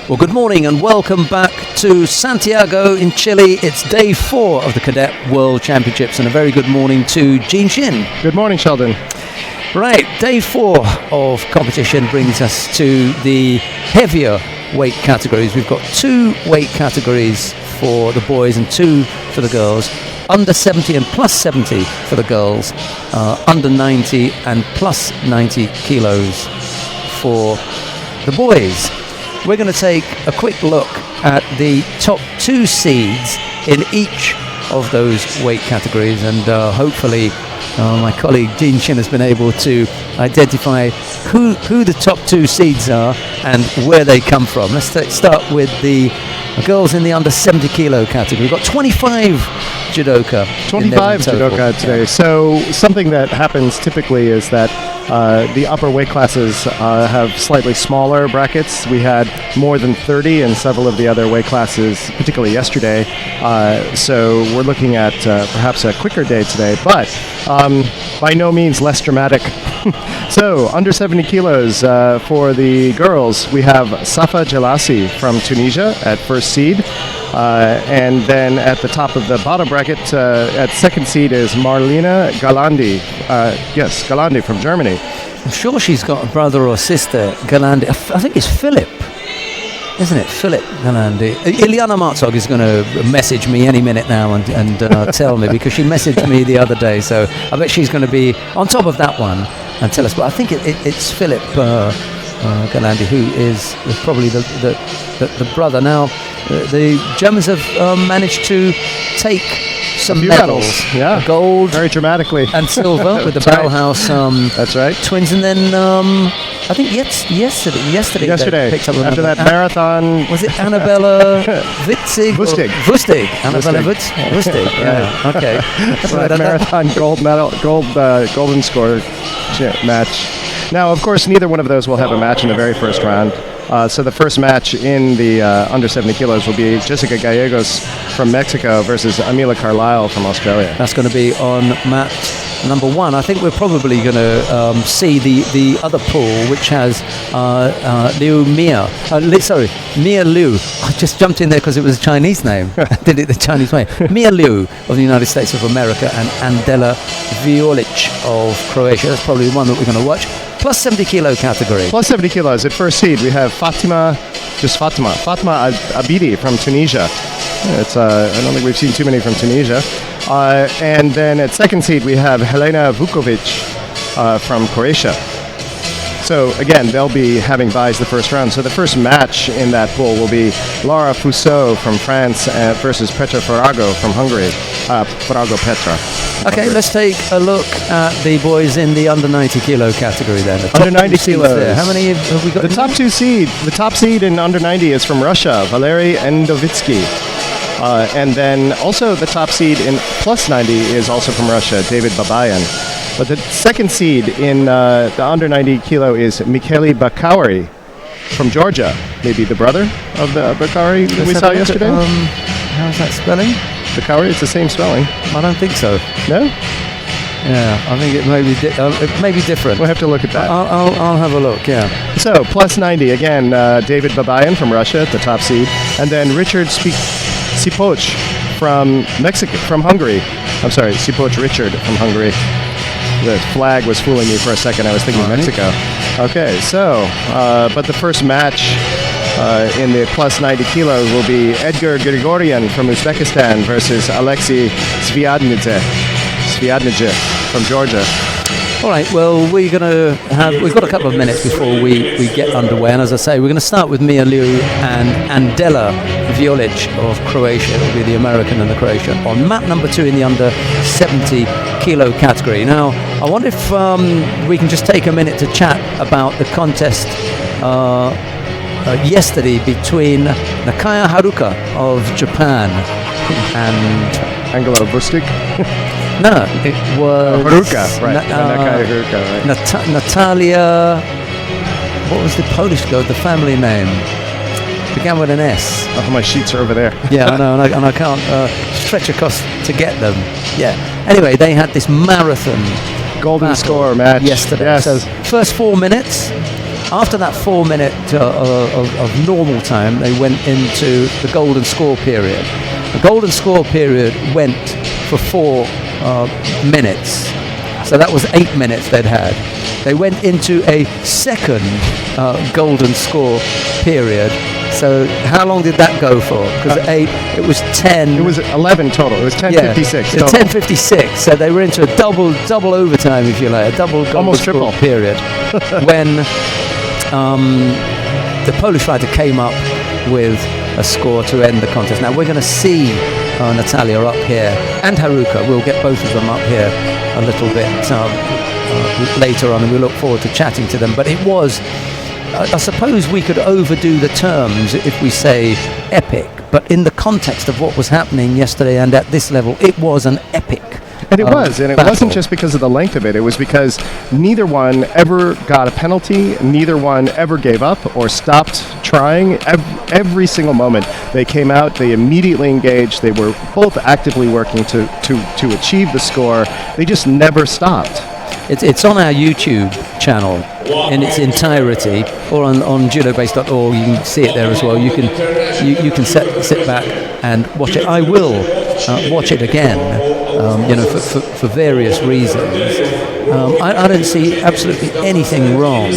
Well, good morning and welcome back to Santiago in Chile. It's day 4 of the Cadet World Championships, and a very good morning to Gene Shin. Good morning, Sheldon. Right, day 4 of competition brings us to the heavier weight categories. We've got 2 weight categories for the boys and 2 for the girls. Under 70 and plus 70 for the girls, under 90 and plus 90 kilos for the boys. We're going to take a quick look at the top 2 seeds in each of those weight categories, and hopefully my colleague Gene Shin has been able to identify who the top 2 seeds are and where they come from. Let's start with the girls in the under 70 kilo category. We've got 25 judoka. 25 judoka today. So something that happens typically is that the upper weight classes have slightly smaller brackets. We had more than 30 in several of the other weight classes, particularly yesterday. So we're looking at perhaps a quicker day today, but by no means less dramatic. So under 70 kilos for the girls, we have Safa Jelassi from Tunisia at first seed. And then at the top of the bottom bracket, at second seed is Marlena Galandi. Galandi from Germany. I'm sure she's got a brother or sister, Galandi. I think it's Philip, isn't it? Philip Galandi. Ilyana Martzog is going to message me any minute now and tell me, because she messaged me the other day. So I bet she's going to be on top of that one and tell us. But I think it's Philip Galandi, who is probably the brother. Now, the Germans have managed to take some medals. Yeah, gold, very dramatically, and silver with the Bauhaus. That's right. Twins, and then I think yesterday they picked up after that marathon. Was it Annabella Witzig? Wustig. Annabella Wustig. Yeah. Okay. That marathon gold medal, golden score match. Now, of course, neither one of those will have a match in the very first round. So the first match in the under 70 kilos will be Jessica Gallegos from Mexico versus Amila Carlisle from Australia. That's going to be on mat number 1. I think we're probably going to see the other pool, which has Mia Liu. I just jumped in there because it was a Chinese name. I did it the Chinese way. Mia Liu of the United States of America and Andela Violic of Croatia. That's probably one that we're going to watch. Plus 70 kilo category. Plus 70 kilos. At first seed, we have Fatima Abidi from Tunisia. I don't think we've seen too many from Tunisia. And then at second seed, we have Helena Vukovic from Croatia. So again, they'll be having byes the first round. So the first match in that pool will be Laura Fusso from France versus Petra Farago from Hungary. Farago Petra. Okay, let's take a look at the boys in the under 90 kilo category then. Under 90 kilos. There. How many have we got? The top 2 seed. The top seed in under 90 is from Russia, Valery Endovitsky. And then also the top seed in plus 90 is also from Russia, David Babayan. But the second seed in the under 90 kilo is Mikheli Bakauri from Georgia, maybe the brother of the Bakauri that we saw yesterday. How's that spelling? Bakauri, it's the same spelling. I don't think so. No? Yeah, I think it may be different. We'll have to look at that. I'll have a look, yeah. So, plus 90, again, David Babayan from Russia at the top seed, and then Richard Sipoch from Hungary. I'm sorry, Sipoch Richard from Hungary. The flag was fooling me for a second. I was thinking Mexico. Okay, so, but the first match in the plus 90 kilos will be Edgar Grigorian from Uzbekistan versus Alexei Sviadnidze from Georgia. All right, well, we've got a couple of minutes before we get underway, and as I say, we're going to start with Mia Liu and Andela Violic of Croatia. It will be the American and the Croatian on mat number 2 in the under 70 kilo category. Now, I wonder if we can just take a minute to chat about the contest yesterday between Nakaya Haruka of Japan and Angelo Bustic. No, it was Haruka, right? Nakaya Haruka, right? Natalia. What was the Polish girl? The family name began with an S. Oh, my sheets are over there. Yeah, I know, and I can't stretch across to get them. Yeah. Anyway, they had this marathon golden score match yesterday. Yes. So first 4 minutes, after that 4 minute of normal time, they went into the golden score period. The golden score period went for 4 minutes. So that was 8 minutes they'd had. They went into a second golden score period. So how long did that go for? Because it was 10. It was 11 total. It was 10:56. Yeah, 10:56. So they were into a double overtime, if you like, a double golden score period. When the Polish fighter came up with a score to end the contest. Now we're going to see Natalia up here and Haruka. We'll get both of them up here a little bit later on, and we look forward to chatting to them. But it was, I suppose we could overdo the terms if we say epic, but in the context of what was happening yesterday and at this level, it was an epic. And it was, and it battle. wasn't just because of the length of it. It was because neither one ever got a penalty, neither one ever gave up or stopped trying. Every single moment they came out, they immediately engaged. They were both actively working to achieve the score. They just never stopped. It's on our YouTube channel in its entirety, or on judobase.org. You can see it there as well. You can sit back and watch it. I will watch it again, for various reasons. I don't see absolutely anything wrong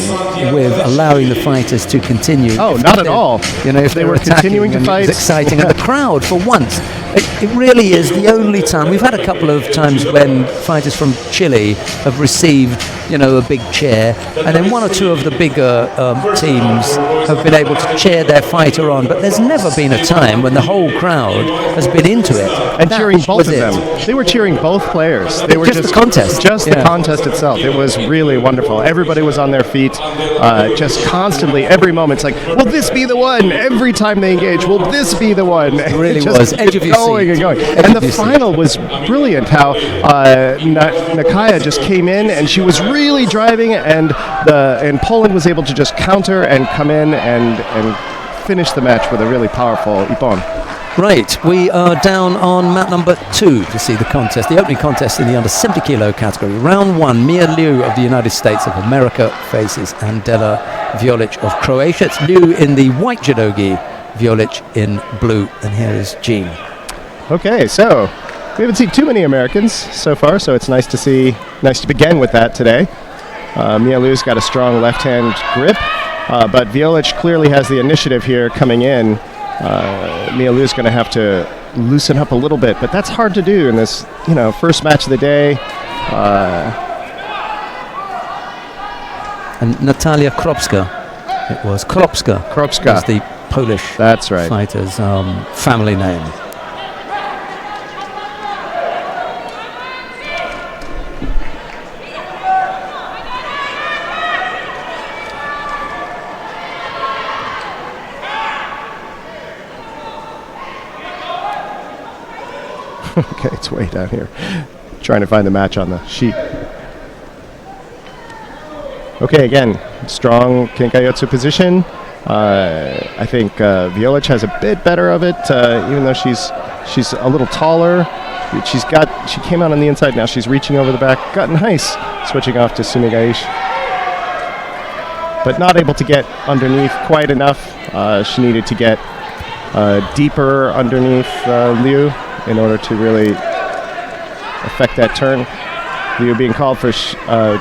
with allowing the fighters to continue. Oh, not at all. If they were continuing to fight, it's exciting, and the crowd, for once, it really is the only time. We've had a couple of times when fighters from Chile have received, a big cheer, and then one or two of the bigger teams have been able to cheer their fighter on. But there's never been a time when the whole crowd has been into it and cheering both of them. They were cheering both players. They were just the contest. The contest itself. It was really wonderful. Everybody was on their feet, just constantly, every moment. It's like, will this be the one? Every time they engage, will this be the one? It really just was. Edge of your going seat. and going. And the final was brilliant. How Nakaya just came in and she was really driving, and Poland was able to just counter and come in and finish the match with a really powerful ippon. Right, we are down on mat number 2 to see the contest, the opening contest in the under 70 kilo category. Round 1, Mia Liu of the United States of America faces Andela Violic of Croatia. It's Liu in the white judogi, Violic in blue, and here is Gene. Okay, so we haven't seen too many Americans so far, so it's nice to begin with that today. Mia Liu's got a strong left-hand grip, but Violic clearly has the initiative here coming in. Mia Liu's going to have to loosen up a little bit, but that's hard to do in this, first match of the day. And Natalia Kropska, it was Kropska was the Polish fighter's family name. Okay, it's way down here. Trying to find the match on the sheet. Okay, again, strong Kenkayotsu position. I think Violic has a bit better of it, even though she's a little taller. She came out on the inside, now she's reaching over the back. Got nice, switching off to Sumigaishi. But not able to get underneath quite enough. She needed to get deeper underneath Liu in order to really affect that turn. Liu being called for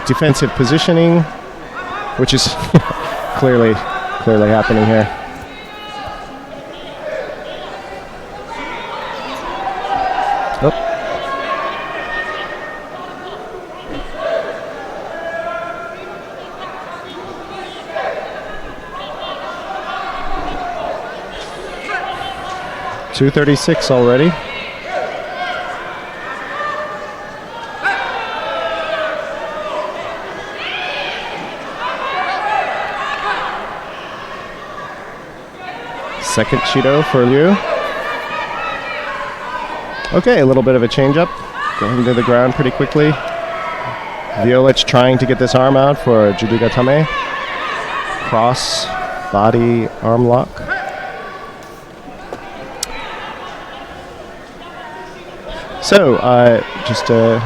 defensive positioning, which is clearly happening here. Oh. .236 already. Second Judo for Liu. Okay, a little bit of a change-up. Going to the ground pretty quickly. Violic trying to get this arm out for Judugatame. Cross, body, arm lock. So, just a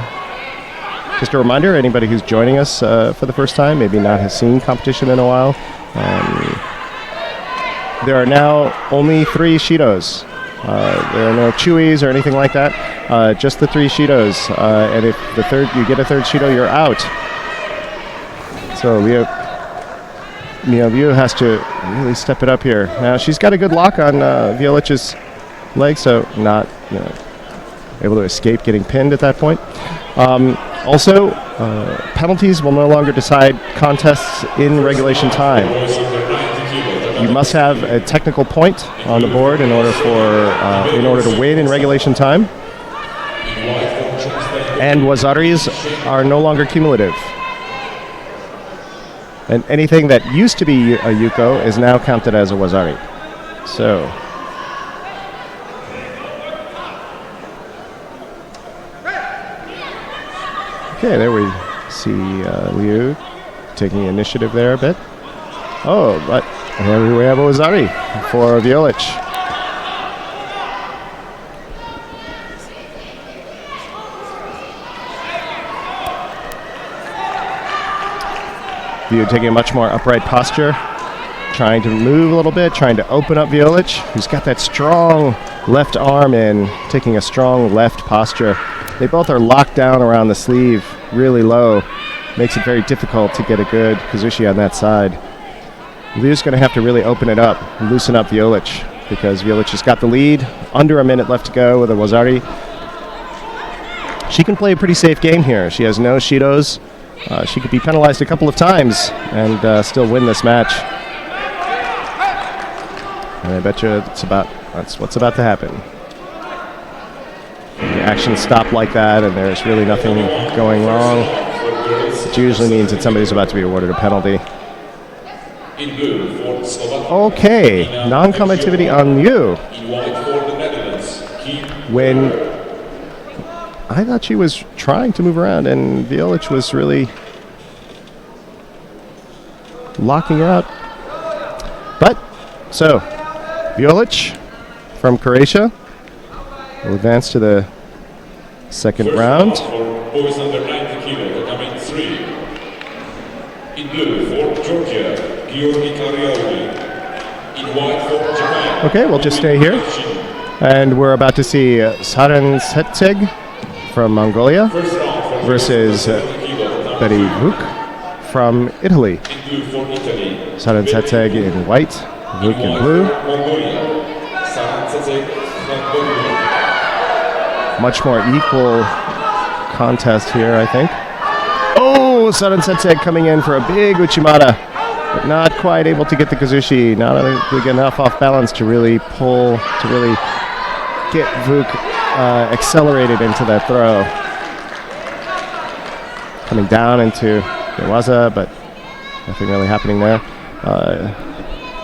reminder, anybody who's joining us for the first time, maybe not has seen competition in a while, There are now only 3 Shidos. There are no Chewies or anything like that. Just the 3 Shidos. And if you get a third Shido, you're out. So Liu has to really step it up here. Now she's got a good lock on Violic's leg, so not able to escape getting pinned at that point. Also, penalties will no longer decide contests in regulation time. You must have a technical point on the board in order to win in regulation time. And wazaris are no longer cumulative. And anything that used to be a yuko is now counted as a wazari. So, okay, there we see Liu taking initiative there a bit. Oh, but here we have a wazari for Violich. Liu taking a much more upright posture, trying to move a little bit, trying to open up Violich, who's got that strong left arm in, taking a strong left posture. They both are locked down around the sleeve, really low. Makes it very difficult to get a good kazushi on that side. Liu's going to have to really open it up, loosen up Violich, because Violich has got the lead. Under a minute left to go with a wazari. She can play a pretty safe game here. She has no Shidos. She could be penalized a couple of times and still win this match. And I bet you that's what's about to happen. When the actions stop like that and there's really nothing going wrong, it usually means that somebody's about to be awarded a penalty. Okay, non-combativity on Liu. When I thought she was trying to move around and Violich was really locking her out. But, so, Violich from Croatia will advance to the second round. Boys under 90 kilo, coming 3. In blue for Georgia, Georgi Kariaoui. In white for Japan. Okay, we'll just stay here. And we're about to see Saren Setseg from Mongolia versus Betty Vuk from Italy. Saren Setseg in white, Vuk in blue. Much more equal contest here, I think. Oh, Saren Setseg coming in for a big Uchimata, but not quite able to get the kazushi, not enough off balance to really get Vuk accelerated into that throw. Coming down into Newaza, but nothing really happening there.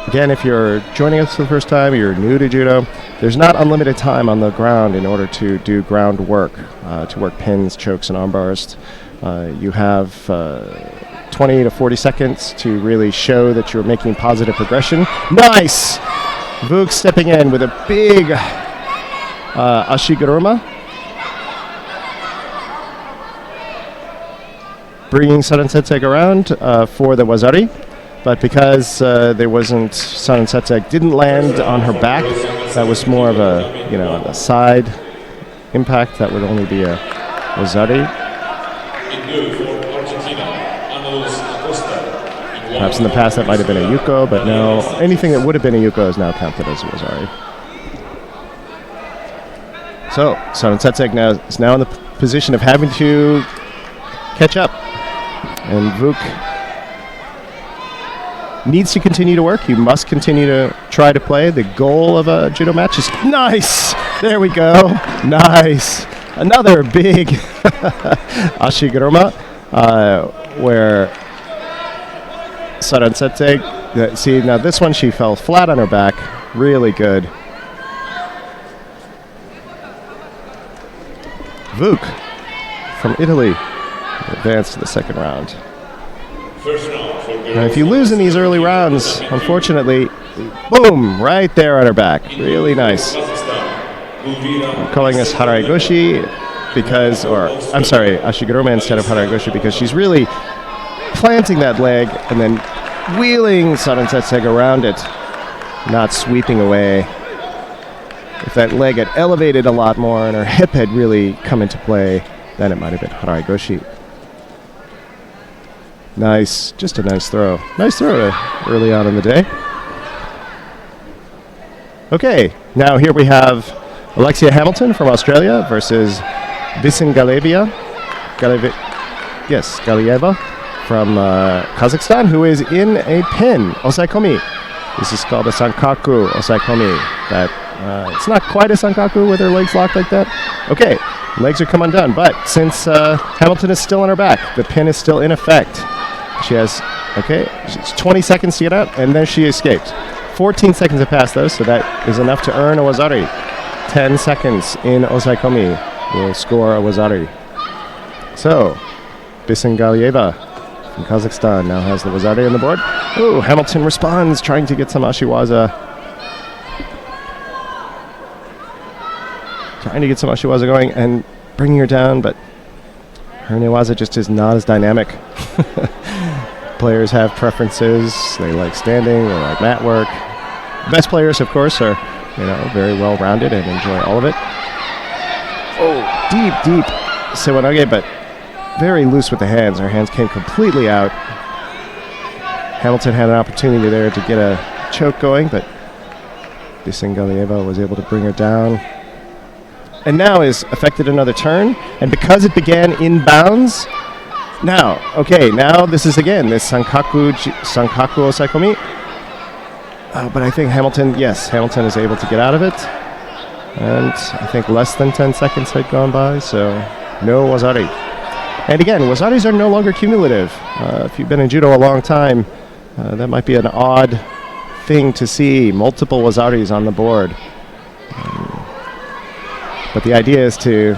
Again, if you're joining us for the first time, you're new to judo, there's not unlimited time on the ground in order to do ground work, to work pins, chokes, and arm bars. You have 20 to 40 seconds to really show that you're making positive progression. Nice! Vuk stepping in with a big Ashiguruma. Bringing Saren Setseg around for the wazari. But because there wasn't, Saren Setseg didn't land on her back, that was more of a side impact. That would only be a wazari. Perhaps in the past that might have been a yuko, but now anything that would have been a yuko is now counted as a wazari. So, Saren Setseg is now in the position of having to catch up. And Vuk needs to continue to work. He must continue to try to play. The goal of a judo match is nice. There we go. Nice. Another big Ashiguruma, where Saren Setseg, see, now this one she fell flat on her back. Really good. Vuk from Italy advance to the second round. Now, if you lose in these early rounds, unfortunately, boom, right there on her back. Really nice. I'm calling this Haraigoshi because, I'm sorry, Ashiguruma instead of Haraigoshi because she's really planting that leg and then wheeling Sarantsetseg around it, not sweeping away. If that leg had elevated a lot more and her hip had really come into play, then it might have been Harai Goshi. Nice, just a nice throw. Nice throw early on in the day. Okay, now here we have Alexia Hamilton from Australia versus Bisin Galieva from Kazakhstan, who is in a pin, osaikomi. This is called a sankaku osaikomi. That it's not quite a sankaku with her legs locked like that. Okay, legs are come undone, but since Hamilton is still on her back, the pin is still in effect. She has, she's 20 seconds to get out, and then she escaped. 14 seconds have passed, though, so that is enough to earn a wazari. 10 seconds in osaikomi will score a wazari. So, Bisin Galieva from Kazakhstan now has the wazari on the board. Oh, Hamilton responds, trying to get some ashiwaza. Trying to get some ashiwaza going and bringing her down, but her newaza just is not as dynamic. Players have preferences. They like standing, they like mat work. The best players, of course, are very well-rounded and enjoy all of it. Oh, deep sewanage, but very loose with the hands. Her hands came completely out. Hamilton had an opportunity there to get a choke going, but Bisin Galieva was able to bring her down. And now is affected another turn, and because it began in bounds, now this is again this sankaku osaikomi. But I think Hamilton is able to get out of it. And I think less than 10 seconds had gone by, so no wazari. And again, wazaris are no longer cumulative. If you've been in judo a long time, that might be an odd thing to see, multiple wazaris on the board. But the idea is to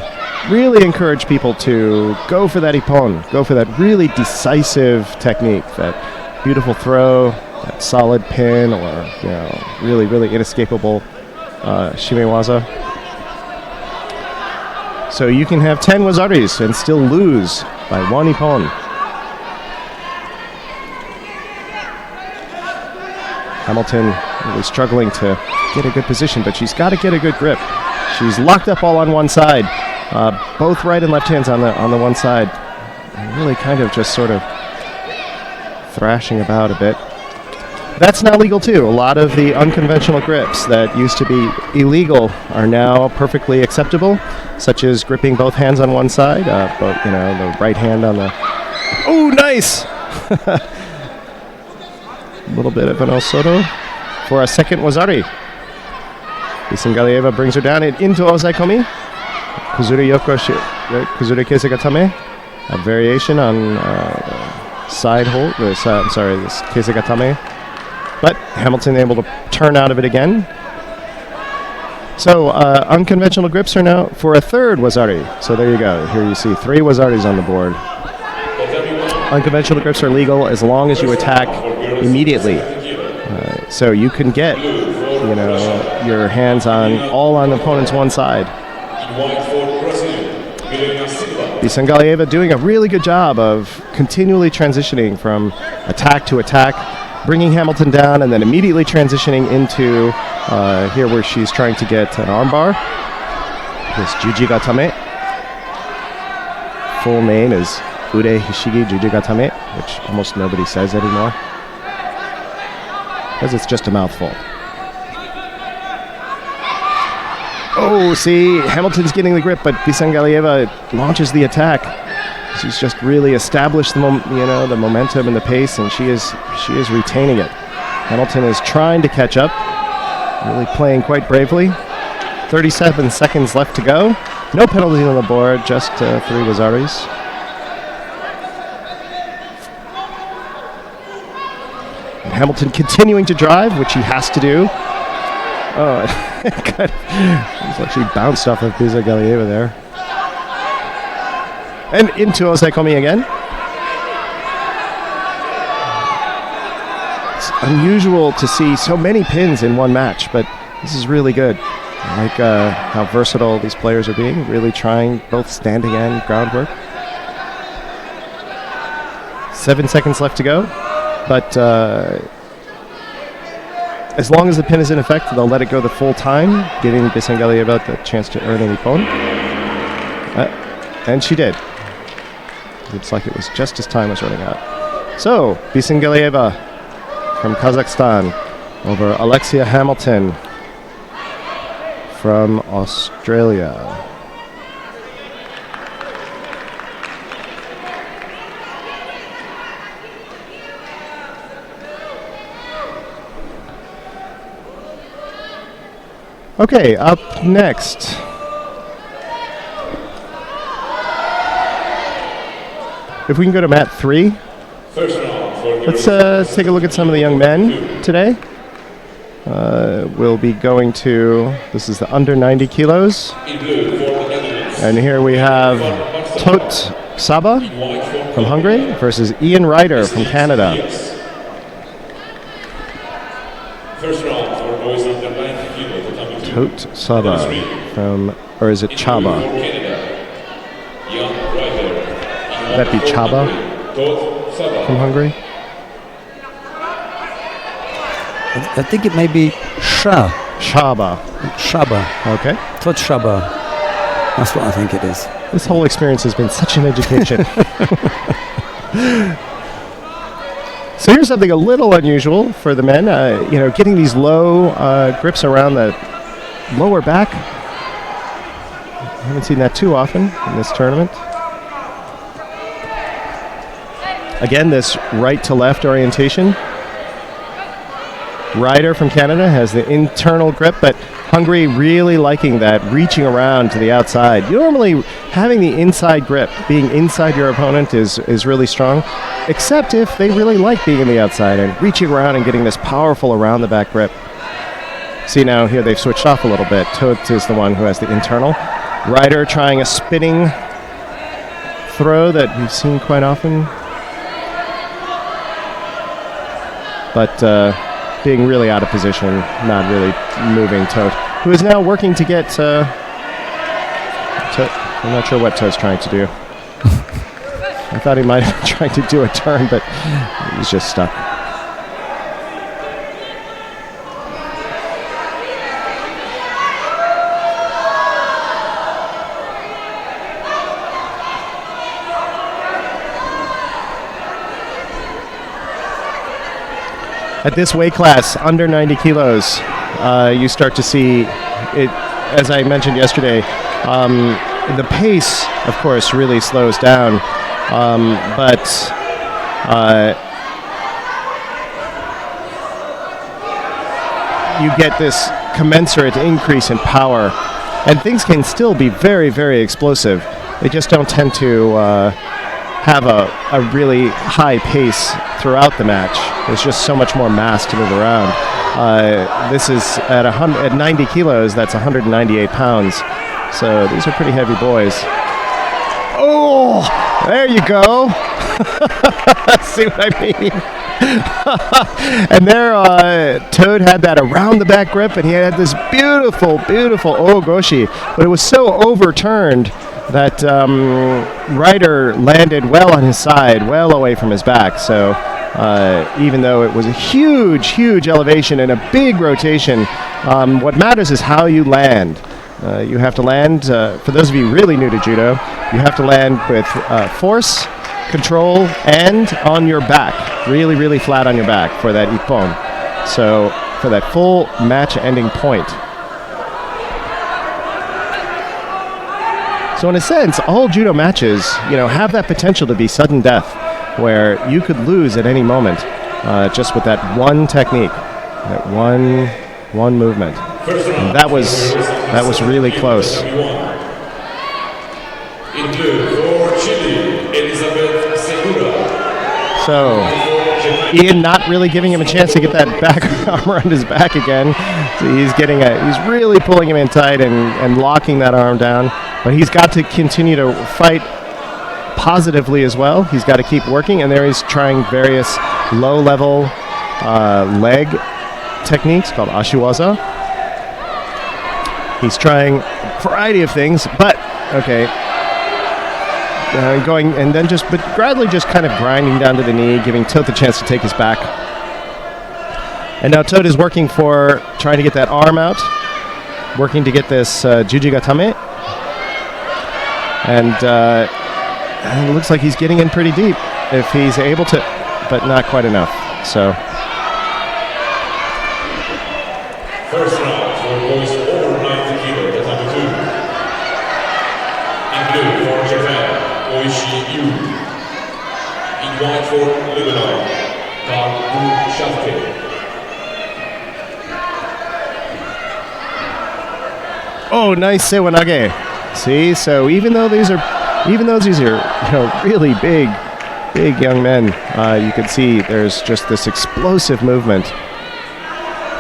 really encourage people to go for that ippon, go for that really decisive technique, that beautiful throw, that solid pin, or really, really inescapable shimewaza. So you can have 10 wazaris and still lose by one ippon. Hamilton really struggling to get a good position, but she's got to get a good grip. She's locked up all on one side, both right and left hands on the one side, and really kind of just sort of thrashing about a bit. That's now legal too. A lot of the unconventional grips that used to be illegal are now perfectly acceptable, such as gripping both hands on one side, the right hand on the. Oh, nice! A little bit of an osoto for a second wazari. Bisin Galieva brings her down into osaikomi. Kuzuri keisegatame, a variation on side hold. This keisegatame. But Hamilton able to turn out of it again. So unconventional grips are now for a third wazari. So there you go. Here you see 3 wazaris on the board. Unconventional grips are legal as long as you attack immediately. So you can get, your hands all on the opponent's one side. Bisin Galieva doing a really good job of continually transitioning from attack to attack, bringing Hamilton down, and then immediately transitioning into here where she's trying to get an armbar. This Jujigatame. Full name is Ure Hishigi Jujigatame, which almost nobody says anymore, because it's just a mouthful. Oh, see, Hamilton's getting the grip, but Bisin Galieva launches the attack. She's just really established the momentum and the pace, and she is retaining it. Hamilton is trying to catch up, really playing quite bravely. 37 seconds left to go. No penalties on the board, just 3 wazaris. And Hamilton continuing to drive, which he has to do. Oh, he's actually bounced off of Bisin Galieva there. And into osaikomi again. It's unusual to see so many pins in one match, but this is really good. I like how versatile these players are being, really trying both standing and groundwork. 7 seconds left to go. but as long as the pin is in effect, they'll let it go the full time, giving Bisengalieva the chance to earn an ippon. And she did. Looks like it was just as time was running out. So, Bisengalieva from Kazakhstan over Alexia Hamilton from Australia. Okay, up next. If we can go to mat 3. Let's take a look at some of the young men today. We'll be going to, this is the under 90 kilos. And here we have Tot Saba from Hungary versus Ian Ryder from Canada. Tot Saba from, or is it Chaba? Would that be Chaba from Hungary? I think it may be Chaba. Okay. Tot Shaba. That's what I think it is. This whole experience has been such an education. So here's something a little unusual for the men. Getting these low grips around the lower back. I haven't seen that too often in this tournament. Again, this right to left orientation. Ryder from Canada has the internal grip, but Hungary really liking that, reaching around to the outside. Normally, having the inside grip, being inside your opponent is really strong, except if they really like being in the outside and reaching around and getting this powerful around the back grip. See now, here they've switched off a little bit. Tot is the one who has the internal. Ryder trying a spinning throw that we've seen quite often. But being really out of position, not really moving Tot, who is now working to get Tot. I'm not sure what Tot's trying to do. I thought he might have been trying to do a turn, but he's just stuck. At this weight class, under 90 kilos, you start to see it, as I mentioned yesterday, the pace, of course, really slows down, but you get this commensurate increase in power, and things can still be very, very explosive. They just don't tend to have a really high pace throughout the match. There's just so much more mass to move around. This is at 90 kilos, that's 198 pounds. So these are pretty heavy boys. Oh, there you go. See what I mean? And there, Toad had that around the back grip, and he had this beautiful, beautiful ogoshi, but it was so overturned that Ryder landed well on his side, well away from his back. So even though it was a huge, huge elevation and a big rotation, what matters is how you land. You have to land, for those of you really new to judo, you have to land with force, control, and on your back. Really, really flat on your back for that ippon. So for that full match-ending point. So in a sense, all judo matches, have that potential to be sudden death, where you could lose at any moment, just with that one technique, that one movement. And that was really close. So Ian not really giving him a chance to get that back arm around his back again. So he's really pulling him in tight and locking that arm down. But he's got to continue to fight positively as well. He's got to keep working, and there he's trying various low-level leg techniques called ashiwaza. He's trying a variety of things, but okay. going, and then but gradually just kind of grinding down to the knee, giving Tote the chance to take his back. And now Tote is trying to get that arm out, working to get this Jujigatame. And it looks like he's getting in pretty deep if he's able to, but not quite enough. So. First round for boys over 90 kilo, tatami 2. In blue for Japan, Oishi Yu. In white for Lebanon, Kabu Shafke. Oh, nice sewanage. See, so even though these are really big young men, you can see there's just this explosive movement.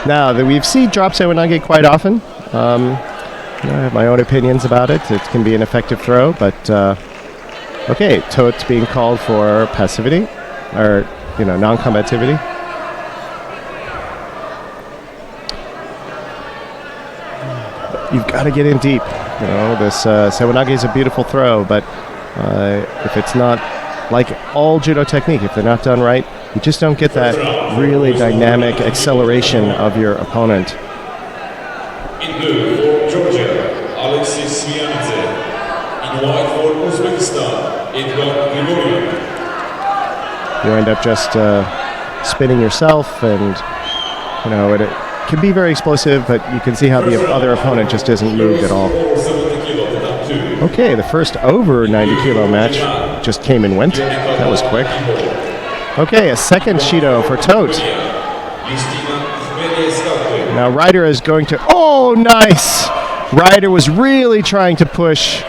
Now, we've seen drop sewanage quite often. I have my own opinions about it. It can be an effective throw, but okay, Tote's being called for passivity, or non-combativity. You've got to get in deep. This sewanage is a beautiful throw, but if it's not like all judo technique, if they're not done right, you just don't get that really dynamic acceleration of your opponent. In blue for Georgia, Alexis Smianidze. In white for Uzbekistan, Edgar Grigoryan. You end up just spinning yourself, and it can be very explosive, but you can see how the other opponent just isn't moved at all. Okay, the first over 90 kilo match just came and went. That was quick. Okay, a second Shido for Tote. Now Ryder is going to... Oh, nice! Ryder was really trying to push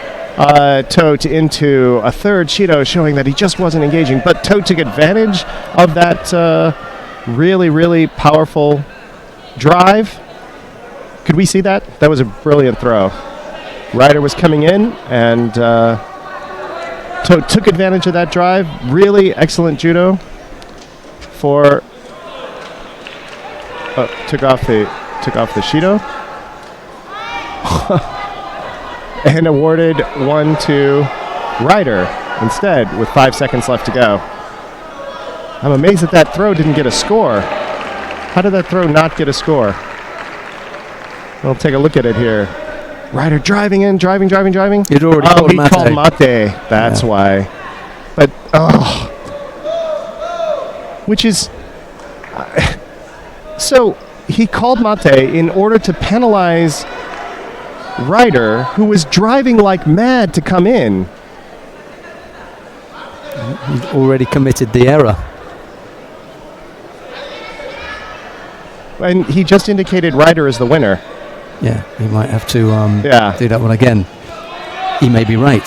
Tote into a third Shido, showing that he just wasn't engaging. But Tote took advantage of that really, really powerful drive. Could we see that? That was a brilliant throw. Ryder was coming in, and Tote took advantage of that drive. Really excellent judo for... took off the Shido. And awarded one to Ryder instead with 5 seconds left to go. I'm amazed that throw didn't get a score. How did that throw not get a score? We'll take a look at it here. Ryder driving in, driving. You'd already he called mate. That's why. But, which is... so, he called mate in order to penalize Ryder, who was driving like mad to come in. He'd already committed the error. And he just indicated Ryder as the winner. Yeah, he might have to Yeah. do that one again. He may be right.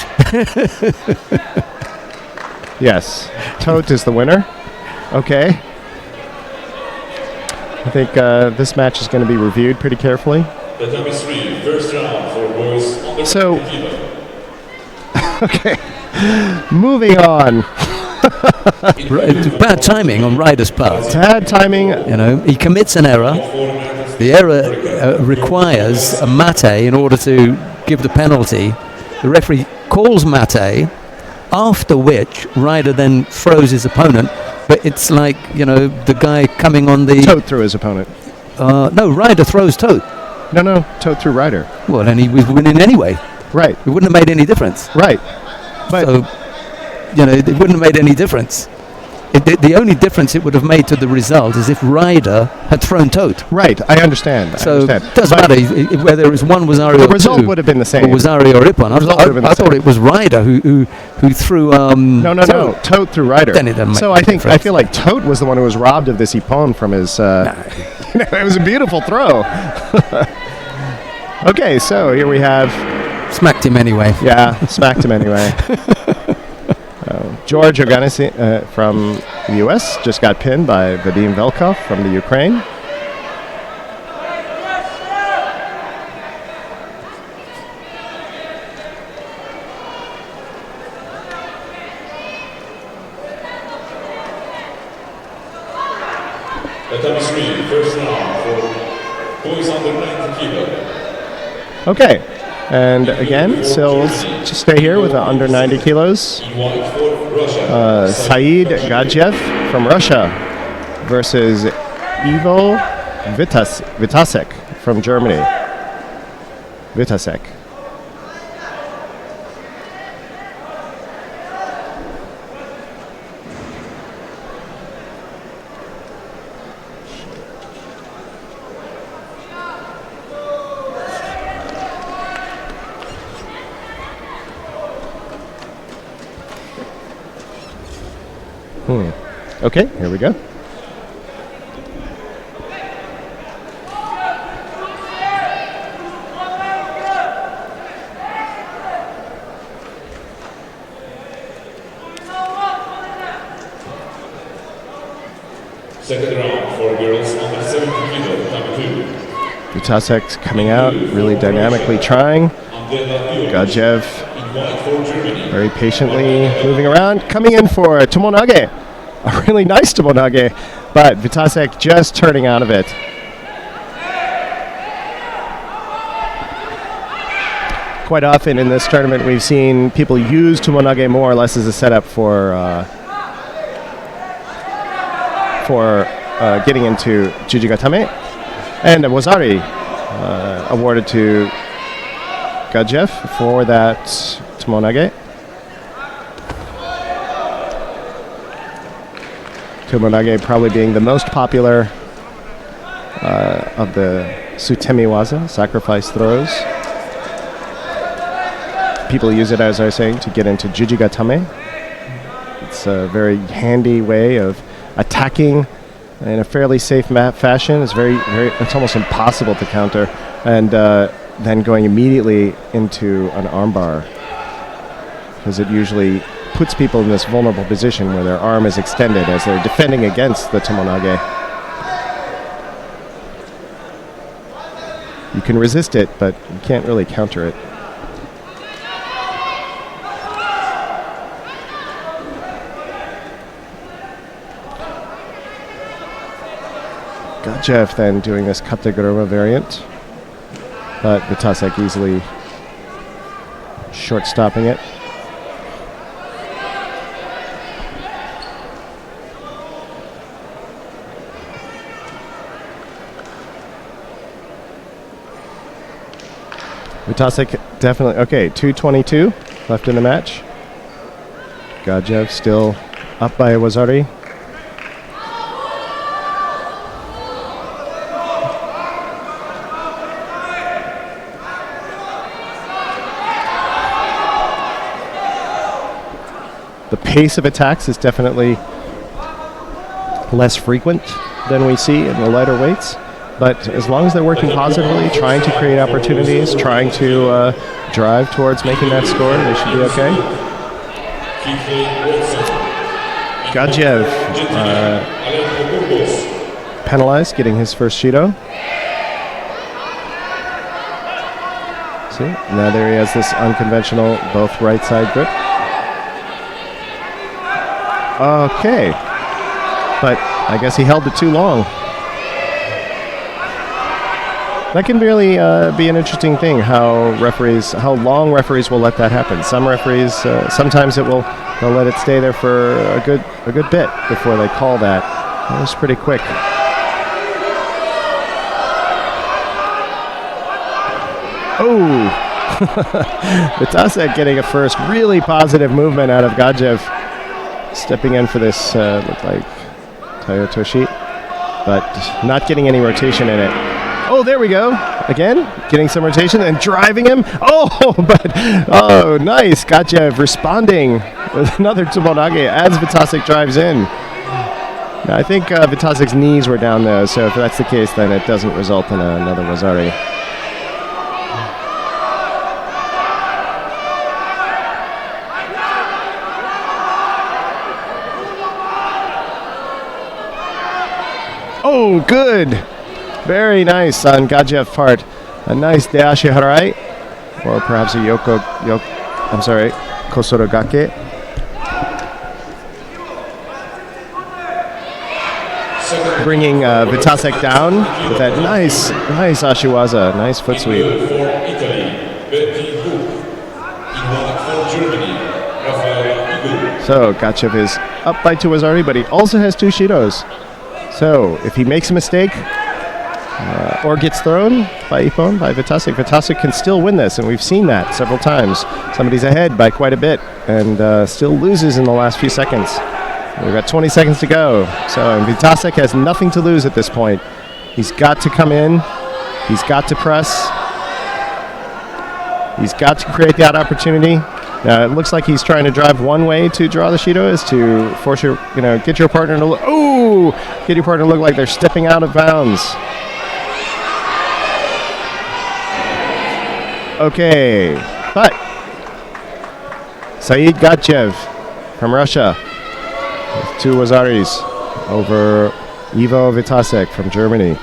Yes. Tote is the winner. Okay. I think this match is going to be reviewed pretty carefully. Tatami 3, first round for boys under So- 90 kilo. Okay. Moving on. Bad timing on Ryder's part. Bad timing. He commits an error. The error requires a mate in order to give the penalty. The referee calls mate, after which Ryder then throws his opponent. But it's like, the guy coming on the... Tote threw his opponent. No, Ryder throws Tote. No. Tote threw Ryder. Well, then he was winning anyway. Right. It wouldn't have made any difference. Right. But So, it wouldn't have made any difference. The only difference it would have made to the result is if Ryder had thrown Tote. right, I understand. So it doesn't But matter whether it was one Wasario the or result two, would have been the same. or Wasario or Ippon. result would have been the I thought same. it was Ryder who threw. No. Tote. Tote through Ryder. Then it doesn't make So any I difference. feel like Tote was the one who was robbed of this Ippon from his. It was a beautiful throw. Okay, so here we have. Smacked him anyway. Yeah, smacked him anyway. George Oganesi from the U.S. just got pinned by Vadim Velkov from the Ukraine. Tatami 3, first round for boys under 90 kilo. Okay, And again, still to stay here with the under 90 kilos. In white for Russia. Said Gadjev from Russia versus Ivo Vitasek from Germany. Vitasek. Okay, here we go. Second round for girls under 70 kilo, number 2. Vitasek's coming out, really dynamically trying. Gadjev In white for Germany. very patiently moving around, coming in for a tomonage. A really nice tomonage, but Vitasek just turning out of it. Quite often in this tournament, we've seen people use tomonage more or less as a setup for getting into Jujigatame. And a Wazari awarded to Gadjev for that tomonage. Tomonage probably being the most popular of the Sutemi Waza, sacrifice throws. People use it, as I was saying, to get into Jujigatame. It's a very handy way of attacking in a fairly safe fashion. It's it's almost impossible to counter, and then going immediately into an armbar, because it usually puts people in this vulnerable position where their arm is extended as they're defending against the tomonage. You can resist it, but you can't really counter it. Gadjev then doing this kategoruma variant, but Vitasek easily short-stopping it. Vitasek definitely, okay, 2:22 left in the match. Gadjev still up by a Wazari. The pace of attacks is definitely less frequent than we see in the lighter weights, but as long as they're working positively, trying to create opportunities, trying to drive towards making that score, they should be okay. Gadjev penalized, getting his first Judo. See, now there he has this unconventional both right side grip. Okay, but I guess he held it too long. That can really be an interesting thing, how long referees will let that happen. Some referees, sometimes they'll let it stay there for a good bit before they call that. That was pretty quick. Oh, Vitasek getting a first really positive movement out of Gadjev. Stepping in for this, looked like Toyotoshi, but not getting any rotation in it. Oh, there we go. Again, getting some rotation and driving him. Oh, nice. Gadjev responding with another tomonage as Vitasek drives in. Now, I think Vitasek's knees were down though, so if that's the case, then it doesn't result in another Wazari. Oh, good. Very nice on Gadjev's part. A nice Deashi Harai, or perhaps a Kosorogake. Bringing Vitasek down with that nice Ashiwaza, nice foot sweep. For Italy, Betty Hook. In white for Germany, Rafaela Igu. So Gachev is up by 2 Wazari, but he also has 2 Shidos. So if he makes a mistake or gets thrown by Ippon, by Vitasek, Vitasek can still win this, and we've seen that several times. Somebody's ahead by quite a bit and still loses in the last few seconds. We've got 20 seconds to go. So Vitasek has nothing to lose at this point. He's got to come in. He's got to press. He's got to create that opportunity. Now it looks like he's trying to drive one way to draw the Shido is to force your, get your partner to look. Ooh, get your partner to look like they're stepping out of bounds. Okay, but Said Gachev from Russia with 2 Wazaris over Ivo Vitasek from Germany.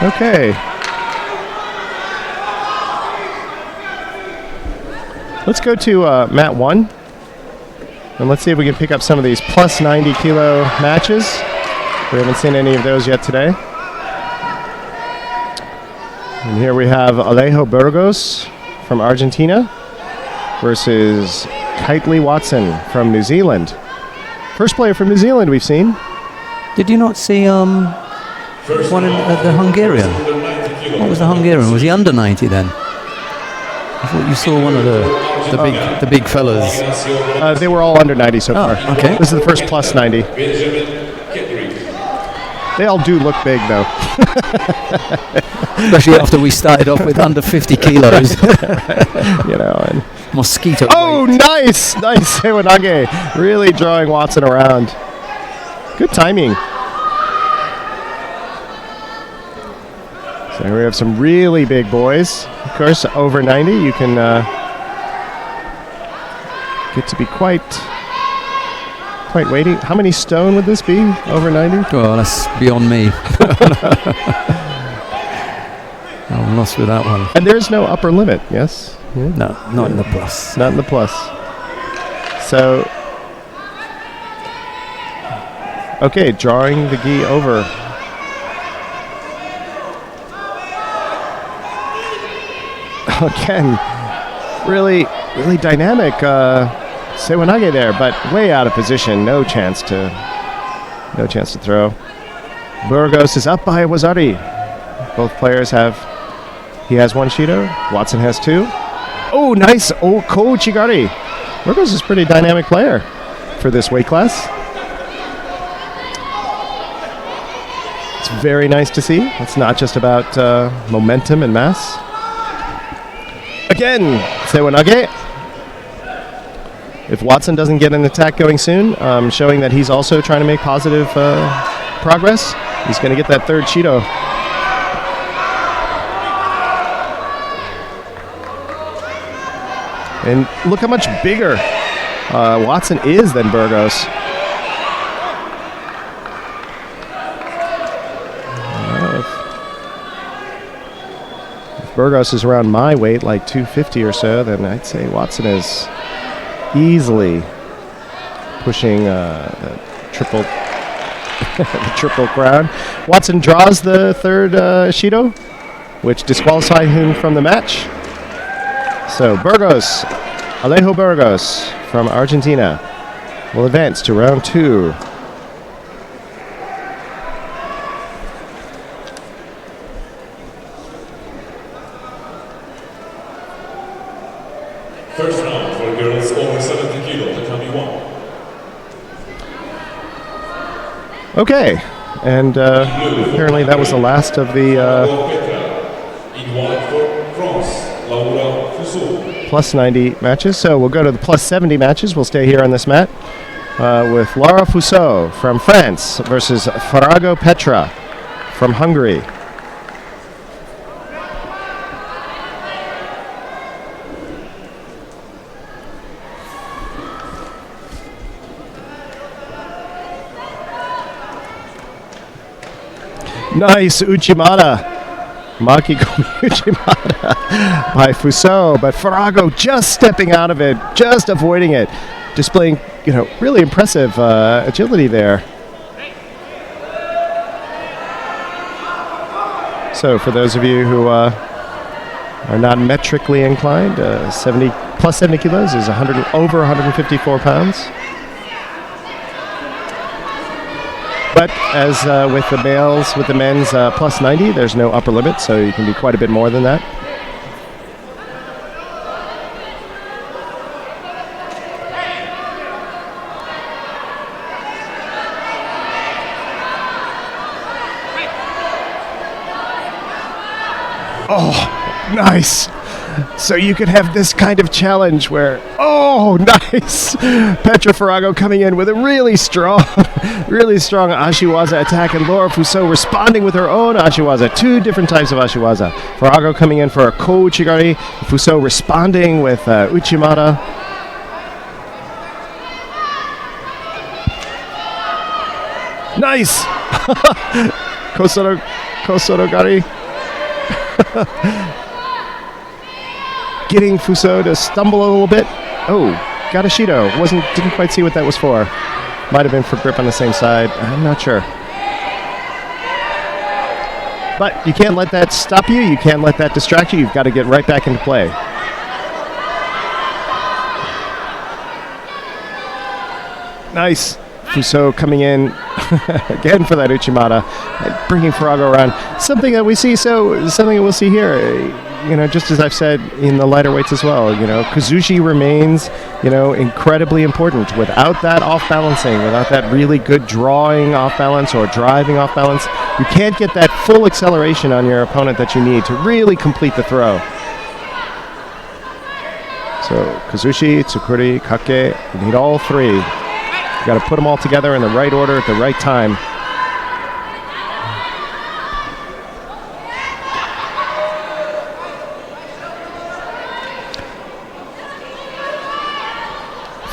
Okay. Let's go to mat 1. And let's see if we can pick up some of these plus 90 kilo matches. We haven't seen any of those yet today. And here we have Alejo Burgos from Argentina versus Kitely Watson from New Zealand. First player from New Zealand we've seen. Did you not see one in the Hungarian? What was the Hungarian? Was he under 90 then? I thought you saw one of the big fellas. They were all under 90 so far. Okay. This is the first plus 90. They all do look big though. Especially after we started off with under 50 kilos. And mosquito. Oh, weight. nice Sewanage, really drawing Watson around. Good timing. So we have some really big boys. Of course, over 90, you can get to be quite weighty. How many stone would this be, over 90? Well, that's beyond me. I'm lost with that one. And there's no upper limit, yes? Yeah. No, not in the plus. Not in the plus. So, okay, drawing the gi over. Again, really dynamic Sewanage there, but way out of position. No chance to throw. Burgos is up by Wazari. Both players he has 1 Shido. Watson has 2. Oh, nice. Oh, Ko Chigari. Burgos is a pretty dynamic player for this weight class. It's very nice to see. It's not just about momentum and mass. Again, Sewanage. If Watson doesn't get an attack going soon, showing that he's also trying to make positive progress, he's going to get that 3rd Shido. And look how much bigger Watson is than Burgos. Burgos is around my weight, like 250 or so, then I'd say Watson is easily pushing the triple crown. Watson draws the 3rd Shido, which disqualifies him from the match. So Burgos, Alejo Burgos from Argentina, will advance to round 2. First round for girls over 70 kilo, Takami 1. Okay, and apparently that was the last of the In white for France, Laura Fuso. plus 90 matches. So we'll go to the plus 70 matches. We'll stay here on this mat with Laura Fuso from France versus Farago Petra from Hungary. Nice Uchimata. Makikomi Uchimata by Fuso, but Farago just stepping out of it, just avoiding it, displaying, really impressive agility there. So for those of you who are not metrically inclined, 70 kilos is over 154 pounds. But as with the men's plus 90, there's no upper limit, so you can be quite a bit more than that. Oh, nice. So you could have this kind of challenge where, nice. Petra Farago coming in with a really strong Ashiwaza attack, and Laura Fuso responding with her own Ashiwaza. Two different types of Ashiwaza. Farago coming in for a Ko Uchigari, Fuso responding with Uchimata. Nice! Kosorogari. Getting Fuso to stumble a little bit. Oh, got a Shido. Didn't quite see what that was for. Might have been for grip on the same side. I'm not sure. But you can't let that stop you. You can't let that distract you. You've got to get right back into play. Nice. Fuso coming in again for that Uchimata, bringing Farago around. Something that we'll see here. Just as I've said in the lighter weights as well, Kazushi remains, incredibly important. Without that off-balancing, without that really good drawing off-balance or driving off-balance, you can't get that full acceleration on your opponent that you need to really complete the throw. So, Kazushi, Tsukuri, Kake, you need all three. You got to put them all together in the right order at the right time.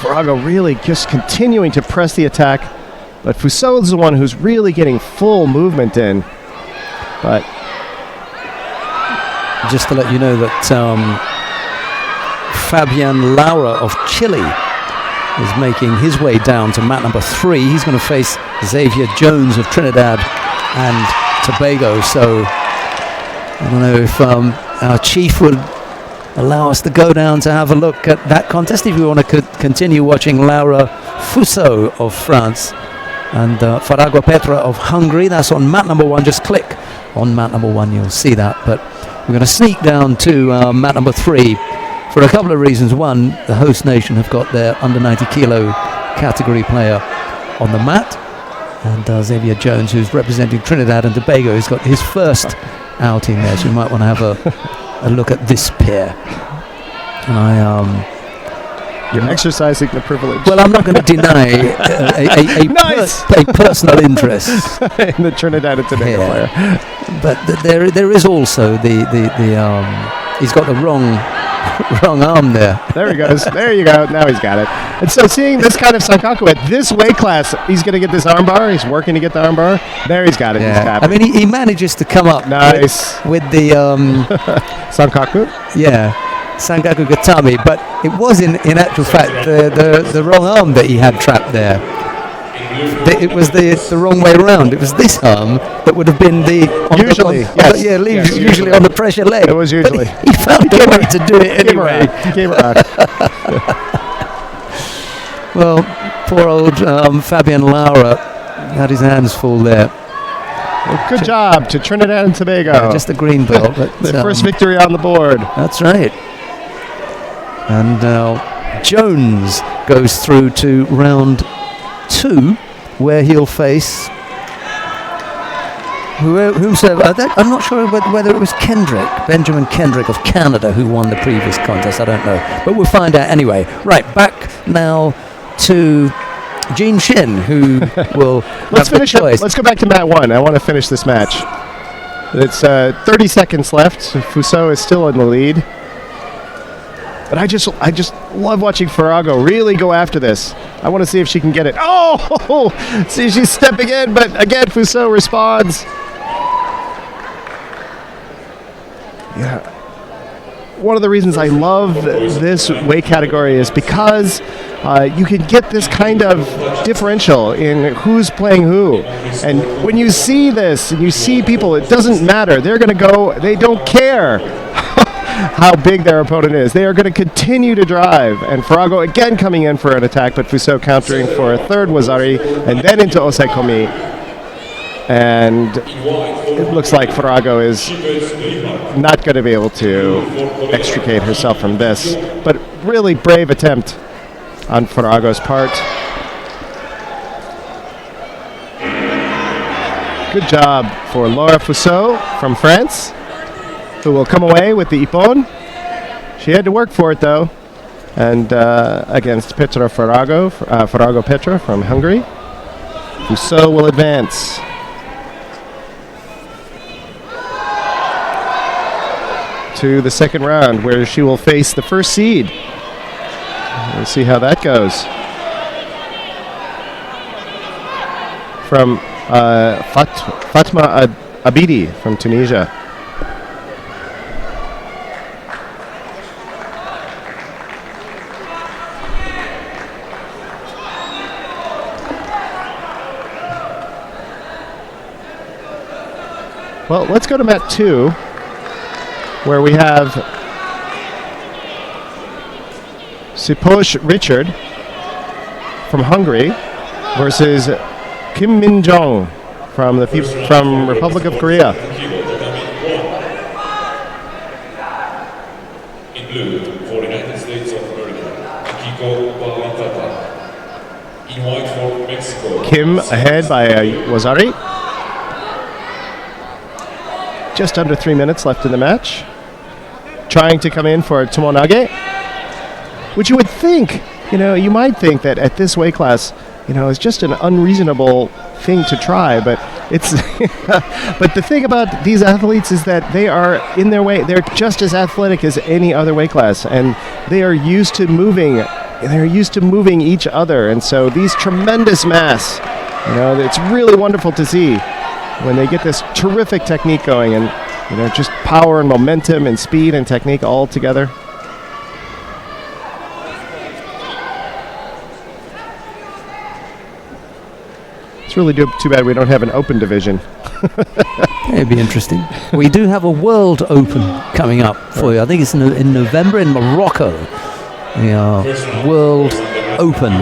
Farago really just continuing to press the attack, but Fuso is the one who's really getting full movement in. But just to let you know that Fabian Laura of Chile is making his way down to mat number 3. He's going to face Xavier Jones of Trinidad and Tobago. So I don't know if our chief would allow us to go down to have a look at that contest if we want to continue watching Laura Fuso of France and Farago Petra of Hungary. That's on mat number 1. Just click on mat number 1, you'll see that. But we're going to sneak down to mat number 3 for a couple of reasons. One, the host nation have got their under 90 kilo category player on the mat, and Xavier Jones, who's representing Trinidad and Tobago, has got his first outing there, so we might want to have a look at this pair. And you're exercising the privilege. Well, I'm not going to deny a personal interest in the Trinidad and Tobago player. But there is also the he's got the wrong arm there. There he goes. There you go. Now he's got it. And so seeing this kind of Sankaku at this weight class, he's going to get this arm bar. He's working to get the arm bar. There he's got it. Yeah. I mean, he manages to come up with the Sankaku. Yeah, Sankaku Gatami. But it was in actual fact the wrong arm that he had trapped there. It was the wrong way around. It was this arm that would have been usually on the pressure leg. It was usually. But he found a way to do it anyway. Came around. Well, poor old Fabian Laura had his hands full there. Well, good job to Trinidad and Tobago. Yeah, just a green belt. But, the first victory on the board. That's right. And now Jones goes through to round 2, where he'll face whomsoever. I'm not sure whether it was Benjamin Kendrick of Canada, who won the previous contest. I don't know, but we'll find out anyway. Right, back now to Jean Shin, who will let's finish up. Let's go back to mat 1. I want to finish this match. It's 30 seconds left. Fuso is still in the lead. But I just love watching Farago really go after this. I want to see if she can get it. Oh! See, she's stepping in, but again, Fuso responds. one of the reasons I love this weight category is because you can get this kind of differential in who's playing who. And when you see this, and you see people, it doesn't matter. They're going to go, they don't care how big their opponent is. They are going to continue to drive. And Farago again coming in for an attack, but Fuso countering for a third Wazari, and then into Osaikomi. And it looks like Farago is not going to be able to extricate herself from this. But really brave attempt on Farago's part. Good job for Laura Fuso from France, who will come away with the Ippon. She had to work for it, though. And against Petra Farago, Farago Petra from Hungary. Fuso will advance. To the second round, where she will face the first seed. We'll see how that goes. From Fatma Abidi from Tunisia. Well, let's go to mat 2, where we have Siposh Richard from Hungary versus Kim Min Jong from Republic of Korea. In blue, for the United States of America, Akiko Balitata. In white for Mexico. Kim ahead by Wazari. Just under 3 minutes left in the match. Trying to come in for Tomonage, which you would think, you might think that at this weight class, it's just an unreasonable thing to try, but it's, but the thing about these athletes is that they are in their way, they're just as athletic as any other weight class, and they are used to moving each other, and so these tremendous mass, it's really wonderful to see when they get this terrific technique going, and just power and momentum and speed and technique all together. It's really too bad we don't have an open division. It'd be interesting. We do have a World Open coming up for you. I think it's in November in Morocco. The World Open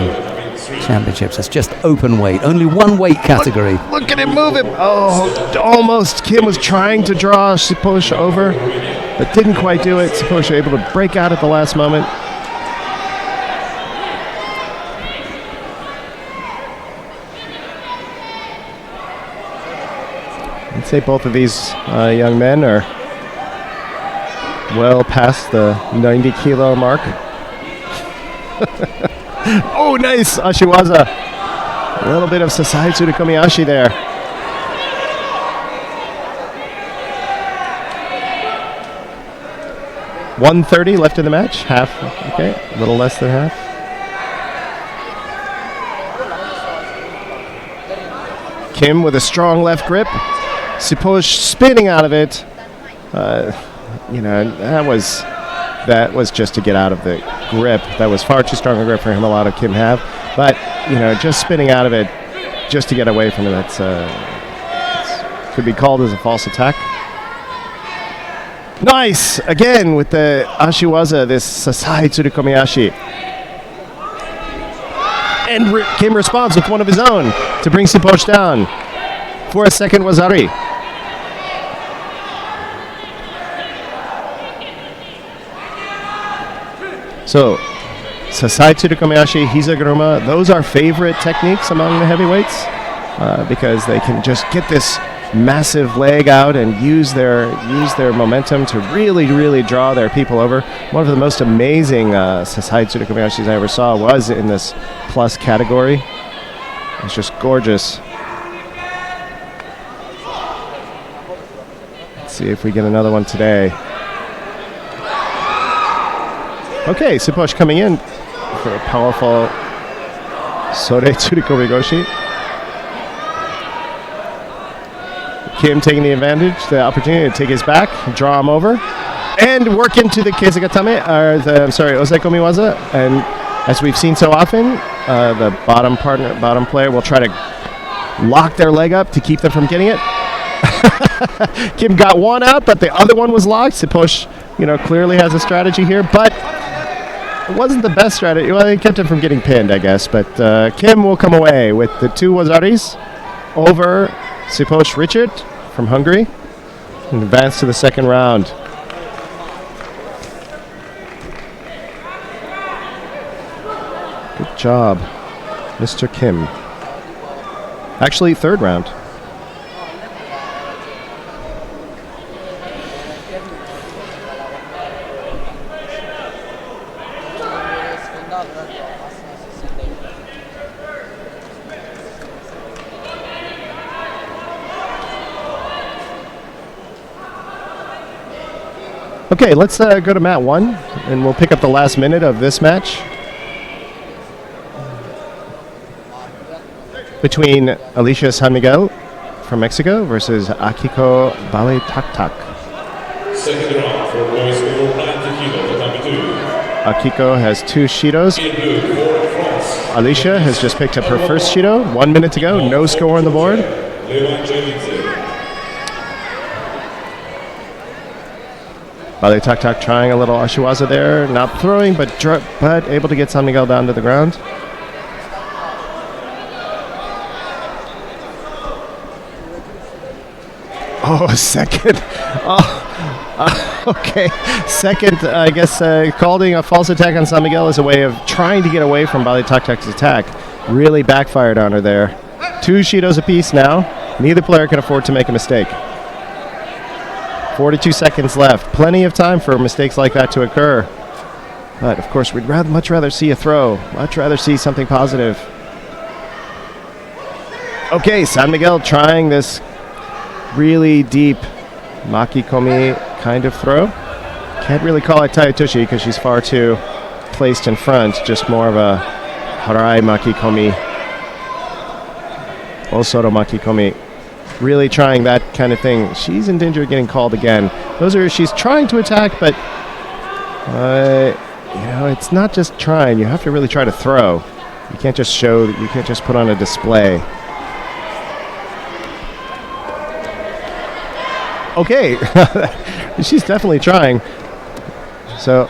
Championships. That's just open weight. Only one weight category. Look at him move him. Oh, almost. Kim was trying to draw Siposh over, but didn't quite do it. Siposh able to break out at the last moment. I'd say both of these young men are well past the 90 kilo mark. Oh, nice! Ashiwaza. A little bit of Sasai Tsurukomiyashi there. $130 left in the match. Half. Okay, a little less than half. Kim with a strong left grip. Siposh spinning out of it. That was just to get out of the grip. That was far too strong a grip for him. A lot of Kim have, but just spinning out of it, just to get away from it. That's could be called as a false attack. Nice again with the Ashiwaza, this Sasai Tsurukomiyashi, and Kim responds with one of his own to bring Siposh down for a second Wazari. So, Sasai Tsurukomiyashi, Hizaguruma, those are favorite techniques among the heavyweights because they can just get this massive leg out and use their momentum to really, really draw their people over. One of the most amazing Sasai Tsurukomiyashis I ever saw was in this plus category. It's just gorgeous. Let's see if we get another one today. Okay, Siposh coming in for a powerful Sore Tsurukomigoshi. Kim taking the advantage, the opportunity to take his back, draw him over. and work into the Keizagatame, or the, I'm sorry, Osekomi Waza. And as we've seen so often, the bottom player will try to lock their leg up to keep them from getting it. Kim got one out, but the other one was locked. Siposh, clearly has a strategy here, but it wasn't the best strategy. Well, it kept him from getting pinned, I guess. But Kim will come away with the 2 wazaris over Siposh Richard from Hungary and advance to the second round. Good job, Mr. Kim. Actually, third round. Okay, let's go to mat 1, and we'll pick up the last minute of this match between Alicia San Miguel from Mexico versus Akiko Balitaktak. Second round for boys over 90 kilos, tatami 2. Akiko has 2 Shidos. In blue for France. Alicia has just picked up her first Shido. 1 minute to go, no score on the board. Levan Jelidze. Balitaktak trying a little Ashiwaza there, not throwing, but able to get San Miguel down to the ground. Oh, second. Okay. Second, I guess calling a false attack on San Miguel is a way of trying to get away from Balitaktak's attack. Really backfired on her there. 2 Shidos apiece now. Neither player can afford to make a mistake. 42 seconds left. Plenty of time for mistakes like that to occur. But, of course, we'd much rather see a throw. Much rather see something positive. Okay, San Miguel trying this really deep Makikomi kind of throw. Can't really call it Tayatushi because she's far too placed in front. Just more of a Harai Makikomi. Osoro Makikomi. Really trying that kind of thing. She's in danger of getting called again. She's trying to attack, but it's not just trying. You have to really try to throw. You can't just show. You can't just put on a display. Okay, she's definitely trying. So,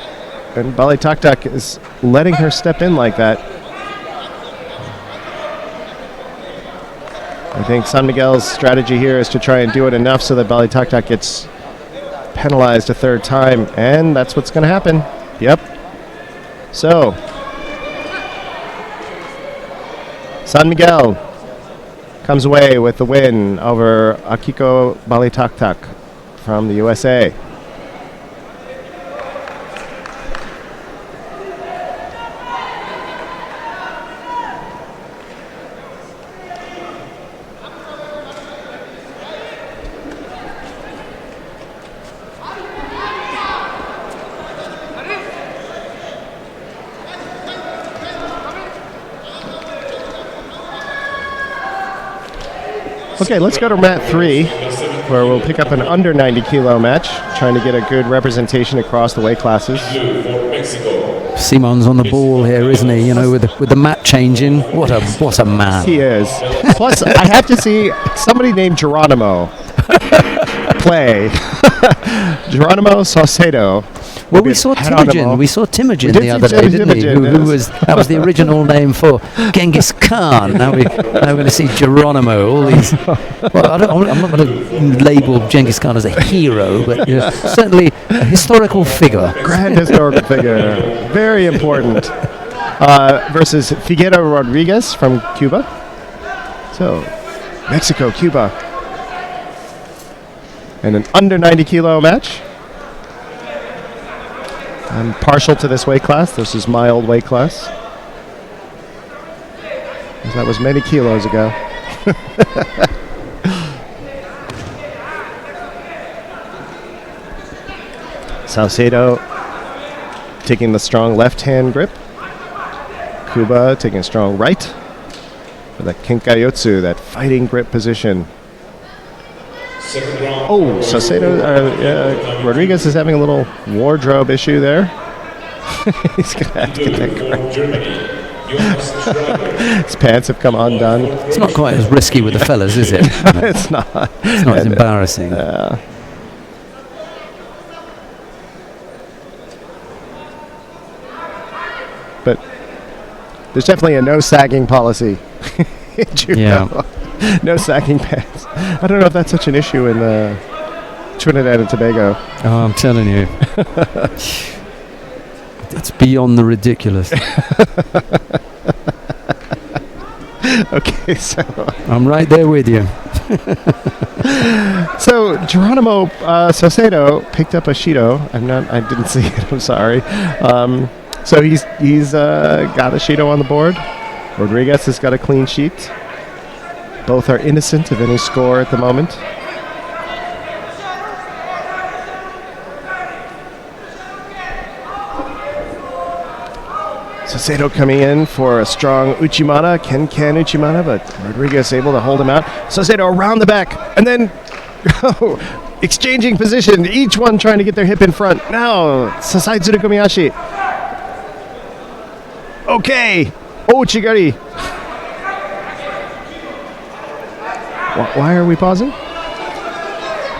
and Balitaktak is letting her step in like that. I think San Miguel's strategy here is to try and do it enough so that Balitaktak gets penalized a third time, and that's what's going to happen. Yep. So, San Miguel comes away with the win over Akiko Balitaktak from the USA. Okay, let's go to mat 3, where we'll pick up an under 90 kilo match, trying to get a good representation across the weight classes. Simon's on the ball here, isn't he? With the mat changing. What a man. He is. Plus, I have to see somebody named Geronimo play. Geronimo Saucedo. Well, we saw Temujin. We saw Temujin the other day, didn't we? That was the original name for Genghis Khan. Now we're going to see Geronimo. All these. Well, I'm not going to label Genghis Khan as a hero, but certainly a historical figure. Grand historical figure, very important. Versus Figueroa Rodriguez from Cuba. So, Mexico, Cuba, and an under 90 kilo match. I'm partial to this weight class. This is my old weight class. That was many kilos ago. Saucedo taking the strong left-hand grip. Kuba taking a strong right for that Kenkayotsu, that fighting grip position. Second round. Oh, Saucedo, Rodriguez is having a little wardrobe issue there. He's going to have to get that correct. Germany. Jonas Schreiber. His pants have come undone. It's not quite as risky with the fellas, is it? It's not. It's not as embarrassing. But there's definitely a no sagging policy in judo. Yeah. No sagging pants. I don't know if that's such an issue in Trinidad and Tobago. Oh, I'm telling you. It's beyond the ridiculous. Okay, so I'm right there with you. So Geronimo Saucedo picked up a Shido. I didn't see it. I'm sorry. So he's got a Shido on the board. Rodriguez has got a clean sheet. Both are innocent of any score at the moment. Saucedo coming in for a strong Uchimata, Ken Uchimata, but Rodriguez able to hold him out. Saucedo around the back, and then exchanging position, each one trying to get their hip in front. Now, Sasai Tsurukomiyashi. Okay. Oh, Chigari. Why are we pausing?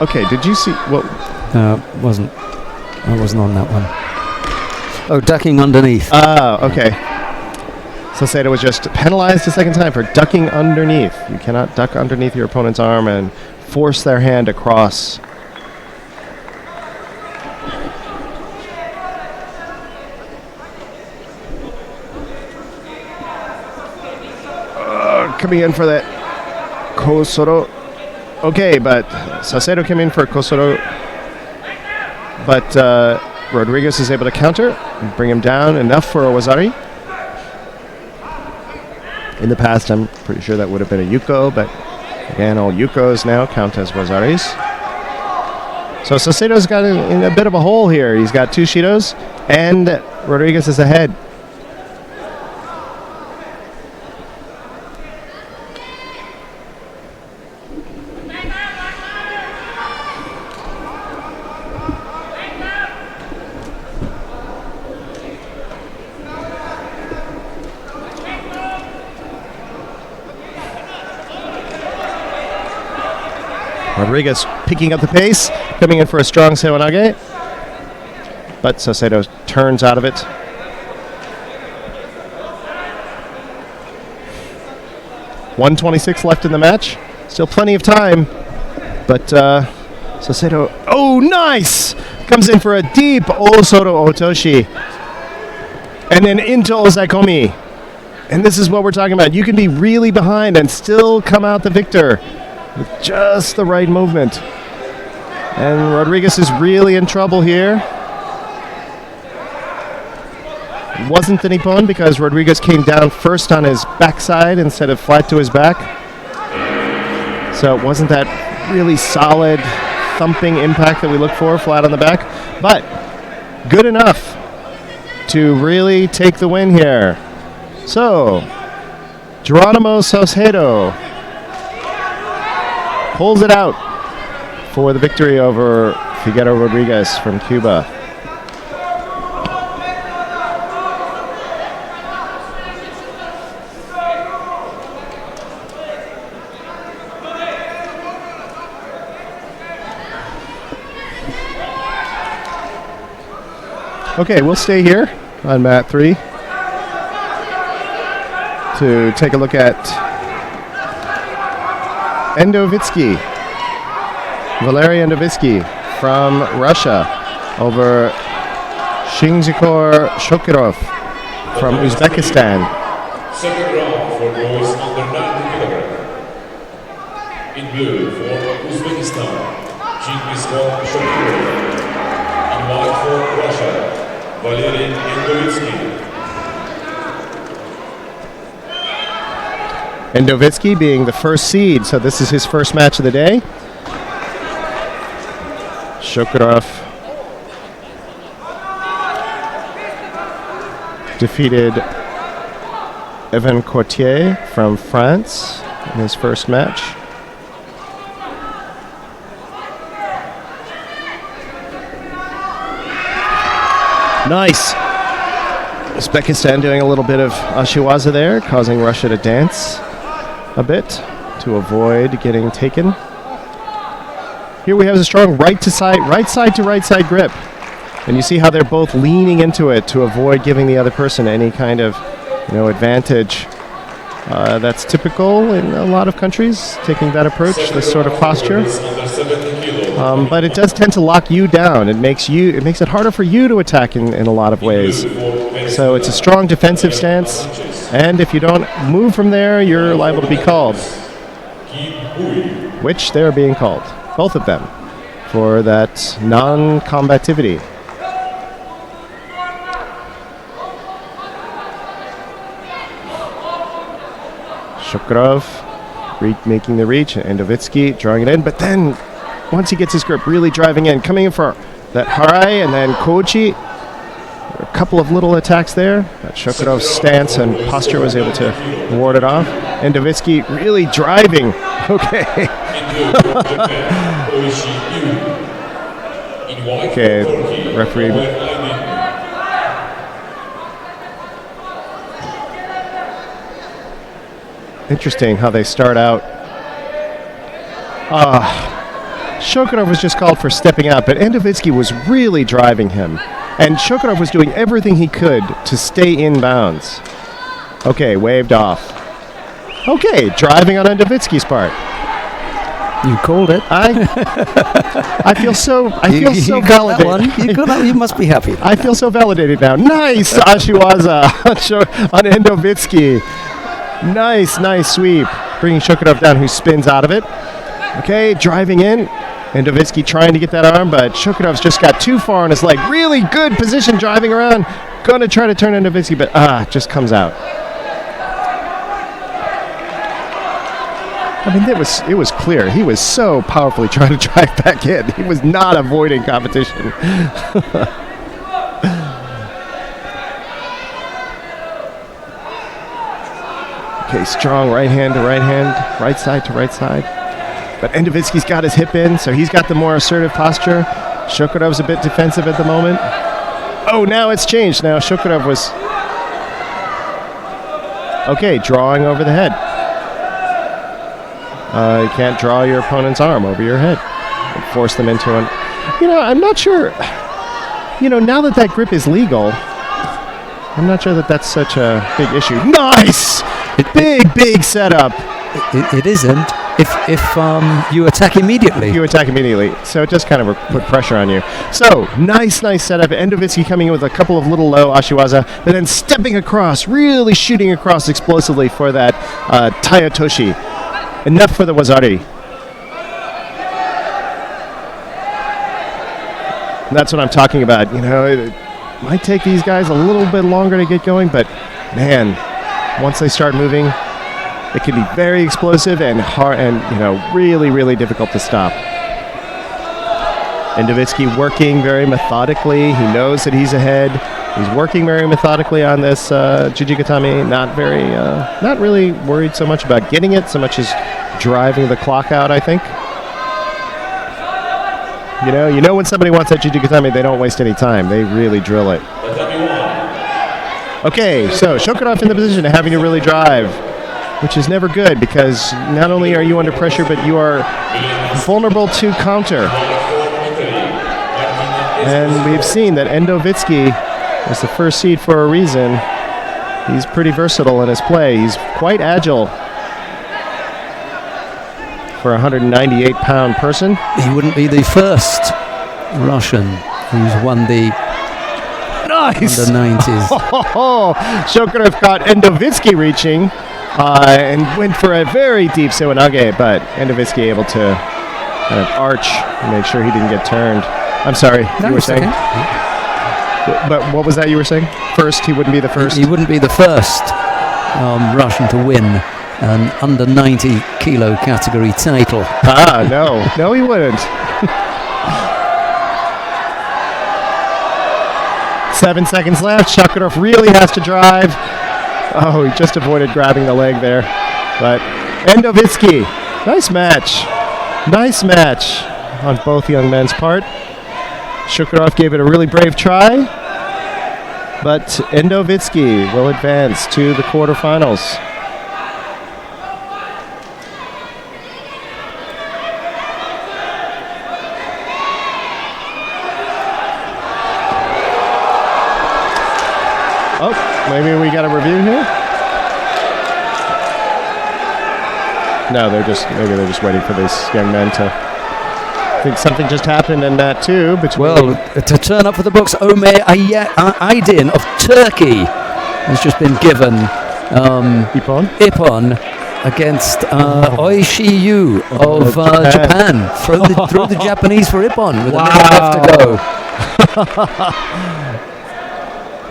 Okay, did you see what? I wasn't on that one. Oh, ducking underneath. Okay. Saucedo was just penalized a second time for ducking underneath. You cannot duck underneath your opponent's arm and force their hand across. Coming in for that Kosoro. Okay, but Saucedo came in for Kosoro. But Rodriguez is able to counter and bring him down enough for a Wazari. In the past, I'm pretty sure that would have been a Yuko, but again, all Yukos now count as Wazaris. So Saucedo's got in a bit of a hole here. He's got two Shidos, and Rodriguez is ahead. Rodriguez picking up the pace, coming in for a strong Sewanage. But Saucedo turns out of it. .126 left in the match. Still plenty of time. But Saucedo, oh, nice! Comes in for a deep Osoro Otoshi. And then into Osaikomi. And this is what we're talking about. You can be really behind and still come out the victor. With just the right movement. And Rodriguez is really in trouble here. It wasn't the Nippon because Rodriguez came down first on his backside instead of flat to his back. So it wasn't that really solid thumping impact that we look for flat on the back. But good enough to really take the win here. So, Geronimo Saucedo pulls it out for the victory over Figueroa Rodriguez from Cuba. Okay, we'll stay here on mat 3 to take a look at Endovitsky, Valery Endovitsky from Russia over Shingzikor Shokirov from Uzbekistan. Second round for boys under 90 kg. In blue for Uzbekistan, Shingzikor Shokirov. In white for Russia, Valery Endovitsky. Endovitsky being the first seed, so this is his first match of the day. Shokirov defeated Evan Courtier from France in his first match. Nice. Uzbekistan doing a little bit of ashiwaza there, causing Russia to dance a bit to avoid getting taken. Here we have a strong right side to right side grip. And you see how they're both leaning into it to avoid giving the other person any kind of, advantage. That's typical in a lot of countries, taking that approach, this sort of posture. But it does tend to lock you down. It makes it harder for you to attack in a lot of ways. So it's a strong defensive stance, and if you don't move from there, you're liable to be called. Which they're being called, both of them, for that non-combativity. Shukurov making the reach, and Endovitsky drawing it in, but then once he gets his grip, really driving in, coming in for that Harai and then Kochi. A couple of little attacks there, but Shukurov's stance and posture was able to ward it off. Endovitsky really driving. Okay. Okay, referee. Interesting how they start out. Shokurov was just called for stepping out, but Endovitsky was really driving him. And Shokurov was doing everything he could to stay in bounds. Okay, waved off. Okay, driving on Endovitsky's part. You called it. I feel so validated. That one. You got that. You must be happy. I feel so validated now. Nice ashiwaza on Endovitsky. Nice sweep, bringing Shukurov down, who spins out of it. Okay, driving in. Endovitsky trying to get that arm, but Shukurov's just got too far on his leg. Really good position driving around. Going to try to turn Endovitsky, but just comes out. I mean, it was clear. He was so powerfully trying to drive back in. He was not avoiding competition. Okay, strong right hand to right hand, right side to right side. But Endovitsky's got his hip in, so he's got the more assertive posture. Shukurov's a bit defensive at the moment. Oh, now it's changed. Now Shukurov was... Okay, drawing over the head. You can't draw your opponent's arm over your head. And force them into an... I'm not sure... now that grip is legal, I'm not sure that that's such a big issue. Nice! Big setup. It isn't if you attack immediately. You attack immediately, so it just kind of put pressure on you. So, nice setup. Endovitsky coming in with a couple of little low ashiwaza, but then stepping across, really shooting across explosively for that Tayatoshi. Enough for the Wazari. And that's what I'm talking about. It might take these guys a little bit longer to get going, but man, once they start moving, it can be very explosive and hard, and really difficult to stop. Endovitsky working very methodically. He knows that he's ahead. He's working very methodically on this Jujigatame. Not really worried so much about getting it, so much as driving the clock out, I think. When somebody wants that Jujigatame, they don't waste any time. They really drill it. Okay, so Shukurov in the position of having to really drive, which is never good because not only are you under pressure, but you are vulnerable to counter. And we've seen that Endovitsky is the first seed for a reason. He's pretty versatile in his play. He's quite agile for a 198-pound person. He wouldn't be the first Russian who's won the Nice! under 90s. Shukurov caught Endovitsky reaching and went for a very deep Sewanage, but Endovitsky able to kind of arch and make sure he didn't get turned. I'm sorry, you were saying? But what was that you were saying? First, he wouldn't be the first? He wouldn't be the first Russian to win an under 90 kilo category title. No, he wouldn't. 7 seconds left. Shukurov really has to drive. Oh, he just avoided grabbing the leg there. But Endovitsky, nice match on both young men's part. Shukurov gave it a really brave try. But Endovitsky will advance to the quarterfinals. Oh, maybe we got a review here? No, they're just waiting for these young men to. I think something just happened in that too. Well, to turn up for the books, Ömer Aydin of Turkey has just been given Ippon against Oishi Yu of Japan. Throw the Japanese for Ippon with a minute left to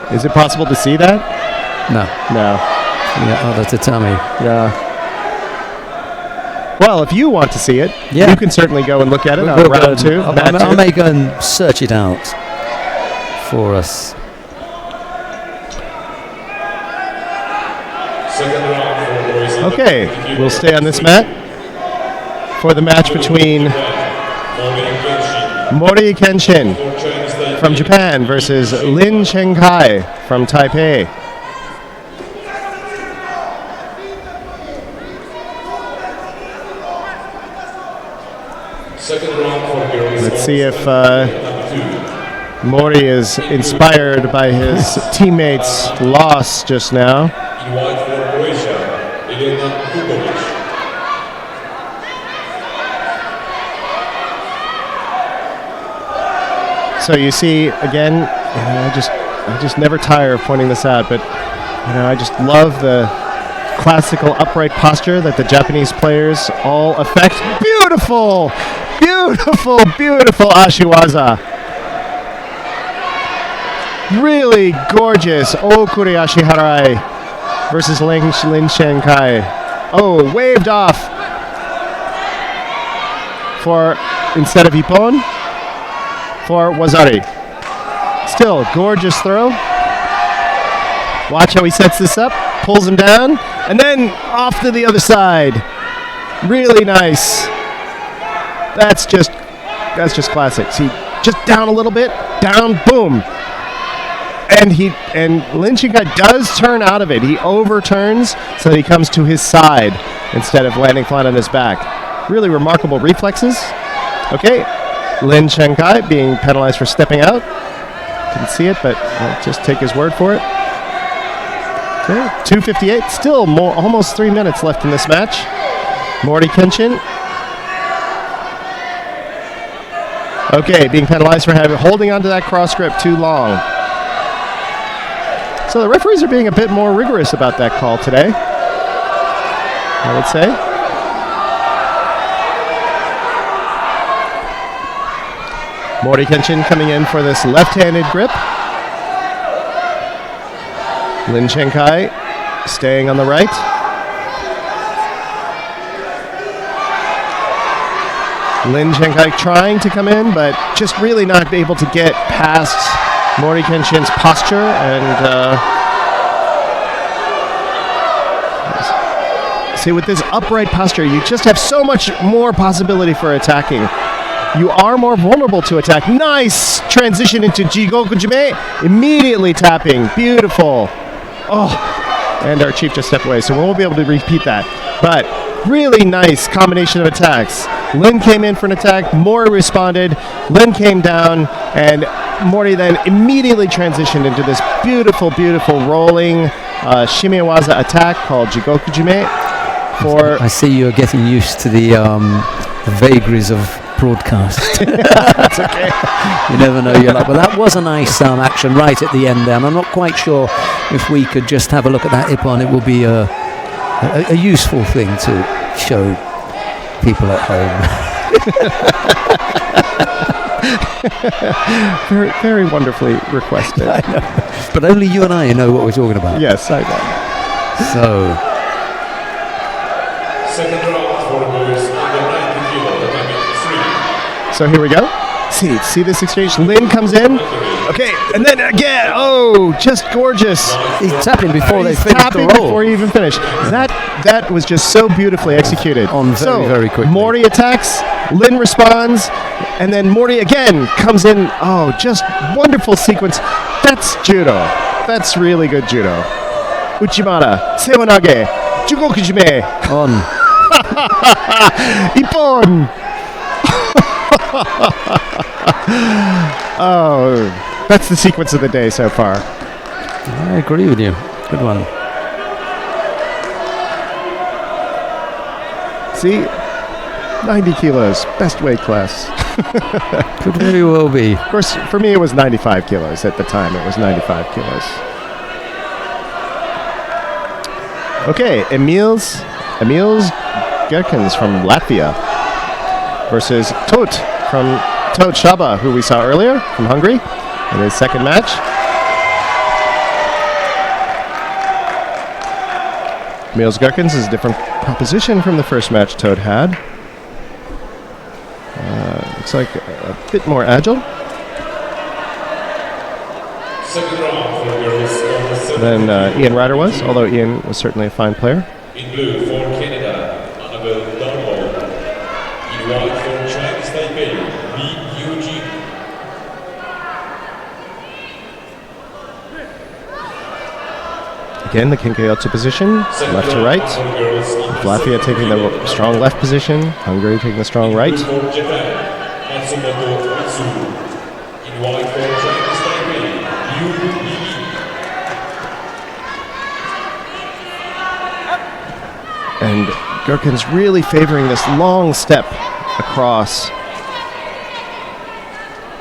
go. Is it possible to see that? No. Yeah, other tatami. Yeah. Well, if you want to see it, you can certainly go and look at it on round 2. I may go and search it out for us. Okay, we'll stay on this mat for the match between Mori Kenshin from Japan versus Lin Chengkai from Taipei. Let's see if Mori is inspired by his teammates' loss just now. So you see, again, I just never tire of pointing this out, but I just love the classical upright posture that the Japanese players all affect. Beautiful, beautiful, beautiful ashiwaza. Really gorgeous. Okuri Ashiharai versus Lin Chengkai. Oh, waved off for, instead of Ippon, for Wazari. Still, gorgeous throw. Watch how he sets this up, pulls him down, and then off to the other side. Really nice. That's just classic. See, just down a little bit, down, boom. And Lin Chengkai does turn out of it. He overturns so that he comes to his side instead of landing flat on his back. Really remarkable reflexes. Okay, Lin Chengkai being penalized for stepping out. Couldn't see it, but I'll just take his word for it. Okay, 2:58. Still almost 3 minutes left in this match. Mori Kenshin. Okay, being penalized for holding onto that cross grip too long. So the referees are being a bit more rigorous about that call today, I would say. Mori Kenshin coming in for this left-handed grip. Lin Chengkai staying on the right. Lin Chengkai trying to come in, but just really not able to get past Mori Kenshin's posture, and see, with this upright posture, you just have so much more possibility for attacking. You are more vulnerable to attack. Nice transition into Jigoku Jime, immediately tapping. Beautiful. Oh, and our chief just stepped away, so we won't be able to repeat that. But really nice combination of attacks. Lin came in for an attack, Mori responded, Lin came down, and Mori then immediately transitioned into this beautiful, beautiful rolling shimiwaza attack called Jigoku Jime. I see you're getting used to the vagaries of broadcast. That's okay. You never know your luck. Well, that was a nice action right at the end there, and I'm not quite sure if we could just have a look at that Ippon. It will be a useful thing to show people at home. Very, very wonderfully requested. I know. But only you and I know what we're talking about. Yes, I know. So, second round for boys under 90 kilo, becoming 3. So here we go. See this exchange? Lin comes in. Okay, and then again. Oh, just gorgeous. He's tapping before they finish the roll. Before he even finished. That was just so beautifully executed. On very quickly. Mori attacks, Lin responds, and then Mori again comes in. Oh, just wonderful sequence. That's judo. That's really good judo. Uchimata, Sewanage, Jugokujime, On. Ippon! Oh, that's the sequence of the day so far. I agree with you. Good one. See? 90 kilos, best weight class. Could very well be. Of course, for me it was 95 kilos at the time. It was 95 kilos. Okay, Emils Gerkens from Latvia versus Tot Shaba, who we saw earlier from Hungary in his second match. Emils Gerkens is a different proposition from the first match Tot had. Looks like a bit more agile than Ian Ryder was, although Ian was certainly a fine player. In blue for Canada, Annabelle Dunbar. In white for Chinese Taipei, Li Yuji. Again, the Kinkayotsu position, left to right. Latvia taking the strong left position, Hungary taking the strong right. Blue for Japan, Matsumoto Mitsu. In white for Chinese Taipei, Liu Yi. And Gerken's really favoring this long step across.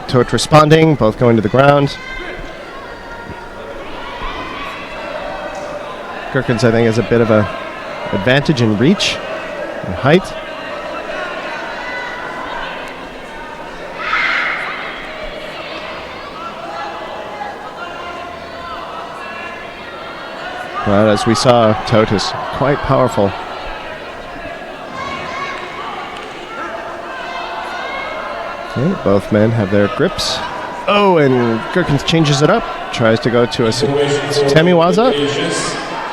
Tot responding, both going to the ground. Gerkens, I think, has a bit of a advantage in reach and height. But as we saw, Tot is quite powerful. Okay, both men have their grips. Oh, and Gerkens changes it up. Tries to go to a Tamiwaza,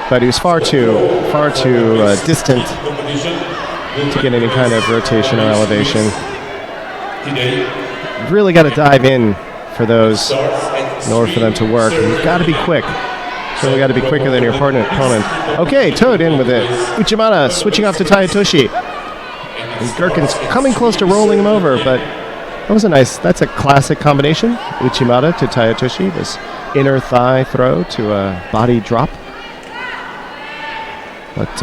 but he was far too distant to get any kind of rotation or elevation. You've really got to dive in for those in order for them to work. And you've got to be quick. Really got to be quicker than your opponent. Okay, Tot in with it. Uchimata switching off to Tayatoshi. And Gerkens coming close to rolling him over, but that's a classic combination. Uchimata to Tayatoshi, this inner thigh throw to a body drop. But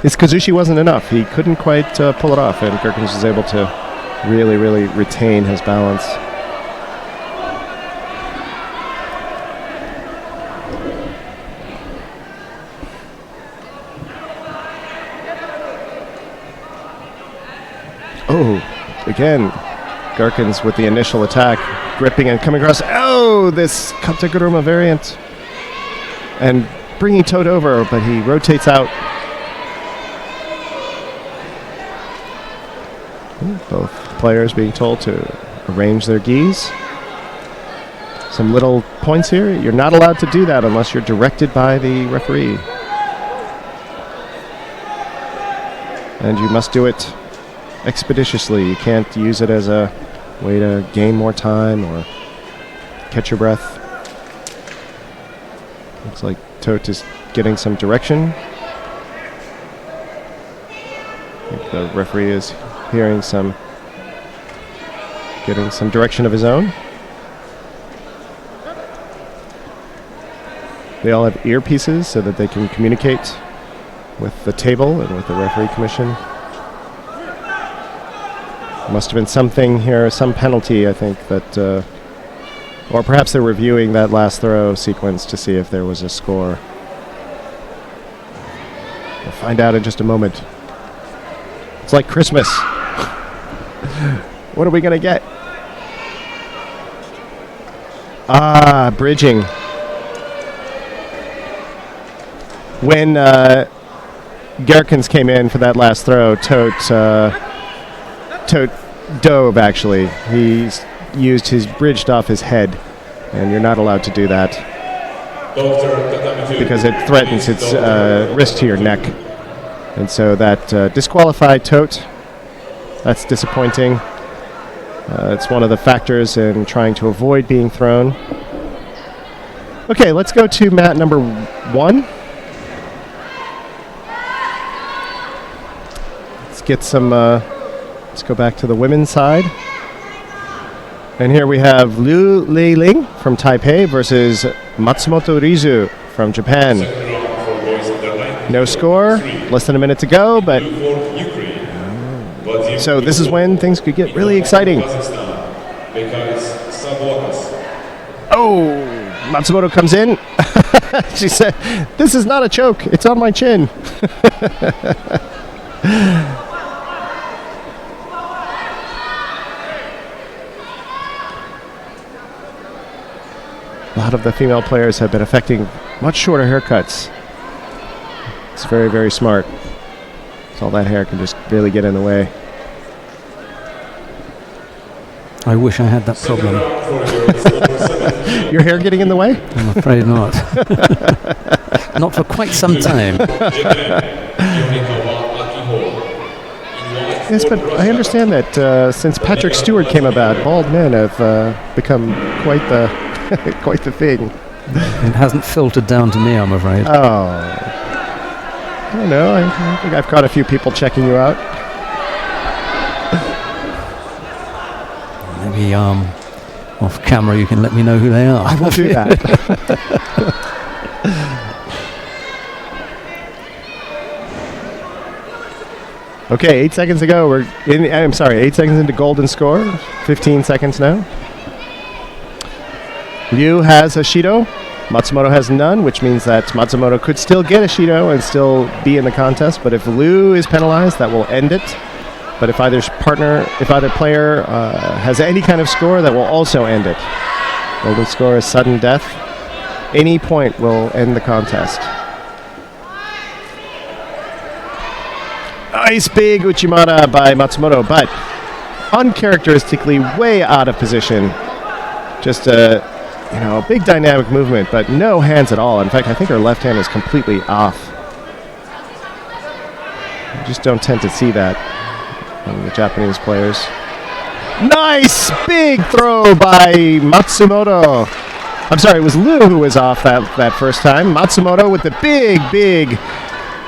his Kazushi wasn't enough. He couldn't quite pull it off, and Gerkens was able to really, really retain his balance. Oh, again, Gerkens with the initial attack, gripping and coming across. Oh, this Katakuruma variant. And bringing Tot over, but he rotates out. Both players being told to arrange their gis. Some little points here. You're not allowed to do that unless you're directed by the referee. And you must do it expeditiously. You can't use it as a way to gain more time or catch your breath. Looks like Tot is getting some direction. I think the referee is getting some direction of his own. They all have earpieces so that they can communicate with the table and with the referee commission. Must have been something here, some penalty, I think, that, or perhaps they're reviewing that last throw sequence to see if there was a score. We'll find out in just a moment. It's like Christmas. What are we going to get? Ah, bridging. When Gerkens came in for that last throw, Tot dove, actually. He used his bridged off his head, and you're not allowed to do that because it threatens its wrist to your neck. And so that disqualified Tot. That's disappointing. It's one of the factors in trying to avoid being thrown. Okay, let's go to mat number 1. Let's get some, let's go back to the women's side. And here we have Liu Leiling from Taipei versus Matsumoto Rizu from Japan. No score, less than a minute to go, but so this is when things could get really exciting. Oh, Matsumoto comes in. She said, "This is not a choke, it's on my chin." A lot of the female players have been affecting much shorter haircuts. It's very, very smart. So all that hair can just really get in the way. I wish I had that problem. Your hair getting in the way? I'm afraid not. Not for quite some time. Yes, but I understand that since Patrick Stewart came about, bald men have become quite the quite the thing. It hasn't filtered down to me, I'm afraid. Oh. I don't know. I think I've caught a few people checking you out. Maybe off camera you can let me know who they are. I will do that. Okay, 8 seconds to go. I'm sorry, 8 seconds into golden score. 15 seconds now. Liu has a Shido. Matsumoto has none, which means that Matsumoto could still get a Shido and still be in the contest. But if Liu is penalized, that will end it. But if either player has any kind of score, that will also end it. Golden score is sudden death. Any point will end the contest. Nice big Uchimata by Matsumoto, but uncharacteristically way out of position. Just a big dynamic movement, but no hands at all. In fact, I think her left hand is completely off. You just don't tend to see that from the Japanese players. Nice big throw by Matsumoto. I'm sorry, it was Liu who was off that first time. Matsumoto with the big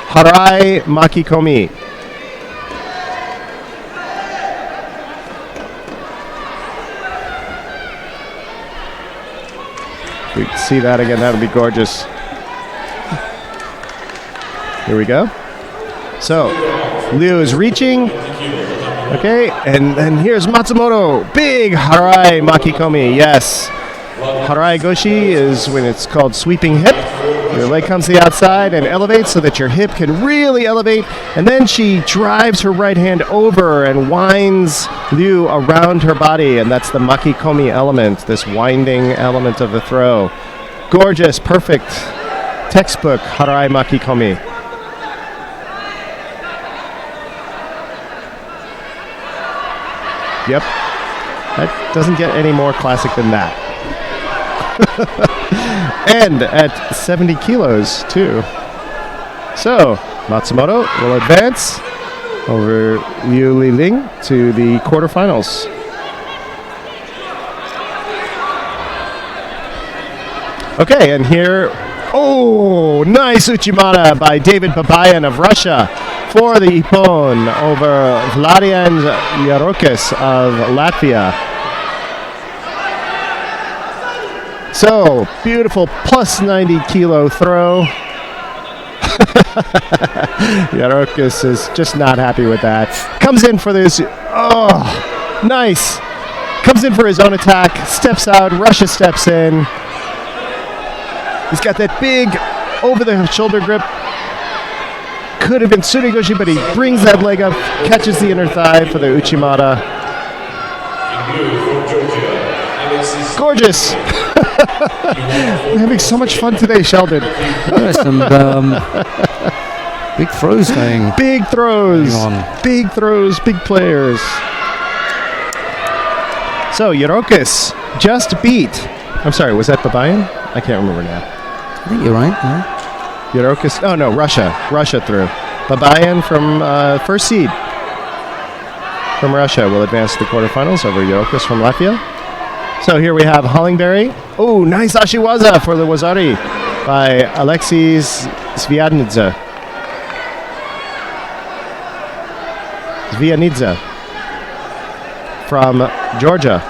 Harai Makikomi. We can see that again. That would be gorgeous. Here we go. So, Liu is reaching. Okay, and here's Matsumoto. Big Harai Makikomi. Yes. Harai Goshi is when it's called sweeping hip. Your leg comes to the outside and elevates so that your hip can really elevate. And then she drives her right hand over and winds Liu around her body. And that's the Makikomi element, this winding element of the throw. Gorgeous, perfect, textbook Harai Makikomi. Yep, that doesn't get any more classic than that. And at 70 kilos, too. So, Matsumoto will advance over Liu Leiling to the quarterfinals. Okay, and here, nice Uchimata by David Babayan of Russia for the Ippon over Vladian Yarokis of Latvia. So, beautiful plus 90 kilo throw. Yarokis is just not happy with that. Comes in for this. Oh, nice. Comes in for his own attack. Steps out. Russia steps in. He's got that big over-the-shoulder grip. Could have been Tsunegoshi, but he brings that leg up, catches the inner thigh for the Uchimata. Gorgeous. We're having so much fun today, Sheldon. There's some big throws going. Big throws. Big throws, big players. So, Yarokis just beat. I'm sorry, was that Babayan? I can't remember now. I think you're right. Yeah. Yarokis. Oh, no, Russia. Russia through. Babayan from first seed from Russia will advance to the quarterfinals over Yarokis from Latvia. So here we have Hollingberry. Oh, nice Ashiwaza for the Wazari by Alexis Svianidze. From Georgia.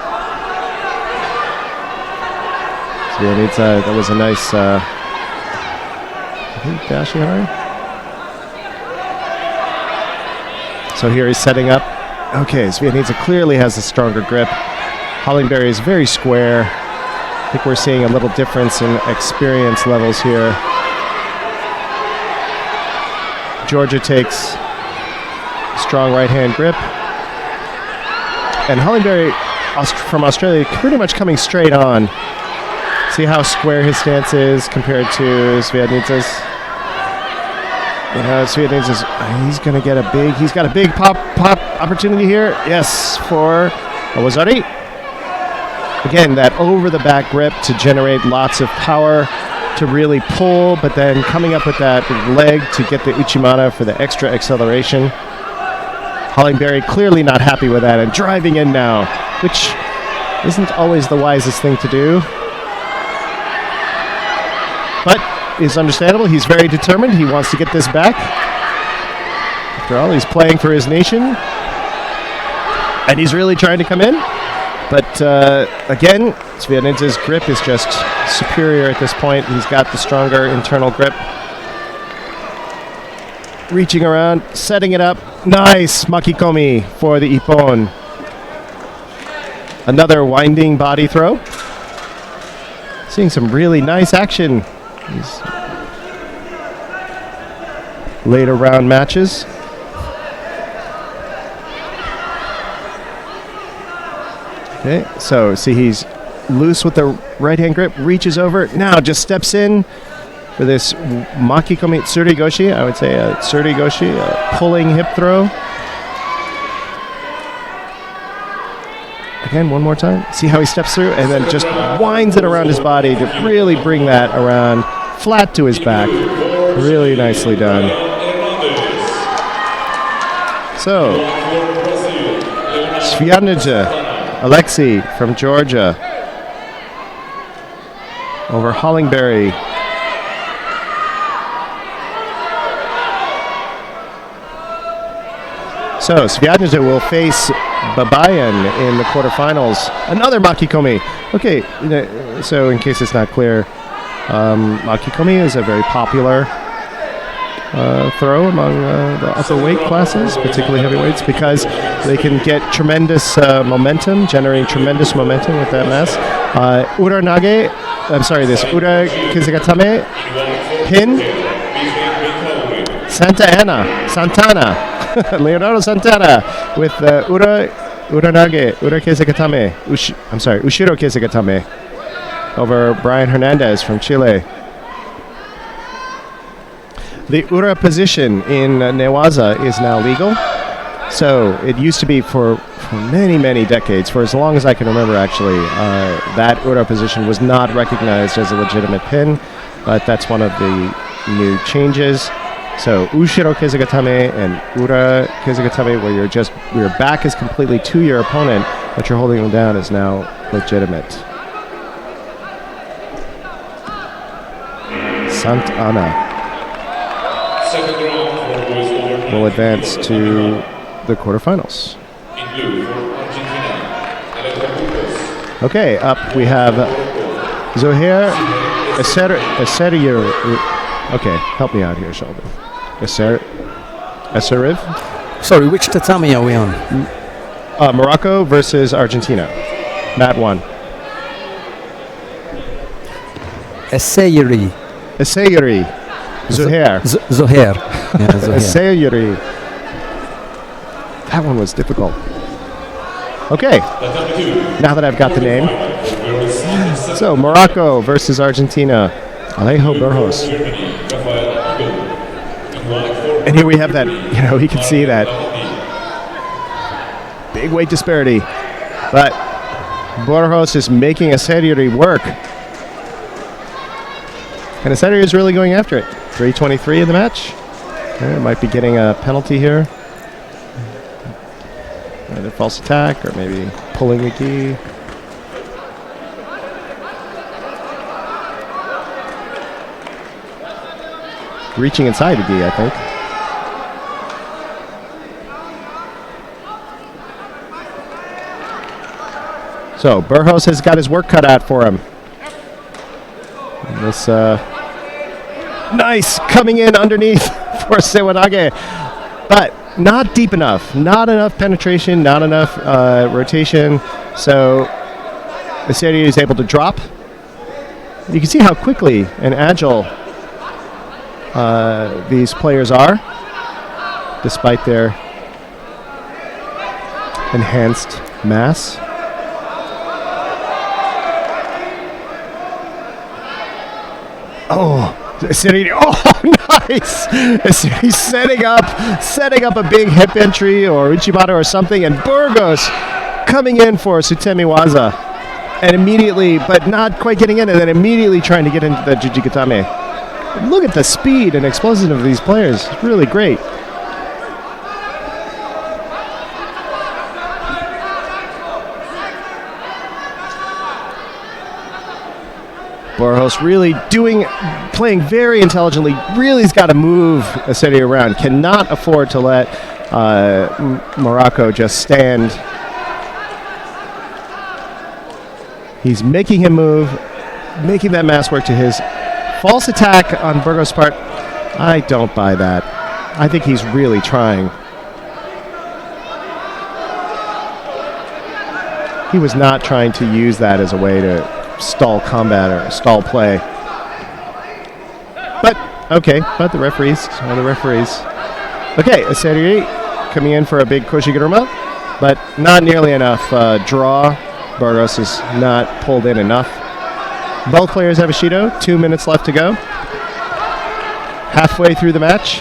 Svianidze, that was a nice Dashihari. So here he's setting up. Okay, Svianidze clearly has a stronger grip. Hollingberry is very square. I think we're seeing a little difference in experience levels here. Georgia takes strong right-hand grip. And Hollingberry from Australia pretty much coming straight on. See how square his stance is compared to Svianidze's? You know, Svianidze's, he's got a big pop opportunity here. Yes, for Wazari. Again, that over-the-back grip to generate lots of power to really pull, but then coming up with that leg to get the Uchimata for the extra acceleration. Hollingberry clearly not happy with that and driving in now, which isn't always the wisest thing to do. But it's understandable. He's very determined. He wants to get this back. After all, he's playing for his nation. And he's really trying to come in. But again, Svianidze's grip is just superior at this point. He's got the stronger internal grip. Reaching around, setting it up. Nice makikomi for the ippon. Another winding body throw. Seeing some really nice action. These later round matches. Okay, so see he's loose with the right hand grip, reaches over, now just steps in for this makikomi tsurigoshi, I would say a tsurigoshi, a pulling hip throw. Again, one more time. See how he steps through and then just winds it around his body to really bring that around flat to his back. Really nicely done. So, Svianidze, Alexei from Georgia over Hollingberry. So Svianidze will face Babayan in the quarterfinals. Another makikomi. Okay, so in case it's not clear, makikomi is a very popular throw among the upper weight classes, particularly heavyweights, because they can get tremendous momentum, generating tremendous momentum with that mass. Ura nage, I'm sorry, this Ura kizigatame, pin, Santana, Leonardo Santana with Ura nage, Ura kizigatame, Ushiro kizigatame over Brian Hernandez from Chile. The Ura position in Newaza is now legal. So it used to be for many, many decades, for as long as I can remember actually, that Ura position was not recognized as a legitimate pin, but that's one of the new changes. So Ushiro kizigatame and Ura kizigatame, where your back is completely to your opponent, but you're holding them down, is now legitimate. Santana will advance to the quarterfinals. Okay, up we have Zohair Eserier. Okay, help me out here, Sheldon. Eseriv? Sorry, which tatami are we on? Morocco versus Argentina. Mat 1. Essayeri. Zohair. Zohair. Yeah, Zohair. Essayeri. That one was difficult. Okay, now that I've got the name. So, Morocco versus Argentina. Alejo Burgos. And here we have that, you can see that big weight disparity. But Burgos is making Essayeri work. And Essayeri is really going after it. 3:23 in the match. Might be getting a penalty here. Either false attack or maybe pulling the gi. reaching inside the gi, I think. So Burgos has got his work cut out for him. This nice coming in underneath for Sewanage, but not deep enough. Not enough penetration, not enough rotation. So Aseri is able to drop. You can see how quickly and agile these players are, despite their enhanced mass. Oh, Aseri, nice! Aseri setting up a big hip entry or Uchimata or something, and Burgos coming in for Sutemiwaza. And immediately, but not quite getting in, and then immediately trying to get into the Jujikatame. Look at the speed and explosion of these players. It's really great. Burgos really playing very intelligently. Really has got to move Aseri around. Cannot afford to let Morocco just stand. He's making him move, making that mass work to his. False attack on Burgos' part. I don't buy that. I think he's really trying. He was not trying to use that as a way to stall combat or stall play. But, okay, but the referees are the referees. Okay, Aseri coming in for a big Koshiguruma, but not nearly enough draw. Burgos is not pulled in enough. Both players have a Shido. 2 minutes left to go. Halfway through the match.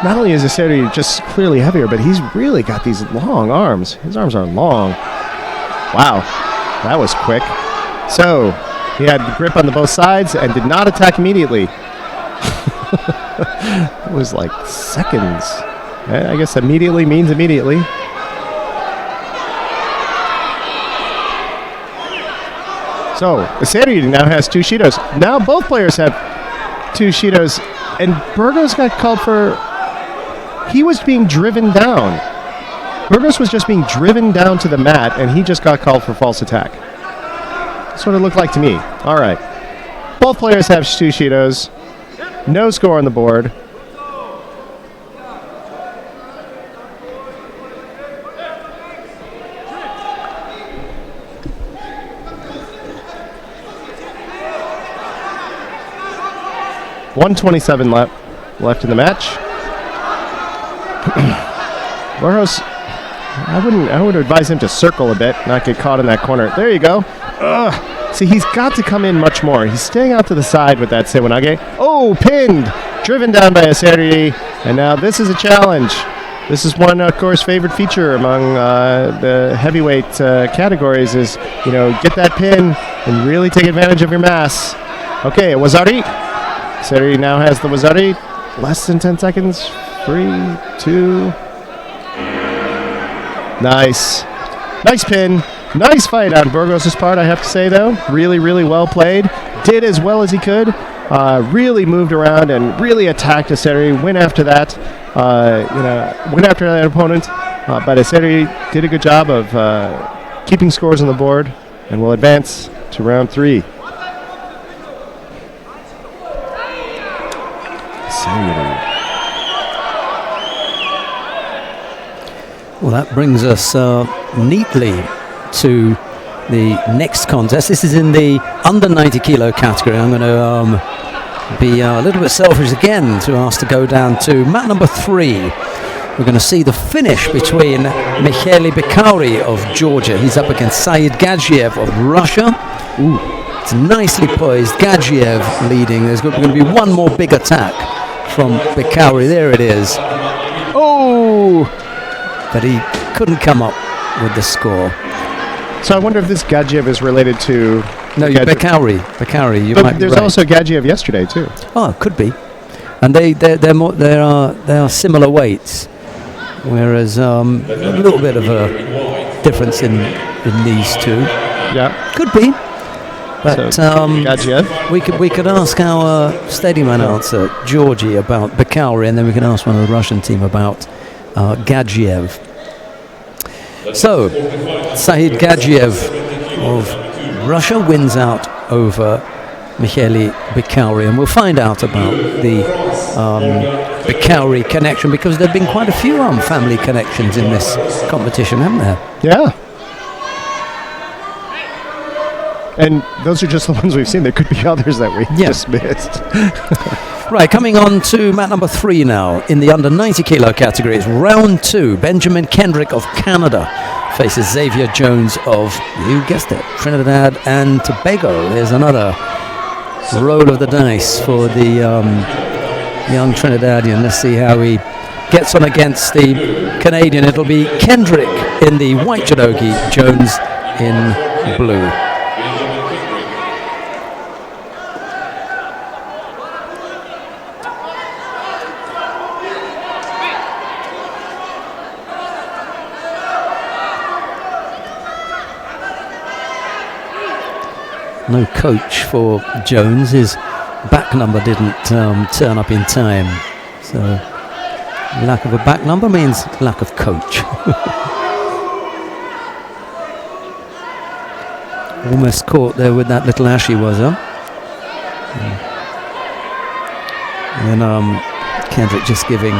Not only is Aseri just clearly heavier, but he's really got these long arms. His arms are long. Wow, that was quick. So, he had grip on both sides and did not attack immediately. It was like seconds. I guess immediately means immediately. So, Aseri now has 2 Shidos. Now both players have 2 Shidos, and Burgos got called for... He was being driven down. Burgos was just being driven down to the mat, and he just got called for false attack. That's what it looked like to me. All right. Both players have 2 Shidos. No score on the board. .127 left in the match. Burgos, I would advise him to circle a bit, not get caught in that corner. There you go. Ugh. See, he's got to come in much more. He's staying out to the side with that Sewanage. Oh, pinned! Driven down by Aseri. And now this is a challenge. This is one, of course, favorite feature among the heavyweight categories is, get that pin and really take advantage of your mass. Okay, Wazari. Aseri now has the Wazari. Less than 10 seconds. 3, 2. Nice. Nice pin. Nice fight on Burgos' part, I have to say, though. Really, really well played. Did as well as he could. Really moved around and really attacked Aseri. Went after that. Went after that opponent. But Aseri did a good job of keeping scores on the board and will advance to round 3. Well, that brings us neatly to the next contest. This is in the under 90 kilo category. I'm going to be a little bit selfish again to ask to go down to mat number 3. We're going to see the finish between Michele Bekauri of Georgia. He's up against Said Gadzhiev of Russia. Ooh, it's nicely poised. Gadzhiev leading. There's going to be one more big attack from Bekauri. There it is. Oh! But he couldn't come up with the score. So I wonder if this Gadzhiev is related to... No, Bekauri. Bekauri, you might be there's right. also Gadzhiev yesterday, too. Oh, could be. And they are similar weights, whereas a little bit of a difference in these two. Yeah. Could be. But Gadzhiev. we could ask our stadium announcer Georgie about Bakauri, and then we can ask one of the Russian team about Gadzhiev. So Said Gadzhiev of Russia wins out over Michele Bakauri, and we'll find out about the Bakauri connection, because there have been quite a few family connections in this competition, haven't there? Yeah. And those are just the ones we've seen. There could be others that we just missed. Right, coming on to mat number 3 now in the under 90 kilo category. It's round 2. Benjamin Kendrick of Canada faces Xavier Jones of, you guessed it, Trinidad and Tobago. There's another roll of the dice for the young Trinidadian. Let's see how he gets on against the Canadian. It'll be Kendrick in the white judogi, Jones in blue. No coach for Jones. His back number didn't turn up in time. So lack of a back number means lack of coach. Almost caught there with that little Ashy was, huh? And then Kendrick just giving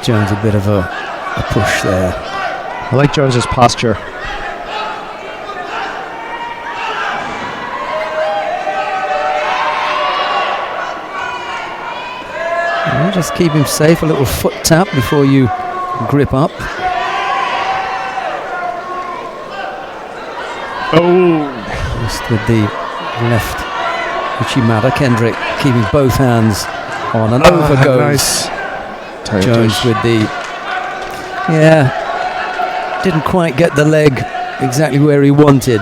Jones a bit of a push there. I like Jones's posture. Just keep him safe, a little foot tap before you grip up. Oh! Just with the left Uchimata. Kendrick keeping both hands on, and over goes Jones with the... Yeah, didn't quite get the leg exactly where he wanted,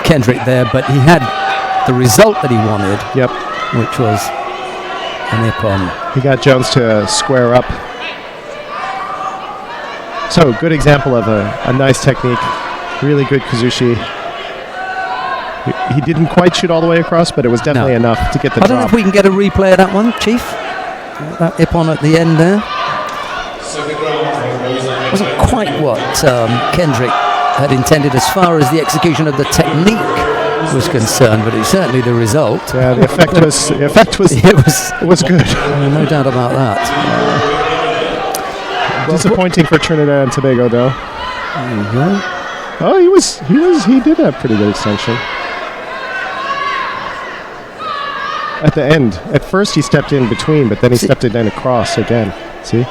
Kendrick there, but he had the result that he wanted, which was an ippon. He got Jones to square up. So, good example of a nice technique. Really good Kazushi. He didn't quite shoot all the way across, but it was definitely enough to get the drop. I don't know if we can get a replay of that one, Chief. That ippon at the end there. Wasn't quite what Kendrick had intended as far as the execution of the technique was concerned, but it's certainly the result. Yeah, the effect was good. No doubt about that. Disappointing for Trinidad and Tobago, though. There you go. Oh, he did have pretty good extension. At the end. At first he stepped in between, but then he stepped it in across again. See,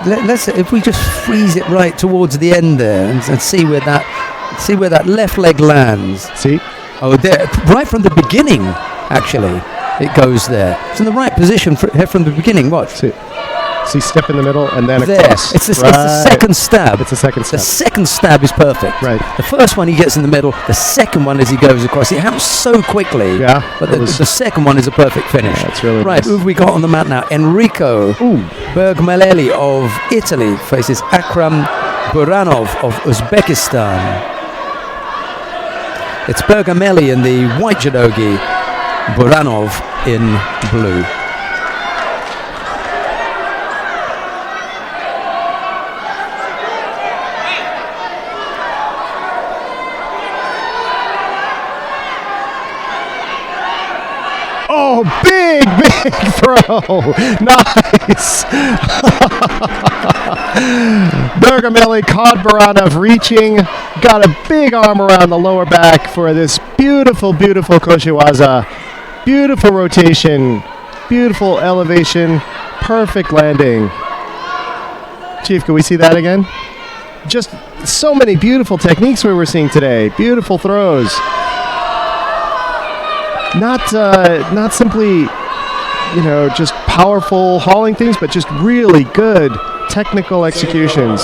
let's if we just freeze it right towards the end there and see where that left leg lands. See? Oh, there, right from the beginning, actually, it goes there. It's in the right position from the beginning. Watch. See, step in the middle and then there. Across. It's the second stab. It's the second stab. The second stab is perfect. Right. The first one he gets in the middle. The second one as he goes across. It happens so quickly. Yeah. But the second one is a perfect finish. Yeah, it's really right. Nice. Who have we got on the mat now? Enrico Bergmaleli of Italy faces Akram Buranov of Uzbekistan. It's Bergamelli in the white judogi, Buranov in blue. Oh, big throw. Nice. Bergamelli caught Buranov reaching, got a big arm around the lower back for this beautiful, beautiful koshiwaza. Beautiful rotation, beautiful elevation, perfect landing. Chief, can we see that again? Just so many beautiful techniques we were seeing today. Beautiful throws. Not simply, just powerful hauling things, but just really good technical executions.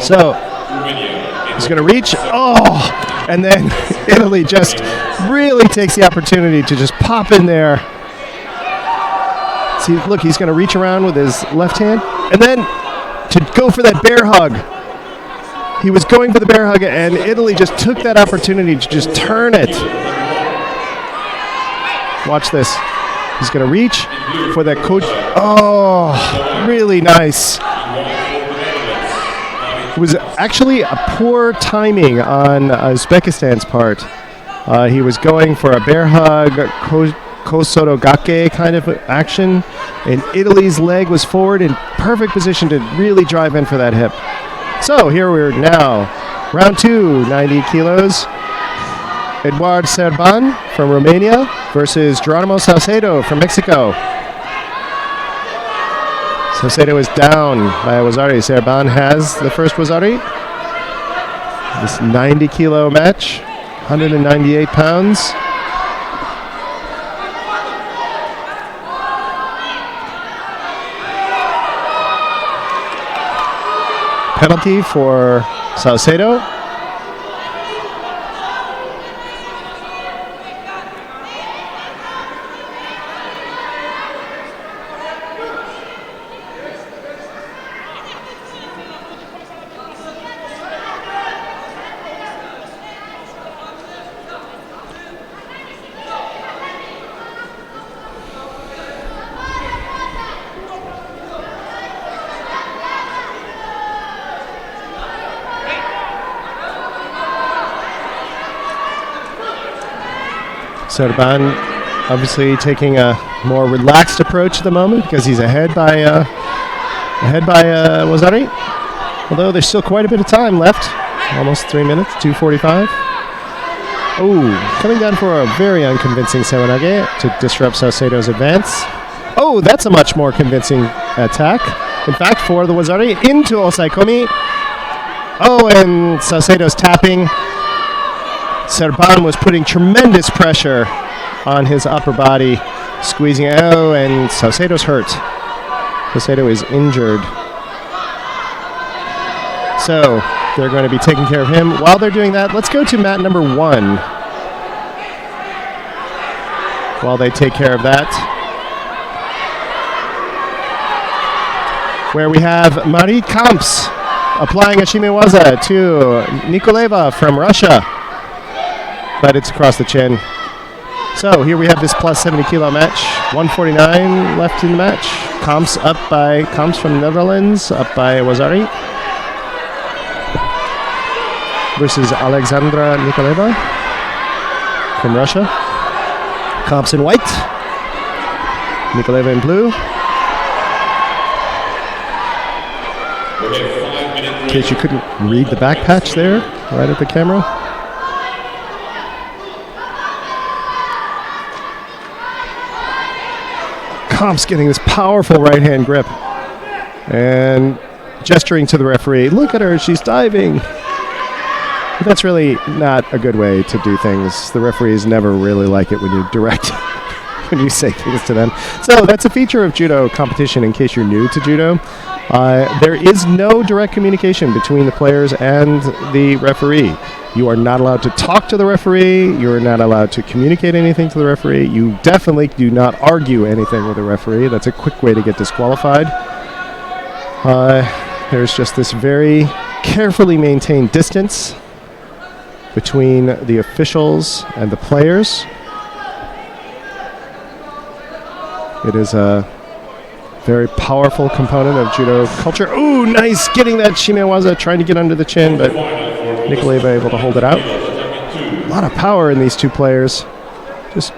So, he's going to reach. Oh! And then Italy just really takes the opportunity to just pop in there. See, look, he's going to reach around with his left hand. And then to go for that bear hug. He was going for the bear hug, and Italy just took that opportunity to just turn it. Watch this. He's going to reach for that coach. Oh, really nice. It was actually a poor timing on Uzbekistan's part. He was going for a bear hug, Kosodogake kind of action, and Italy's leg was forward in perfect position to really drive in for that hip. So here we're now, round 2, 90 kilos. Eduard Serban from Romania versus Geronimo Salcedo from Mexico. Salcedo is down by Wazari. Serban has the first Wazari. This 90 kilo match, 198 pounds. Penalty for Salcedo. Serban obviously taking a more relaxed approach at the moment because he's ahead by Wazari. Although there's still quite a bit of time left, almost 3 minutes, 2:45. Oh, coming down for a very unconvincing Sewanage to disrupt Salcedo's advance. Oh, that's a much more convincing attack. In fact, for the Wazari into Osaikomi. Oh, and Salcedo's tapping. Serban was putting tremendous pressure on his upper body, squeezing. Oh, and Salcedo's hurt. Salcedo is injured. So they're going to be taking care of him. While they're doing that, let's go to mat number 1 while they take care of that. Where we have Marie Kamps applying a Shimewaza to Nikoleva from Russia. But it's across the chin. So here we have this plus 70 kilo match. 149 left in the match. Kamps from the Netherlands, up by Wazari. Versus Alexandra Nikoleva from Russia. Kamps in white. Nikoleva in blue. In case you couldn't read the back patch there, right at the camera. Kamps getting this powerful right-hand grip and gesturing to the referee. Look at her, she's diving. But that's really not a good way to do things. The referees never really like it when you direct, when you say things to them. So that's a feature of judo competition in case you're new to judo. There is no direct communication between the players and the referee. You are not allowed to talk to the referee. You are not allowed to communicate anything to the referee. You definitely do not argue anything with the referee. That's a quick way to get disqualified. There's just this very carefully maintained distance between the officials and the players. It is a very powerful component of judo culture. Ooh, nice! Getting that shimewaza, trying to get under the chin, but Nikoleva able to hold it out. A lot of power in these two players. Just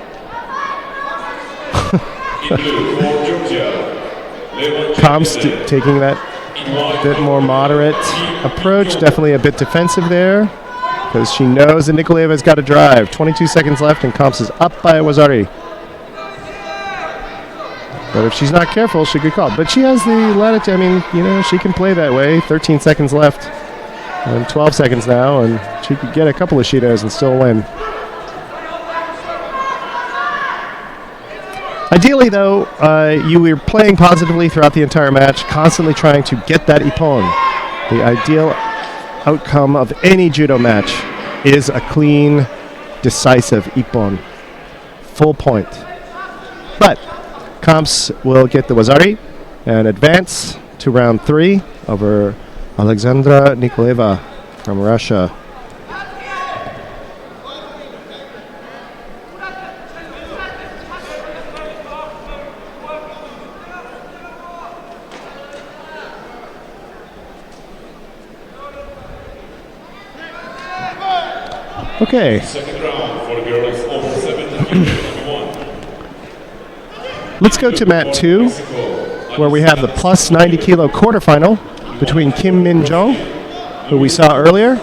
Kamps taking that bit more moderate approach. Definitely a bit defensive there because she knows that Nikoleva's got to drive. 22 seconds left and Kamps is up by Wazari. But if she's not careful, she could call. But she has the latitude. I mean, you know, she can play that way. 13 seconds left. And 12 seconds now. And she could get a couple of shidos and still win. Ideally, though, you were playing positively throughout the entire match, constantly trying to get that ippon. The ideal outcome of any judo match is a clean, decisive ippon. Full point. But Kamps will get the wazari and advance to round 3 over Alexandra Nikolaeva from Russia. Okay. Second round for girls over 71. Let's go to mat 2, where we have the plus 90 kilo quarterfinal between Kim Min-jung, who we saw earlier,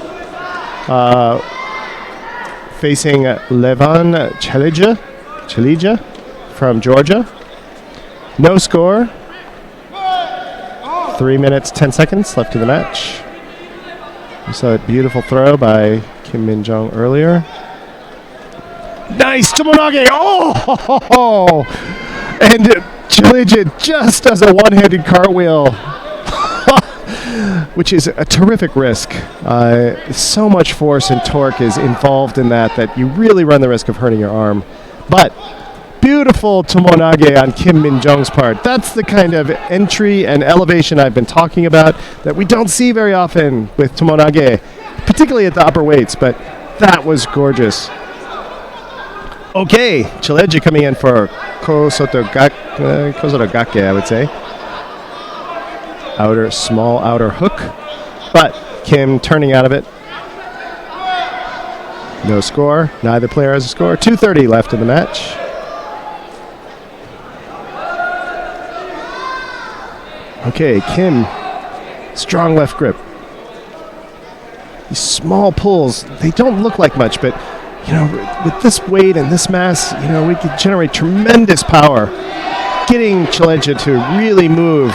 facing Levan Chelija from Georgia. No score. 3 minutes, 10 seconds left in the match. We saw a beautiful throw by Kim Min-jung earlier. Nice Tomonage! Oh! And Chelija just does a one-handed cartwheel, which is a terrific risk. So much force and torque is involved in that you really run the risk of hurting your arm. But beautiful Tomonage on Kim Min-jung's part. That's the kind of entry and elevation I've been talking about that we don't see very often with Tomonage, particularly at the upper weights, but that was gorgeous. Okay, Chelija coming in for Kosotogake, I would say. Small outer hook, but Kim turning out of it. No score. Neither player has a score. 2:30 left in the match. Okay, Kim, strong left grip. These small pulls, they don't look like much, but with this weight and this mass, we could generate tremendous power. Getting Chelija to really move,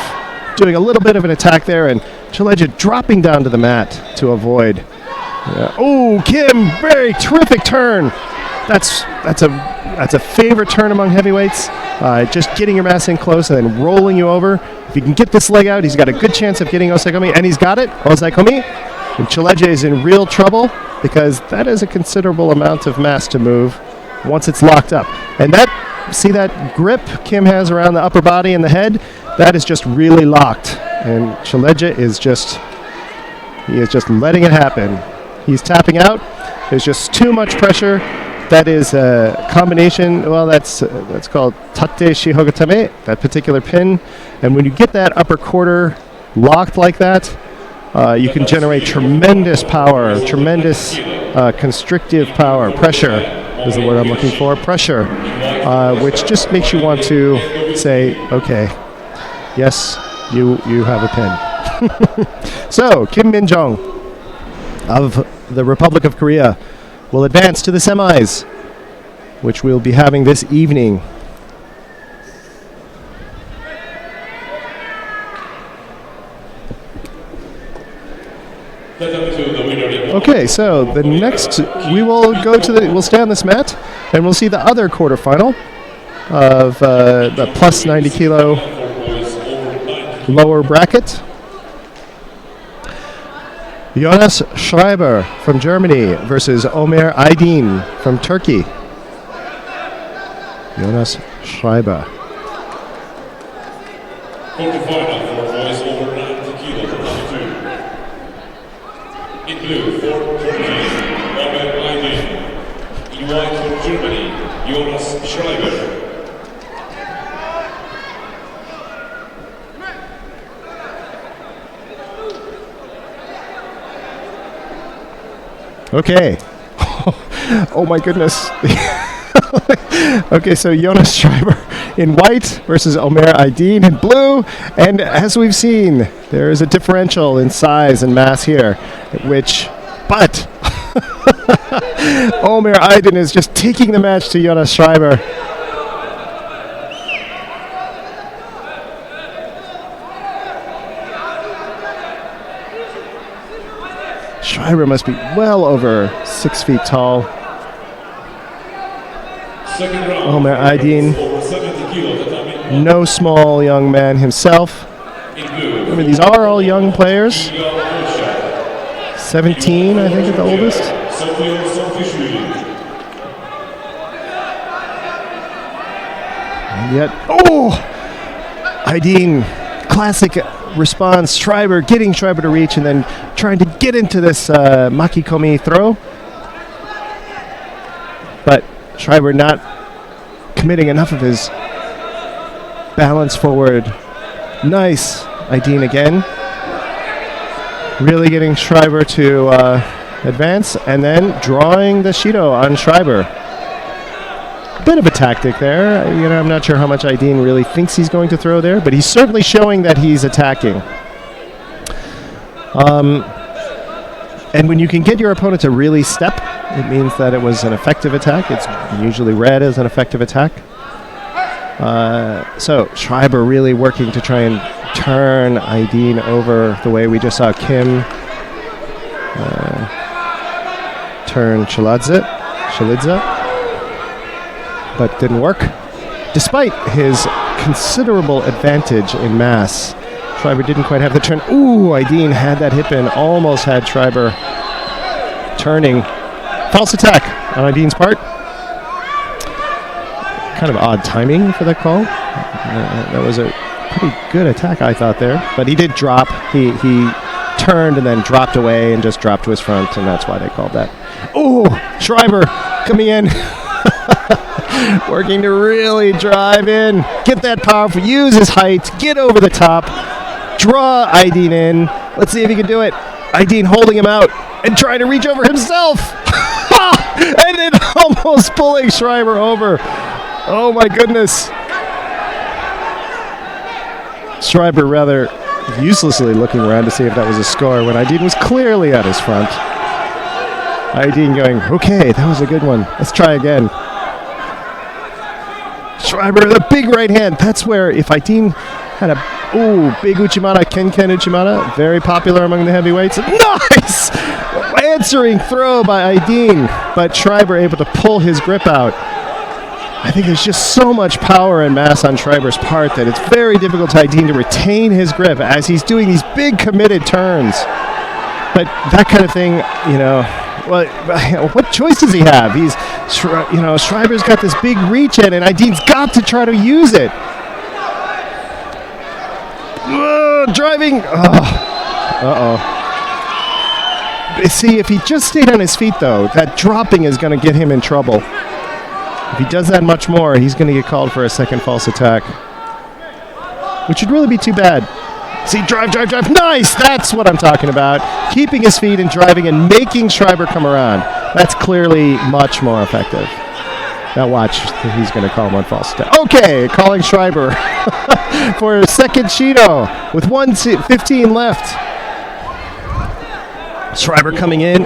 doing a little bit of an attack there, and Chelija dropping down to the mat to avoid. Oh, Kim, very terrific turn. That's a favorite turn among heavyweights. Just getting your mass in close and then rolling you over. If he can get this leg out, he's got a good chance of getting Osaekomi, and he's got it. Osaekomi. And Chelija is in real trouble because that is a considerable amount of mass to move once it's locked up. And see that grip Kim has around the upper body and the head? That is just really locked. And Chelija is just letting it happen. He's tapping out. There's just too much pressure. That is a combination, that's called tate shihogatame, that particular pin. And when you get that upper quarter locked like that, you can generate tremendous power, tremendous constrictive power. Pressure is the word I'm looking for. Pressure, which just makes you want to say, okay, yes, you have a pin. So, Kim Min-jung of the Republic of Korea will advance to the semis, which we'll be having this evening. Okay, so the next, we'll stay on this mat, and we'll see the other quarterfinal of the plus 90 kilo lower bracket. Jonas Schreiber from Germany versus Ömer Aydin from Turkey. Jonas Schreiber. Quarterfinal for boys over 90 kilos, number 2. In blue for Turkey, Ömer Aydin. In white for Germany, Jonas Schreiber. Okay. Oh my goodness. Okay, so Jonas Schreiber in white versus Ömer Aydin in blue. And as we've seen, there is a differential in size and mass here, but Ömer Aydin is just taking the match to Jonas Schreiber. Schreiber must be well over 6 feet tall. Ömer Aydin, no small young man himself. I mean, these are all young players. 17, I think, at the oldest. And yet, Aydin, classic responds, getting Schreiber to reach and then trying to get into this Makikomi throw. But Schreiber not committing enough of his balance forward. Nice. Aidin again. Really getting Schreiber to advance and then drawing the Shido on Schreiber. Bit of a tactic there. I'm not sure how much Aidin really thinks he's going to throw there, but he's certainly showing that he's attacking. And when you can get your opponent to really step, it means that it was an effective attack. It's usually read as an effective attack. So Schreiber really working to try and turn Aidin over the way we just saw Kim turn Chalidze, but didn't work. Despite his considerable advantage in mass, Schreiber didn't quite have the turn. Ooh, Aidin had that hip in, almost had Schreiber turning. False attack on Aidin's part. Kind of odd timing for that call. That was a pretty good attack, I thought, there. But he did drop. He turned and then dropped away and just dropped to his front, and that's why they called that. Oh, Schreiber coming in. Working to really drive in. Get that powerful. Use his height. Get over the top. Draw Aidin in. Let's see if he can do it. Aidin holding him out and trying to reach over himself. And then almost pulling Schreiber over. Oh my goodness. Schreiber rather uselessly looking around to see if that was a score when Aidin was clearly at his front. Aidin going, okay, that was a good one. Let's try again. Schreiber, the big right hand. That's where if Aidin had a big Uchimata, Ken Uchimata, very popular among the heavyweights. Nice! Answering throw by Aidin, but Schreiber able to pull his grip out. I think there's just so much power and mass on Schreiber's part that it's very difficult to Aidin to retain his grip as he's doing these big committed turns. But that kind of thing, well, what choice does he have? Schreiber's got this big reach in, and Aidin's got to try to use it. Driving. See, if he just stayed on his feet, though, that dropping is going to get him in trouble. If he does that much more, he's going to get called for a second false attack, which would really be too bad. See, drive. Nice! That's what I'm talking about. Keeping his feet and driving and making Schreiber come around. That's clearly much more effective. Now watch, he's going to call one false attack. Okay, calling Schreiber for a second Shido with 1:15 left. Schreiber coming in.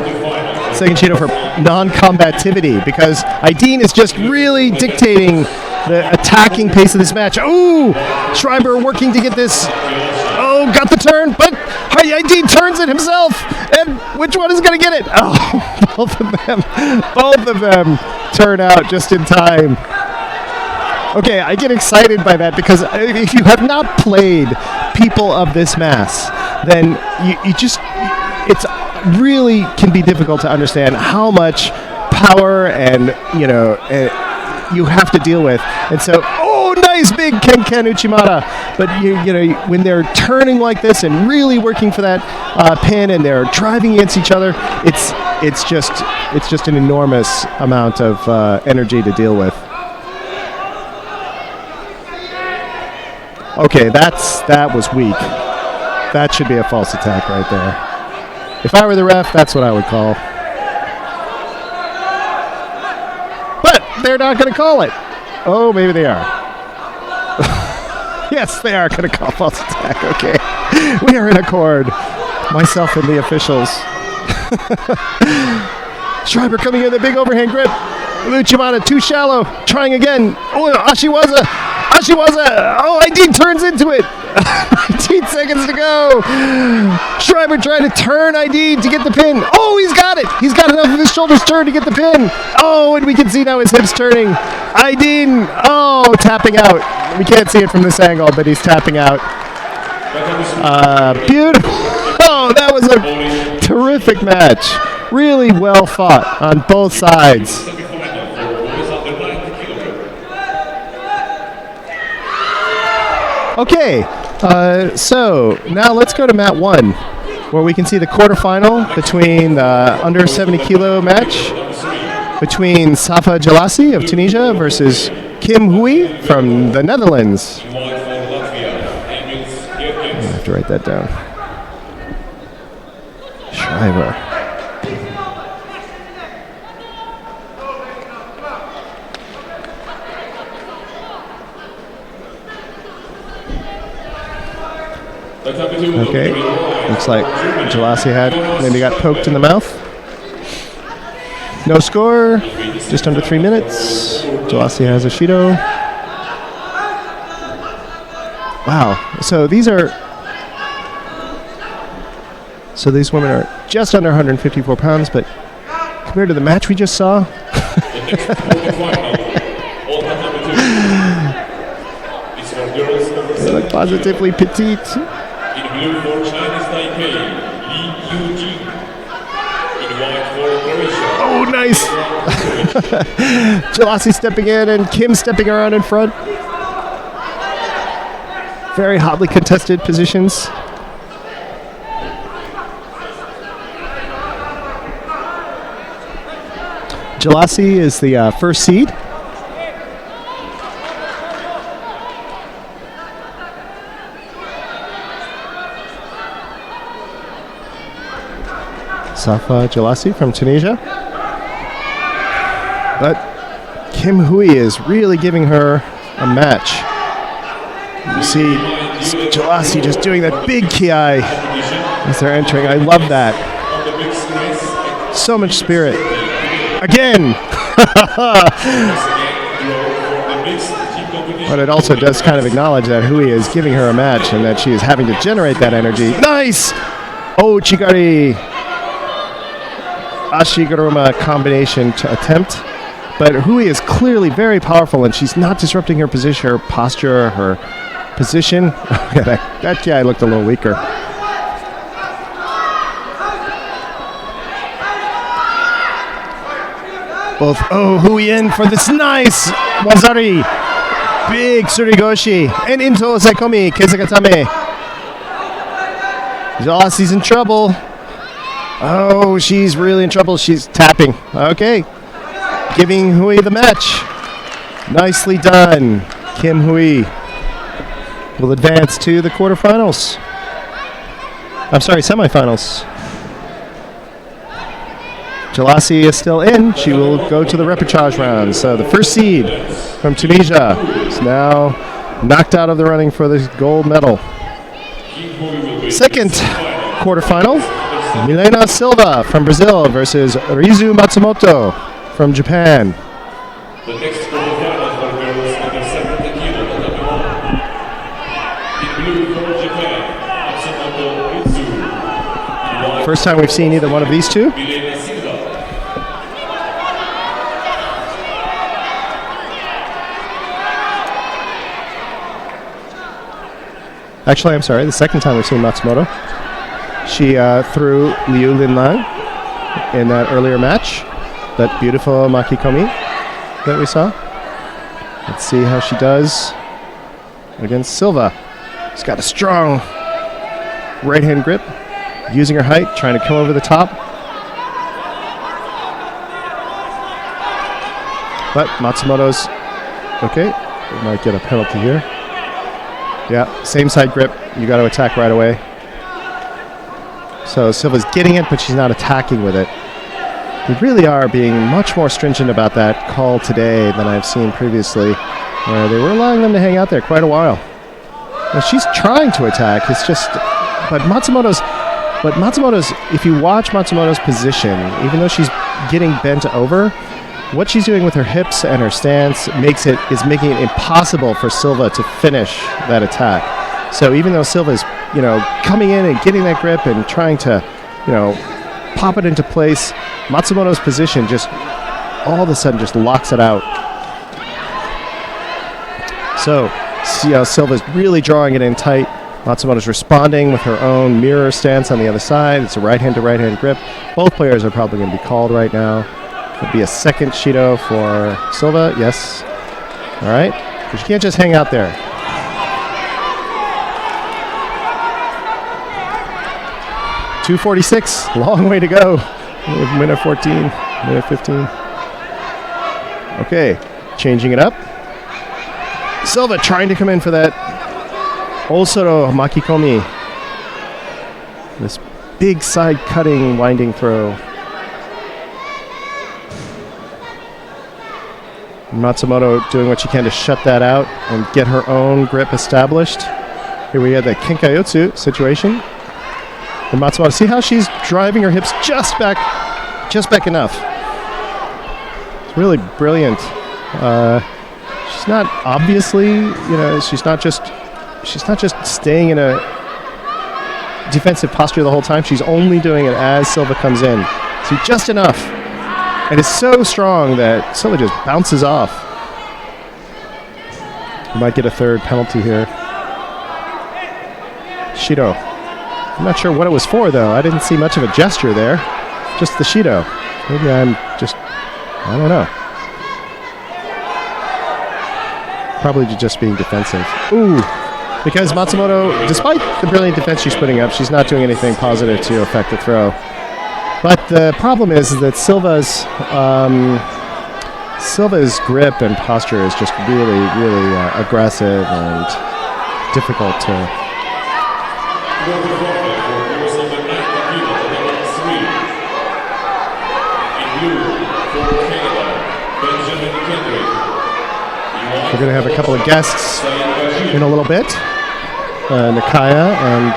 Second Shido for non-combativity because Aidin is just really dictating the attacking pace of this match. Ooh! Schreiber working to get this. Oh, got the turn, but Aidin turns it himself. And which one is going to get it? Oh, both of them turn out just in time. Okay, I get excited by that because if you have not played people of this mass, then it's really can be difficult to understand how much power and you have to deal with. And so, nice big Ken Uchimata. But when they're turning like this and really working for that pin and they're driving against each other, it's just an enormous amount of energy to deal with. Okay, that was weak. That should be a false attack right there. If I were the ref, that's what I would call. But they're not going to call it. Oh, maybe they are. Yes, they are going to call false attack. Okay. We are in accord. Myself and the officials. Schreiber coming in, the big overhand grip. Uchimata too shallow. Trying again. Oh, Ashiwaza. Oh, Aidin turns into it. 19 seconds to go. Schreiber trying to turn Aidin to get the pin. Oh, he's got it. He's got enough of his shoulders turned to get the pin. Oh, and we can see now his hips turning. Aidin, tapping out. We can't see it from this angle, but he's tapping out. Beautiful. Oh, that was a terrific match. Really well fought on both sides. Okay, So now let's go to mat 1, where we can see the quarterfinal between the under 70 kilo match between Safa Jalasi of Tunisia versus Kim Hui from the Netherlands. I have to write that down. Schreiber. Okay, looks like Jalasi maybe got poked in the mouth. No score, just under 3 minutes. Jalasi has a Shido. Wow, so these women are just under 154 pounds, but compared to the match we just saw, they look positively petite. In blue for Chinese Taipei, Li Yujing. In white for Croatia. Oh, nice! Jalasi stepping in and Kim stepping around in front. Very hotly contested positions. Jalasi is the first seed. Safa Jalasi from Tunisia. But Kim Hui is really giving her a match. You see Jalasi just doing that big ki as they're entering. I love that. So much spirit. Again! But it also does kind of acknowledge that Hui is giving her a match and that she is having to generate that energy. Nice! Oh, Chigari! Ashiguruma combination attempt, but Hui is clearly very powerful and she's not disrupting her position, her posture, her position. that guy looked a little weaker. Hui in for this nice Wazari, big Surigoshi, and into Osaikomi, Kezagatame. Jalasi's in trouble. Oh, she's really in trouble. She's tapping. Okay. Giving Hui the match. Nicely done. Kim Hui will advance to the quarterfinals. I'm sorry, semifinals. Jalasi is still in. She will go to the repechage round. So the first seed from Tunisia is now knocked out of the running for the gold medal. Second quarterfinal. Milena Silva from Brazil versus Rizu Matsumoto from Japan. The next quarterfinal for girls under 70 kilo. In blue for Japan, Matsumoto Rizu. First time we've seen either one of these two. Milena Silva. Actually, I'm sorry, the second time we've seen Matsumoto. She threw Liu Linlang in that earlier match. That beautiful Makikomi that we saw. Let's see how she does against Silva. She's got a strong right hand grip, using her height, trying to come over the top. But Matsumoto's okay. We might get a penalty here. Yeah, same side grip. You got to attack right away. So Silva's getting it, but she's not attacking with it. We really are being much more stringent about that call today than I've seen previously, where they were allowing them to hang out there quite a while. Now she's trying to attack. It's just, but Matsumoto's, if you watch Matsumoto's position, even though she's getting bent over, what she's doing with her hips and her stance is making it impossible for Silva to finish that attack. So even though Silva is, coming in and getting that grip and trying to, pop it into place, Matsumoto's position just all of a sudden just locks it out. So see how Silva's really drawing it in tight. Matsumoto's responding with her own mirror stance on the other side. It's a right-hand to right-hand grip. Both players are probably going to be called right now. It'll be a second Shido for Silva. Yes. All right. But you can't just hang out there. 2:46, long way to go. Minute 14, minute 15. Okay, changing it up. Silva trying to come in for that Osoro Makikomi. This big side cutting winding throw. Matsumoto doing what she can to shut that out and get her own grip established. Here we have the Kenkayotsu situation. And Matsumoto, see how she's driving her hips just back enough. It's really brilliant. She's not obviously, she's not just staying in a defensive posture the whole time. She's only doing it as Silva comes in. See, just enough. And it's so strong that Silva just bounces off. We might get a third penalty here. Shido. I'm not sure what it was for, though. I didn't see much of a gesture there. Just the Shido. Maybe I don't know. Probably just being defensive. Ooh. Because Matsumoto, despite the brilliant defense she's putting up, she's not doing anything positive to affect the throw. But the problem is that Silva's grip and posture is just really, really aggressive and difficult to. We're going to have a couple of guests in a little bit. Nakaya and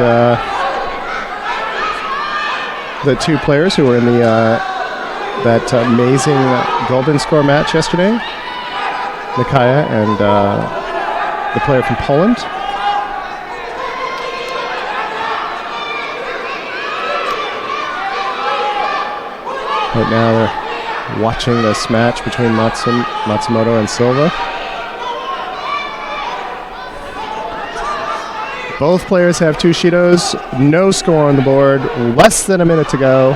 the two players who were in that amazing golden score match yesterday. Nakaya and the player from Poland. Right now they're watching this match between Matsumoto and Silva. Both players have two Shidos, no score on the board, less than a minute to go.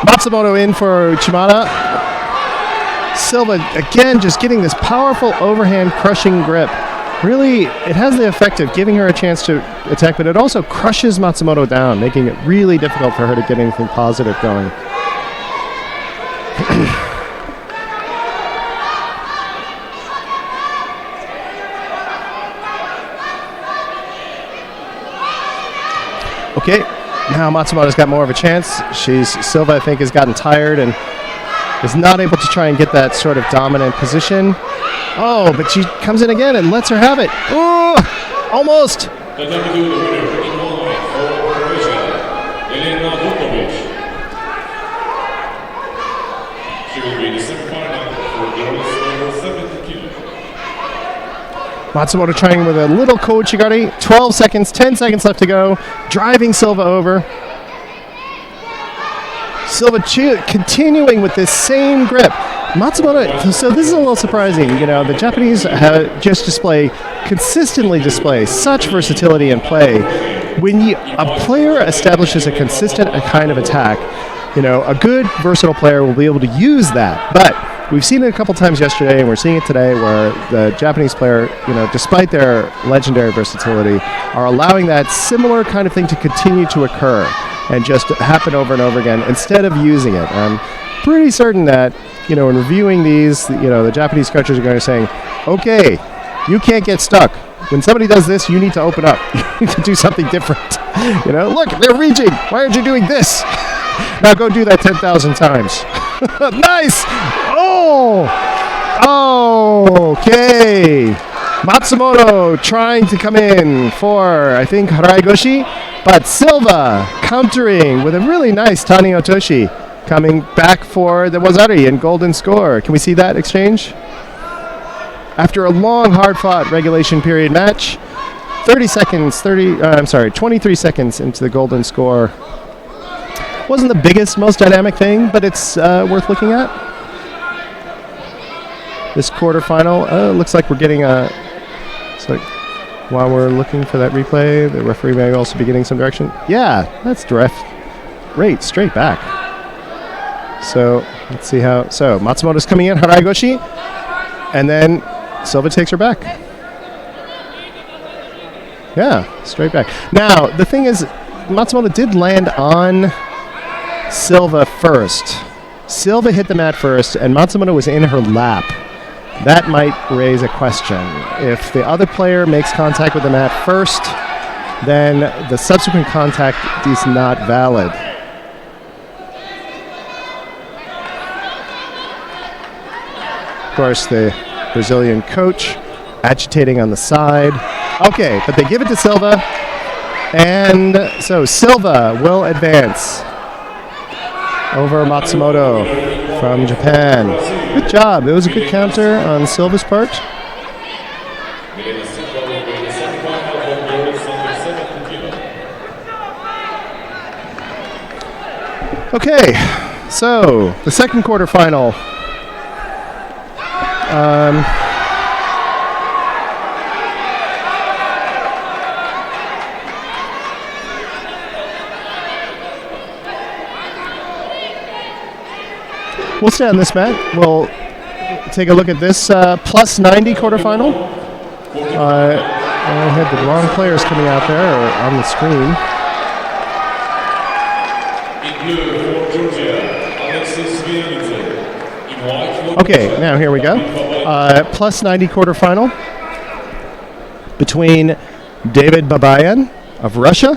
Matsumoto in for Uchimata. Silva, again, just getting this powerful overhand crushing grip. Really, it has the effect of giving her a chance to attack, but it also crushes Matsumoto down, making it really difficult for her to get anything positive going. Okay, now Matsumoto's got more of a chance. Silva, I think, has gotten tired and is not able to try and get that sort of dominant position. Oh, but she comes in again and lets her have it. Oh, almost. Matsumoto trying with a little Kouchigari. 12 seconds, 10 seconds left to go. Driving Silva over. Silva continuing with this same grip. Matsumoto, so this is a little surprising. The Japanese consistently display such versatility in play. When a player establishes a consistent kind of attack, a good versatile player will be able to use that. But we've seen it a couple times yesterday, and we're seeing it today, where the Japanese player, despite their legendary versatility, are allowing that similar kind of thing to continue to occur and just happen over and over again instead of using it. I'm pretty certain that, in reviewing these, the Japanese coaches are going to be saying, okay, you can't get stuck. When somebody does this, you need to open up. You need to do something different. Look, they're reaching. Why aren't you doing this? Now go do that 10,000 times. Nice! Oh! Okay. Matsumoto trying to come in for, I think, Haraigoshi. But Silva countering with a really nice Tani Otoshi. Coming back for the Wazari in golden score. Can we see that exchange? After a long, hard-fought regulation period match, 23 seconds into the golden score. Wasn't the biggest, most dynamic thing, but it's worth looking at. This quarterfinal, looks like we're getting while we're looking for that replay, the referee may also be getting some direction. Yeah, that's direct. Great, straight back. So, let's see how... So, Matsumoto's coming in, Haraigoshi, and then Silva takes her back. Yeah, straight back. Now, the thing is, Matsumoto did land on Silva first. Silva hit the mat first, and Matsumoto was in her lap. That might raise a question. If the other player makes contact with the mat first, then the subsequent contact is not valid. Of course, the Brazilian coach agitating on the side. Okay, but they give it to Silva, and so Silva will advance over Matsumoto from Japan. Good job. It was a good counter on Silva's part. Okay, so the second quarterfinal. We'll stay on this mat. We'll take a look at this plus 90 quarterfinal. I had the wrong players coming out there or on the screen. Okay, now here we go. Plus 90 quarterfinal between David Babayan of Russia,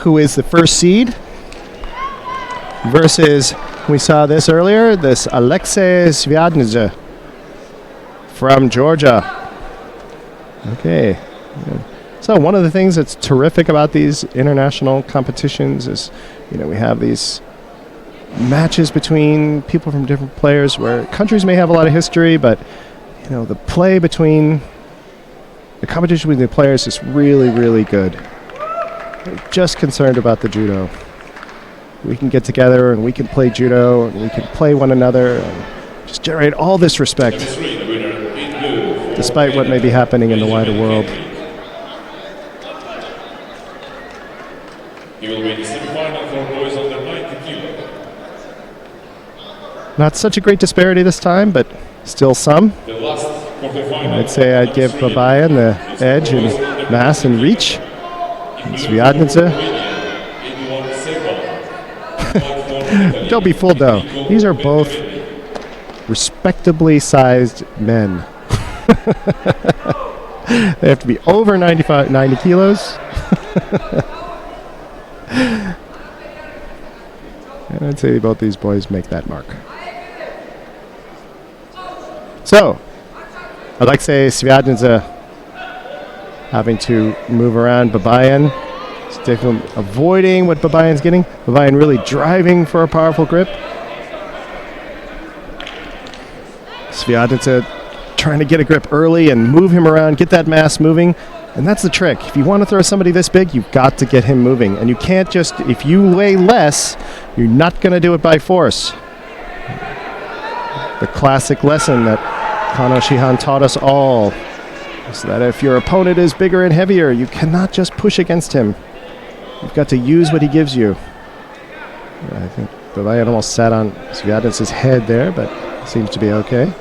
who is the first seed, versus, we saw this earlier, this Alexei Sviadnidze from Georgia. Okay. So one of the things that's terrific about these international competitions is, we have these matches between people from different players where countries may have a lot of history, but, the play between the competition between the players is really, really good. I'm just concerned about the judo. We can get together and we can play judo and we can play one another and just generate all this respect despite what may be happening in the wider world. He will be in the semifinal for boys under 90 kilo. Not such a great disparity this time, but still some. The last quarterfinal. I'd say I'd give Babayan the edge in mass and reach. Sviadnidze. Don't be fooled, though. These are both respectably sized men. They have to be over 90 kilos. And I'd say both these boys make that mark. So, Alexei Sviadnidze having to move around Babayan. Avoiding what Babayan's getting. Babayan really driving for a powerful grip. Sviadnidze trying to get a grip early and move him around, get that mass moving. And that's the trick. If you want to throw somebody this big, you've got to get him moving. And you can't just, if you weigh less, you're not going to do it by force. The classic lesson that Kano Shihan taught us all is that if your opponent is bigger and heavier, you cannot just push against him. You've got to use what he gives you. I think Babayan almost sat on Sviadnidze's head there, but seems to be okay.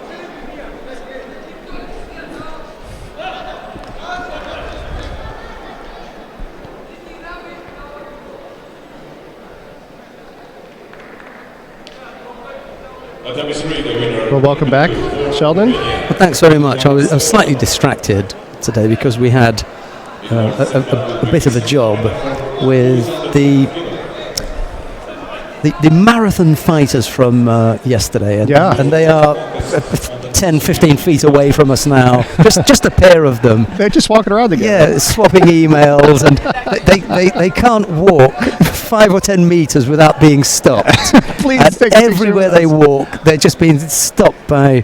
Well, welcome back, Sheldon. Well, thanks very much. I was slightly distracted today because we had a bit of a job with the marathon fighters from yesterday, and they are 10-15 feet away from us now. Just a pair of them. They're just walking around together. Yeah, swapping emails, and they can't walk 5 or 10 meters without being stopped. Please and take everywhere they walk, they're just being stopped by,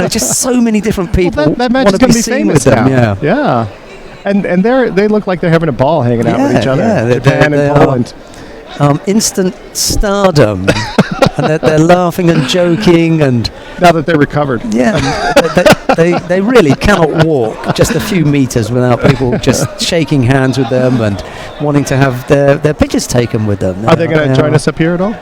just so many different people. Well, that match is going to be famous with them. now. Yeah. And they look like they're having a ball hanging out with each other. Yeah, Japan and Poland. Instant stardom, and they're laughing and joking, and now that they're recovered, they really cannot walk just a few meters without people just shaking hands with them and wanting to have their pictures taken with them. Are they going to join us up here at all?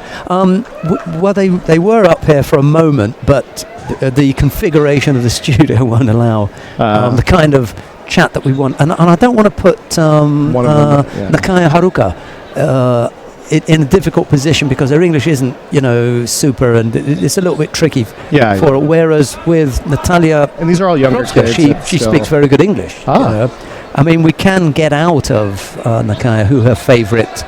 Well, they were up here for a moment, but the configuration of the studio won't allow the kind of chat that we want, and I don't want to put One of them, Nakaya Haruka in a difficult position because her English isn't, super, and it's a little bit tricky for her. Whereas with Natalia, and these are all younger kids. She speaks very good English. I mean, we can get out of Nakaya who her favourite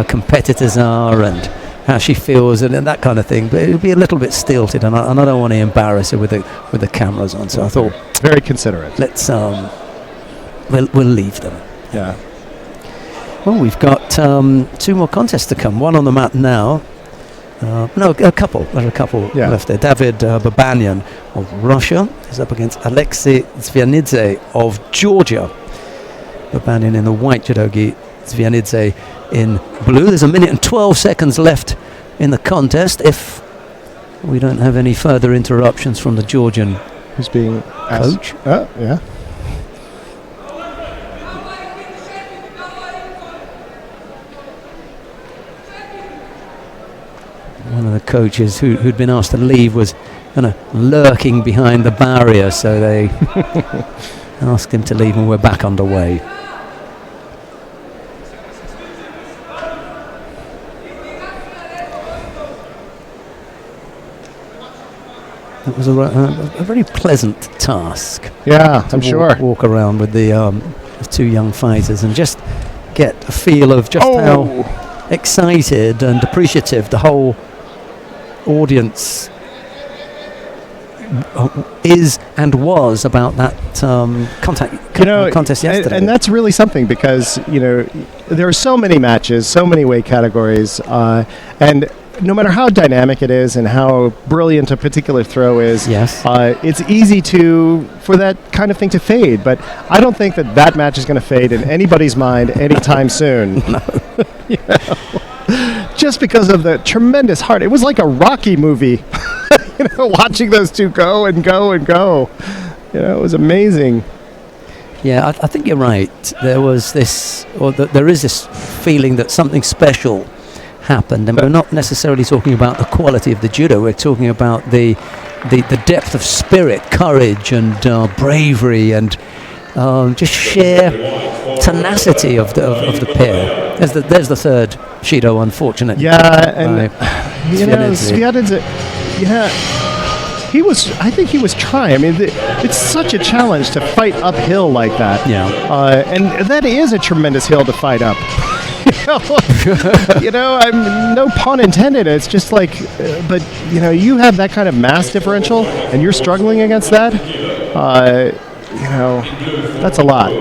competitors are and how she feels and that kind of thing, but it would be a little bit stilted, and I don't want to embarrass her with the cameras on. So I thought, very considerate. Let's we'll leave them. Yeah. Well, we've got 2 more contests to come. One on the mat now. No, a couple. There are a couple left there. David Babanyan of Russia is up against Alexei Zvianidze of Georgia. Babanyan in the white judogi, Zvianidze in blue. There's 1 minute and 12 seconds left in the contest if we don't have any further interruptions from the Georgian who's being coach. Yeah. One of the coaches who'd been asked to leave was kind of lurking behind the barrier, so they asked him to leave, and we're back underway. It was a very pleasant task. Yeah, I'm sure. Walk around with the 2 young fighters and just get a feel of just how excited and appreciative the whole audience is and was about that contest yesterday. And that's really something because, there are so many matches, so many weight categories, and no matter how dynamic it is and how brilliant a particular throw is, it's easy for that kind of thing to fade. But I don't think that match is going to fade in anybody's mind anytime soon. No. Just because of the tremendous heart. It was like a Rocky movie, watching those 2 go and go and go. It was amazing. Yeah, I think you're right. There was this, there is this feeling that something special happened, and we're not necessarily talking about the quality of the judo. We're talking about the depth of spirit, courage, and bravery, and just sheer tenacity of the pair. There's the third Shido, unfortunately. Yeah, and Zvianidze, I think he was trying. I mean, it's such a challenge to fight uphill like that. Yeah. And that is a tremendous hill to fight up. I'm no pun intended. It's just like, but you have that kind of mass differential, and you're struggling against that. That's a lot.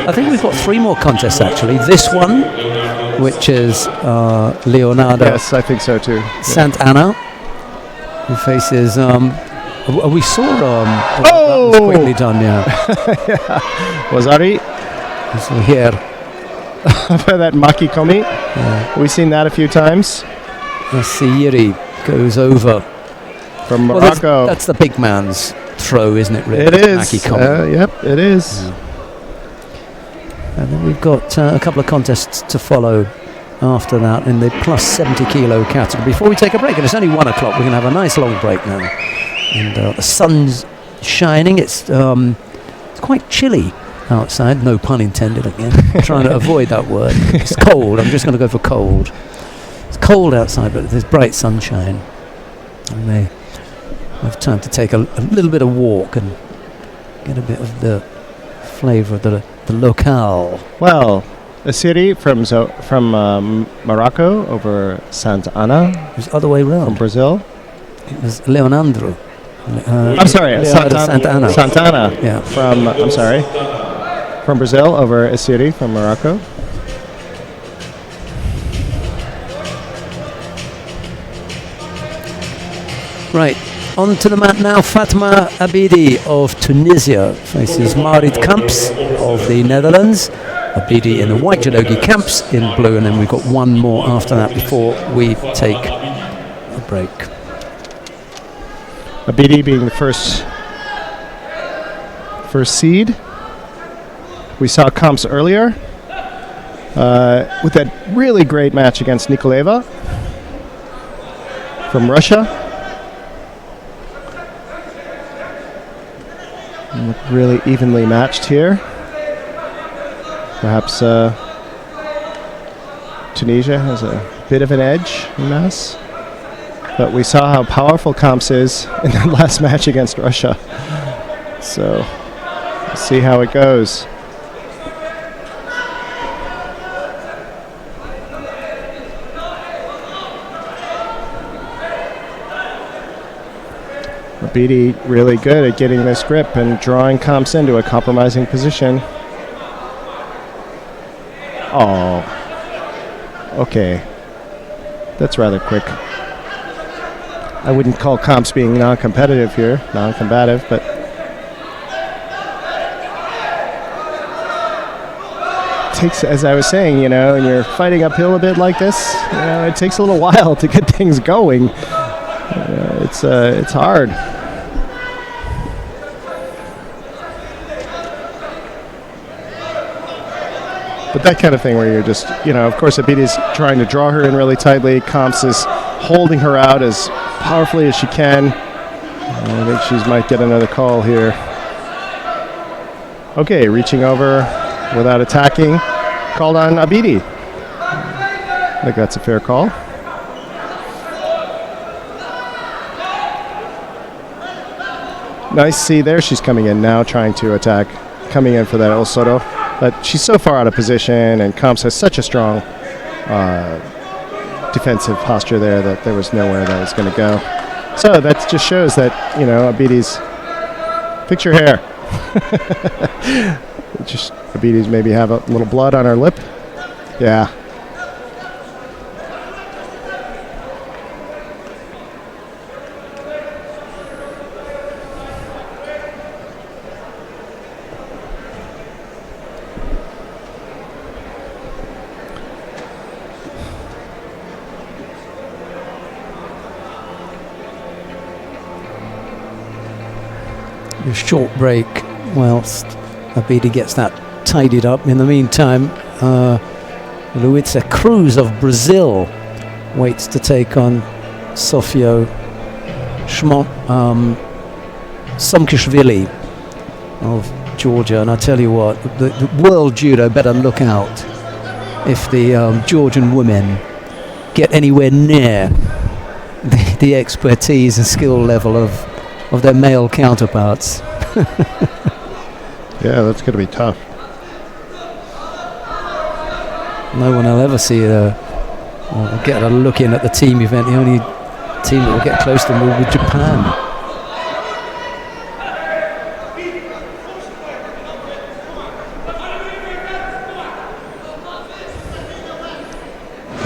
I think we've got 3 more contests actually. This one, which is Leonardo. Yes, I think so too. Santana, who faces. We saw. That was quickly done. Yeah. Wazari. So here. That Maki Komi. Yeah. We've seen that a few times. Siyiri goes over. From Morocco. Well, that's the big man's throw, isn't it, really? It is. Maki Komi. Yep, it is. Yeah. And then we've got a couple of contests to follow after that in the plus 70 kilo category. Before we take a break, and it's only 1 o'clock, we're going to have a nice long break now. And the sun's shining. It's quite chilly outside, no pun intended again. I'm trying to avoid that word. It's cold. I'm just going to go for cold. It's cold outside, but there's bright sunshine. And they have time to take a little bit of walk and get a bit of the flavour of the locale. Well, a city from Morocco over Santa Ana. It was the other way around. From Brazil. It was Leonardo. I'm sorry, Santa Ana. Santana. Yeah. From Brazil over Asiri from Morocco. Right, on to the mat now. Fatma Abidi of Tunisia faces Marit Kamps of the Netherlands. Abidi in the white judogi, Kamps in blue, and then we've got 1 more after that before we take a break. Abidi being the first seed. We saw Kamps earlier with that really great match against Nikolaeva from Russia. Look really evenly matched here. Perhaps Tunisia has a bit of an edge in mass. But we saw how powerful Kamps is in that last match against Russia. So, let's see how it goes. Abidi really good at getting this grip and drawing Kamps into a compromising position. Oh, okay. That's rather quick. I wouldn't call Kamps being non-competitive here, non-combative, but takes, as I was saying, you know, and you're fighting uphill a bit like this, you know, it takes a little while to get things going. It's hard. But that kind of thing where you're just, you know, of course Abidi's trying to draw her in really tightly. Kamps is holding her out as powerfully as she can. I think she might get another call here. Okay, reaching over without attacking. Called on Abidi. I think that's a fair call. Nice, see there she's coming in now, trying to attack. Coming in for that El Soto. But she's so far out of position, and Kamps has such a strong defensive posture there that there was nowhere that was going to go. So that just shows that, you know, Abidi's... Fix your hair. Just Abidi's maybe have a little blood on her lip. Yeah. A short break whilst Abidi gets that tidied up. In the meantime, Luisa Cruz of Brazil waits to take on Sofio Somkishvili of Georgia. And I tell you what, the world judo better look out if the Georgian women get anywhere near the expertise and skill level of their male counterparts. Yeah, that's going to be tough. No one will ever see get a look in at the team event. The only team that will get close to them will be Japan.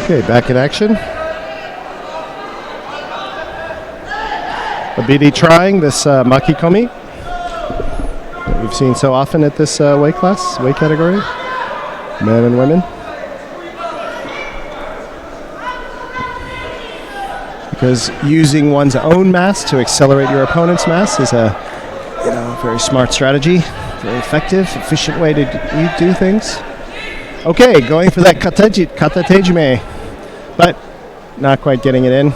Okay, back in action. Abidi trying this makikomi that we've seen so often at this weight category, men and women. Because using one's own mass to accelerate your opponent's mass is a very smart strategy, very effective, efficient way to do things. Okay, going for that kata tejime, but not quite getting it in.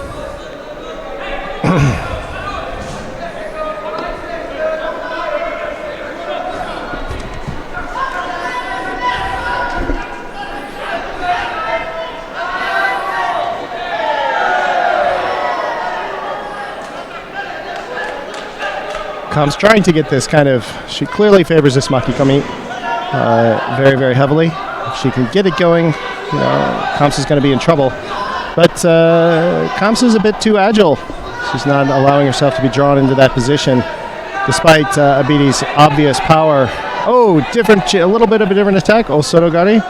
Kamps trying to get this kind of, she clearly favors this makikomi very, very heavily. If she can get it going, Kamps is going to be in trouble. But Kamps is a bit too agile. She's not allowing herself to be drawn into that position, despite Abidi's obvious power. Oh, a little bit of a different attack. Oh, Sotogari.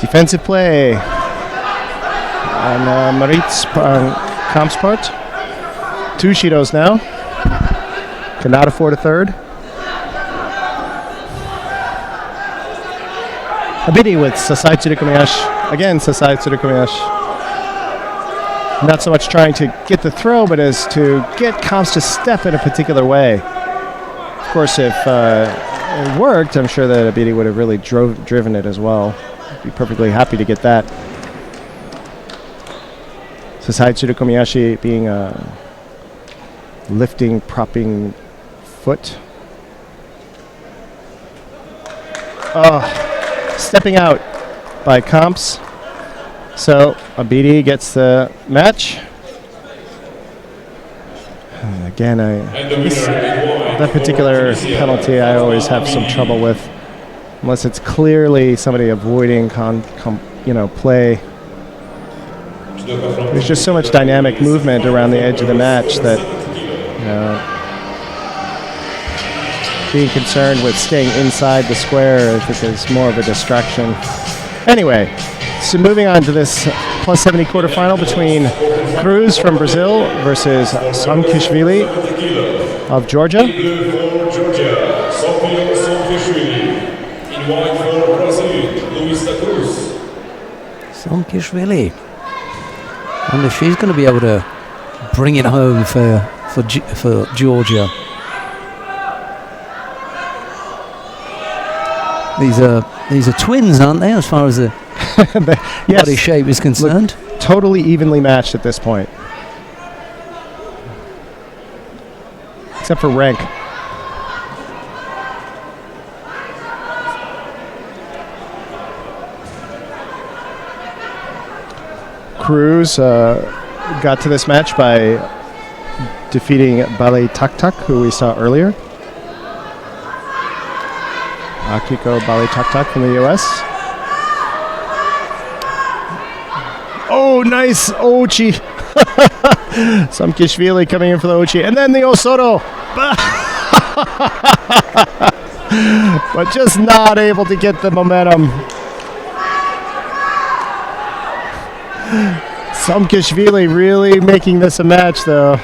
Defensive play on Marit's Kamps' part. 2 Shidos now. Cannot afford a third. Abidi with Sasai Tsurukumiyashi. Again, Sasai Tsurukumiyashi. Not so much trying to get the throw, but as to get Kamps to step in a particular way. Of course, if it worked, I'm sure that Abidi would have really driven it as well. Be perfectly happy to get that. Sasai Tsurukomiyashi being a lifting, propping foot. Stepping out by Comps. So Abidi gets the match. Again, that particular penalty I always have some trouble with, unless it's clearly somebody avoiding play. There's just so much dynamic movement around the edge of the match that being concerned with staying inside the square, I think, is more of a distraction. Anyway, so moving on to this plus 70 quarterfinal between Cruz from Brazil versus Samkishvili of Georgia. Samkishvili. I wonder if she's going to be able to bring it home for Georgia. These are twins, aren't they, as far as the body shape is concerned? Look, totally evenly matched at this point. Except for rank. Cruz got to this match by defeating Ballet Tak Tak, who we saw earlier. Akiko Ballet Tak Tak from the US. Oh, nice Ochi. Samkishvili coming in for the Ochi. And then the Osoro. But just not able to get the momentum. Samkishvili really making this a match, though.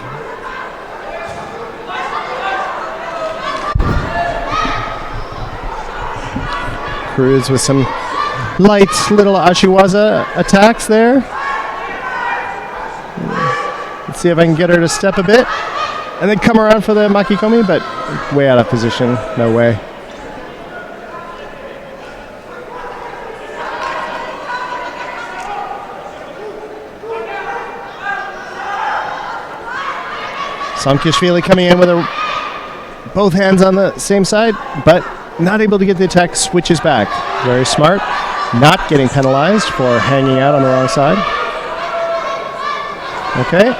Cruz with some light little Ashiwaza attacks there. Let's see if I can get her to step a bit. And then come around for the Makikomi, but way out of position. No way. Samkishvili coming in with both hands on the same side, but not able to get the attack, switches back. Very smart. Not getting penalized for hanging out on the wrong side. Okay.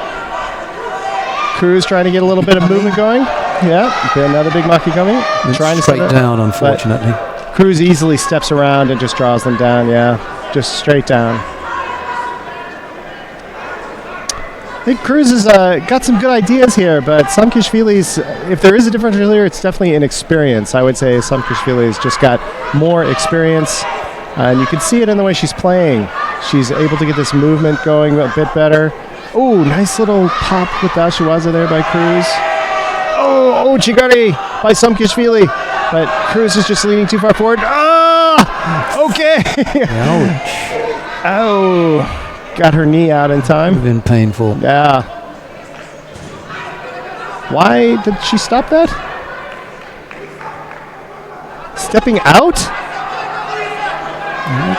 Cruz trying to get a little bit of movement going. Yeah, another big Makikomi. Trying to straight down, unfortunately. Cruz easily steps around and just draws them down, yeah. Just straight down. I think Cruz has got some good ideas here, but Samkishvili's, if there is a differential here, it's definitely inexperience. I would say Samkishvili's just got more experience, and you can see it in the way she's playing. She's able to get this movement going a bit better. Oh, nice little pop with the Ashiwaza there by Cruz. Oh, Chigari by Samkishvili, but Cruz is just leaning too far forward. Ah! Okay! Ouch. Oh. Got her knee out in time. Would have been painful. Yeah. Why did she stop that? Stepping out?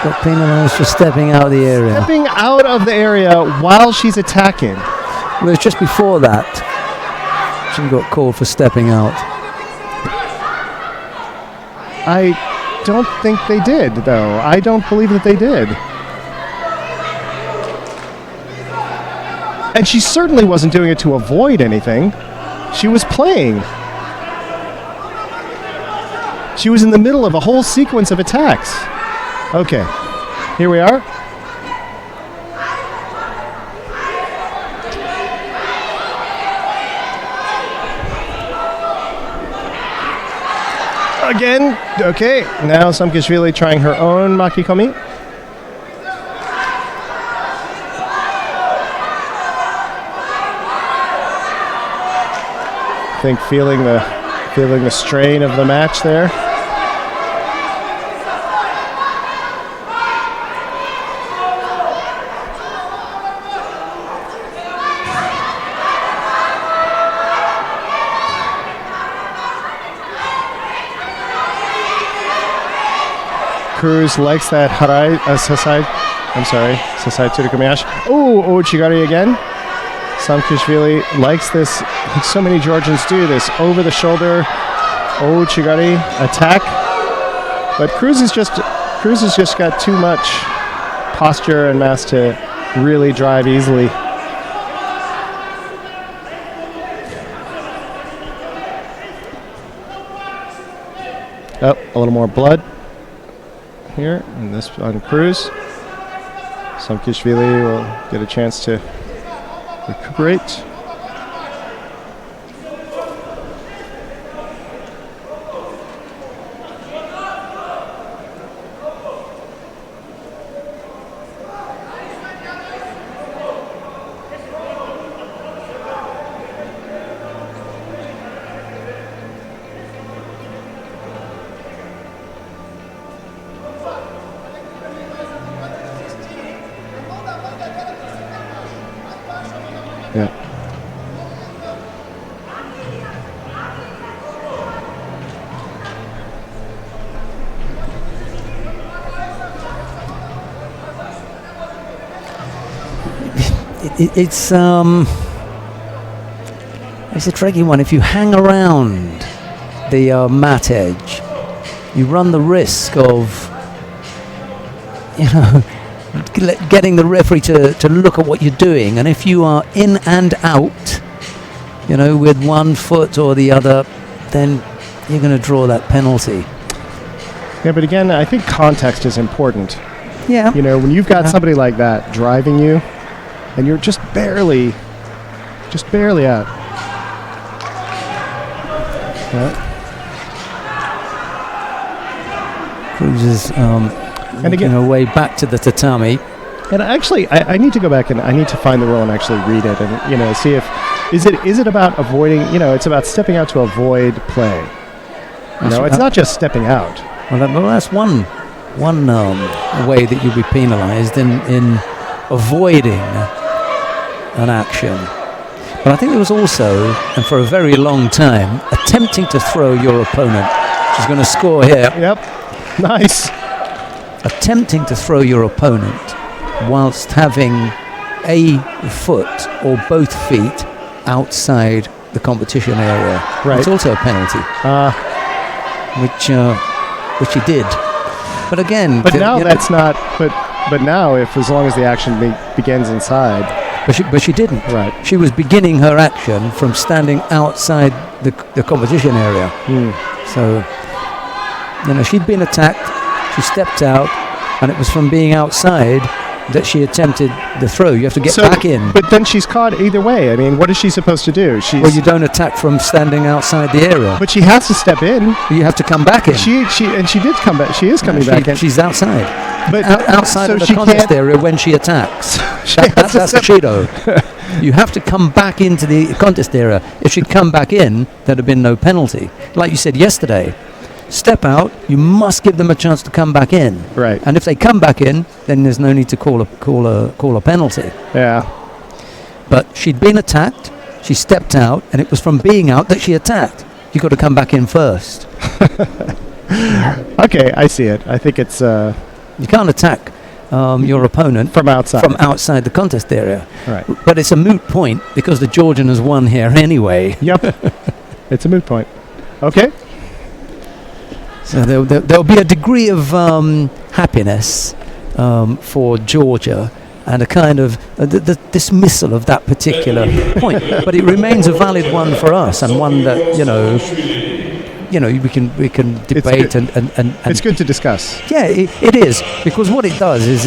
Got penalised for stepping out of the area. Stepping out of the area while she's attacking. Well, it was just before that. She got called for stepping out. I don't think they did, though. I don't believe that they did. And she certainly wasn't doing it to avoid anything. She was playing. She was in the middle of a whole sequence of attacks. Okay, here we are. Again, okay, now Samkishvili trying her own Makikomi. I think feeling the strain of the match there. Cruz likes that Sasai Tsurukumiyashi. Oh, Chigari again. Samkishvili likes this. Like so many Georgians do this over the shoulder. Chigari attack. But Cruz has just got too much posture and mass to really drive easily. Oh, a little more blood here, and this on Cruz. Samkishvili will get a chance to recuperate. Yeah. It's a tricky one. If you hang around the mat edge, you run the risk of, getting the referee to look at what you're doing. And if you are in and out, with one foot or the other, then you're going to draw that penalty. Yeah, but again, I think context is important. Yeah. When you've got somebody like that driving you, and you're just barely out. Yeah. Cruz is and again, way back to the tatami. And actually, I need to go back and I need to find the rule and actually read it and see if is it about avoiding. It's about stepping out to avoid play. It's not just stepping out. Well, that's one way that you'll be penalised in avoiding an action. But I think there was also, and for a very long time, attempting to throw your opponent. She's going to score here. Yep. Nice. Attempting to throw your opponent whilst having a foot or both feet outside the competition area. Right. It's also a penalty. Which he did. But again... But now that's not... But now, as long as the action begins inside... But she didn't. Right. She was beginning her action from standing outside the competition area. So, she'd been attacked, she stepped out, and it was from being outside that she attempted the throw. You have to get back in. But then she's caught either way. I mean, what is she supposed to do? Well, you don't attack from standing outside the area. But she has to step in. You have to come back in. She did come back. She is coming back in. She's outside. But outside of the contest area when she attacks. That's the Judo. You have to come back into the contest area. If she'd come back in, there'd have been no penalty. Like you said yesterday, step out, you must give them a chance to come back in. Right. And if they come back in, then there's no need to call a penalty. Yeah. But she'd been attacked, she stepped out, and it was from being out that she attacked. You've got to come back in first. Okay, I see it. I think it's... You can't attack your opponent from outside the contest area. Right. But it's a moot point because the Georgian has won here anyway. Yep. It's a moot point. Okay. So there'll be a degree of happiness for Georgia and a kind of the dismissal of that particular point. But it remains a valid one for us, and one that we can debate and it's good to discuss. Yeah, it is, because what it does is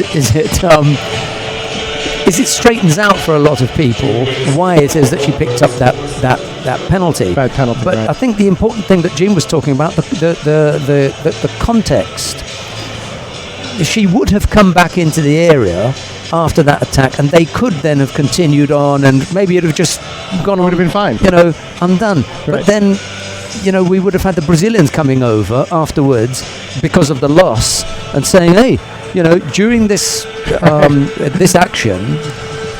it straightens out for a lot of people why it is that she picked up that penalty. Bad penalty. But right. I think the important thing that Jean was talking about, the context. She would have come back into the area after that attack, and they could then have continued on, and maybe it would have just gone on. Would have been fine. Undone. Right. But then, we would have had the Brazilians coming over afterwards because of the loss and saying, hey, during this this action,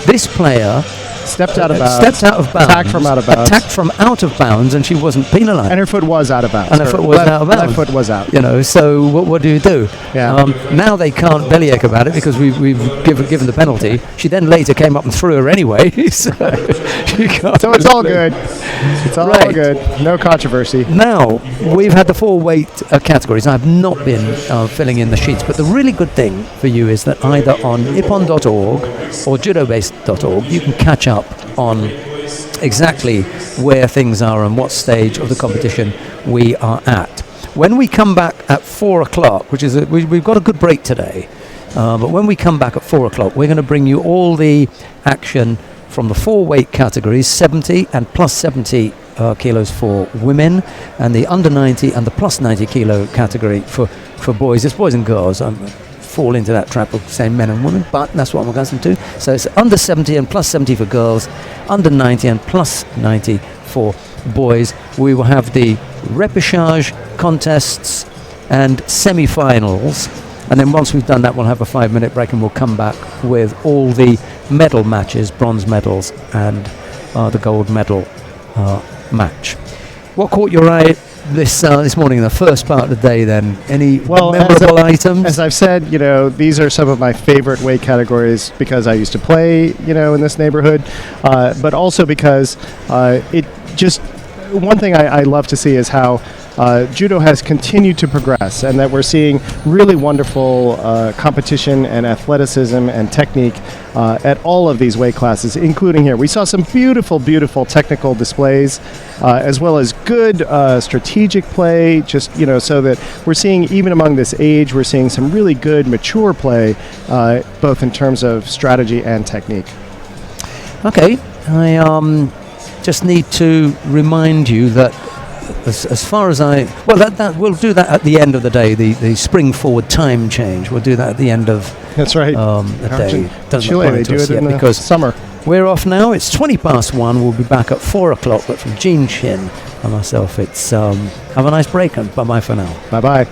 this player stepped out of bounds. Stepped out of bounds. Attacked from out of bounds. Attacked from out of bounds, and she wasn't penalised. And her foot was out of bounds. And her foot was out of bounds. Left foot was out. You know, so what do you do? Yeah. Now they can't bellyache about it because we've given the penalty. She then later came up and threw her anyway. So, so it's all good. It's all good. No controversy. Now, we've had the 4 weight categories. I've not been filling in the sheets, but the really good thing for you is that either on ippon.org or judobase.org, you can catch up on exactly where things are and what stage of the competition we are at. When we come back at 4 o'clock, which is we've got a good break today, but when we come back at 4 o'clock, we're going to bring you all the action from the 4 weight categories, 70 and plus 70 kilos for women, and the under 90 and the plus 90 kilo category for boys. It's boys and girls. I fall into that trap of saying men and women, but that's what I'm accustomed to. So it's under 70 and plus 70 for girls, under 90 and plus 90 for boys. We will have the repechage contests and semi-finals, and then once we've done that, we'll have a 5-minute break, and we'll come back with all the medal matches, bronze medals and the gold medal match. What caught your eye this morning in the first part of the day then? Any memorable items? As I've said, these are some of my favorite weight categories because I used to play, in this neighborhood, but also because it just, one thing I love to see is how judo has continued to progress, and that we're seeing really wonderful competition and athleticism and technique at all of these weight classes, including here. We saw some beautiful, beautiful technical displays, as well as good strategic play, just, so that we're seeing, even among this age, we're seeing some really good, mature play, both in terms of strategy and technique. Okay, I just need to remind you that as far as that we'll do that at the end of the day. The spring forward time change. We'll do that at the end of that's right. The day. Doesn't Chile, apply they to do us it yet in the because summer. We're off now. It's 1:20. We'll be back at 4 o'clock. But from Jean Shin and myself, it's have a nice break and bye bye for now. Bye bye.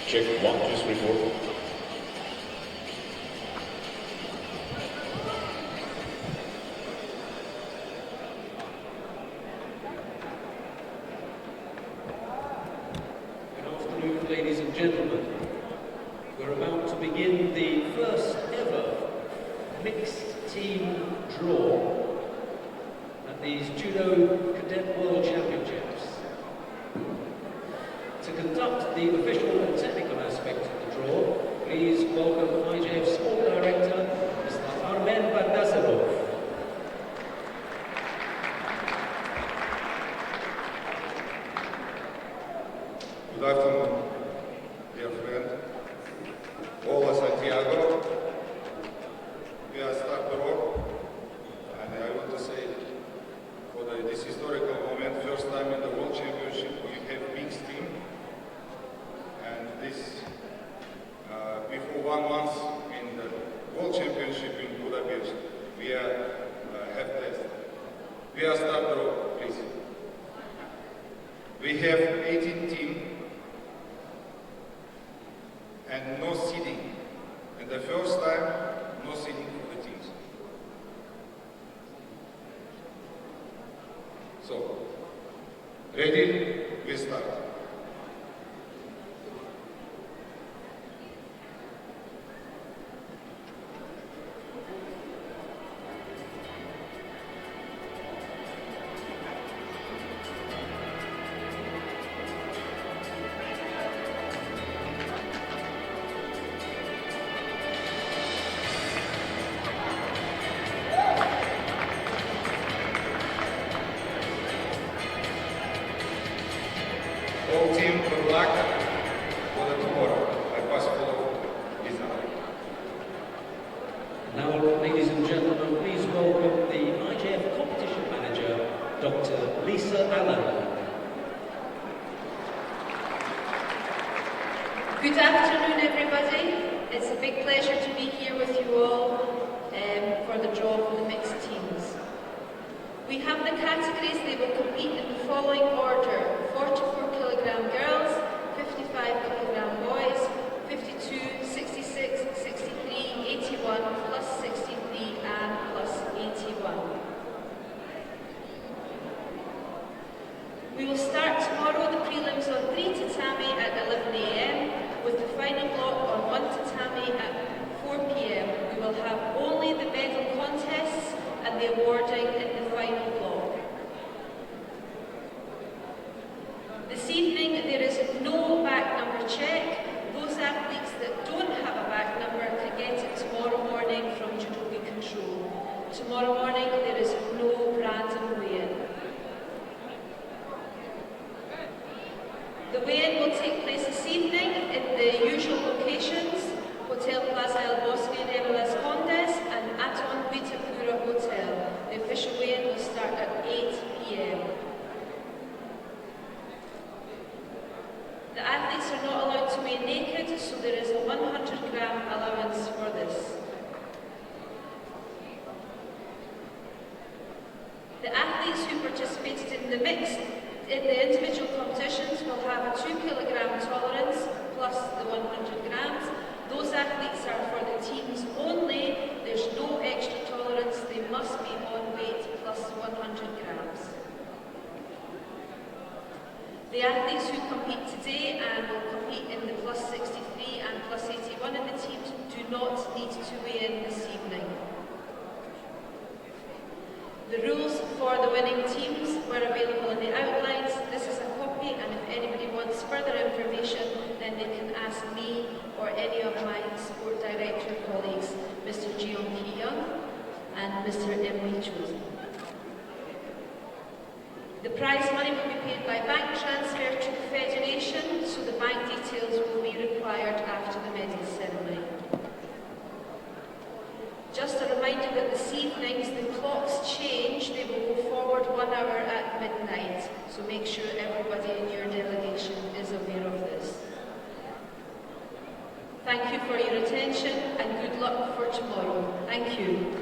Check 1, 2, 3, 4. Ladies and gentlemen, we're about to begin the first ever mixed team draw at these Judo Cadet World Championships. To conduct the official and technical aspect of the draw, please welcome IJF Sport Director, Mr. Armen Bandazarov. Good afternoon, dear friend. Hola Santiago. We are start the rock, and I want to say for this historical moment, first time in the World Championship we have mixed team, and this before 1 month in the World Championship in Budapest, we are have test. We are start the rock, please. We have 18 teams. And no seeding. And the first time, no seeding for the teams. So, ready? We start. All team, good luck for the tomorrow. I pass follow Lisa. Now, ladies and gentlemen, please welcome the IJF Competition Manager, Dr. Lisa Allen. Good afternoon, everybody. It's a big pleasure to be here with you all for the draw for the mixed teams. We have the categories. They will compete in the following order: 44 kilogram girls, 55 kilogram boys, 52, 66, 63, 81, plus 63 and plus 81. We will start tomorrow the prelims on 3 tatami at 11 a.m. with the final block on 1 tatami at 4 p.m. We will have only the medal contests and the awarding in the final block. This evening there is no back number check. Those athletes that don't have a back number can get it tomorrow morning from Judo Control. Tomorrow morning there is no random weigh-in. The weigh-in will take place this evening in the usual locations: Hotel Plaza El Bosque in MLS Condes and Aton Vitapura Hotel. The official weigh-in will start at 8 p.m. The athletes are not allowed to weigh naked, so there is a 100-gram allowance for this. The athletes who participated in the individual competitions will have a 2-kilogram tolerance plus the 100 grams. Those athletes are for the teams only. There's no extra tolerance. They must be on weight plus 100 grams. The athletes who compete today and will compete in the plus 63 and plus 81 in the teams do not need to weigh in this evening. The rules for the winning teams were available in the outlines. This is a copy, and if anybody wants further information, then they can ask me or any of my sport director colleagues, Mr. Jeong Ki-young and Mr. Emily Chosen. The prize money will be paid by bank transfer to the Federation, so the bank details will be required after the medal ceremony. Just a reminder that this evening's the clocks change. They will go forward 1 hour at midnight, so make sure everybody in your delegation is aware of this. Thank you for your attention and good luck for tomorrow. Thank you.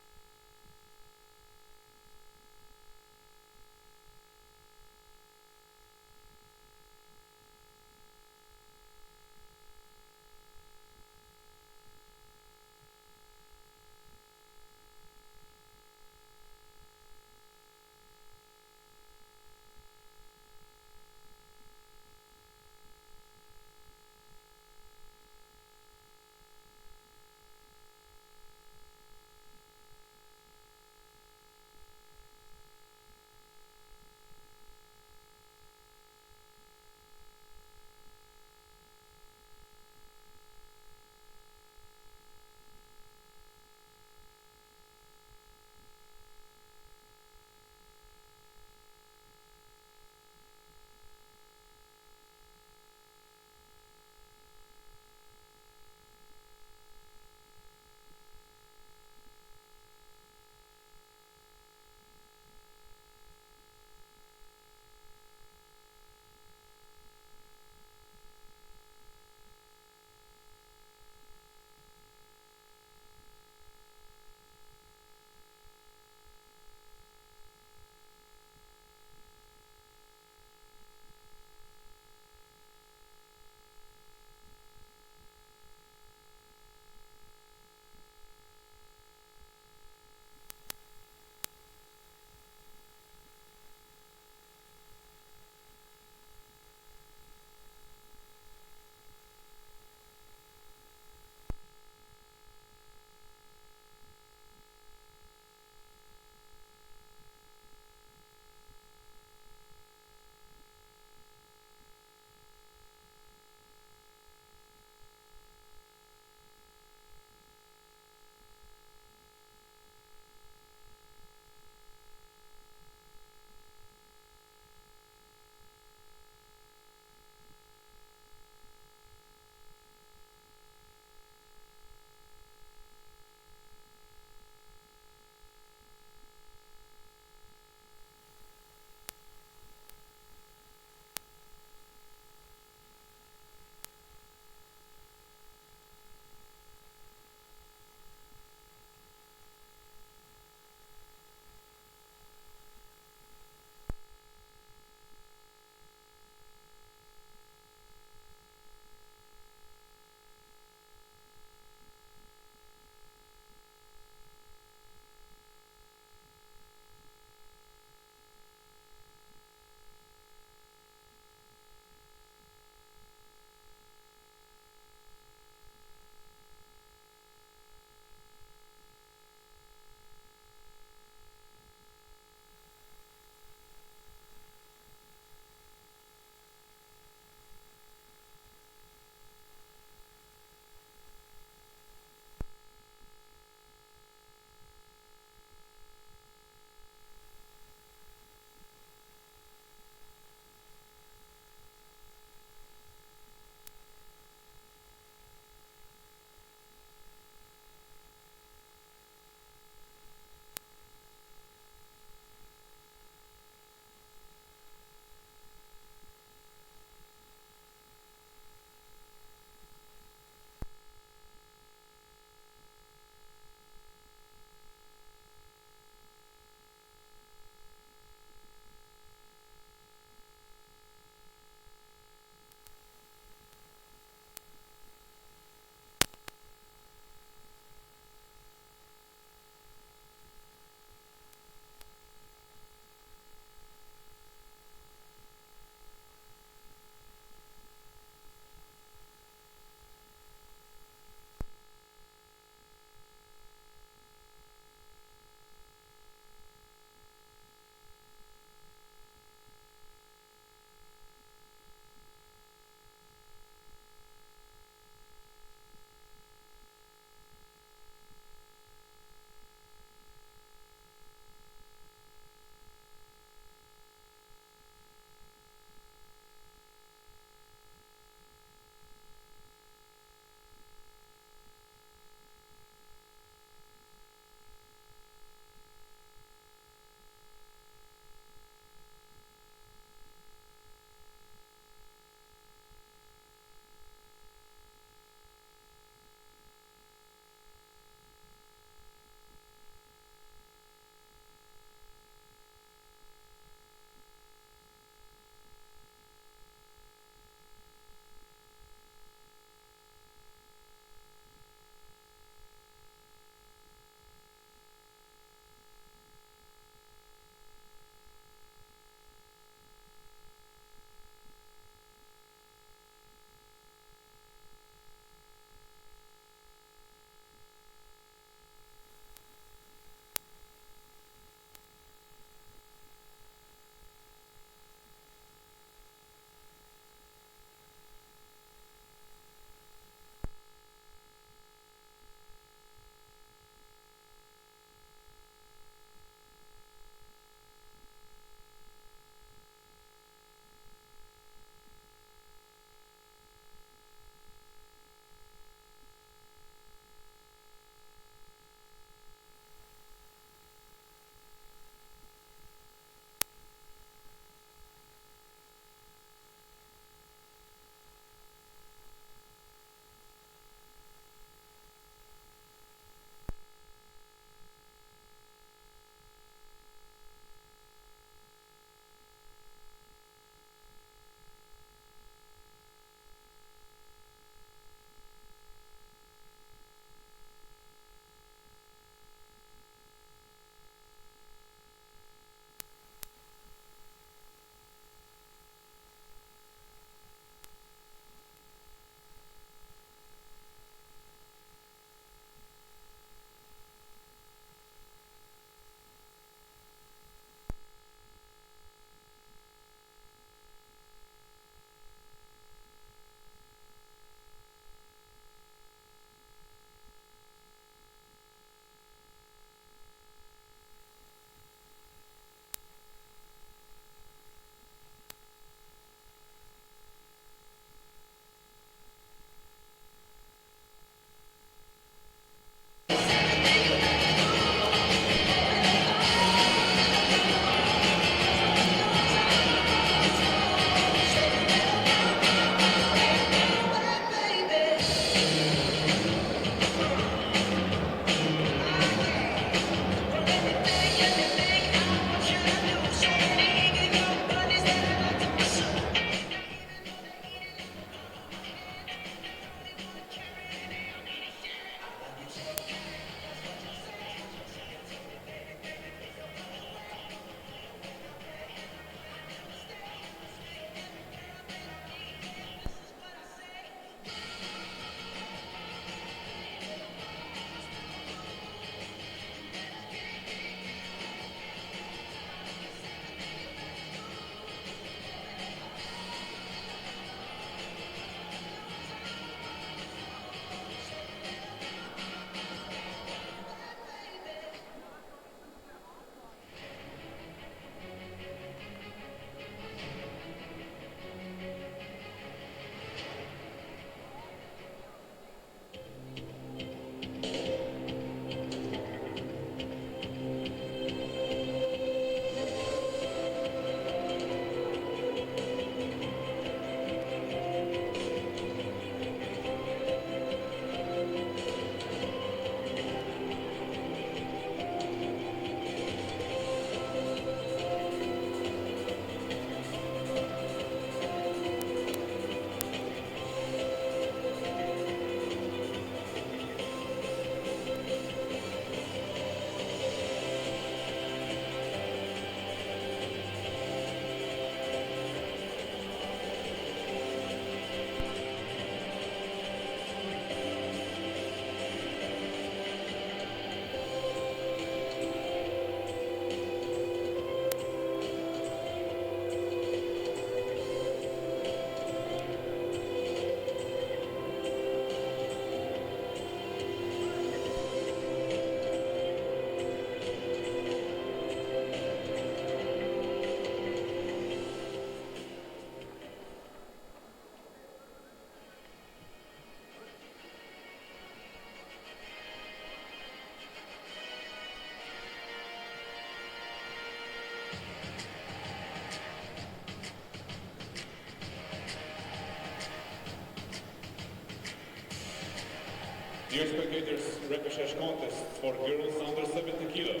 Dear spectators, repechage contest for girls under 70 kilos.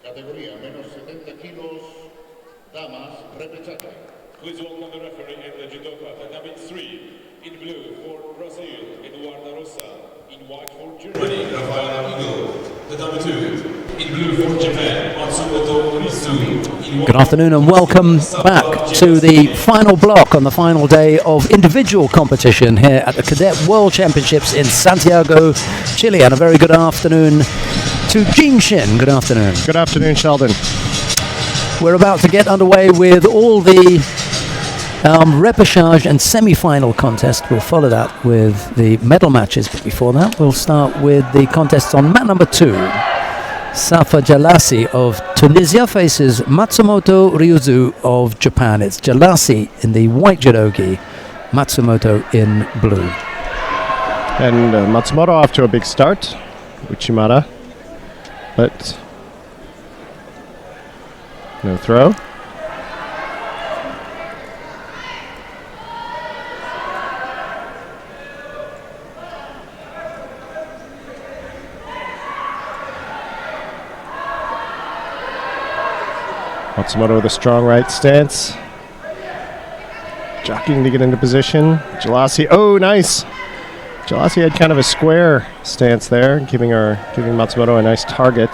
Categoría menos 70 kilos, damas, repechaje. Please welcome the referee and the judoka. Tatami 3, in blue for Brazil, Eduarda Rosa. In white for Germany, Rafaela Eagle. Tatami 2, in blue for Japan, Matsumoto Risu. Good afternoon and welcome back to the final block on the final day of individual competition here at the Cadet World Championships in Santiago, Chile. And a very good afternoon to Jing Shin. Good afternoon. Good afternoon, Sheldon. We're about to get underway with all the repechage and semi-final contest. We'll follow that with the medal matches, but before that we'll start with the contests on mat number 2. Safa Jalasi of Tunisia faces Matsumoto Ryuzu of Japan. It's Jalasi in the white judogi, Matsumoto in blue. And Matsumoto off to a big start. Uchimata. But no throw. Matsumoto with a strong right stance. Jockeying to get into position. Jalasi, oh nice! Jalasi had kind of a square stance there, giving Matsumoto a nice target.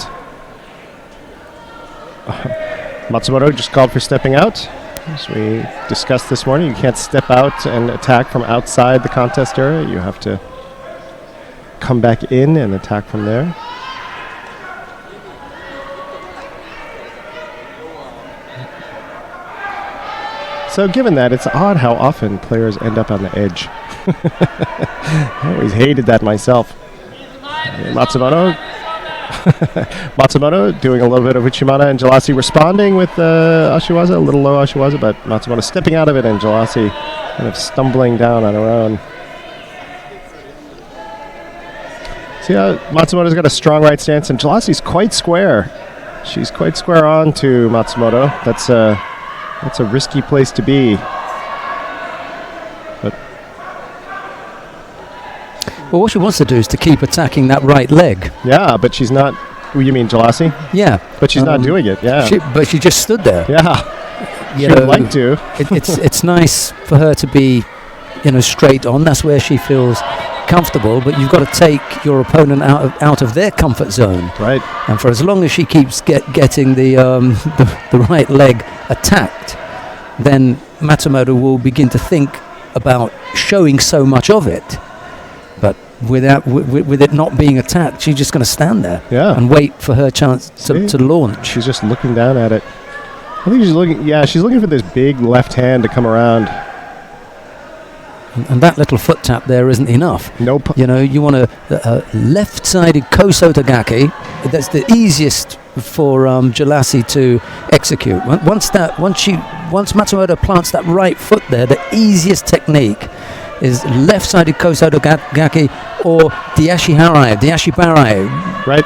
Matsumoto just called for stepping out. As we discussed this morning, you can't step out and attack from outside the contest area. You have to come back in and attack from there. So given that, it's odd how often players end up on the edge. I always hated that myself. Matsumoto doing a little bit of Uchimata, and Jalasi responding with Ashiwaza, a little low Ashiwaza, but Matsumoto stepping out of it and Jalasi kind of stumbling down on her own. See how Matsumoto's got a strong right stance, and Jalasi's quite square. She's quite square on to Matsumoto. That's a risky place to be. But Well, what she wants to do is to keep attacking that right leg. yeah, but she's not. You mean Jalasi? Yeah. But she's not doing it. Yeah. But she just stood there. Yeah. You She would know, like to. it's nice for her to be, straight on. That's where she feels comfortable. But you've got to take your opponent out of their comfort zone. Right. And for as long as she keeps getting the right leg attacked, then Matsumoto will begin to think about showing so much of it. But with it not being attacked, she's just going to stand there and wait for her chance to launch. She's just looking down at it. I think she's looking. Yeah, she's looking for this big left hand to come around. And that little foot tap there isn't enough. Nope. You want a left-sided Kosotogaki. That's the easiest for Jalasi to execute. Once Matsumoto plants that right foot there, the easiest technique is left-sided Kosotogaki or Diashi Barai. Right.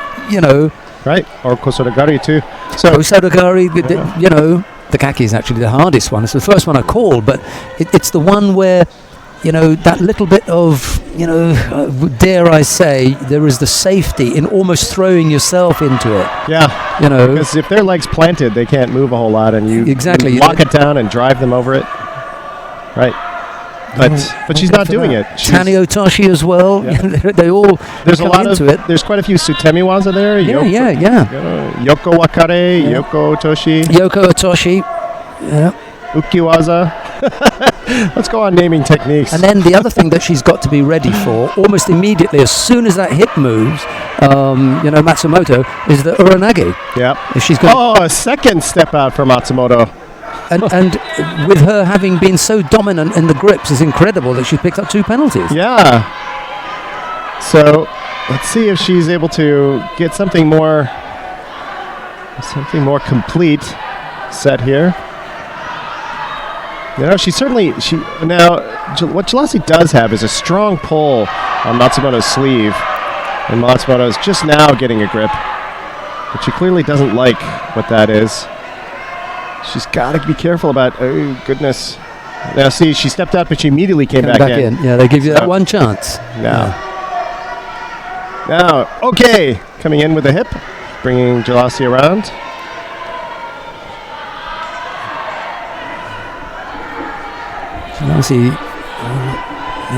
Right. Or Kosotogari too. So Kosotogari, the Gaki is actually the hardest one. It's the first one I called, but it's the one where that little bit of, dare I say, there is the safety in almost throwing yourself into it. Yeah. Because if their leg's planted, they can't move a whole lot, and you lock it down and drive them over it. Right. But she's not doing it. Tani Otoshi as well. Yeah. They all come into it. There's quite a few Sutemiwaza there. Yeah. Yoko Wakare, Yoko Otoshi. Yoko Otoshi. Yeah. Ukiwaza. Let's go on naming techniques. And then the other thing that she's got to be ready for, almost immediately, as soon as that hip moves, Matsumoto, is the Uranagi. Yeah. If she's got a second step out for Matsumoto. And with her having been so dominant in the grips, it's incredible that she picked up 2 penalties. Yeah. So let's see if she's able to get something more complete set here. What Jalasi does have is a strong pull on Matsumoto's sleeve, and Matsumoto's just now getting a grip, but she clearly doesn't like what that is. She's got to be careful about, oh goodness. Now see, she stepped out, but she immediately came back in. Yeah, they give you that one chance. Yeah. Now, okay, coming in with the hip, bringing Jalasi around. Jalasi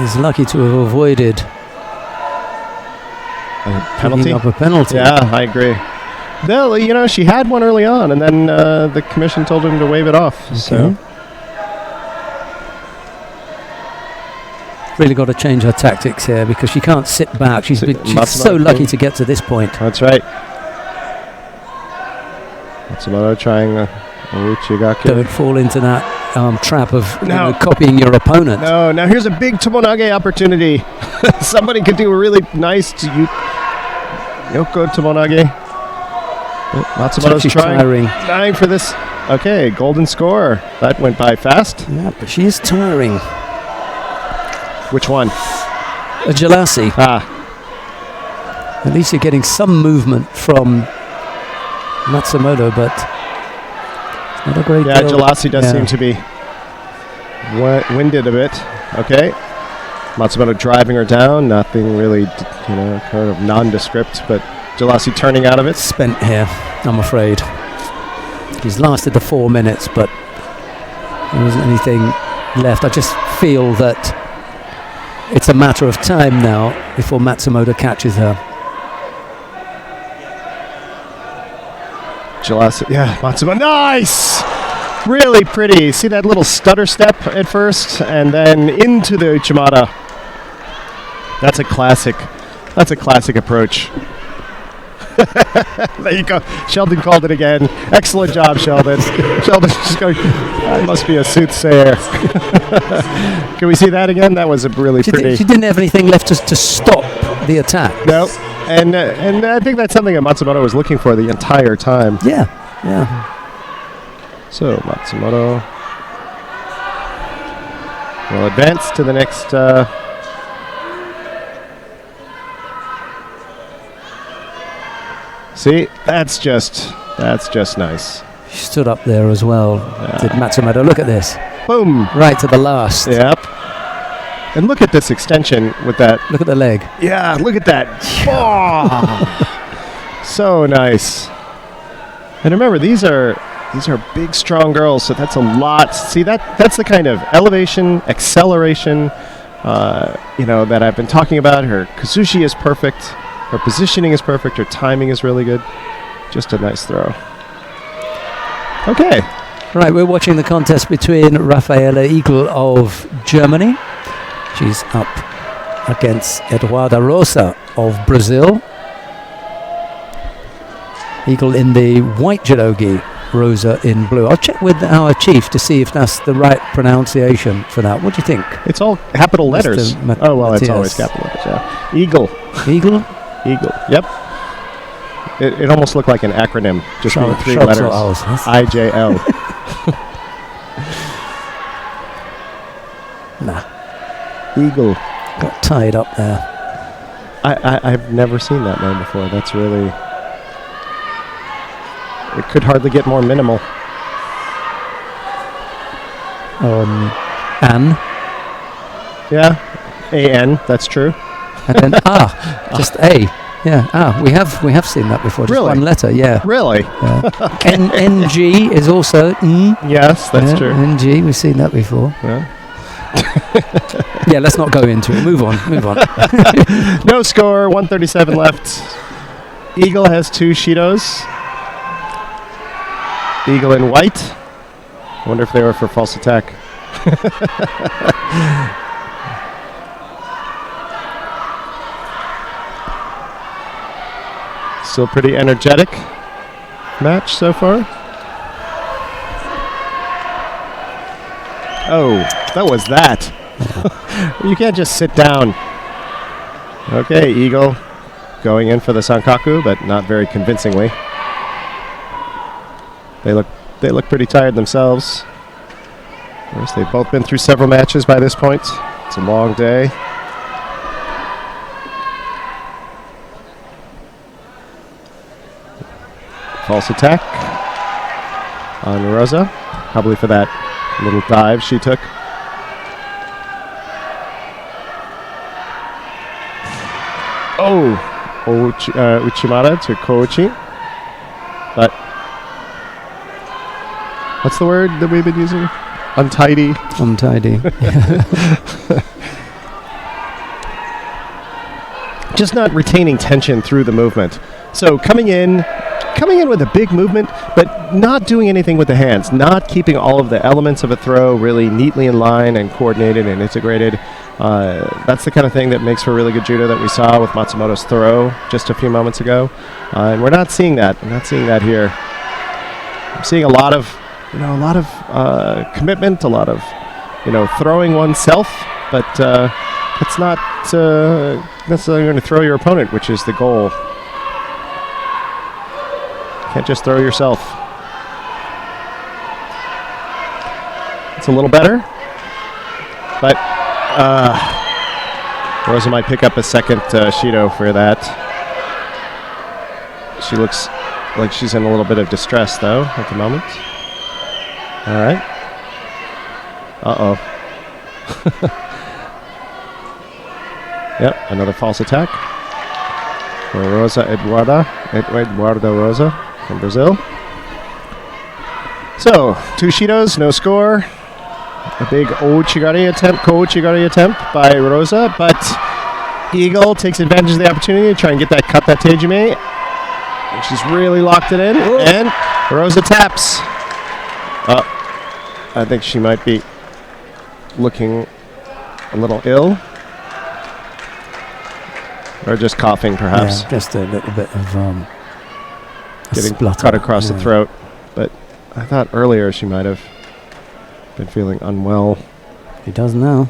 is lucky to have avoided Penalty? picking up a penalty. Yeah, I agree. Though, you know, she had one early on, and then the commission told him to wave it off. Okay. So Really got to change her tactics here because she can't sit back. She's so Matsumoto lucky to get to this point. that's right. Matsumoto trying a Uchigaki. Don't fall into that trap of No. copying your opponent. No, now here's a big Tomonage opportunity. Somebody could do a really nice Yoko Tomonage. Matsumoto's She's trying for this. Okay, golden score. That went by fast. Yeah, but she is tiring. Which one? Jalasi. Ah, At least you're getting some movement from Matsumoto, but it's not a great yeah, deal. Jalasi does seem to be winded a bit. Okay. Matsumoto driving her down. Nothing really, kind of nondescript, but Jalasi turning out of it. Spent here, I'm afraid. He's lasted the 4 minutes, but there wasn't anything left. I just feel that it's a matter of time now before Matsumoto catches her. Jalasi, yeah, Matsumoto, nice! Really pretty. See that little stutter step at first, and then into the Uchimata. That's a classic. That's a classic approach. There you go. Sheldon called it again. Excellent job, Sheldon. Sheldon's just going, I must be a soothsayer. Can we see that again? That was a really pretty. She didn't have anything left to stop the attack. No. And I think that's something that Matsumoto was looking for the entire time. Yeah. So Matsumoto will advance to the next. See, that's just nice. She stood up there as well. Did Matsumoto. Look at this. Boom. Right to the last. Yep. And look at this extension with that. Look at the leg. Yeah, look at that. Oh, so nice. And remember, these are big, strong girls, so that's a lot. See, that's the kind of elevation, acceleration, that I've been talking about. Her kazushi is perfect. Her positioning is perfect. Her timing is really good. Just a nice throw. Okay. Right, we're watching the contest between Rafaela Igel of Germany. She's up against Eduarda Rosa of Brazil. Igel in the white judogi, Rosa in blue. I'll check with our chief to see if that's the right pronunciation for that. What do you think? It's all capital letters. Mr. Oh, well, it's Matthias. always capital letters, yeah. Eagle. Eagle? Eagle. Yep. It almost looked like an acronym, just being three Shots letters. or O's. IJL. Nah, Eagle. got tied up there. I've never seen that name before. That's really... It could hardly get more minimal. Anne. Yeah. A-N, that's true. And then just A. Yeah, we have seen that before. Just Really? one letter, yeah. Really? NG is also N. Yes, that's true. NG, we've seen that before. Yeah. Yeah, let's not go into it. Move on. No score, 137 left. Eagle has 2 Shidos. Eagle in white. I wonder if they were for false attack. Still pretty energetic match so far. Oh, that was that. You can't just sit down. Okay, Eagle going in for the Sankaku, but not very convincingly. They look pretty tired themselves. Of course, they've both been through several matches by this point. It's a long day. False attack on Rosa, probably for that little dive she took. Oh, Uchimata to Koichi. But what's the word that we've been using? Untidy. Untidy. Just not retaining tension through the movement. So coming in with a big movement, but not doing anything with the hands, not keeping all of the elements of a throw really neatly in line and coordinated and integrated. That's the kind of thing that makes for really good judo that we saw with Matsumoto's throw just a few moments ago. And we're not seeing that. I'm not seeing that here. I'm seeing a lot of commitment, a lot of, throwing oneself, but it's not necessarily going to throw your opponent, which is the goal. Can't just throw yourself. It's a little better, but Rosa might pick up a second Shido for that. She looks like she's in a little bit of distress, though, at the moment. All right. Uh-oh. Yep, another false attack for Rosa Eduarda Rosa from Brazil. So, 2 Shidos, no score. A big Ouchigari attempt by Rosa, but Eagle takes advantage of the opportunity to try and get that kata tejime. And she's really locked it in, and Rosa taps. I think she might be looking a little ill. Or just coughing, perhaps. Yeah, just a little bit of getting splutter. cut across the throat. But I thought earlier she might have been feeling unwell. He does now.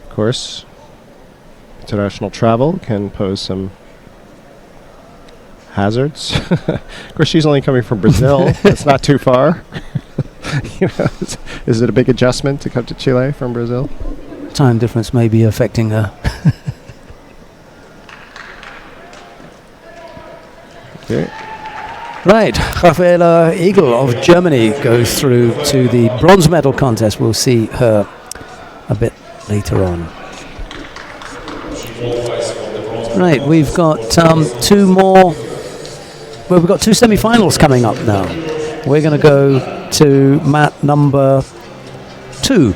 Of course, international travel can pose some hazards. Of course, she's only coming from Brazil. That's not too far. Is it a big adjustment to come to Chile from Brazil? Time difference may be affecting her. Okay. Right, Rafaela Eagle of Germany goes through to the bronze medal contest. We'll see her a bit later on. Right, we've got 2 more. Well, we've got 2 semi-finals coming up now. We're going to go to mat number 2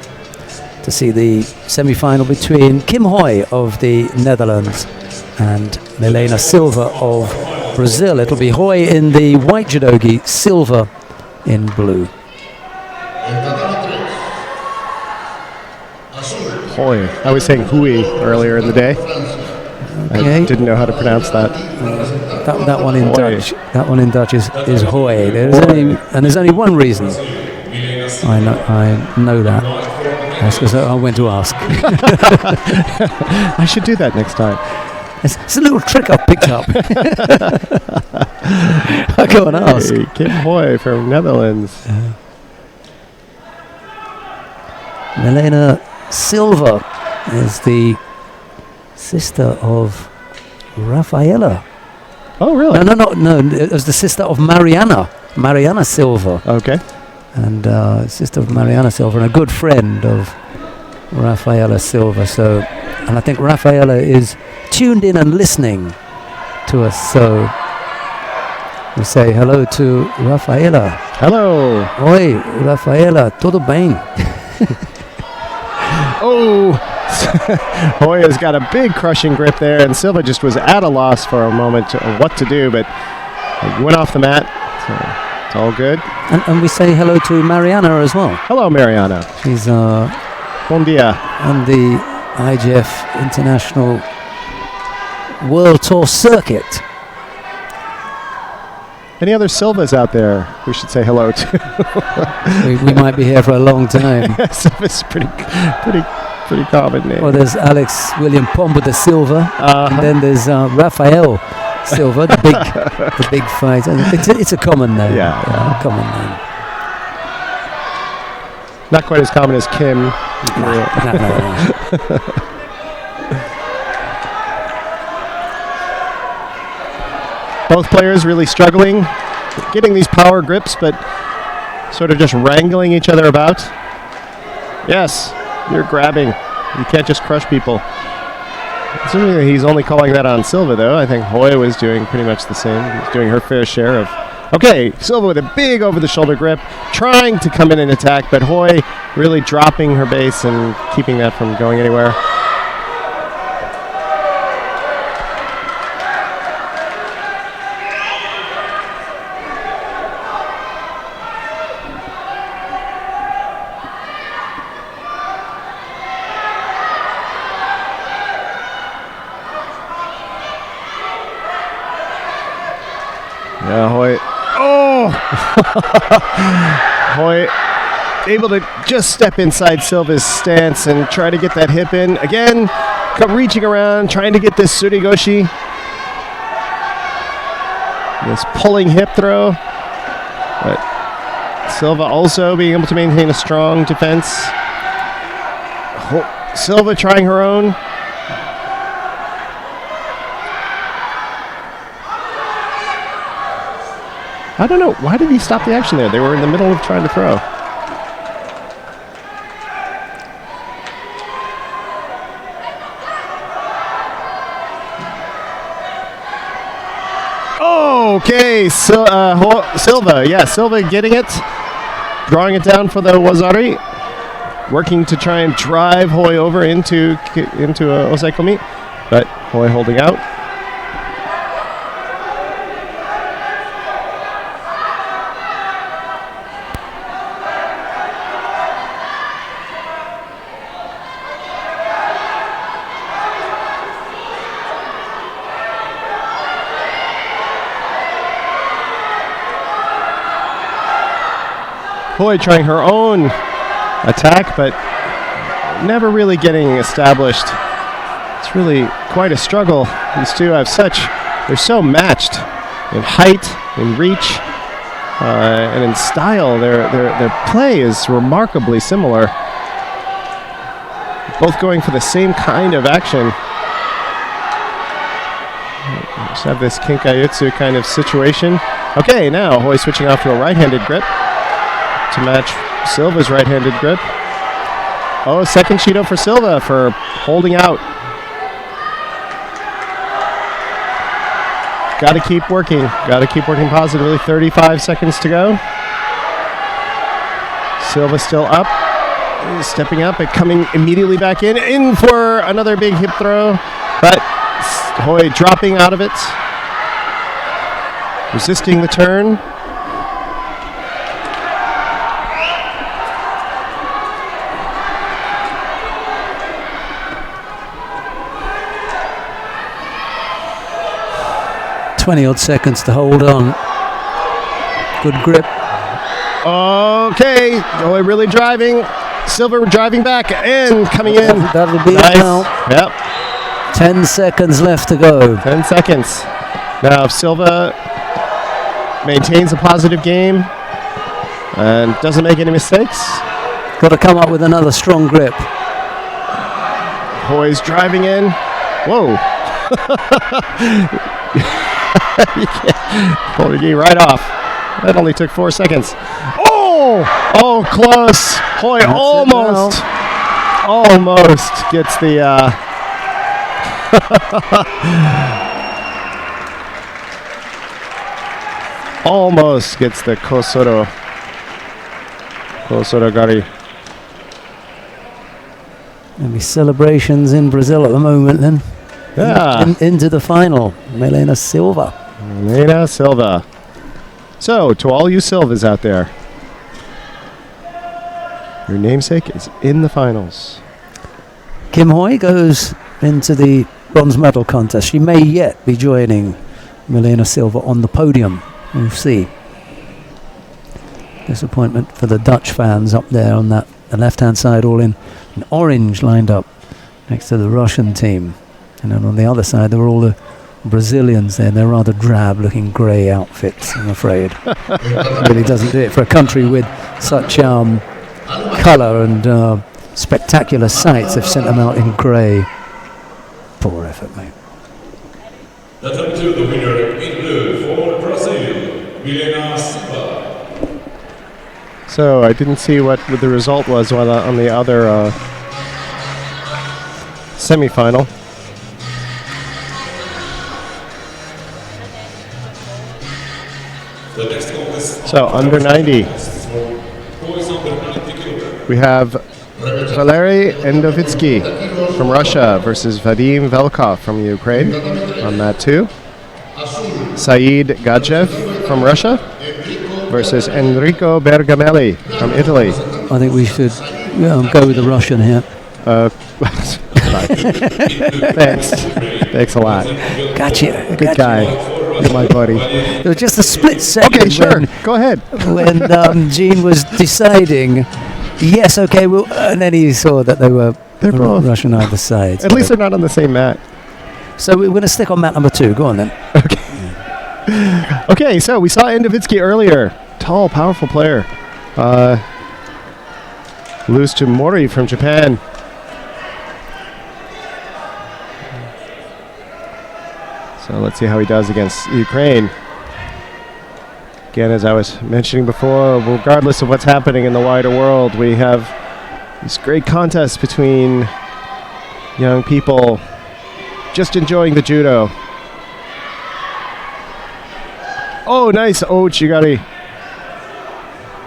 to see the semi-final between Kim Hoy of the Netherlands and Milena Silva of Brazil. It'll be Hoy in the white judogi, Silva in blue. Hoy. I was saying Hui earlier in the day. Okay. I didn't know how to pronounce that. That one in Hoy. Dutch. That one in Dutch is Hoy. There's only one reason. I know that. That's because I went to ask. I should do that next time. It's a little trick I've picked up. I go and ask. Hey, Kim Hoy from Netherlands. Milena Silva is the sister of Rafaela. Oh, really? No. It was the sister of Mariana Silva. Okay. And sister of Mariana Silva and a good friend of Rafaela Silva. So, and I think Rafaela is tuned in and listening to us. So we say hello to Rafaela. Hello. Oi, Rafaela, tudo bem? Oh, Hoy has got a big crushing grip there, and Silva just was at a loss for a moment of what to do, but he went off the mat. So it's all good. And we say hello to Mariana as well. Hello, Mariana. She's Bon dia. on the IGF International World Tour circuit. Any other Silvas out there we should say hello to? we might be here for a long time. Silva's pretty common name. Well, there's Alex William Pomba de Silva, and then there's Rafael Silva, the big fighter. It's a common name. Yeah. A common name. Not quite as common as Kim. No. both players really struggling, getting these power grips, but sort of just wrangling each other about. Yes, you're grabbing. You can't just crush people. Assuming he's only calling that on Silva, though. I think Hoy was doing pretty much the same. He was doing her fair share of... Okay, Silva with a big over-the-shoulder grip, trying to come in and attack, but Hoy really dropping her base and keeping that from going anywhere. Yeah, Hoy. Oh! Hoy able to just step inside Silva's stance and try to get that hip in. Again, reaching around, trying to get this surigoshi. This pulling hip throw. But Silva also being able to maintain a strong defense. Silva trying her own. I don't know. Why did he stop the action there? They were in the middle of trying to throw. Okay, so Silva. Yeah, Silva getting it. Drawing it down for the Wazari. Working to try and drive Hoy over into Osaikomi. But Hoy holding out. Hoy trying her own attack, but never really getting established. It's really quite a struggle. These two have they're so matched in height, in reach, and in style. Their play is remarkably similar. Both going for the same kind of action. Just have this kinkaiutsu kind of situation. Okay, now Hoy switching off to a right-handed grip to match Silva's right-handed grip. Oh, second Judo for Silva for holding out. Got to keep working. Got to keep working positively. 35 seconds to go. Silva still up. Stepping up and coming immediately back in for another big hip throw. But Hoy dropping out of it. Resisting the turn. Odd seconds to hold on. Good grip. Okay, Hoy really driving. Silva driving back and coming in. That'll be nice. It now. Yep. 10 seconds left to go. 10 seconds. Now, if Silva maintains a positive game and doesn't make any mistakes. Got to come up with another strong grip. Hoy's driving in. Whoa. You can't pull the gi right off. That only took 4 seconds. Oh, close. Hoy almost gets the almost gets the Kosoro Gari. Maybe celebrations in Brazil at the moment then. Yeah. Into the final. Milena Silva. So, to all you Silvas out there, your namesake is in the finals. Kim Hoy goes into the bronze medal contest. She may yet be joining Milena Silva on the podium. We'll see. Disappointment for the Dutch fans up there on the left-hand side, all in orange lined up next to the Russian team. And then on the other side, there were all the Brazilians there. They're rather drab-looking grey outfits, I'm afraid. Really doesn't do it for a country with such colour and spectacular sights. They've sent them out in grey. Poor effort, mate. That's up to the winner in blue for Milena Silva. So I didn't see what the result was on the other semifinal. The next contest. So under 90, Boys under 90 kilograms. we have Valery Endovitsky from Russia versus Vadim Velkov from Ukraine on mat 2. Said Gadjev from Russia versus Enrico Bergamelli from Italy. I think we should go with the Russian here. Thanks. Thanks a lot. Gotcha. Good guy. You're my buddy. There was just a split second. Okay, sure. Go ahead. When Gene was deciding, yes, okay, well, and then he saw that they're both Russian either side. At least they're not on the same mat. So we're going to stick on mat number 2. Go on then. Okay, so we saw Endovitsky earlier. Tall, powerful player. Lose to Mori from Japan. So let's see how he does against Ukraine. Again, as I was mentioning before, regardless of what's happening in the wider world, we have these great contests between young people just enjoying the judo. Oh, nice. Oh, Chigari.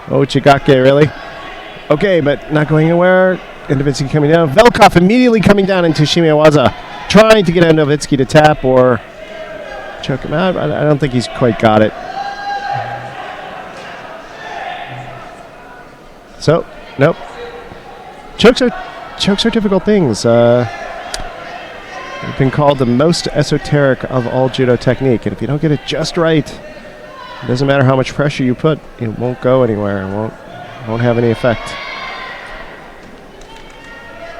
Oh, Chigake, really? Okay, but not going anywhere. Endovitsky coming down. Velkov immediately coming down into Shimiawaza, trying to get Endovitsky to tap or choke him out. I don't think he's quite got it. So, nope. Chokes are difficult things. They've been called the most esoteric of all judo technique, and if you don't get it just right, it doesn't matter how much pressure you put, it won't go anywhere. It won't have any effect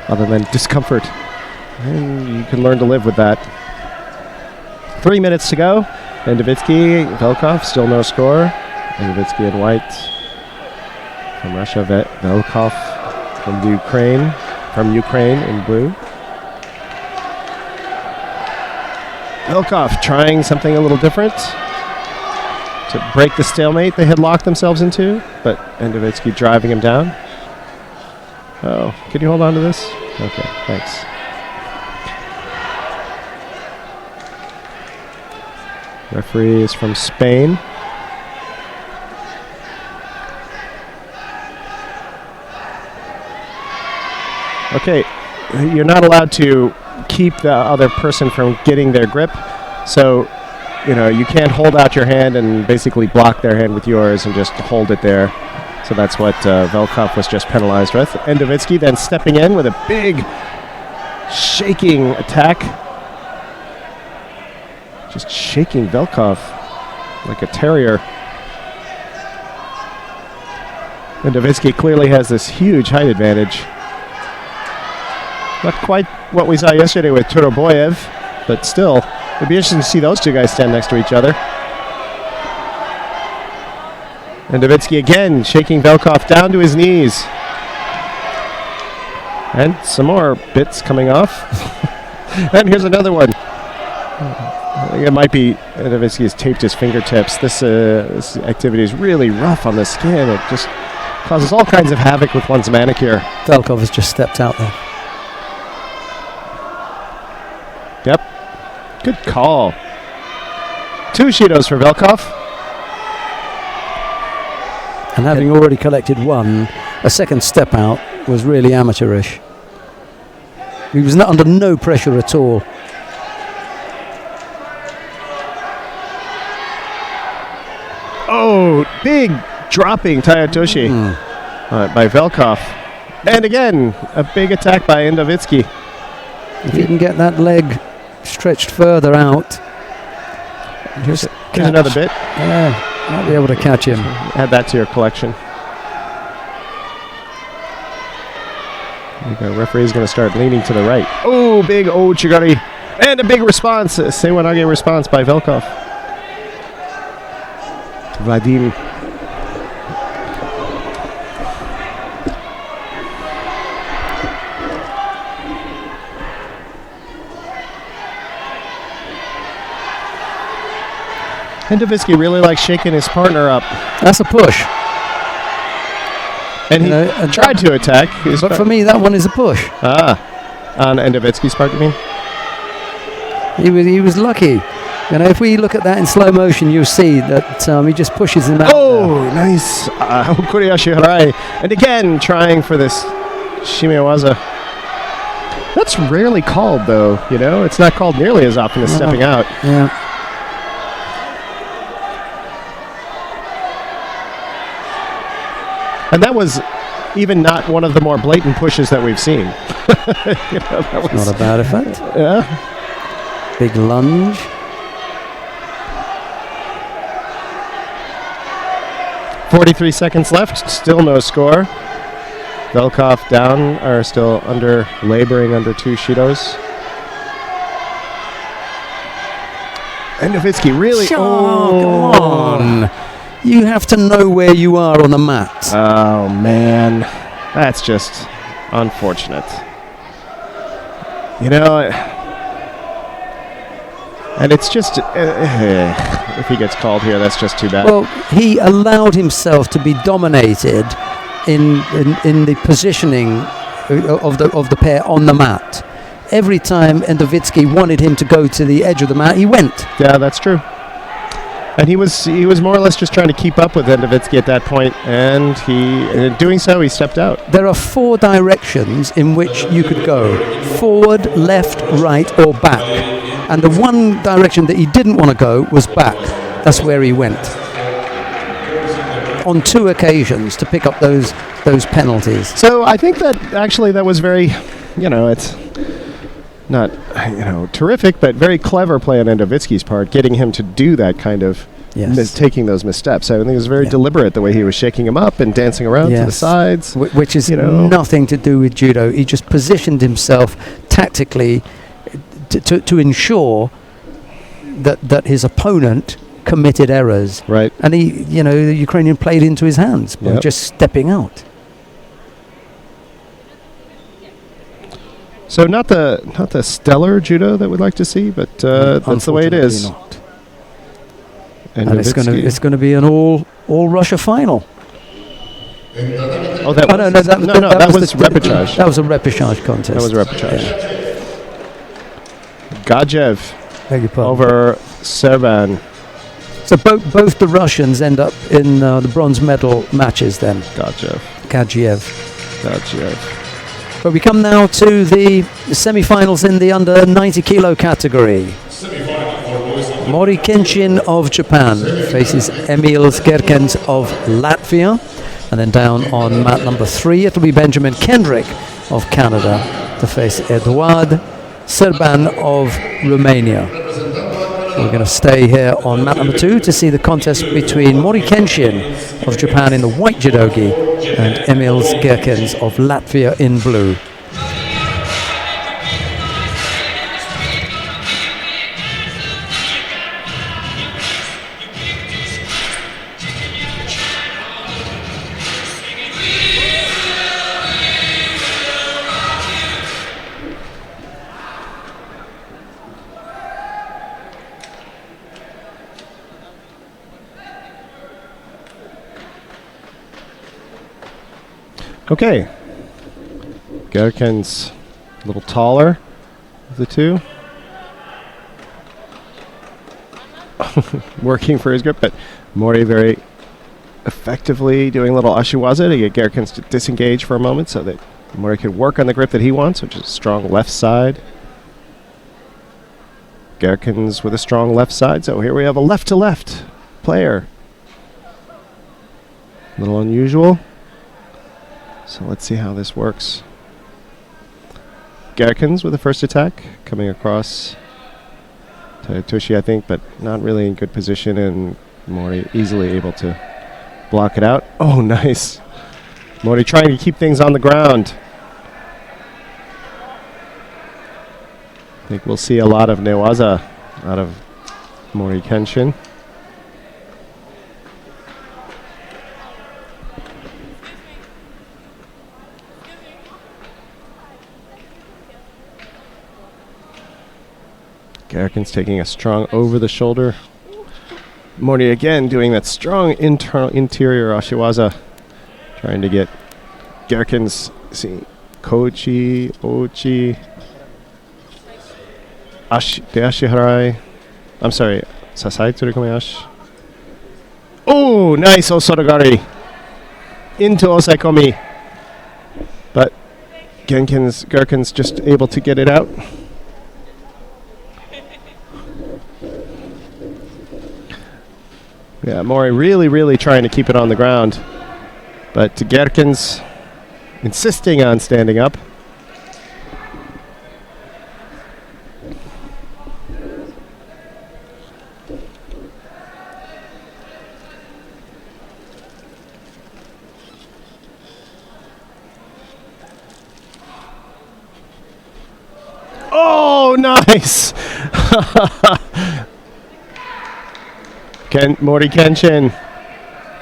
other than discomfort. And you can learn to live with that. 3 minutes to go. Endovitsky, Velkov, still no score. Endovitsky in white from Russia. Velkov from Ukraine in blue. Velkov trying something a little different to break the stalemate they had locked themselves into, but Endovitsky driving him down. Oh, can you hold on to this? Okay, thanks. Referee is from Spain. Okay, you're not allowed to keep the other person from getting their grip, so you can't hold out your hand and basically block their hand with yours and just hold it there. So that's what Velkov was just penalized with. Endovitsky then stepping in with a big shaking attack. Just shaking Velkov like a terrier. Endovitsky clearly has this huge height advantage. Not quite what we saw yesterday with Turoboyev, but still, it'd be interesting to see those two guys stand next to each other. Endovitsky again shaking Velkov down to his knees. And some more bits coming off. And here's another one. I think it might be Endovitsky has taped his fingertips. This activity is really rough on the skin. It just causes all kinds of havoc with one's manicure. Velkov has just stepped out there. Yep. Good call. 2 Shidos for Velkov. And having already collected one, a second step out was really amateurish. He was under no pressure at all. Oh, big dropping Tayatoshi by Velkov. And again, a big attack by Endovitsky. If you can get that leg stretched further out. Here's another bit. Yeah. Might be able to catch him. Add that to your collection. The referee's going to start leaning to the right. Oh, big Chigari. And a big response. Sewanage response by Velkov. Vadim. And Davitsky really likes shaking his partner up. That's a push. And he tried to attack. But for me, that one is a push. On Davitsky's part, you mean? He was lucky. You know, if we look at that in slow motion, you'll see that he just pushes him out. Oh, nice. Kuriyashi Harai. And again, trying for this Shimewaza. That's rarely called, though. You know, it's not called nearly as often as stepping out. Yeah. And that was even not one of the more blatant pushes that we've seen. You know, that was Not a bad effect. Yeah. Big lunge. .43 seconds left. Still no score. Velkov down, or still laboring under 2 Shidos. And Davitsky really. Oh, come on. You have to know where you are on the mat. Oh, man. That's just unfortunate. You know, and it's just, if he gets called here, that's just too bad. Well, he allowed himself to be dominated in the positioning of the pair on the mat. Every time Endovitsky wanted him to go to the edge of the mat, he went. Yeah, that's true. And he was more or less just trying to keep up with Endovitsky at that point, and in doing so, he stepped out. There are 4 directions in which you could go: forward, left, right, or back. And the one direction that he didn't want to go was back. That's where he went. On 2 occasions to pick up those penalties. So I think that actually that was very, it's not, terrific, but very clever play on Endovitsky's part, getting him to do that kind of taking those missteps. I think it was very deliberate the way he was shaking him up and dancing around to the sides. Which is nothing to do with judo. He just positioned himself tactically to ensure that his opponent committed errors. Right. And the Ukrainian played into his hands by just stepping out. So not the stellar judo that we'd like to see, but that's the way it is. Not. And it's going to be an all Russia final. Oh, that was repechage. That was a repechage contest. That was repechage. Yeah. Gajev over Serban. So both the Russians end up in the bronze medal matches then. Gadzhiev. But we come now to the semi-finals in the under 90 kilo category. Mori Kenshin of Japan faces Emil Skerkens of Latvia. And then down on mat number 3, it'll be Benjamin Kendrick of Canada to face Eduard Serban of Romania. We're going to stay here on mat number 2 to see the contest between Mori Kenshin of Japan in the white judogi and Emil Skerkens of Latvia in blue. Okay. Gerken's a little taller of the two. Working for his grip, but Mori very effectively doing a little ashiwaza to get Gerkens to disengage for a moment so that Mori could work on the grip that he wants, which is a strong left side. Gerkens with a strong left side, so here we have a left-to-left player. A little unusual. So let's see how this works. Gerkens with the first attack, coming across to Tushi, I think, but not really in good position, and Mori easily able to block it out. Oh, nice. Mori trying to keep things on the ground. I think we'll see a lot of newaza out of Mori Kenshin. Gerken's taking a strong over-the-shoulder Mori again doing that strong interior ashiwaza, trying to get Gerken's, see, kochi, ochi, de ashiharai. I'm sorry, sasai tsurukomi. Oh, nice osotogari into osaikomi. But Gerken's just able to get it out. Yeah, Mori really trying to keep it on the ground. But Gerken's insisting on standing up. Oh, nice! Mori Kenshin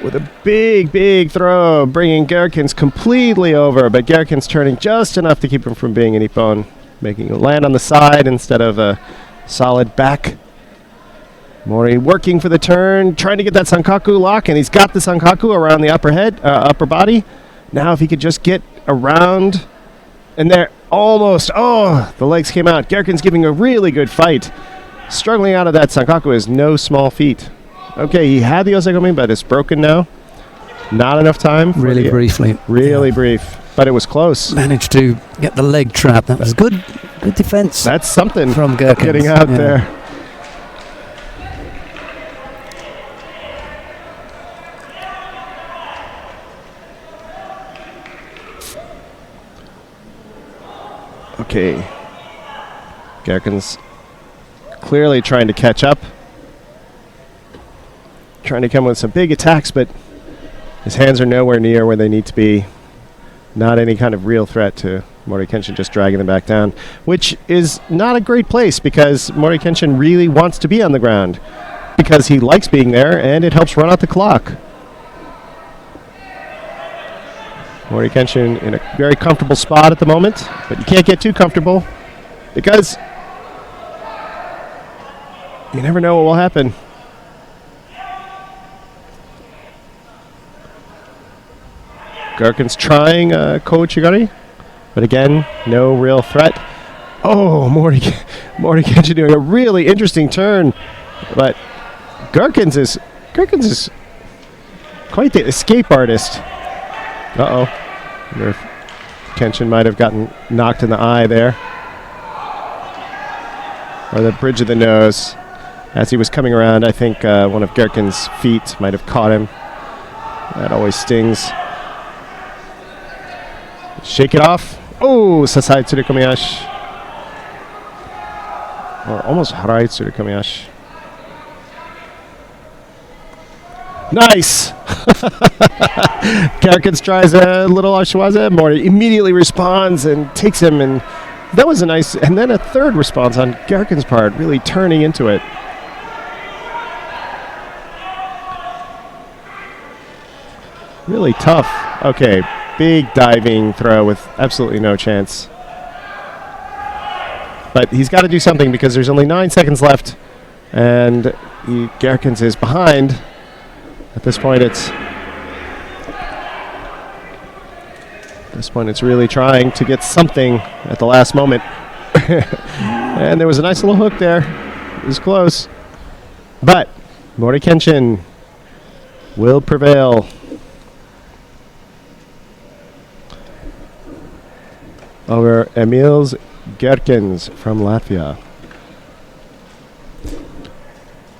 with a big throw, bringing Gerken's completely over, but Gerken's turning just enough to keep him from being an ippon, making it land on the side instead of a solid back. Mori working for the turn, trying to get that sankaku lock, and he's got the sankaku around the upper body. Now if he could just get around, and there, almost, the legs came out. Gerken's giving a really good fight. Struggling out of that sankaku is no small feat. Okay, he had the osaikomi, but it's broken now. Not enough time. Really briefly. Really brief, but it was close. Managed to get the leg trap. That was good defense. That's something from Gerkens. Getting out there. Okay. Gerken's clearly trying to catch up. Trying to come with some big attacks, but his hands are nowhere near where they need to be. Not any kind of real threat to Mori Kenshin, just dragging them back down, which is not a great place because Mori Kenshin really wants to be on the ground because he likes being there and it helps run out the clock. Mori Kenshin in a very comfortable spot at the moment, but you can't get too comfortable because you never know what will happen. Gerken's trying Koichigari, but again, no real threat. Oh, Mori Kenshin doing a really interesting turn, but Gerken's is quite the escape artist. Uh-oh. I wonder if Kenshin might have gotten knocked in the eye there. Or the bridge of the nose. As he was coming around, I think one of Gerken's feet might have caught him. That always stings. Shake it off. Oh, Sasai Tsurukomiyashi. Or almost Harai Tsurukomiyashi. Nice! Gerkens tries a little ashiwaza. Mori immediately responds and takes him, and that was a nice, and then a third response on Gerken's part, really turning into it. Really tough. Okay, big diving throw with absolutely no chance. But he's got to do something because there's only 9 seconds left, and Gerkens is behind. At this point, it's really trying to get something at the last moment. And there was a nice little hook there. It was close. But Mori Kenshin will prevail. Over Emils Gerkens from Latvia.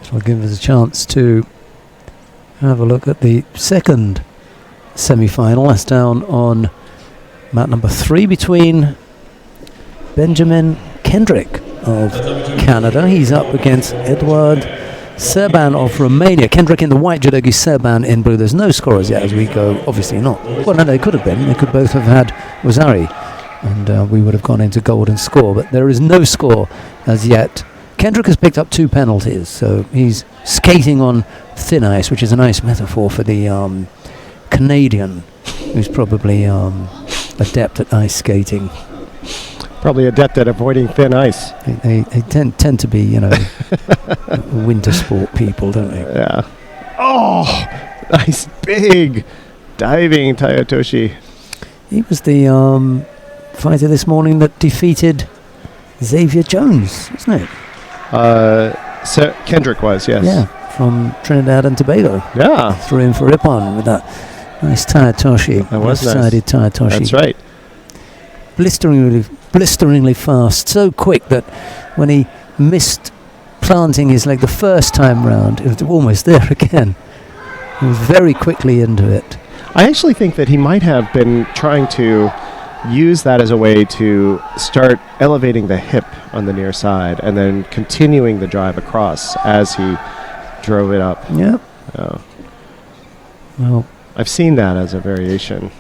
This will give us a chance to have a look at the second semi-final. That's down on mat number 3 between Benjamin Kendrick of Canada. He's up against Eduard Serban of Romania. Kendrick in the white, Judogi Serban in blue. There's no scorers yet as we go. Obviously not. Well, no, they could have been. They could both have had Rosari, and we would have gone into golden score. But there is no score as yet. Kendrick has picked up 2 penalties, so he's skating on thin ice, which is a nice metaphor for the Canadian, who's probably adept at ice skating. Probably adept at avoiding thin ice. They tend to be, winter sport people, don't they? Yeah. Oh, nice big diving Tayotoshi. He was the fighter this morning that defeated Xavier Jones, wasn't it? So Kendrick was, yes. Yeah, from Trinidad and Tobago. Yeah. Threw in for Ippon with that nice Tayotoshi. That was nice. Left-sided Tayotoshi. That's right. Blisteringly fast, so quick that when he missed planting his leg the first time round, it was almost there again. He was very quickly into it. I actually think that he might have been trying to use that as a way to start elevating the hip on the near side and then continuing the drive across as he drove it up. Yep. Well, I've seen that as a variation.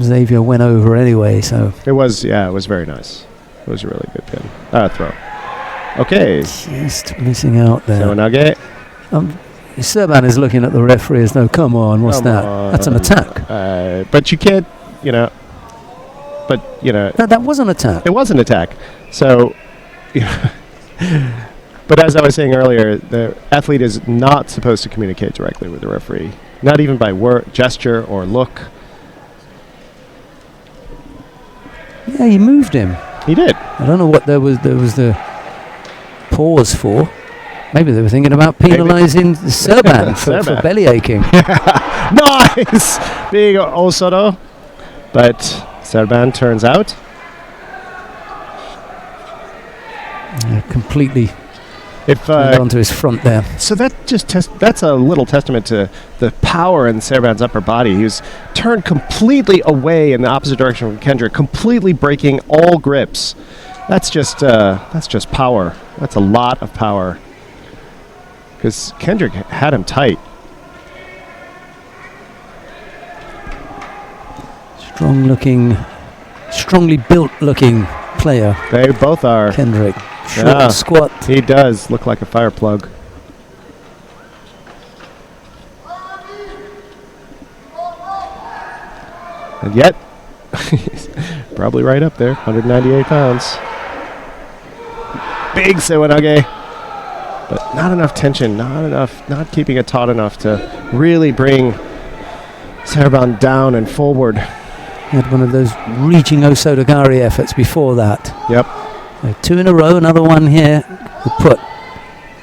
Xavier went over anyway, so... It was very nice. It was a really good pin. Throw. Okay. Just missing out there. So Nage. Serban is looking at the referee as though, come on, what's Come that? on. That's an attack. But you can't, That was an attack. It was an attack. So, but as I was saying earlier, the athlete is not supposed to communicate directly with the referee, not even by gesture or look. Yeah, he moved him. He did. I don't know what there was the pause for. Maybe they were thinking about penalising Serban for belly aching. Nice! Big Osodo. But Serban turns out. Completely If onto his front there. So that that's a little testament to the power in Serban's upper body. He was turned completely away in the opposite direction from Kendrick, completely breaking all grips. That's just power. That's a lot of power. Because Kendrick had him tight. Strongly built-looking player. They both are. Kendrick. Short squat. He does look like a fire plug. And yet, he's probably right up there, 198 pounds. Big Sewanage. But not enough tension, not keeping it taut enough to really bring Serban down and forward. He had one of those reaching Osodogari efforts before that. Yep. So 2 in a row, another one here to put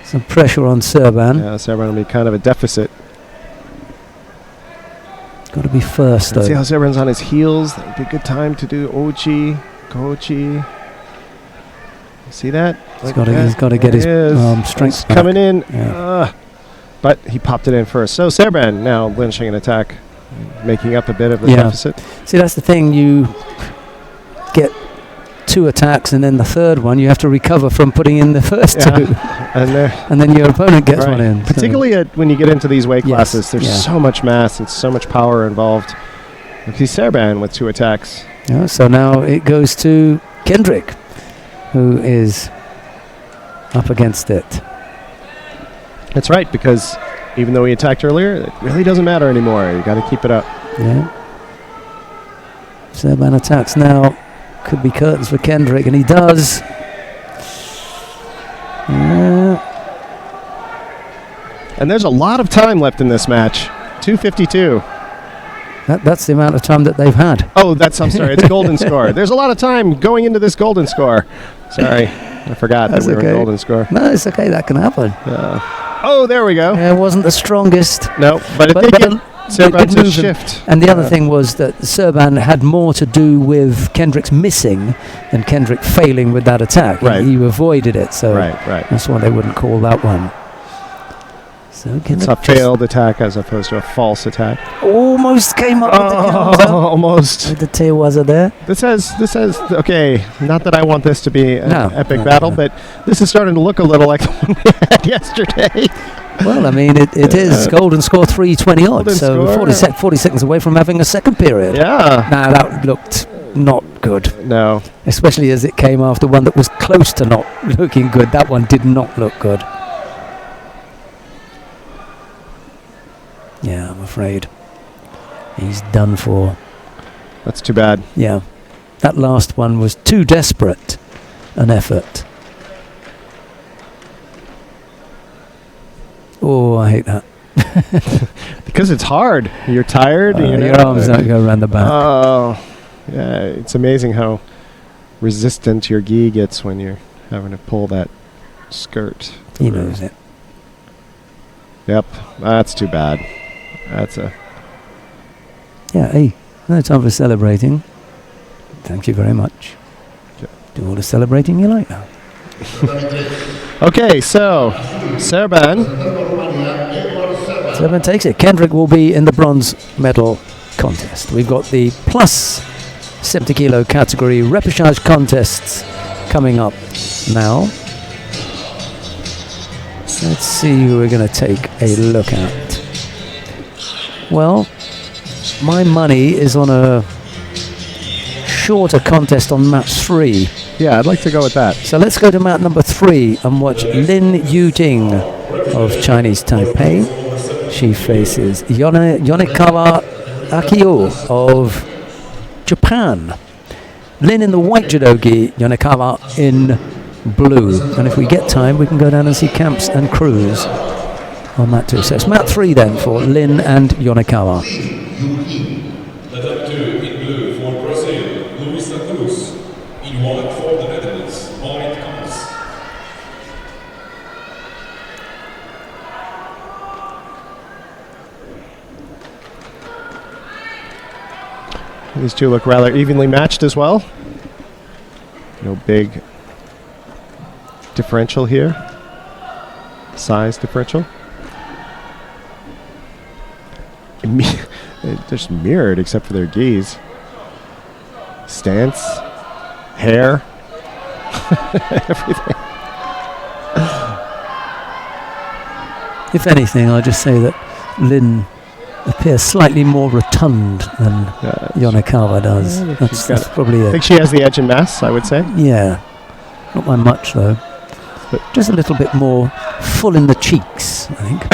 some pressure on Serban. Yeah, Serban will be kind of a deficit. Got to be first, though. See how Serban's on his heels? That would be a good time to do Ochi, Kochi. See that? He's got to get his strength back. Coming in. Yeah. But he popped it in first. So Serban now lynching an attack, making up a bit of the deficit. See, that's the thing. You get 2 attacks, and then the third one you have to recover from putting in the first 2. And then your opponent gets one in. Particularly when you get into these weight classes, there's so much mass and so much power involved. You see Serban with 2 attacks. Yeah, so now it goes to Kendrick, who is up against it. That's right, because even though he attacked earlier, it really doesn't matter anymore. You got to keep it up. Yeah. Serban attacks now. Could be curtains for Kendrick, and he does. And there's a lot of time left in this match. 2:52. That's the amount of time that they've had. Oh, I'm sorry. It's a golden score. There's a lot of time going into this golden score. Sorry. I forgot that we were in golden score. No, it's okay. That can happen. Oh, there we go. It wasn't the strongest. No, but it did give Serban to shift. And the other thing was that Serban had more to do with Kendrick's missing than Kendrick failing with that attack. Right. He avoided it, so right. That's why they wouldn't call that one. So it's a failed attack as opposed to a false attack. Almost came up with the counter. Almost. With the Tewaza there. This has okay, not that I want this to be an epic battle, but this is starting to look a little like the one we had yesterday. Well, I mean, it is golden score 320 odd, so 40 seconds away from having a second period. Yeah. Now that looked not good. No. Especially as it came after one that was close to not looking good. That one did not look good. Yeah, I'm afraid he's done for. That's too bad. Yeah. That last one was too desperate an effort. Oh, I hate that. Because it's hard. You're tired. Your arms don't go around the back. Oh, yeah. It's amazing how resistant your gi gets when you're having to pull that skirt. He knows it. Yep. That's too bad. That's a... Yeah, hey, no time for celebrating. Thank you very much. Do all the celebrating you like now. Okay, so Serban. Serban takes it. Kendrick will be in the bronze medal contest. We've got the plus 70 kilo category repechage contests coming up now. Let's see who we're going to take a look at. Well, my money is on a shorter contest on match 3. Yeah, I'd like to go with that. So let's go to mat number 3 and watch Lin Yujing of Chinese Taipei. She faces Yonekawa Akio of Japan. Lin in the white judo gi, Yonekawa in blue. And if we get time, we can go down and see camps and crews on mat 2. So it's mat 3 then for Lin and Yonekawa. The top 2 in blue for Brazil, Luisa Cruz. In white for the Netherlands, Marit Kans. These two look rather evenly matched as well. No big differential here. Size differential. They're just mirrored except for their gis. Stance, hair, everything. If anything, I'll just say that Lin appears slightly more rotund than Yonekawa does. That's probably I it. think she has the edge in mass, I would say. Yeah, not by much though, but just a little bit more full in the cheeks, I think.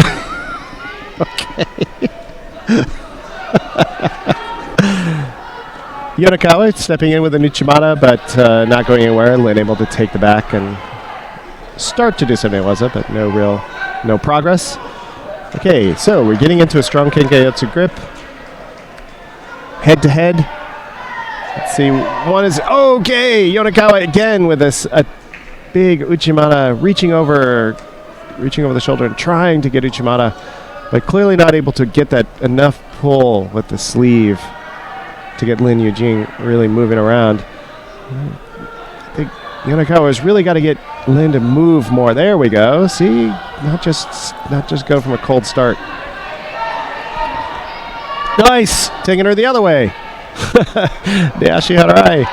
Yonekawa stepping in with a Nuchimata, but not going anywhere. Lin able to take the back and start to do some newaza, but no progress. Okay, so we're getting into a strong Kenkeyotsu grip. Head to head. Let's see. One is okay. Yonekawa again with this a big Uchimata reaching over the shoulder and trying to get Uchimata, but clearly not able to get that enough pull with the sleeve to get Lin Yujing really moving around. I think Yonekawa's really got to get Lin to move more. There we go. See, not just go from a cold start. Nice, taking her the other way. Dashi Harai.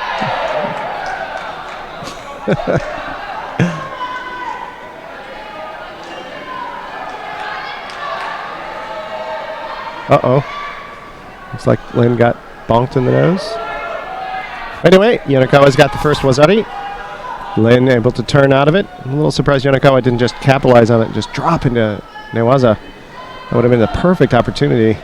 Uh-oh. Looks like Lin got bonked in the nose. Anyway, Yonekawa's got the first wazari. Lin able to turn out of it. I'm a little surprised Yonekawa didn't just capitalize on it and just drop into newaza. That would have been the perfect opportunity.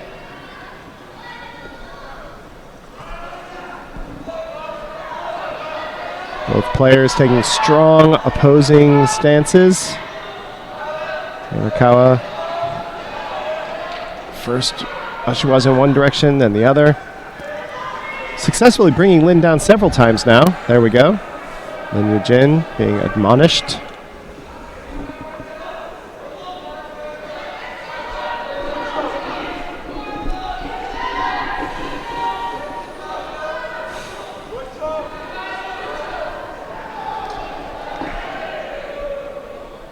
Both players taking strong opposing stances. Yonekawa first Ashiwaza in one direction, then the other. Successfully bringing Lin down several times now. There we go. Lin Yujin being admonished.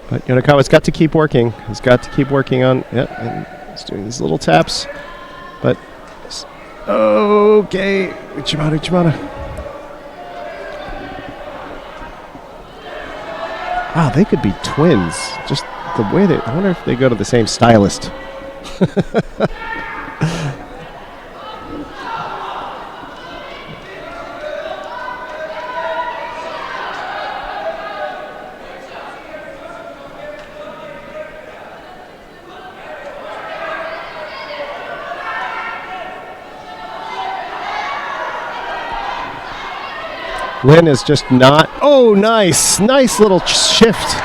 But Yonekawa's got to keep working. He's got to keep working on, and he's doing these little taps. But, okay, Uchimata. Wow, they could be twins. Just the way they, I wonder if they go to the same stylist. Lynn is just not. Oh, nice little shift.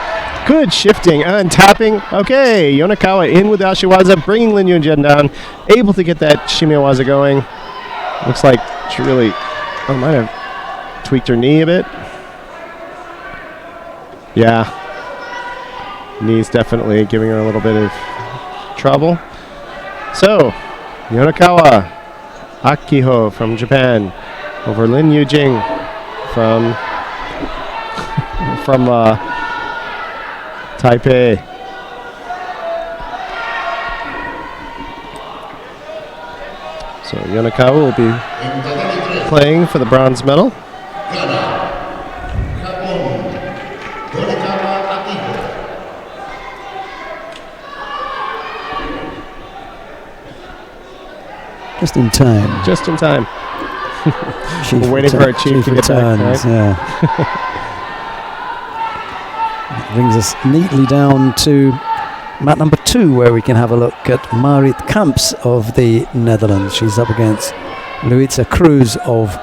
Good shifting and tapping. Okay, Yonakawa in with Ashiwaza, bringing Lin Yunjin down, able to get that Shimiwaza going. Looks like she really might have tweaked her knee a bit. Yeah, knee's definitely giving her a little bit of trouble. So, Yonakawa Akiho from Japan over Lin Yujing from Taipei. So Yonakawa will be playing for the bronze medal. Just in time. Just in time. We're waiting for our chief to get back. Right? Yeah. Brings us neatly down to mat number 2, where we can have a look at Marit Kamps of the Netherlands. She's up against Luisa Cruz of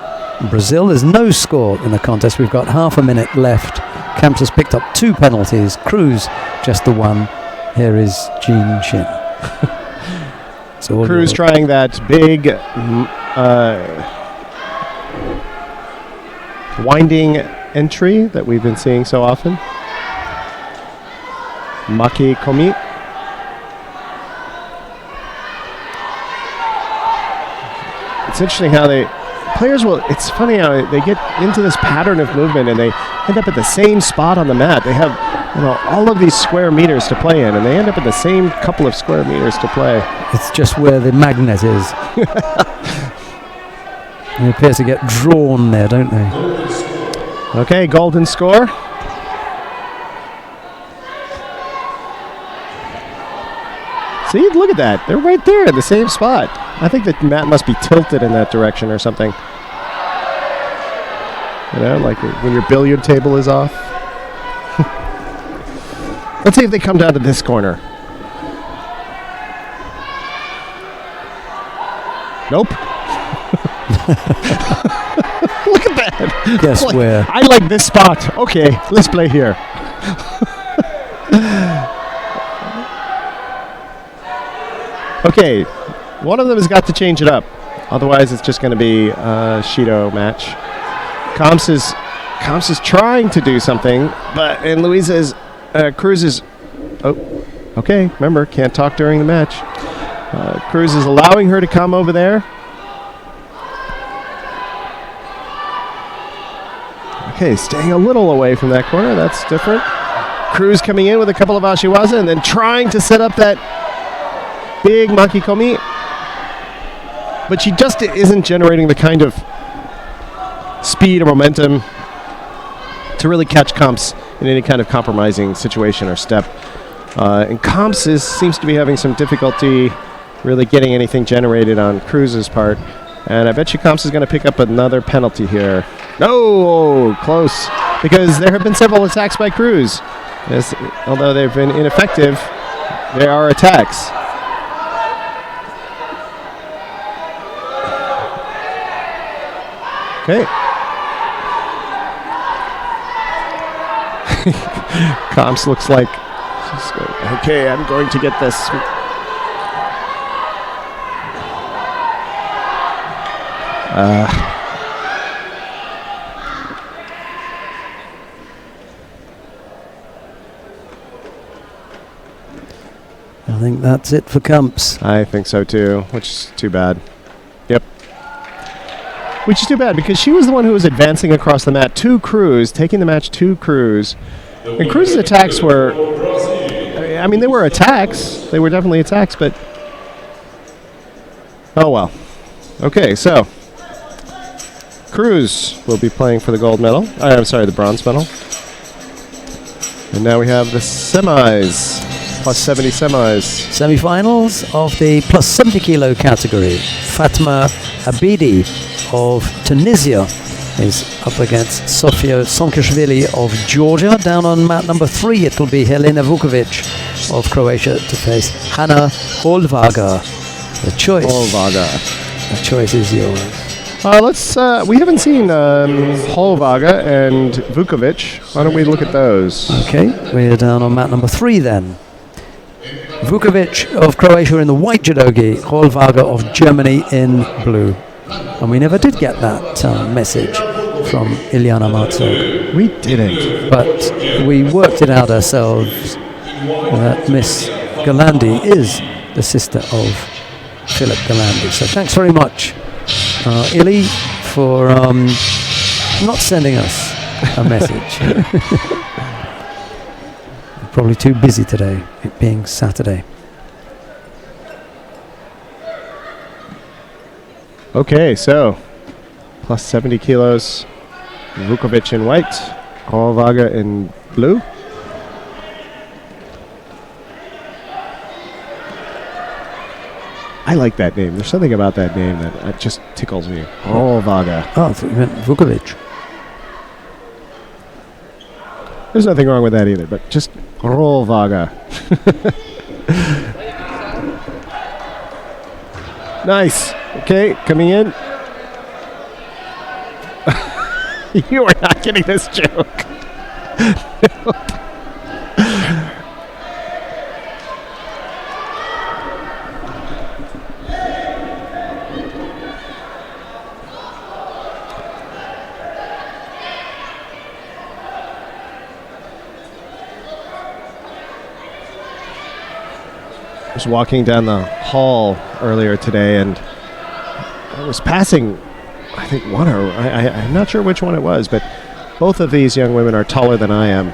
Brazil. There's no score in the contest. We've got half a minute left. Kamps has picked up 2 penalties. Cruz just the 1. Here is Jean Shin. Cruz trying that big winding entry that we've been seeing so often. Maki Komi. It's interesting how it's funny how they get into this pattern of movement and they end up at the same spot on the mat. They have all of these square meters to play in, and they end up at the same couple of square meters to play. It's just where the magnet is. They appear to get drawn there, don't they? Okay, golden score. See, look at that. They're right there at the same spot. I think the mat must be tilted in that direction or something. Like when your billiard table is off. Let's see if they come down to this corner. Nope. Look at that. Guess where? I like this spot. Okay, let's play here. Okay, one of them has got to change it up. Otherwise, it's just going to be a Shido match. Kamps is trying to do something, and Cruz is... Oh, okay, remember, can't talk during the match. Cruz is allowing her to come over there. Okay, staying a little away from that corner. That's different. Cruz coming in with a couple of Ashiwaza and then trying to set up that big Maki Komi. But she just isn't generating the kind of speed or momentum to really catch Kamps in any kind of compromising situation or step. And Kamps seems to be having some difficulty really getting anything generated on Cruz's part. And I bet you Kamps is going to pick up another penalty here. No, close. Because there have been several attacks by Cruz. Although they've been ineffective, there are attacks. Okay. Kamps looks like she's going, okay, I'm going to get this. I think that's it for Kamps. I think so too, which is too bad. Yep. Which is too bad because she was the one who was advancing across the mat to Cruz, taking the match to Cruz. And Cruz's attacks were, I mean, they were attacks. They were definitely attacks, but oh well. Okay, so Cruz will be playing for the gold medal. I'm sorry, the bronze medal. And now we have the semis, plus 70 semis. Semi-finals of the plus 70 kilo category. Fatma Abidi of Tunisia is up against Sofia Sonkashvili of Georgia. Down on mat number 3, it will be Helena Vukovic of Croatia to face Hanna Holvaga. The choice is yours. We haven't seen Holvaga and Vukovic. Why don't we look at those? Okay, we're down on mat number 3 then. Vukovic of Croatia in the white judogi, Holvaga of Germany in blue. And we never did get that message from Ilyana Marzog. We didn't. But we worked it out ourselves that Miss Galandi is the sister of Philip Galandi. So thanks very much, Illy, for not sending us a message. Probably too busy today, it being Saturday. Okay, so plus 70 kilos, Vukovic in white, Holvaga in blue. I like that name. There's something about that name that just tickles me. Holvaga. Oh, I thought you meant Vukovic. There's nothing wrong with that either, but just Holvaga. Nice. Okay, coming in. You are not getting this joke. I was walking down the hall earlier today, and I was passing, I think I'm not sure which one it was, but both of these young women are taller than I am.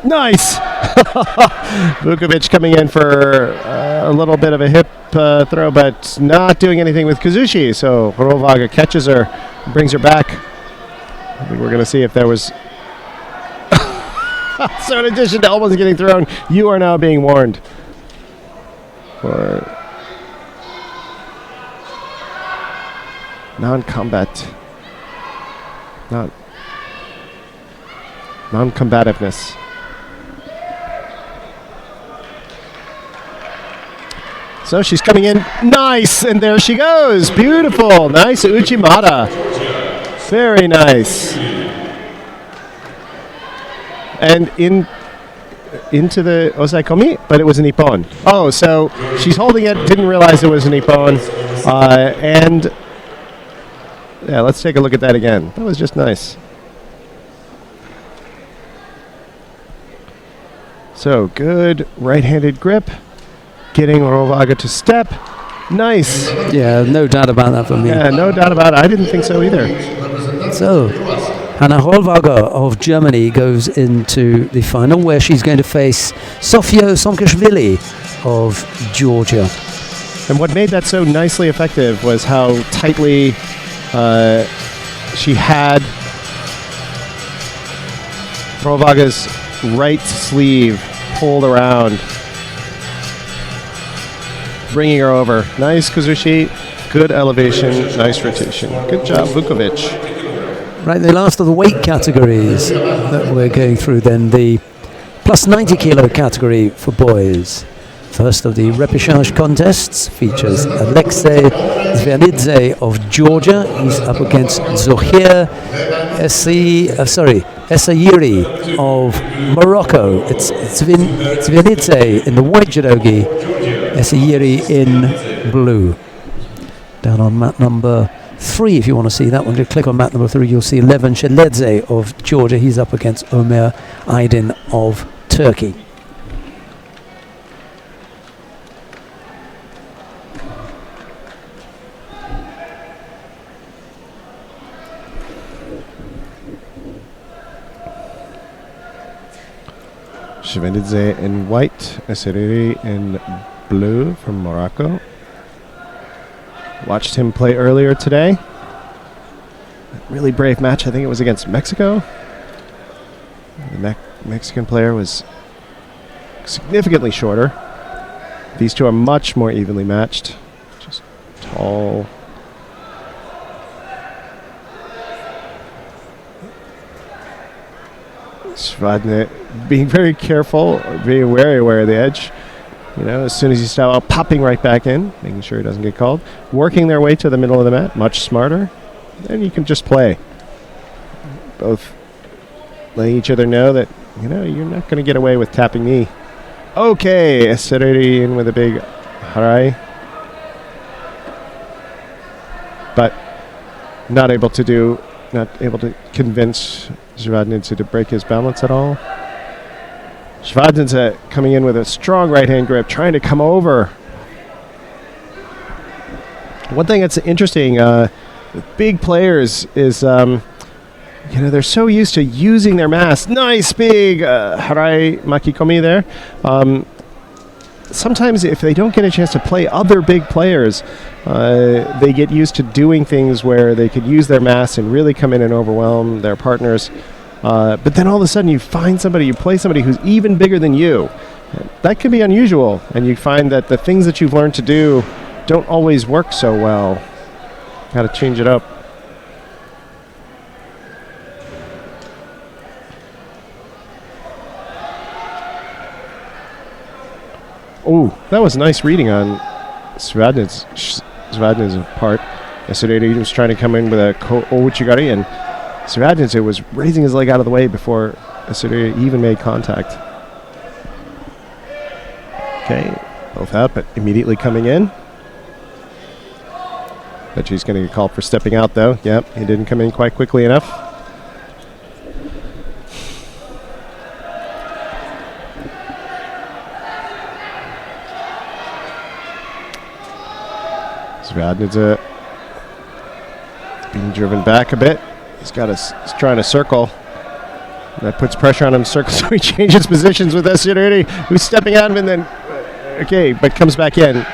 Nice! Vukovic coming in for a little bit of a hip throw, but not doing anything with Kazushi. So Holvaga catches her, brings her back. I think we're going to see if there was... So in addition to almost getting thrown, you are now being warned. For non-combativeness. So she's coming in. Nice! And there she goes. Beautiful. Nice Uchimata. Very nice. And into the Osaikomi, but it was an Ippon. Oh, so she's holding it, didn't realize it was an Ippon. And yeah, let's take a look at that again. That was just nice. So good right-handed grip, getting Holvaga to step. Nice. Yeah, no doubt about that for me. Yeah, no doubt about it. I didn't think so either. So, Hanna Holvaga of Germany goes into the final, where she's going to face Sofia Somkashvili of Georgia. And what made that so nicely effective was how tightly she had Holvaga's right sleeve pulled around, bringing her over. Nice Kazushi, good elevation, nice rotation. Good job, Vukovic. Right, the last of the weight categories that we're going through then, the plus 90 kilo category for boys. First of the repechage contests features Alexei Zvyanidze of Georgia. He's up against Zohir Essayiri of Morocco. It's Zvyanidze in the white judogi, Essayiri in blue. Down on mat number 3, if you want to see that one, you click on mat number 3, you'll see Levin Sheledze of Georgia. He's up against Ömer Aydin of Turkey. Sheledze in white, Essayiri in blue from Morocco. Watched him play earlier today. Really brave match. I think it was against Mexico. The Mexican player was significantly shorter. These two are much more evenly matched. Just tall. Svadne being very careful, being very aware of the edge. You know, as soon as you stop out, popping right back in, making sure he doesn't get called. Working their way to the middle of the mat, much smarter. Then you can just play. Both letting each other know that, you know, you're not going to get away with tapping me. Okay, Esereri in with a big harai. But not able to convince Zvadnidze to break his balance at all. Zvadnidze coming in with a strong right-hand grip, trying to come over. One thing that's interesting, big players is, you know, they're so used to using their mass. Nice big harai makikomi there. Sometimes if they don't get a chance to play other big players, they get used to doing things where they could use their mass and really come in and overwhelm their partners. But then all of a sudden you play somebody who's even bigger than you. That can be unusual, and you find that the things that you've learned to do don't always work so well. Got to change it up. Oh, that was nice reading on Zvadnidze's part. Yesterday he was trying to come in with a ouchigari, and Zvadnidze was raising his leg out of the way before yesterday even made contact. Okay, both out, but immediately coming in. Bet he's going to get called for stepping out, though. Yep, he didn't come in quite quickly enough. Zvadnidze being driven back a bit. He's trying to circle. That puts pressure on him to circle, so he changes positions with Esereri, who's stepping out of him, and then, okay, but comes back in.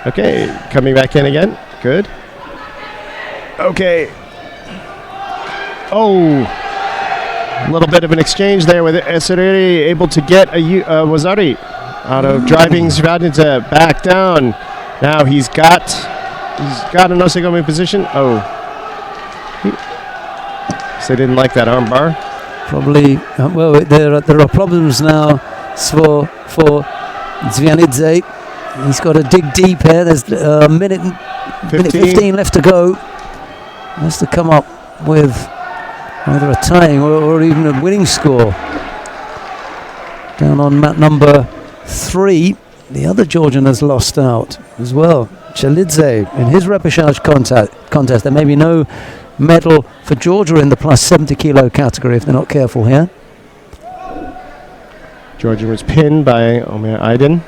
Okay, coming back in again. Good. Okay. Oh, a little bit of an exchange there with Esereri, able to get a Wazari out of driving Zvadnidze back down. Now he's got an osegomi position. Oh. So they didn't like that arm bar. Probably, well, there are problems now for Zvadnidze. He's got to dig deep here. There's a minute 15 left to go. He has to come up with either a tying or even a winning score. Down on mat number 3, the other Georgian has lost out as well. Chalidze in his repechage contest. There may be no medal for Georgia in the plus 70 kilo category if they're not careful here. Georgia was pinned by Omer Aydin.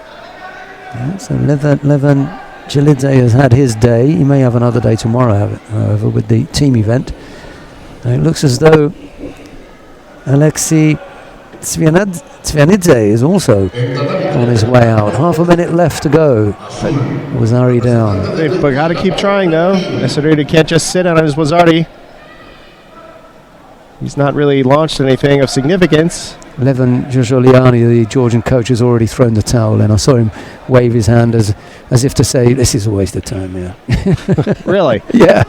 Yeah, so Levan Chalidze has had his day. He may have another day tomorrow, however, with the team event. Now it looks as though Alexei Zvadnidze is also on his way out. Half a minute left to go. Wazari down. They've got to keep trying, though. Esereri can't just sit on his Wazari. He's not really launched anything of significance. Levan Jojoliani, the Georgian coach, has already thrown the towel in. I saw him wave his hand as if to say, this is a waste of time, yeah. Really? Yeah.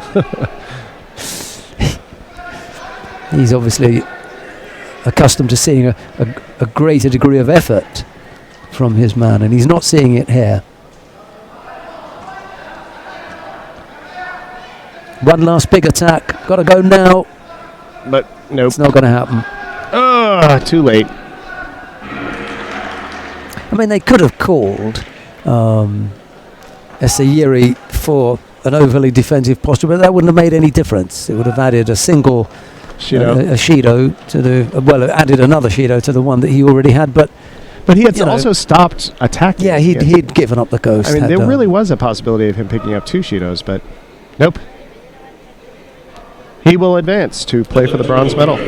He's obviously accustomed to seeing a greater degree of effort from his man, and he's not seeing it here. One last big attack. Got to go now. But nope. It's not going to happen. Too late. I mean, they could have called Esereri for an overly defensive posture, but that wouldn't have made any difference. It would have added a single a Shido to the added another Shido to the one that he already had, but he had also stopped attacking. Yeah, he'd given up the ghost. I mean, there really was a possibility of him picking up 2 Shidos, but nope. He will advance to play for the bronze medal.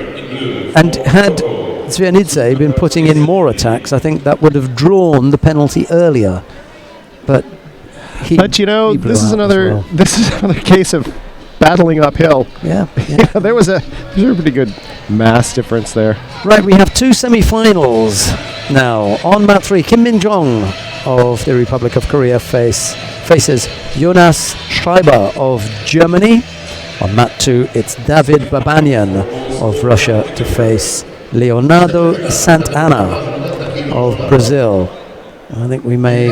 And had Zvadnidze been putting in more attacks, I think that would have drawn the penalty earlier. But you know, this is another case of battling uphill. Yeah. There was a pretty good mass difference there. Right, we have 2 semi-finals now. On mat 3, Kim Min-jong of the Republic of Korea faces Jonas Schreiber of Germany. On mat 2, it's David Babanyan of Russia to face Leonardo Santana of Brazil. I think we may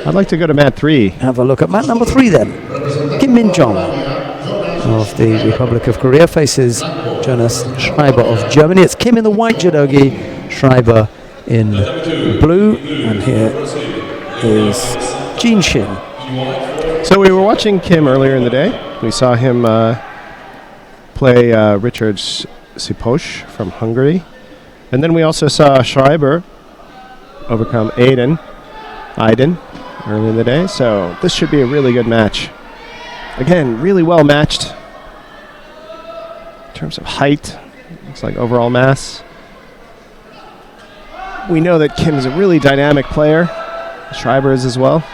I'd like to go to mat 3. have a look at mat number 3 then. Kim Min-jong of the Republic of Korea faces Jonas Schreiber of Germany. It's Kim in the white judogi, Schreiber in blue, and here is Jin Shin. So we were watching Kim earlier in the day. We saw him play Richard Siposh from Hungary. And then we also saw Schreiber overcome Aiden earlier in the day. So this should be a really good match. Again, really well matched in terms of height. Looks like overall mass. We know that Kim is a really dynamic player. Schreiber is as well.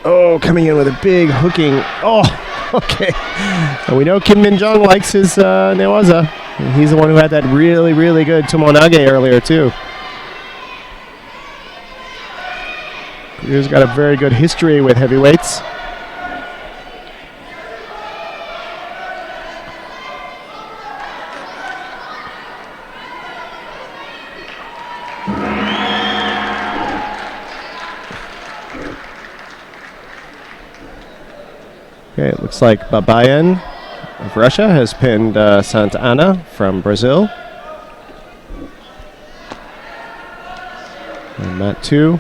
Oh, coming in with a big hooking. Oh, okay. And we know Kim Min-jong likes his newaza. And he's the one who had that really, really good tomonage earlier, too. Korea's got a very good history with heavyweights. Okay, it looks like Babayan of Russia has pinned Santa Ana from Brazil. And mat 2.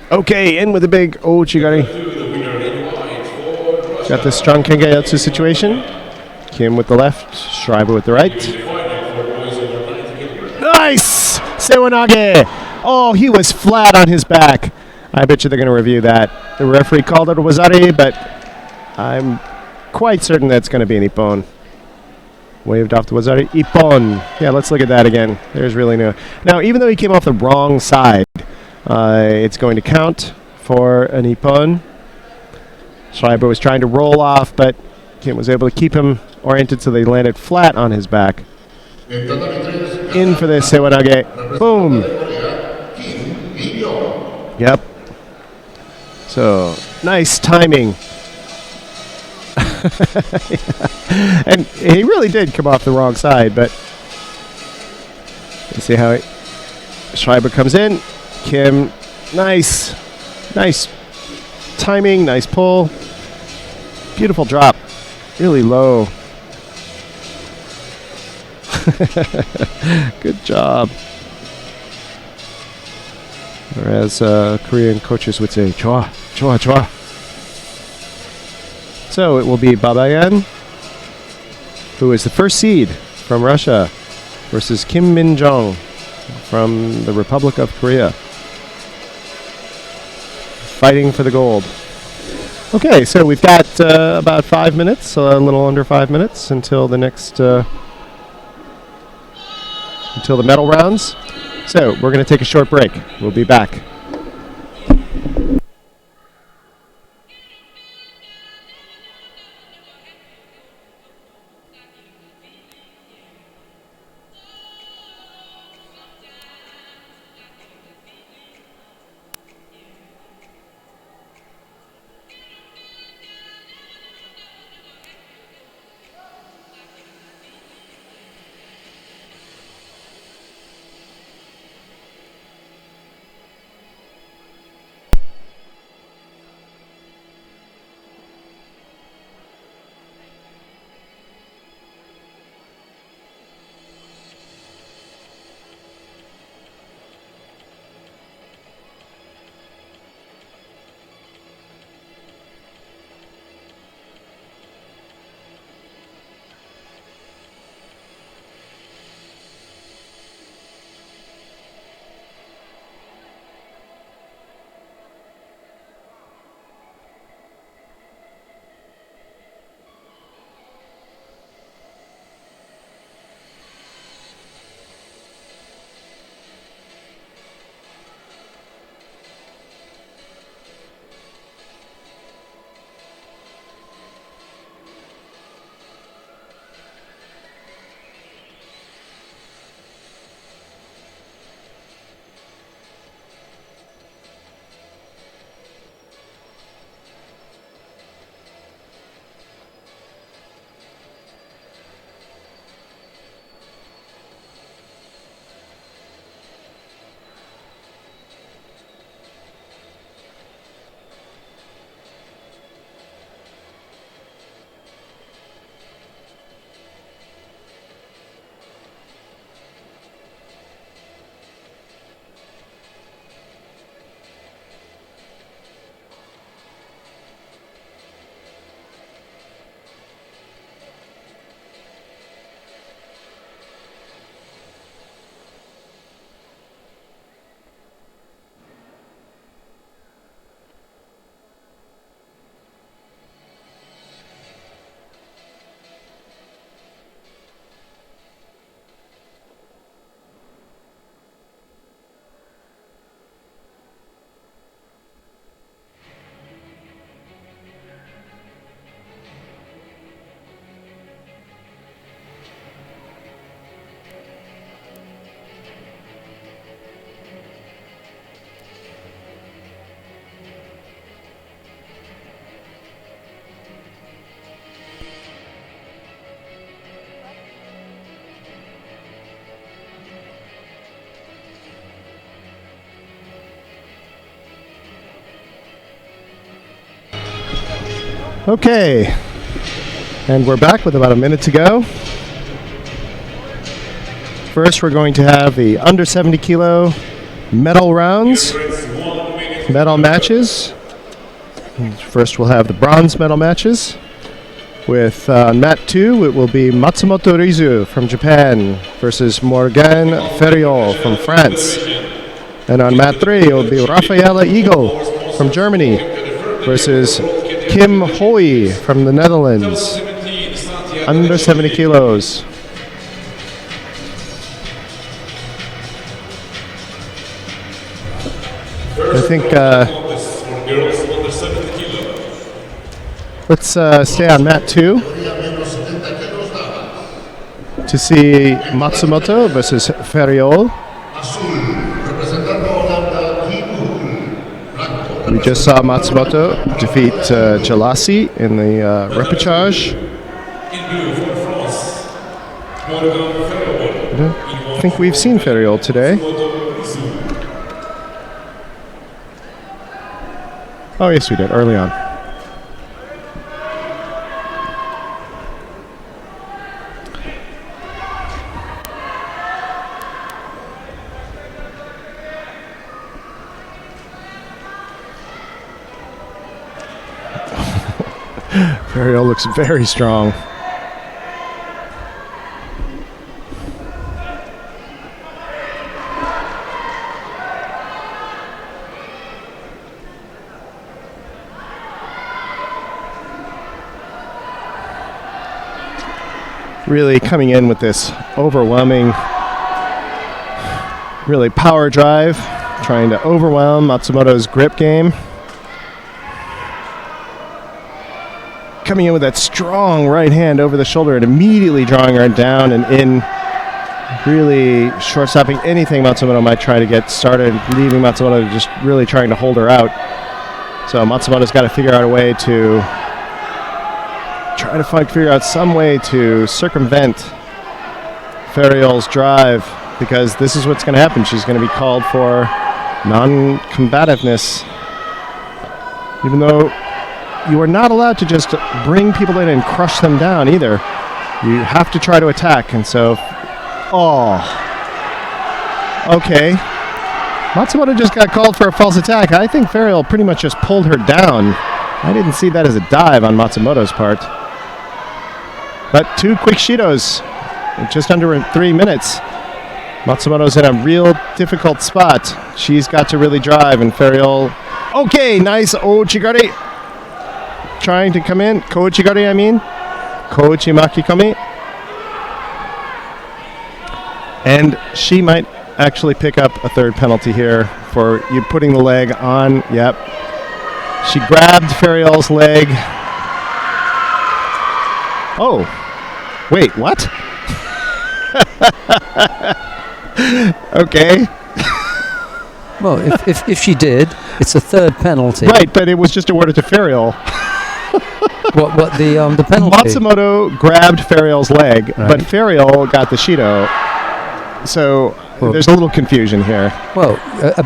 Okay, in with a big Chigari. Got this strong Kengayatsu situation. Kim with the left, Schreiber with the right. Nice! Sewanage! Oh, he was flat on his back. I bet you they're going to review that. The referee called it a wazari, but I'm quite certain that's going to be an ippon. Waved off the wazari. Ippon. Yeah, let's look at that again. There's really no... Now, even though he came off the wrong side, it's going to count for an ippon. Schreiber was trying to roll off, but Kim was able to keep him oriented so they landed flat on his back. In for this Sewanage. Boom. Yep. So, nice timing. And he really did come off the wrong side, but let's see how Schreiber comes in. Kim, nice timing, nice pull. Beautiful drop. Really low. Good job. Or as Korean coaches would say, chua, chua, chua. So it will be Babayan, who is the first seed from Russia, versus Kim Min-jong from the Republic of Korea. Fighting for the gold. Okay, so we've got about 5 minutes, a little under 5 minutes until the next, until the medal rounds. So we're going to take a short break. We'll be back. Okay, and we're back with about a minute to go. First, we're going to have the under 70 kilo medal rounds, medal matches. First, we'll have the bronze medal matches. With mat 2, it will be Matsumoto Rizu from Japan versus Morgan Ferriol from France. And on mat 3, it will be Rafaela Eagle from Germany versus Kim Hoi from the Netherlands. Under 70 kilos. I think let's stay on mat 2 to see Matsumoto versus Ferriol. We just saw Matsumoto defeat Jalasi in the repechage. I think we've seen Ferriol today. Oh, yes, we did, early on. Ferriol looks very strong. Really coming in with this overwhelming, really power drive, trying to overwhelm Matsumoto's grip game. Coming in with that strong right hand over the shoulder and immediately drawing her down and in, really short-stopping anything Matsumoto might try to get started, leaving Matsumoto just really trying to hold her out. So Matsumoto's got to figure out a way to figure out some way to circumvent Ferriol's drive, because this is what's going to happen. She's going to be called for non-combativeness, even though you are not allowed to just bring people in and crush them down either. You have to try to attack, and so... Oh. Okay. Matsumoto just got called for a false attack. I think Ferriol pretty much just pulled her down. I didn't see that as a dive on Matsumoto's part. But 2 quick Shidos, just under 3 minutes. Matsumoto's in a real difficult spot. She's got to really drive, and Ferriol... Okay, nice Ouchigari. Trying to come in. Kouchigari, I mean. Kouchi Makikomi. And she might actually pick up a third penalty here for you putting the leg on. Yep. She grabbed Ferriol's leg. Oh. Wait, what? Okay. Well, if she did, it's a third penalty. Right, but it was just awarded to Ferriol. What the penalty? Matsumoto grabbed Ferriol's leg, right, but Ferriol got the Shido. So there's a little confusion here. Well,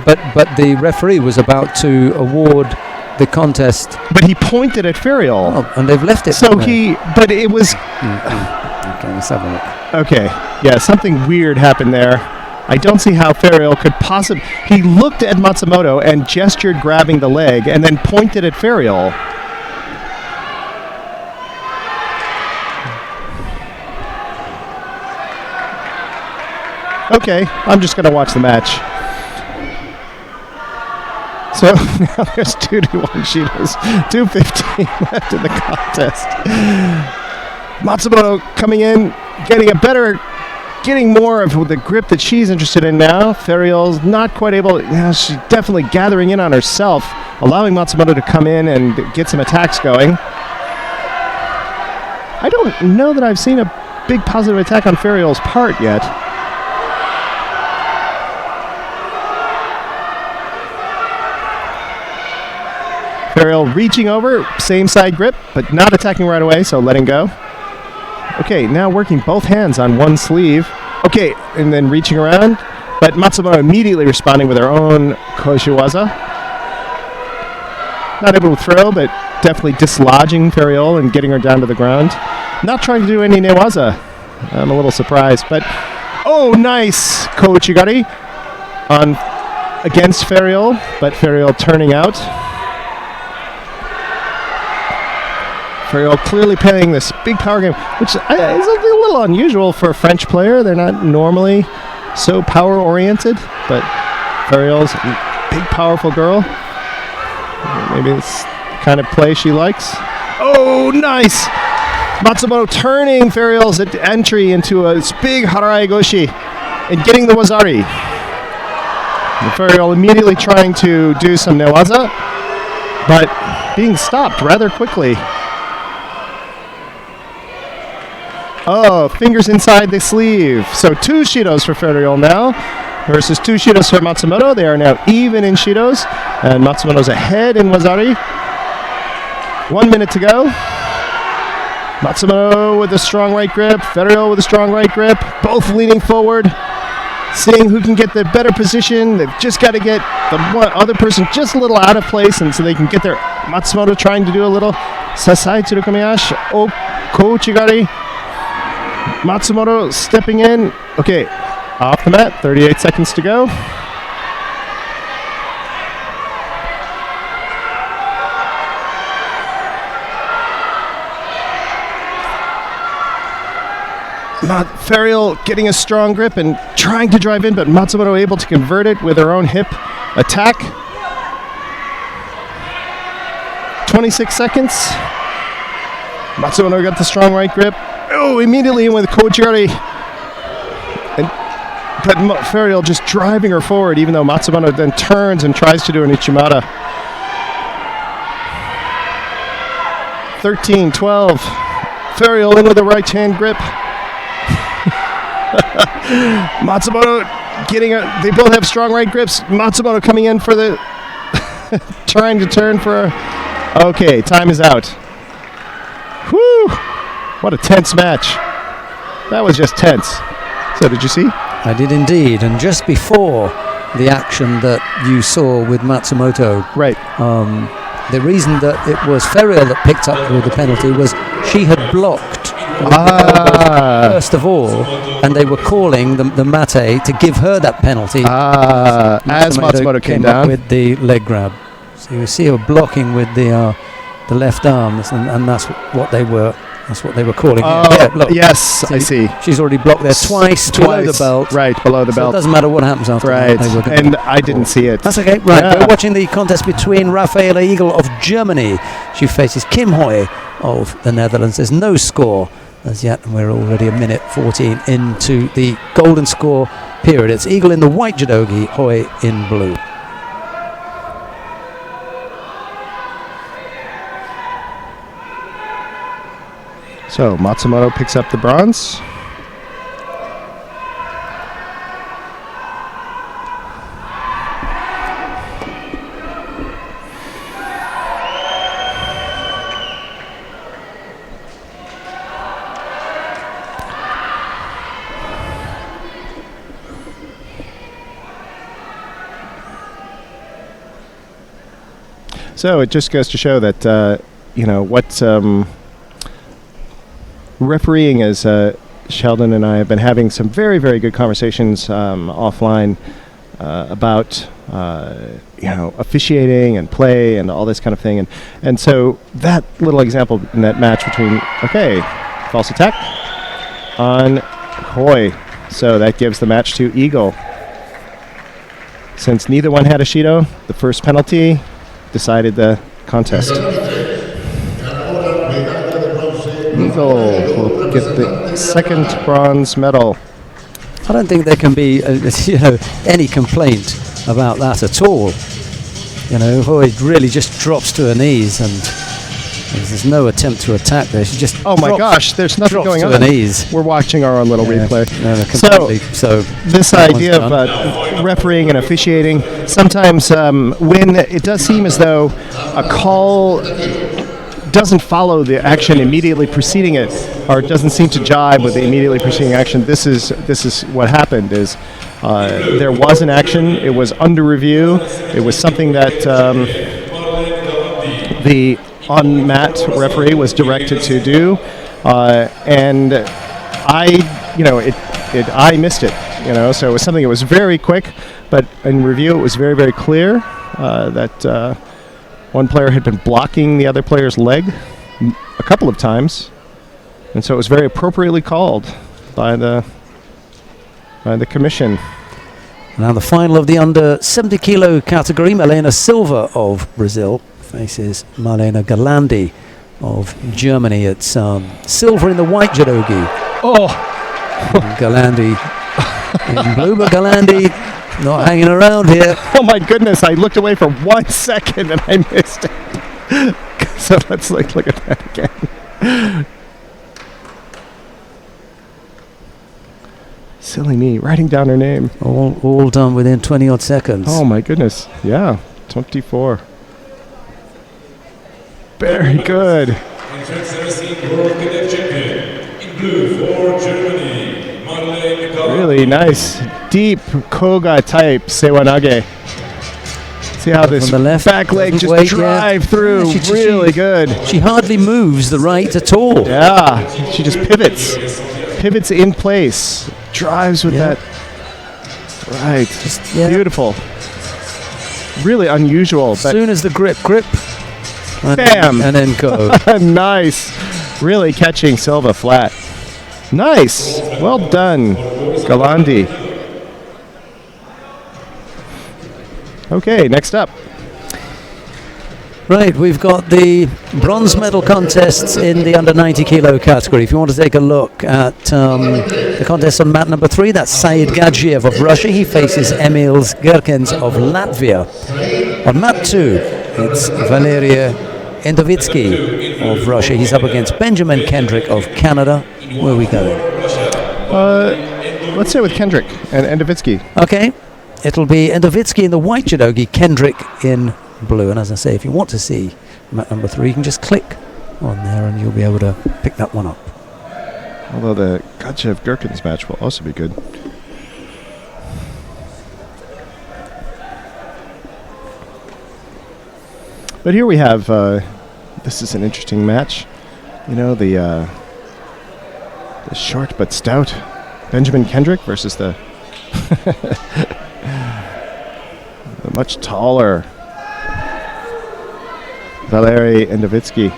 but the referee was about to award the contest. But he pointed at Ferriol. Oh, and they've left it. So but it was... Okay, let's have a look. Okay, yeah, something weird happened there. I don't see how Ferriol could possibly... He looked at Matsumoto and gestured grabbing the leg and then pointed at Ferriol. Okay, I'm just going to watch the match. So now there's 2-1 Shidos, 2:15 left in the contest. Matsumoto coming in, getting more of the grip that she's interested in now. Ferriol's not quite able, she's definitely gathering in on herself, allowing Matsumoto to come in and get some attacks going. I don't know that I've seen a big positive attack on Ferriol's part yet. Ferriol reaching over, same side grip, but not attacking right away, so letting go. Okay, now working both hands on one sleeve. Okay, and then reaching around, but Matsumoto immediately responding with her own Koshiwaza. Not able to throw, but definitely dislodging Feriol and getting her down to the ground. Not trying to do any newaza. I'm a little surprised, but oh, nice Kochigari on against Feriol, but Feriol turning out. Feriol clearly playing this big power game, which is a little unusual for a French player. They're not normally so power-oriented, but Feriol's a big, powerful girl. Maybe it's the kind of play she likes. Oh, nice! Matsumoto turning Feriol's entry into a big Harai Goshi and getting the Wazari. And Feriol immediately trying to do some newaza, but being stopped rather quickly. Oh, fingers inside the sleeve. So 2 Shidos for Feriol now versus 2 Shidos for Matsumoto. They are now even in Shidos, and Matsumoto's ahead in Wazari. 1 minute to go. Matsumoto with a strong right grip, Feriol with a strong right grip, both leaning forward, seeing who can get the better position. They've just got to get the other person just a little out of place, and so they can get their Matsumoto trying to do a little Sasai Tsurukumiyashi, Kochigari. Matsumoto stepping in. Okay, off the mat, 38 seconds to go. Feriol getting a strong grip and trying to drive in, but Matsumoto able to convert it with her own hip attack. 26 seconds. Matsumoto got the strong right grip. Oh, immediately in with Kochigari. But Feriol just driving her forward, even though Matsumoto then turns and tries to do an Ichimata. 13, 12. Feriol in with a right hand grip. Matsumoto getting a, they both have strong right grips. Matsumoto coming in for the trying to turn for okay, time is out. Whew, what a tense match. That was just tense. So did you see? I did indeed, and just before the action that you saw with Matsumoto, right, the reason that it was Feriol that picked up with the penalty was she had blocked first of all, and they were calling the mate to give her that penalty. As Matsumoto came down with the leg grab, so you see her blocking with the left arm, and that's what they were. That's what they were calling. Look, yes, I see. She's already blocked there twice below the belt. Right, below the belt. It doesn't matter what happens after that. Right, and I didn't see it. That's okay. Right, we're watching the contest between Rafaela Eagle of Germany. She faces Kim Hoy of the Netherlands. There's no score as yet, and we're already a minute 14 into the golden score period. It's Eagle in the white judogi, Hoy in blue. So Matsumoto picks up the bronze. So it just goes to show that what refereeing is. Sheldon and I have been having some very, very good conversations offline about officiating and play and all this kind of thing, and so that little example in that match between false attack on Hoy, so that gives the match to Eagle. Since neither one had a Shido, the first penalty decided the contest. Eagle will get the second bronze medal. I don't think there can be any complaint about that at all. Hoy really just drops to her knees, and there's no attempt to attack there. She just there's nothing going on. To her knees. We're watching our own little replay. So this idea of refereeing and officiating, sometimes when it does seem as though a call doesn't follow the action immediately preceding it, or it doesn't seem to jibe with the immediately preceding action. This is what happened. Is there was an action. It was under review. It was something that the on mat referee was directed to do, and I missed it. So it was something that was very quick, but in review it was very, very clear that one player had been blocking the other player's leg a couple of times, and so it was very appropriately called by the commission. Now the final of the under 70 kilo category, Milena Silva of Brazil faces Marlena Galandi of Germany. It's Silva in the white judogi. Oh! Galandi in blue, but Galandi not hanging around here. Oh my goodness, I looked away for 1 second and I missed it. So let's look at that again. Silly me, writing down her name. All done within 20 odd seconds. Oh my goodness, yeah, 24. Very good. In 2017 World Cadet Champion, in blue for Germany, Marlene Galandi. Really nice, deep koga type sewanage. See how this From the left, back leg doesn't just wait, drive yeah. through, Yeah, she- really good. She hardly moves the right at all. Yeah, she just pivots in place, drives with Yeah. that. Right, yeah. beautiful. Really unusual, As but soon as the grip, and, Bam! and then go. nice. Really catching Silva flat. Nice, well done, Galandi. Okay, next up. Right, we've got the bronze medal contests in the under 90 kilo category. If you want to take a look at the contest on mat number 3, that's Said Gadzhiev of Russia. He faces Emils Gerkens of Latvia. On mat 2, it's Valeria Endovitsky of Russia. He's up against Benjamin Kendrick of Canada. Where are we going? Let's say with Kendrick and Endovitsky. Okay, it'll be Endovitsky in the white judogi, Kendrick in blue. And as I say, if you want to see mat number 3, you can just click on there and you'll be able to pick that one up. Although the Gadzhiev-Gerkens match will also be good. But here we have, this is an interesting match. The short but stout Benjamin Kendrick versus the much taller Valery Endovitsky,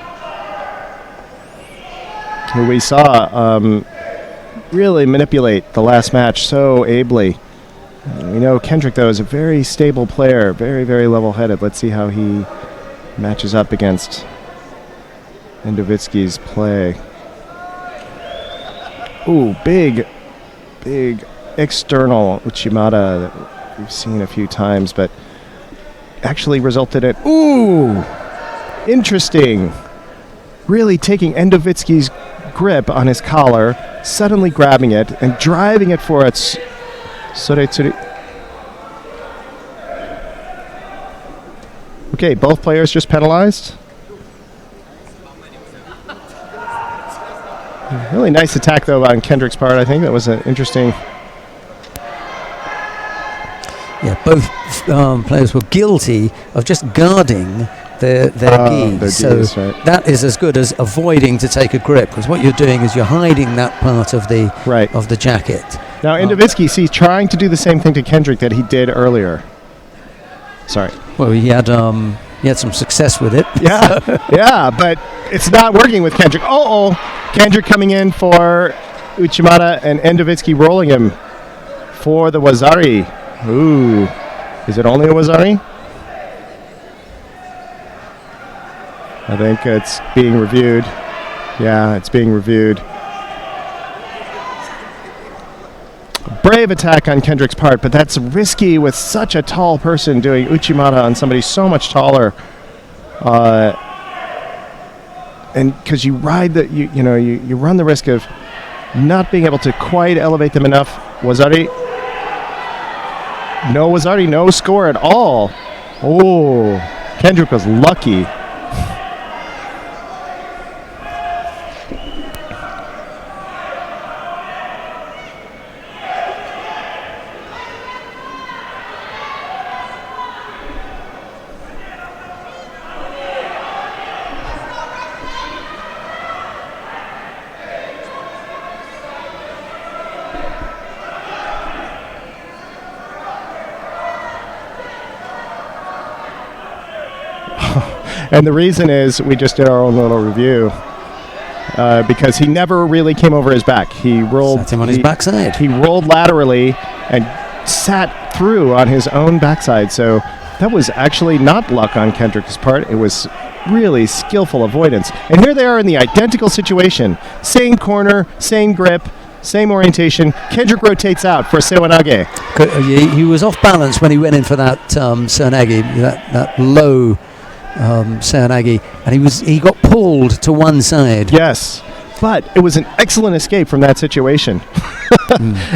who we saw really manipulate the last match so ably. We know Kendrick, though, is a very stable player, very, very level-headed. Let's see how he matches up against Endovitsky's play. Ooh, big external Uchimata that we've seen a few times, but actually resulted in, ooh, interesting. Really taking Endovitsky's grip on his collar, suddenly grabbing it and driving it for its soretsuri. Okay, both players just penalized. Really nice attack, though, on Kendrick's part. I think that was an interesting. Yeah, both players were guilty of just guarding their gi. Their So gis, right. that is as good as avoiding to take a grip, because what you're doing is you're hiding that part of the Right. of the jacket. Now, Endovitsky, see, trying to do the same thing to Kendrick that he did earlier. Sorry. Well, he had some success with it. Yeah, yeah, but it's not working with Kendrick. Kendrick coming in for Uchimata and Endovitsky rolling him for the Wazari. Ooh, is it only a Wazari? I think it's being reviewed. Yeah, it's being reviewed. Brave attack on Kendrick's part, but that's risky with such a tall person doing Uchimata on somebody so much taller. And because you ride you run the risk of not being able to quite elevate them enough. Wazari, no score at all. Oh, Kendrick was lucky. And the reason is we just did our own little review because he never really came over his back. He rolled Sat him on his backside. He rolled laterally and sat through on his own backside. So that was actually not luck on Kendrick's part. It was really skillful avoidance. And here they are in the identical situation. Same corner, same grip, same orientation. Kendrick rotates out for Sewanage. He was off balance when he went in for that Sewanage, that low Sewanage, and he got pulled to one side. Yes, but it was an excellent escape from that situation.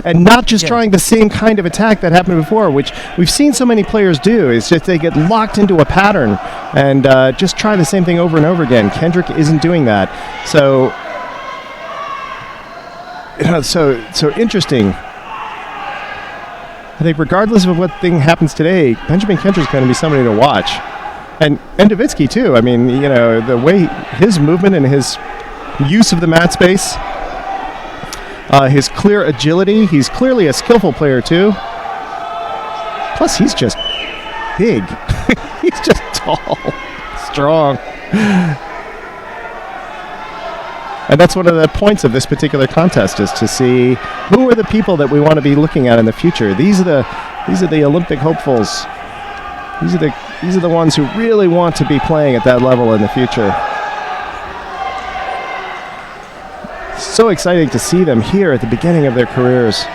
And not just trying the same kind of attack that happened before, which we've seen so many players do. It's just they get locked into a pattern and just try the same thing over and over again. Kendrick isn't doing that. So, so interesting. I think regardless of what thing happens today, Benjamin Kendrick's going to be somebody to watch. And Endovitsky, too. I mean, the way his movement and his use of the mat space, his clear agility. He's clearly a skillful player, too. Plus, he's just big. He's just tall, strong. And that's one of the points of this particular contest, is to see who are the people that we want to be looking at in the future. These are the Olympic hopefuls. These are the ones who really want to be playing at that level in the future. So exciting to see them here at the beginning of their careers.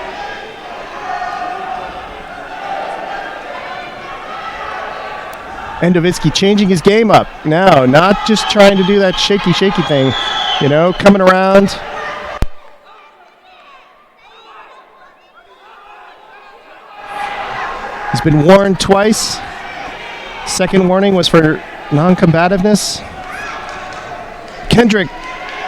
Endovitsky changing his game up now, not just trying to do that shaky thing, coming around. He's been warned twice. Second warning was for non-combativeness. Kendrick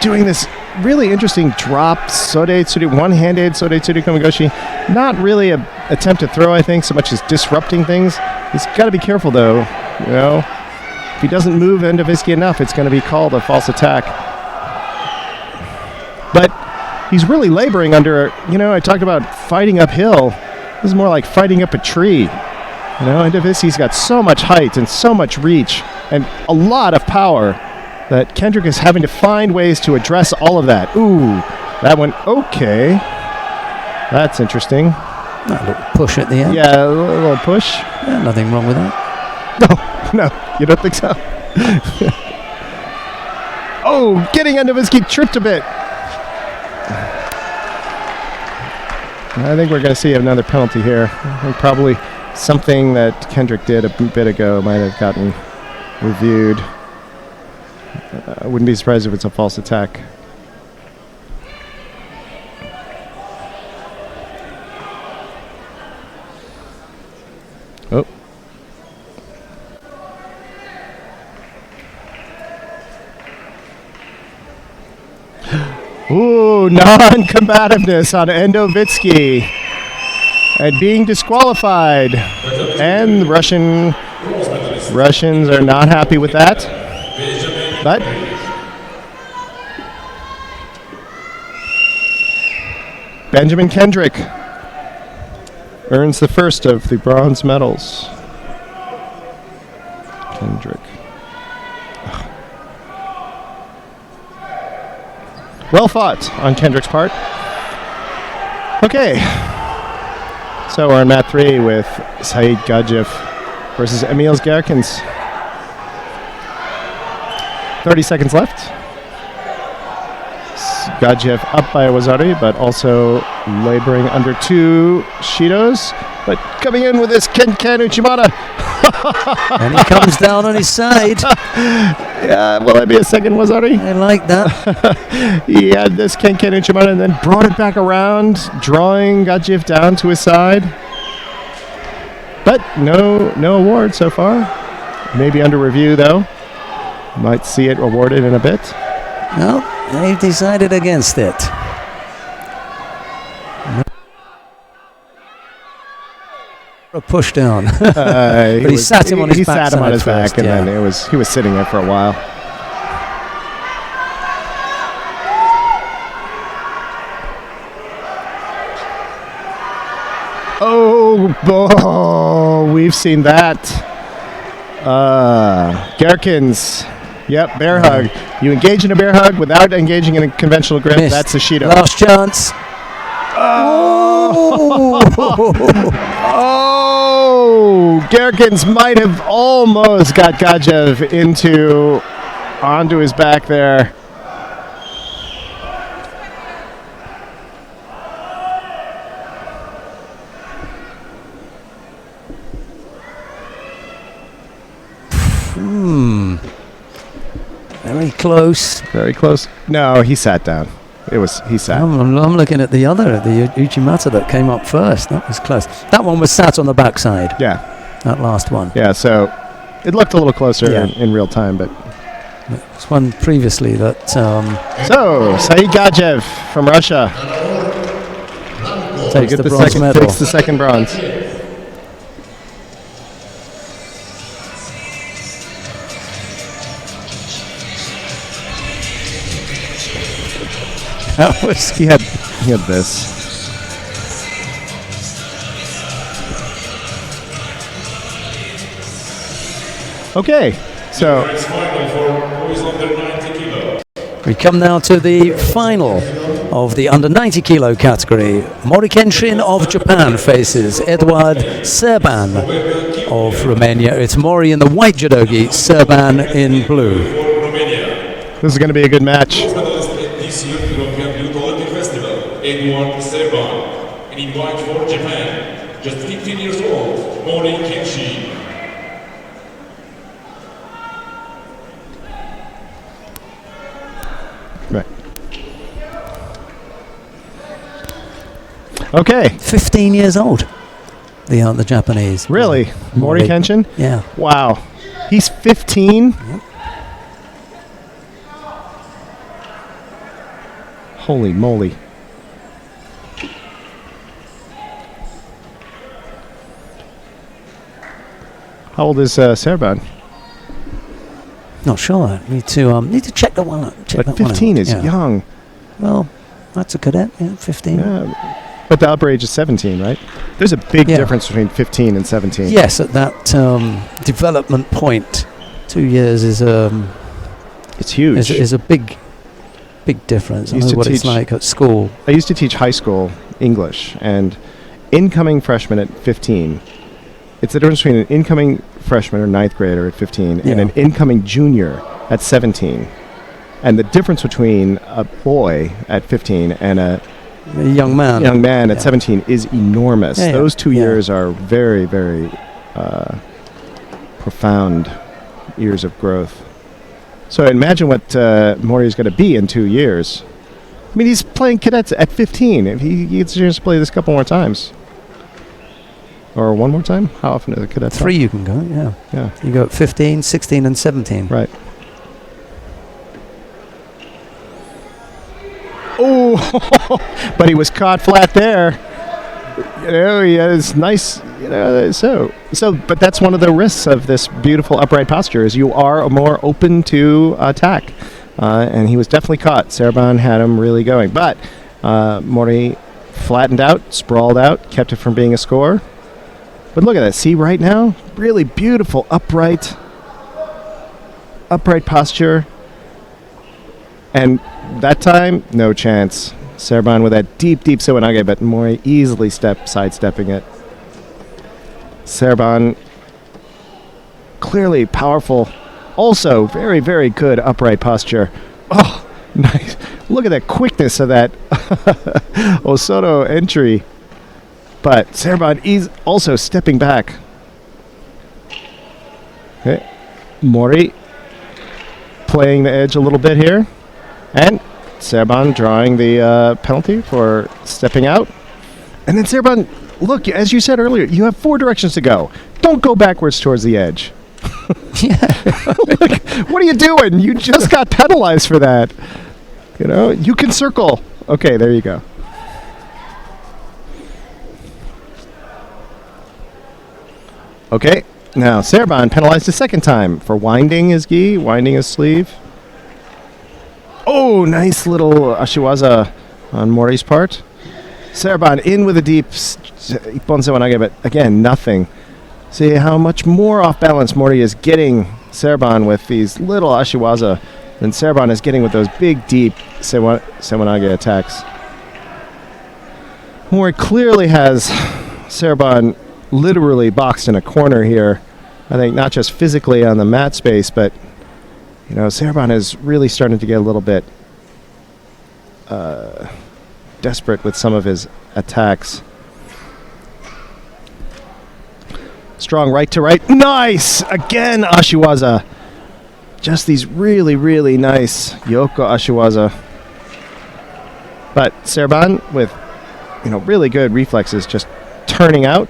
doing this really interesting drop, Sode-Tsuri, one-handed Sode-Tsuri Komigoshi. Not really an attempt to throw, I think, so much as disrupting things. He's got to be careful, though. If he doesn't move Endovitsky enough, it's going to be called a false attack. But he's really laboring under, I talked about fighting uphill. This is more like fighting up a tree. Endovitsky's got so much height and so much reach and a lot of power that Kendrick is having to find ways to address all of that. Ooh, that went okay. That's interesting. A little push at the end. Yeah, a little push. Yeah, nothing wrong with that. No, you don't think so? Oh, getting Endovitsky tripped a bit. I think we're going to see another penalty here. I think probably something that Kendrick did a bit ago might have gotten reviewed. I wouldn't be surprised if it's a false attack. Oh. Ooh, non-combativeness on Endovitsky. And being disqualified. And the Russians are not happy with that. But Benjamin Kendrick earns the first of the bronze medals. Kendrick. Well fought on Kendrick's part. Okay. So we're on mat 3 with Said Gadjev versus Emil Gerkens. 30 seconds left. Gadjev up by Wazari, but also laboring under 2 Shidos. But coming in with this Ken Uchimata. And he comes down on his side. Yeah, will that be a second Wazari? I like that. He had this Ken Uchimata and then brought it back around, drawing Gadjev down to his side. But no award so far. Maybe under review, though. Might see it awarded in a bit. No, they've decided against it. A push down. But he sat him on his back. He sat him on his back, first, and then he was sitting there for a while. Oh, we've seen that. Gherkins. Yep, bear hug. You engage in a bear hug without engaging in a conventional grip. Missed. That's a Shido. Last chance. Oh, Gherkins might have almost got Gajev onto his back there. Very close. Very close. No, he sat down. He sat. I'm looking at the Uchimata that came up first. That was close. That one was sat on the backside. Yeah. That last one. Yeah, so it looked a little closer in real time, but... It's one previously that... So, Saeed Gajev from Russia takes the bronze medal. Takes the second bronze. That was... He had this. Okay, so we come now to the final of the under 90 kilo category. Mori Kenshin of Japan faces Eduard Serban of Romania. It's Mori in the white judogi, Serban in blue. This is going to be a good match. Eduard Serban, and in white for Japan, just 15 years old, Mori Kenshi. Right. Okay. 15 years old. The Japanese. Really? Mori Kenshin? Yeah. Wow. He's 15? Yep. Holy moly. How old is Serban? Not sure. Need to check the one. But 15 is young. Well, that's a cadet. Yeah, 15. Yeah. But the upper age is 17, right? There's a big difference between 15 and 17. Yes, at that development point, 2 years is it's huge. Is a big difference. I know what it's like at school. I used to teach high school English, and incoming freshmen at 15. It's the difference between an incoming freshman or ninth grader at 15 and an incoming junior at 17. And the difference between a boy at 15 and a young man at 17 is enormous. Those 2 years are very, very profound years of growth. So imagine what Mori's going to be in 2 years. I mean, he's playing cadets at 15. If he gets a chance to play this a couple more times. Or one more time? How often do the cadets? 3 you can go, yeah. You go at 15, 16, and 17. Right. Oh, but he was caught flat there. You know, he has nice, you know, but that's one of the risks of this beautiful upright posture is you are more open to attack. And he was definitely caught. Serban had him really going. But Mori flattened out, sprawled out, kept it from being a score. But look at that. See right now? Really beautiful upright posture. And that time, no chance. Serban with that deep Sewanage, but Mori easily sidestepping it. Serban, clearly powerful. Also, very, very good upright posture. Oh, nice. Look at that quickness of that Osoto entry. But Serban is also stepping back. Okay. Mori playing the edge a little bit here. And Serban drawing the penalty for stepping out. And then Serban, look, as you said earlier, you have 4 directions to go. Don't go backwards towards the edge. Like, what are you doing? You just got penalized for that. You know, you can circle. Okay, there you go. Okay, now Serban penalized a second time for winding his gi, winding his sleeve. Oh, nice little ashiwaza on Mori's part. Serban in with a deep Ippon Sewanage, but again, nothing. See how much more off balance Mori is getting Serban with these little ashiwaza than Serban is getting with those big, deep sewanage attacks. Mori clearly has Serban literally boxed in a corner here. I think not just physically on the mat space, but Serban is really starting to get a little bit desperate with some of his attacks. Strong right to right. Nice! Again, ashiwaza. Just these really, really nice Yoko ashiwaza. But Serban with, really good reflexes, just turning out.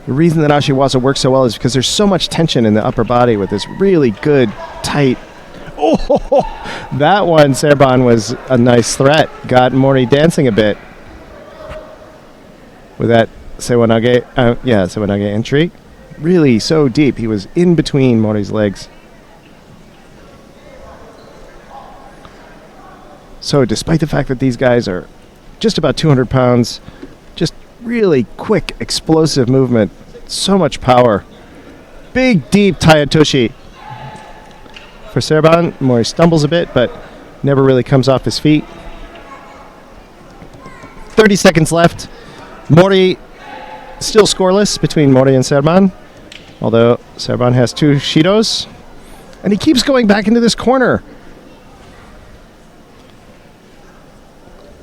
The reason that ashiwaza works so well is because there's so much tension in the upper body with this really good, tight. Oh, that one, Serban, was a nice threat. Got Mori dancing a bit with that sewanage entry. Really so deep. He was in between Mori's legs. So despite the fact that these guys are just about 200 pounds, just really quick, explosive movement, so much power. Big, deep Tayatoshi. For Serban, Mori stumbles a bit, but never really comes off his feet. 30 seconds left. Mori still scoreless between Mori and Serban, although Serban has 2 Shidos. And he keeps going back into this corner.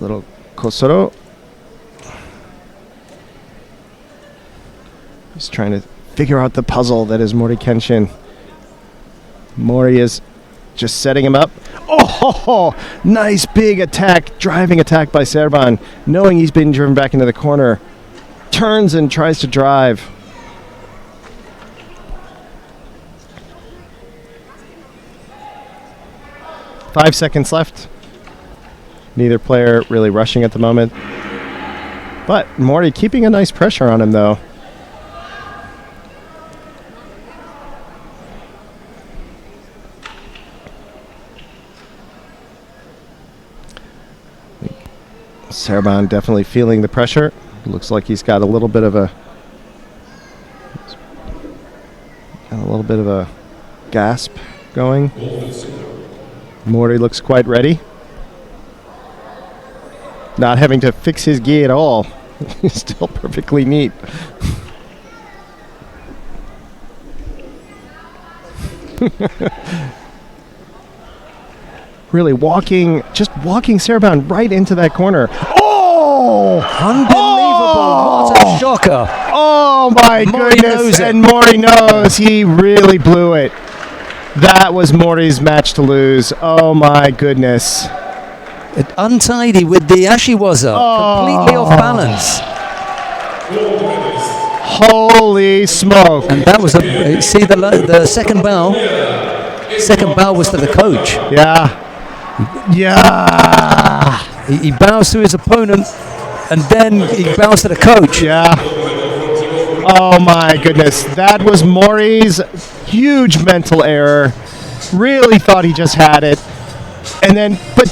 Little Kosoro. He's trying to figure out the puzzle that is Mori Kenshin. Mori is just setting him up. Oh, nice big attack, driving attack by Serban, knowing he's been driven back into the corner. Turns and tries to drive. Five seconds left. Neither player really rushing at the moment. But Mori keeping a nice pressure on him, though. Serban definitely feeling the pressure. Looks like he's got a little bit of a gasp going. Mori looks quite ready. Not having to fix his gi at all. He's still perfectly neat. Really walking Serban right into that corner. Oh! Unbelievable. What a shocker. Oh my goodness. And Mori knows. He really blew it. That was Mori's match to lose. Oh my goodness. Untidy with the ashiwaza. Completely off balance. Holy smoke. And that was see the second bow. Second bow was to the coach. Yeah. He bows to his opponent, and then he bows to the coach. Yeah. Oh my goodness. That was Mori's huge mental error. Really thought he just had it. But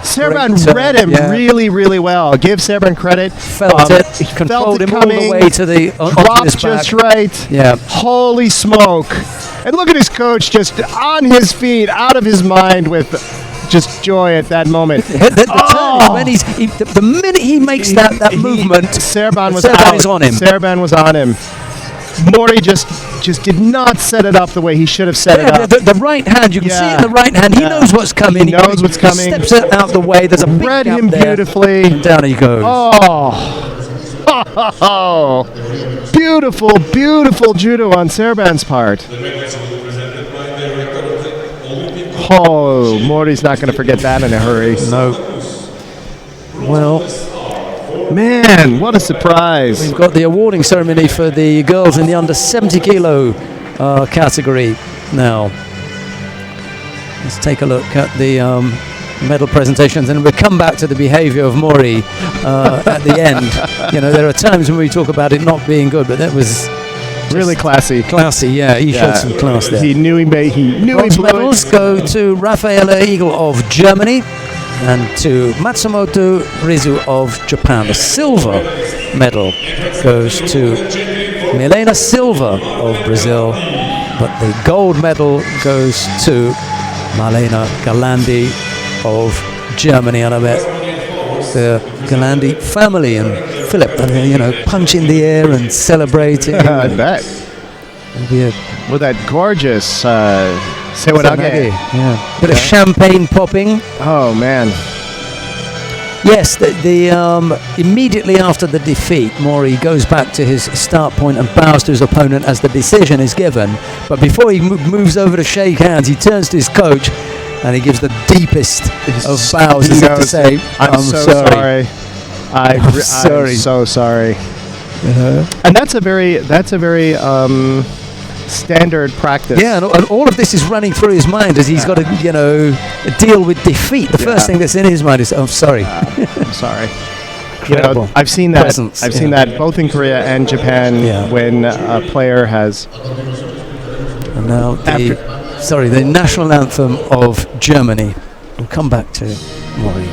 Serban read him really, really well. Give Serban credit. Felt it. He controlled him all the way to the dropped just right. Yeah. Holy smoke. And look at his coach just on his feet, out of his mind with just joy at that moment. The minute he makes that movement, Serban was on him. Serban was on him. Mori just did not set it up the way he should have set it up. The right hand, you can see it in the right hand. He knows what's coming. He knows what's coming. Steps it out the way. There's a big read gap him there, beautifully. and down he goes. Oh, beautiful, beautiful judo on Serban's part. Oh, Mori's not going to forget that in a hurry. No. Well, man, what a surprise. We've got the awarding ceremony for the girls in the under 70 kilo category now. Let's take a look at the medal presentations, and we'll come back to the behavior of Mori at the end. There are times when we talk about it not being good, but that was really classy. Classy, yeah. He showed some class there. He knew he blew medals it. Go to Raffaella Eagle of Germany and to Matsumoto Rizu of Japan. The silver medal goes to Milena Silva of Brazil, but the gold medal goes to Marlena Galandi of Germany. And I met the Galandi family and Philip, and punching the air and celebrating. I bet. With that gorgeous sewanage. Yeah. Bit of champagne popping. Oh man. Yes, immediately after the defeat, Mori goes back to his start point and bows to his opponent as the decision is given. But before he moves over to shake hands, he turns to his coach and he gives the deepest of bows as if to say, I'm so sorry. I'm so sorry. And that's a very standard practice. Yeah, and all of this is running through his mind as he's got to, deal with defeat. The first thing that's in his mind is, I'm sorry. I'm sorry. I've seen that. Presence, I've seen that both in Korea and Japan when a player has. And now the national anthem of Germany. We'll come back to Mori.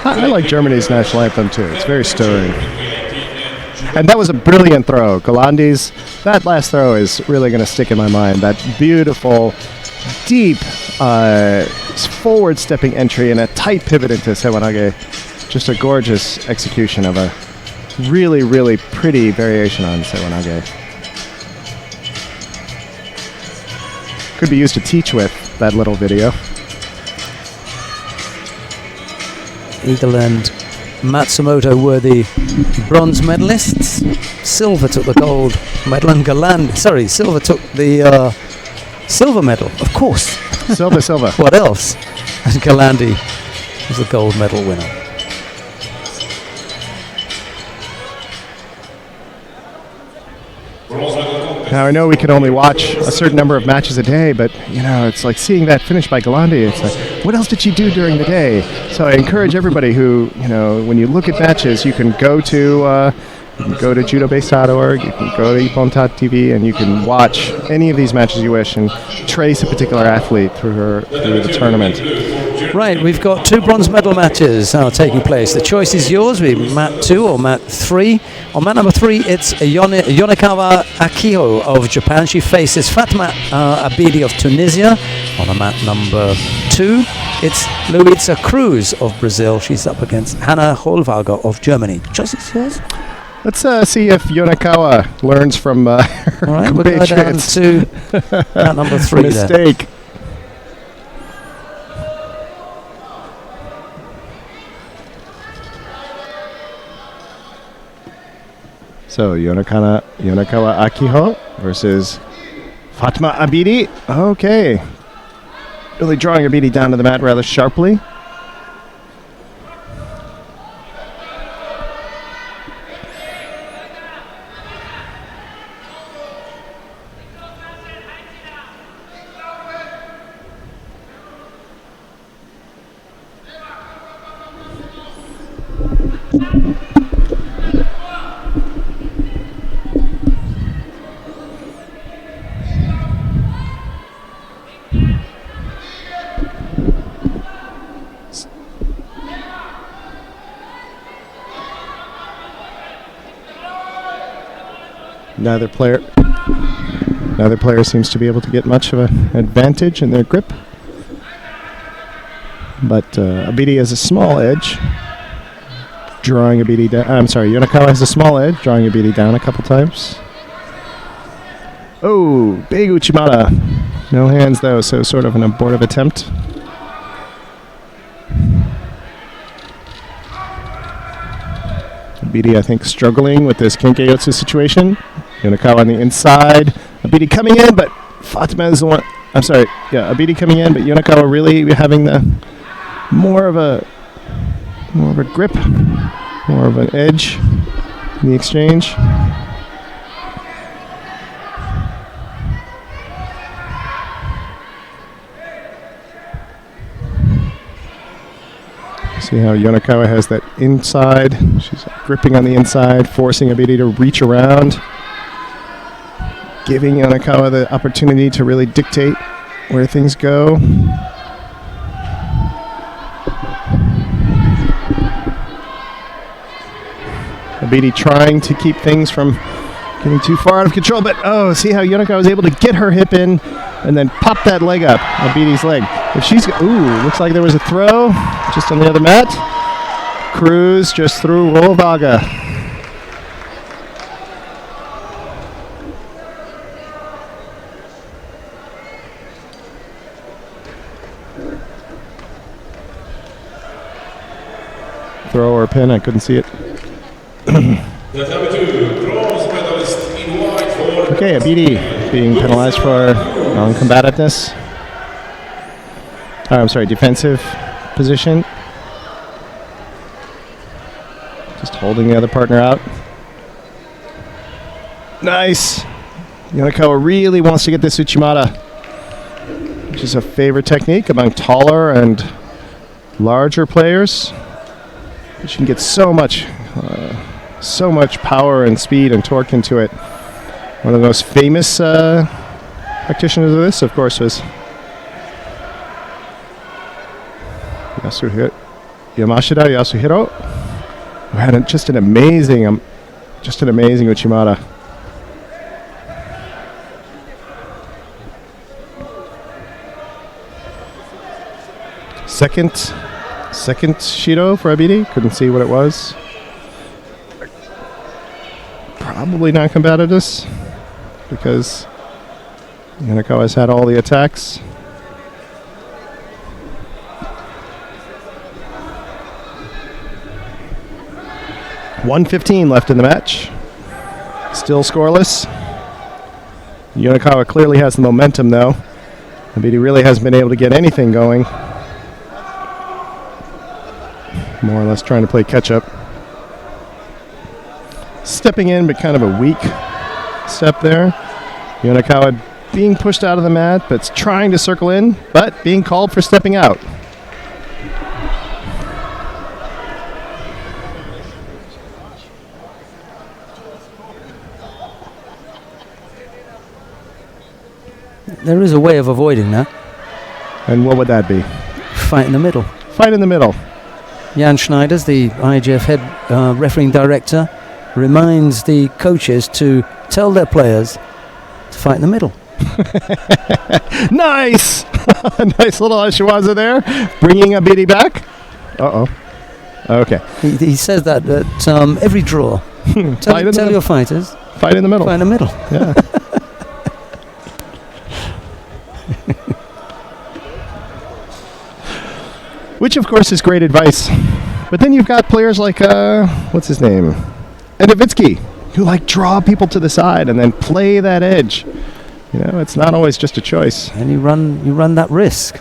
I like Germany's national anthem too. It's very stirring. And that was a brilliant throw. Galandi's, that last throw is really going to stick in my mind. That beautiful, deep, forward-stepping entry and a tight pivot into sewanage. Just a gorgeous execution of a really, really pretty variation on sewanage. Could be used to teach with, that little video. Eagle and Matsumoto were the bronze medalists. Silva took the gold medal and Silva took the silver medal, of course. Silva. What else? And Galandi was the gold medal winner. Now, I know we can only watch a certain number of matches a day, but, it's like seeing that finish by Galandi. It's like, what else did she do during the day? So I encourage everybody who, when you look at matches, you can go to judobase.org, you can go to ippon.tv, and you can watch any of these matches you wish and trace a particular athlete through the tournament. Right, we've got 2 bronze medal matches taking place. The choice is yours. We mat 2 or mat 3. On mat number 3, it's Yonekawa Akiho of Japan. She faces Fatma Abidi of Tunisia. On mat number 2, it's Luisa Cruz of Brazil. She's up against Hannah Holwager of Germany. Choice is yours. Let's see if Yonekawa learns from her All right, we'll go down to mat number 3. Mistake. There. So Yonekawa Akiho versus Fatma Abidi. Okay. Really drawing Abidi down to the mat rather sharply. Neither player seems to be able to get much of an advantage in their grip. But Abidi has a small edge. drawing Abidi down. I'm sorry, Yonakawa has a small edge, drawing Abidi down a couple times. Oh, big Uchimata. No hands though, so sort of an abortive attempt. Abidi, I think, struggling with this Kenkeyotsu situation. Yonakawa on the inside. Abidi coming in, but Fatima is the one. I'm sorry, yeah, Abidi coming in, but Yonakawa really having the more of a grip, more of an edge in the exchange. See how Yonakawa has that inside. She's gripping on the inside, forcing Abidi to reach around, giving Yonakawa the opportunity to really dictate where things go. Abidi trying to keep things from getting too far out of control, but see how Yonakawa was able to get her hip in and then pop that leg up, Abidi's leg. If she's, looks like there was a throw just on the other mat. Cruz just threw roll vaga. Throw or pin, I couldn't see it. Okay, Abidi being penalized for non-combativeness. I'm sorry, defensive position. Just holding the other partner out. Nice! Yonakawa really wants to get this Uchimata, which is a favorite technique among taller and larger players. She can get so much power and speed and torque into it. One of the most famous practitioners of this, of course, was Yamashita Yasuhiro, who had just an amazing Uchimata. Second Shido for Abidi. Couldn't see what it was. Probably non-combativeness because Yonakawa has had all the attacks. .115 left in the match. Still scoreless. Yonakawa clearly has the momentum though. Abidi really hasn't been able to get anything going. More or less trying to play catch-up. Stepping in, but kind of a weak step there. Yonakawa being pushed out of the mat, but trying to circle in, but being called for stepping out. There is a way of avoiding that. And what would that be? Fight in the middle. Fight in the middle. Jan Schneiders, the IGF head refereeing director, reminds the coaches to tell their players to fight in the middle. Nice! Nice little Ashiwaza there, bringing Abidi back. Uh-oh. Okay. He says that at every draw. Tell your fighters. Fight in the middle. Fight in the middle. Yeah. Which, of course, is great advice. But then you've got players like, what's his name? Edovitsky, who draw people to the side and then play that edge. It's not always just a choice. And you run that risk.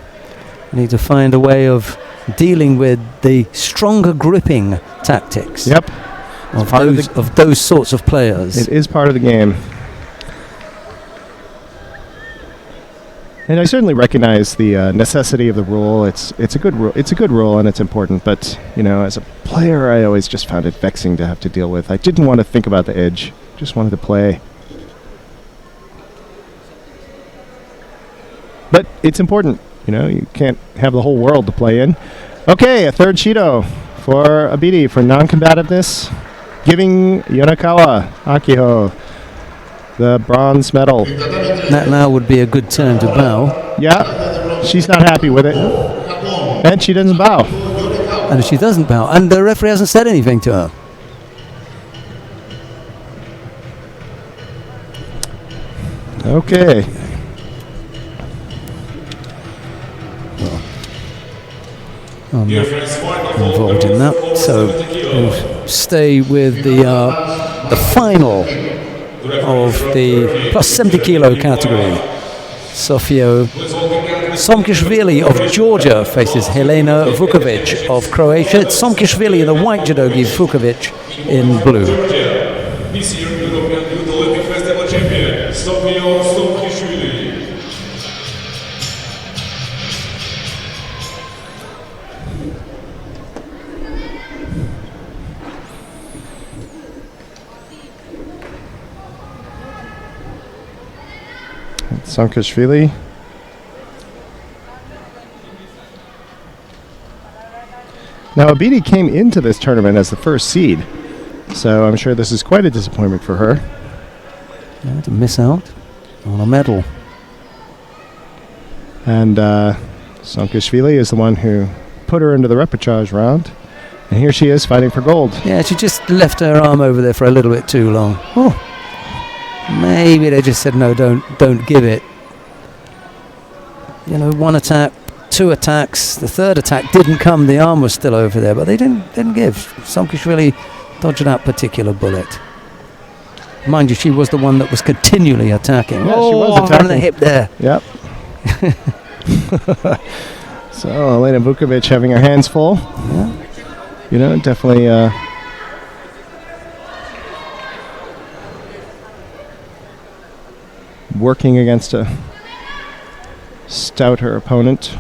You need to find a way of dealing with the stronger gripping tactics. Yep. Of those sorts of players. It is part of the game. And I certainly recognize the necessity of the rule. It's a good rule. It's a good rule, and it's important. But as a player, I always just found it vexing to have to deal with. I didn't want to think about the edge. Just wanted to play. But it's important. You can't have the whole world to play in. Okay, a third Shido for Abidi for non-combativeness, giving Yonakawa Akiho the bronze medal. That now would be a good turn to bow. Yeah, she's not happy with it. And she doesn't bow. And if she doesn't bow, and the referee hasn't said anything to her. Okay. I'm Dear not friends, final involved in that. over So 70 kilos. we'll stay with the final of the plus 70 kilo category. Sofia Somkishvili of Georgia faces Helena Vukovic of Croatia. It's Somkishvili in the white judogi, Vukovic in blue. Georgia, this year European Youth Olympic Festival champion, Sofia Somkishvili. Sankashvili. Now, Abidi came into this tournament as the first seed, so I'm sure this is quite a disappointment for her. Yeah, to miss out on a medal. And Sankashvili is the one who put her into the repechage round, and here she is fighting for gold. Yeah, she just left her arm over there for a little bit too long. Oh, maybe they just said no, don't give it. You know, one attack, two attacks. The third attack didn't come. The arm was still over there, but they didn't give. Somkishvili dodged that particular bullet. Mind you, she was the one that was continually attacking. Yeah, she was on attacking. the hip there. Yep. So Elena Vukovic having her hands full. Yeah. You know, definitely working against a stouter opponent.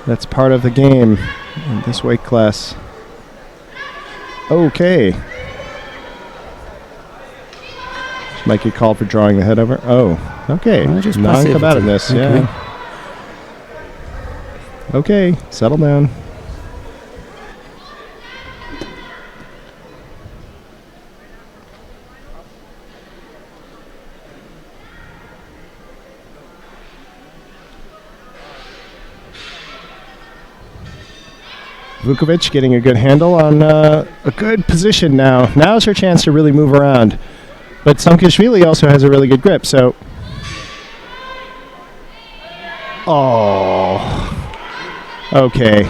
That's part of the game in this weight class. Okay. She might get called for drawing the head over. Oh, okay. Just Non-combativeness, passivity. yeah. Okay, settle down. Vukovic getting a good handle on a good position now. Now's her chance to really move around. But Somkishvili also has a really good grip, so... Oh... Okay.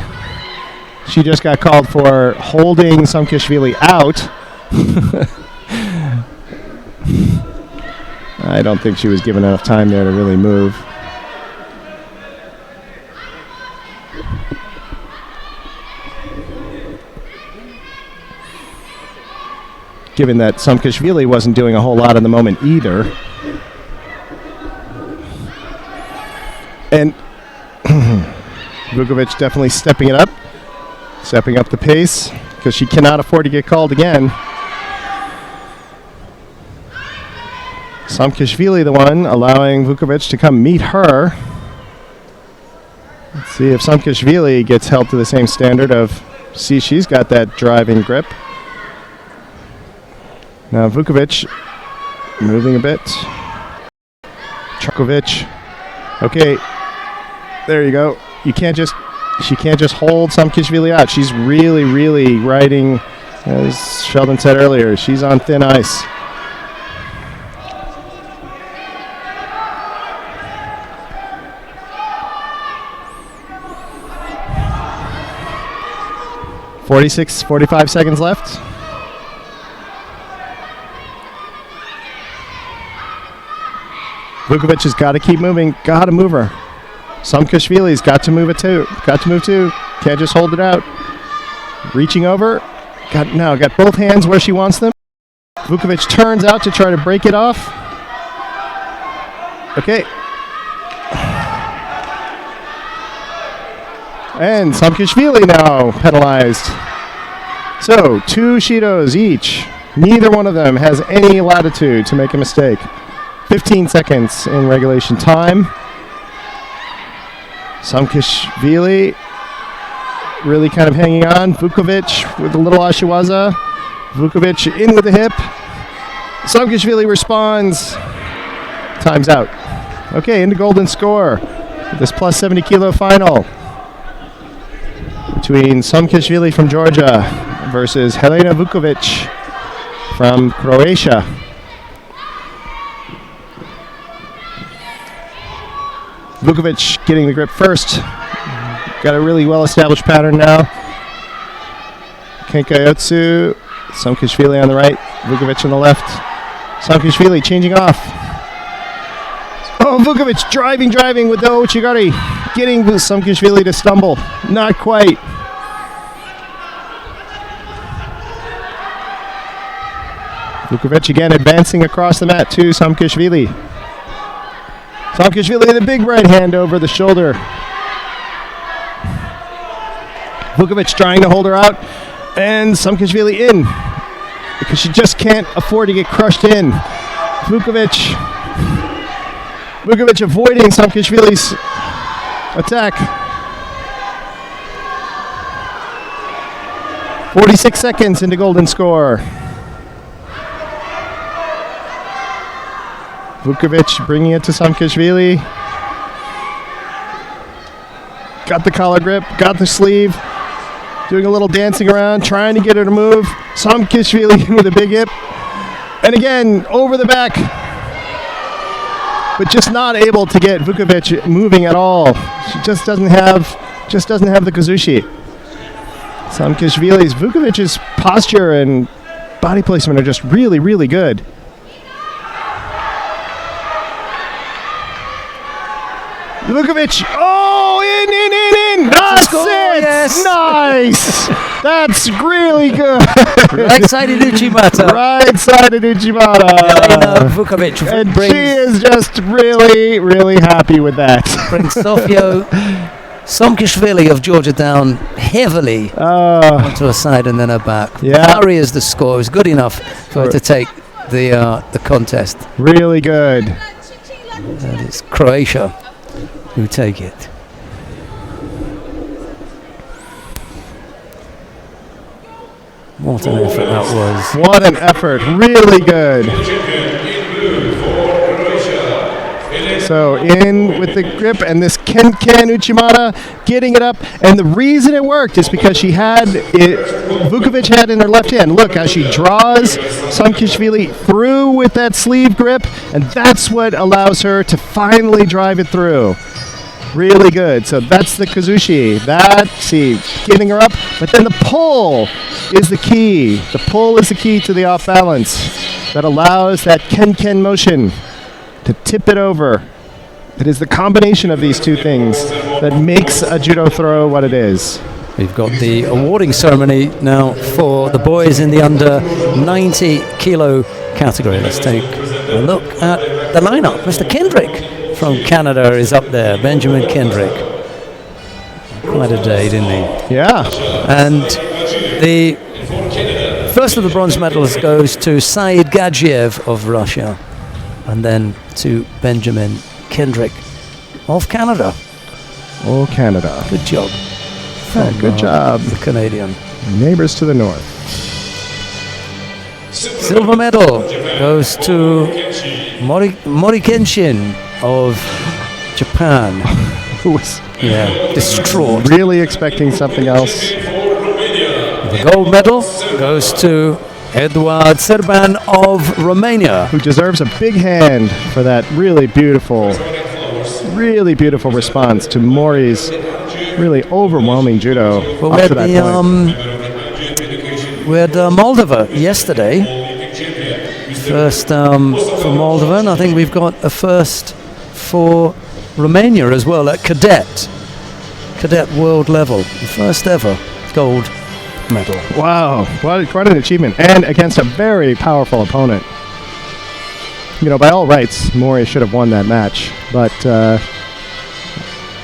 She just got called for holding Somkishvili out. I don't think she was given enough time there to really move. Given that Somkishvili wasn't doing a whole lot in the moment either. And Vukovic definitely stepping up the pace, because she cannot afford to get called again. Somkishvili the one allowing Vukovic to come meet her. Let's see if Somkishvili gets held to the same standard of, see, she's got that driving grip. Now Vukovic moving a bit. Chukovic. Okay, there you go. She can't just hold Somkishvili out. She's really, really riding, as Sheldon said earlier, she's on thin ice. .46, 45 seconds left. Vukovic has got to keep moving. Got to move her. Somkishvili's got to move it too. Got to move too. Can't just hold it out. Reaching over. Got both hands where she wants them. Vukovic turns out to try to break it off. Okay. And Somkishvili now penalized. So 2 Shidos each. Neither one of them has any latitude to make a mistake. 15 seconds in regulation time. Somkishvili really kind of hanging on. Vukovic with a little Ashiwaza. Vukovic in with the hip. Somkishvili responds. Time's out. Okay, into golden score. This plus 70 kilo final. between Samkishvili from Georgia versus Helena Vukovic from Croatia. Vukovic getting the grip first. Got a really well-established pattern now. Kenkayotsu, Samkishvili on the right, Vukovic on the left. Samkishvili changing off. Oh, Vukovic driving with the Ochigari, getting Samkishvili to stumble. Not quite. Vukovic again advancing across the mat to Samkishvili. Samkishvili the big right hand over the shoulder. Vukovic trying to hold her out, and Samkishvili in, because she just can't afford to get crushed in. Vukovic avoiding Samkishvili's attack. 46 seconds into golden score. Vukovic bringing it to Samkishvili. Got the collar grip, got the sleeve. Doing a little dancing around, trying to get her to move. Samkishvili with a big hip. And again, over the back. But just not able to get Vukovic moving at all. She just doesn't have the kazushi. Vukovic's posture and body placement are just really, really good. Vukovic, in! That's it! Yes. Nice! That's really good! Right sided Uchimata. Right-sided Uchimata. Elena Vukovic And brings, she is just really, really happy with that. brings Sofia Samkishvili of Georgia down heavily onto her side and then her back. Yeah. Carries the score. It was good enough for her to take the contest. Really good. And it's Croatia who take it. What an effort that was. What an effort. Really good. So in with the grip and this Ken Uchimata getting it up. And the reason it worked is because she had it, Vukovic had in her left hand. Look how she draws Samkishvili through with that sleeve grip. And that's what allows her to finally drive it through. Really good. So that's the kazushi. Getting her up. But then the pull is the key. The pull is the key to the off balance that allows that Ken motion to tip it over. It is the combination of these two things that makes a judo throw what it is. We've got the awarding ceremony now for the boys in the under 90 kilo category. Let's take a look at the lineup. Mr. Kendrick from Canada is up there, Benjamin Kendrick. Quite a day, didn't he? Yeah. And the first of the bronze medals goes to Said Gadzhiev of Russia, and then to Benjamin Kendrick of Canada. Oh, Canada. Good job. Good job. The Canadian. Neighbors to the north. Silver medal goes to Mori Kenshin of Japan. Who was Distraught. really expecting something else. The gold medal goes to Eduard Serban of Romania. Who deserves a big hand for that really beautiful response to Mori's really overwhelming judo Well, up to that point. we had Moldova yesterday. First for Moldova, and I think we've got a first for Romania as well at cadet world level. The first ever gold medal. Wow, quite an achievement, and against a very powerful opponent. You know, by all rights, Mori should have won that match, but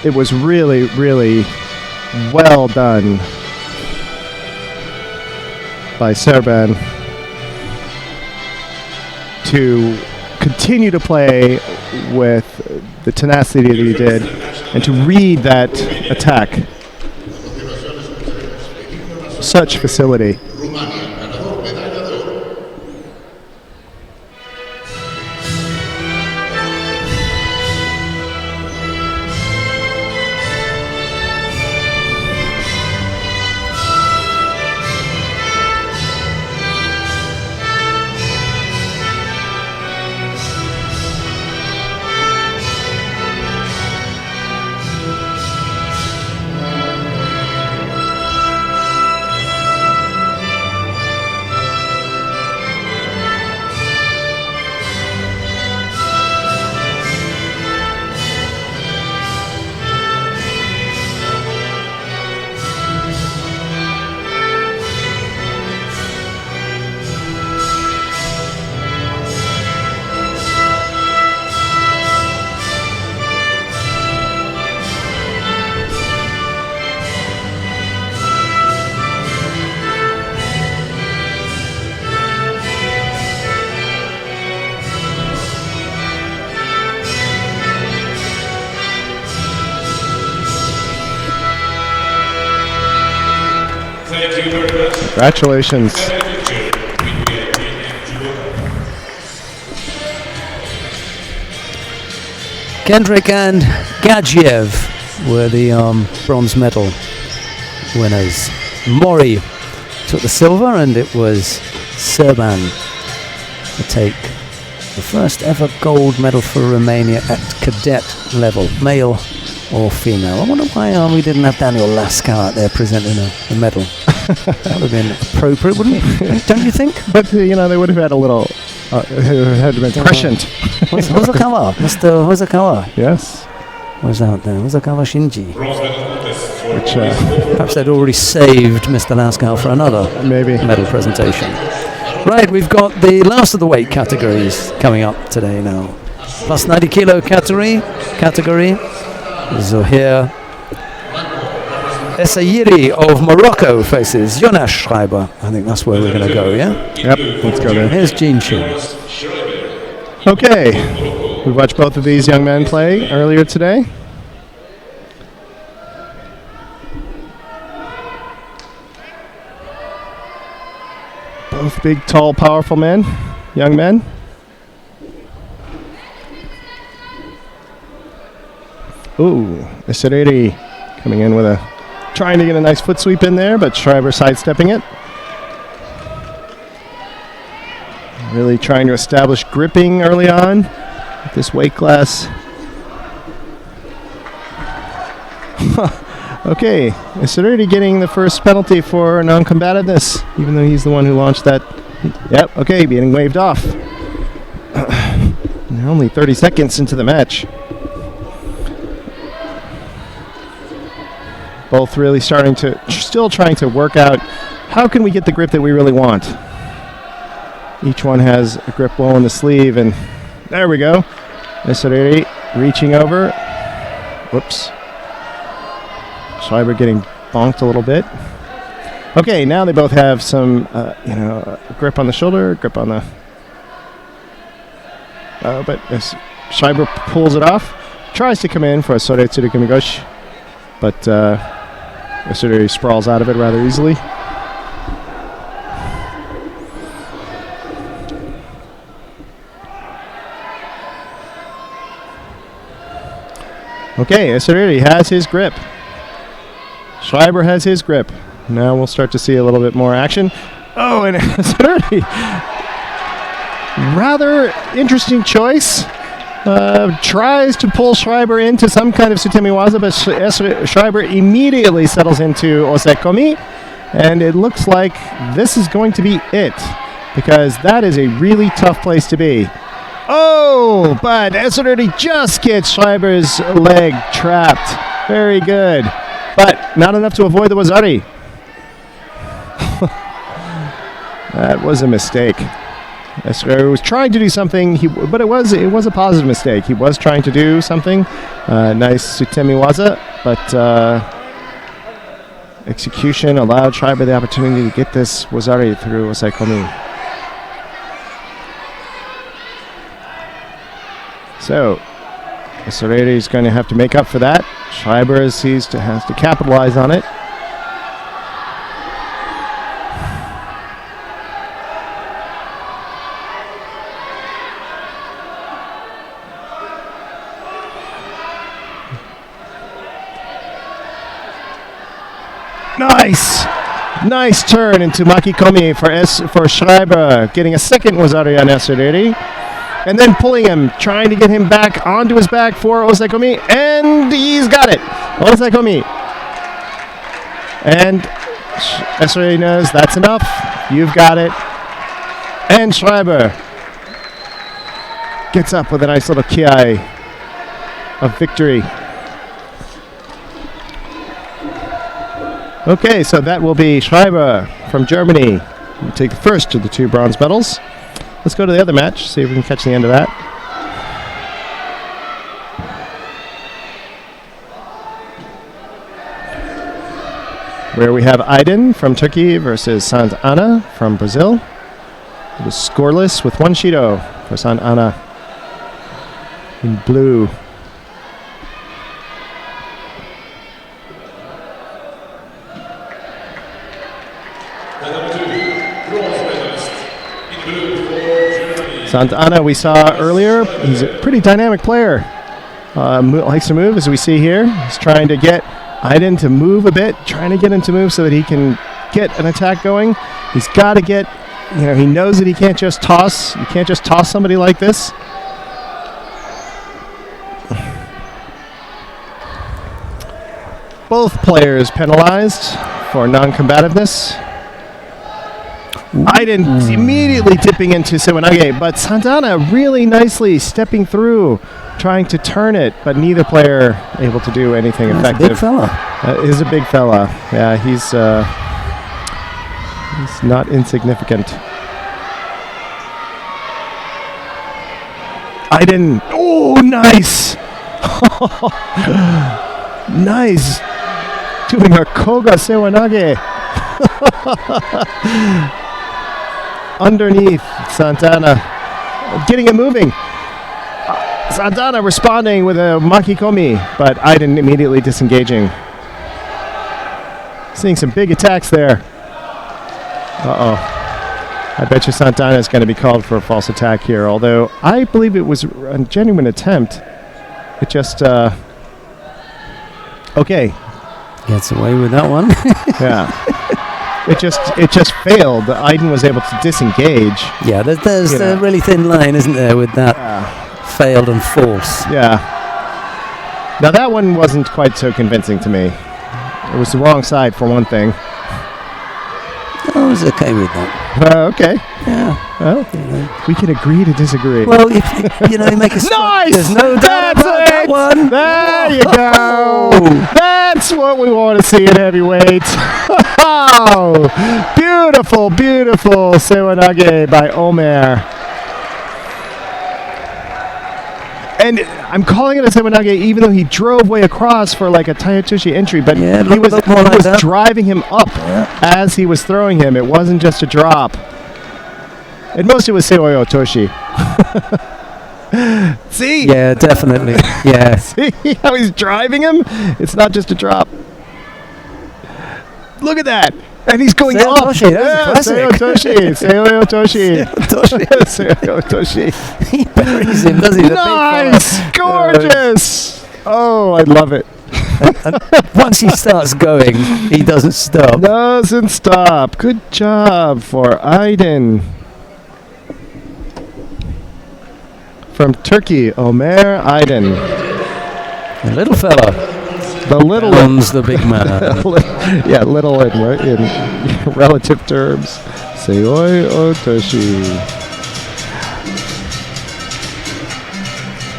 it was really, really well done by Serban to continue to play with the tenacity that he did and to read that attack. Such facility. Thank you very much. Congratulations. Have a picture with VIP and Judo. Kendrick and Gadzhiev were the bronze medal winners. Mori took the silver, and it was Serban to take the first ever gold medal for Romania at cadet level, male or female. I wonder why we didn't have Daniel Lasker out there presenting a medal. That would have been appropriate, wouldn't it? Don't you think? But, they would have had a little, had been prescient. Hozakawa, Mr. Hozakawa Yes. was out there. Hozakawa Shinji. Bronze medal contest for Which, Perhaps they'd already saved Mr. Lasker for another maybe. medal presentation. Right, we've got the last of the weight categories coming up today now. Plus 90 kilo category. So here, Essayiri of Morocco faces Jonas Schreiber. I think that's where we're going to go, yeah? Yep, let's go there. Here's Gene Chu. Okay, we watched both of these young men play earlier today. Both big, tall, powerful men, young men. Ooh, Essayiri coming in with trying to get a nice foot sweep in there, but Schreiber sidestepping it. Really trying to establish gripping early on at this weight class. Okay, Essayiri getting the first penalty for non-combativeness, even though he's the one who launched that. Yep, okay, being waved off. They're only 30 seconds into the match. Both really still trying to work out how can we get the grip that we really want. Each one has a grip low in the sleeve, and there we go. Essayiri reaching over. Whoops. Schreiber getting bonked a little bit. Okay, now they both have some, grip on the shoulder, grip on the... but Schreiber pulls it off. Tries to come in for a Soretsu Kamigoshi, but Essayiri sprawls out of it rather easily. Okay, Essayiri has his grip. Schreiber has his grip. Now we'll start to see a little bit more action. Oh, and Essayiri, rather interesting choice. Tries to pull Schreiber into some kind of Sutemiwaza, but Schreiber immediately settles into Osekomi, and it looks like this is going to be it, because that is a really tough place to be. Oh, but Essayiri just gets Schreiber's leg trapped. Very good. But not enough to avoid the Wazari. That was a mistake. Essayiri was trying to do something, but it was a positive mistake. He was trying to do something. Nice Sutemiwaza, but execution allowed Schreiber the opportunity to get this Wazari through Osaikomi. So, Essayiri is going to have to make up for that. Schreiber has to capitalize on it. Nice turn into Makikomi for Schreiber, getting a second Wazari on Essayiri. And then pulling him, trying to get him back onto his back for Osaikomi, and he's got it. Osaikomi. And Essayiri knows that's enough. You've got it. And Schreiber gets up with a nice little kiai of victory. Okay, so that will be Schreiber from Germany. We'll take the first of the two bronze medals. Let's go to the other match, see if we can catch the end of that. Where we have Aydin from Turkey versus Sant Ana from Brazil. It was scoreless with one Shido for Sant Ana in blue. Tatami 2, bronze medalist. In blue for Germany. Santana, we saw earlier, he's a pretty dynamic player. Likes to move, as we see here. He's trying to get Aiden to move a bit, trying to get him to move so that he can get an attack going. He's got to get, he knows that he can't just toss. You can't just toss somebody like this. Both players penalized for non-combativeness. Aiden immediately dipping into Sewanage, but Santana really nicely stepping through, trying to turn it, but neither player able to do anything effective. Big fella. Is a big fella. Yeah, he's not insignificant. Aiden, oh, nice! Nice! Doing a Koga Sewanage. Underneath Santana, getting it moving. Santana responding with a Makikomi, but Aiden immediately disengaging. Seeing some big attacks there. I bet you Santana is going to be called for a false attack here, although I believe it was a genuine attempt. It just, okay. Gets away with that one. Yeah. It just failed. Aiden was able to disengage. Yeah, there's a really thin line, isn't there, with that failed and false. Yeah. Now that one wasn't quite so convincing to me. It was the wrong side for one thing. I was okay with that. Okay. Yeah. Well, we can agree to disagree. Well, you make a nice! There's no doubt about that one. There you go. That's what we want to see in heavyweight. Oh, beautiful, beautiful Sewanage by Omer. And I'm calling it a Sewanage even though he drove way across for like a Tayatushi entry, but he was driving him up as he was throwing him. It wasn't just a drop. At most it was Seoi Otoshi. See? Yeah, definitely. Yeah. See how he's driving him? It's not just a drop. Look at that. And he's going Seoi up. Otoshi, that's a classic. Seoi Otoshi. Seoi Otoshi. He buries him, doesn't he? Nice. Gorgeous. Oh, I love it. And once he starts going, he doesn't stop. Doesn't stop. Good job for Aiden. From Turkey, Omer Aiden. The little fella. The little one's the big man. Yeah, little in relative terms. Seoi Otoshi.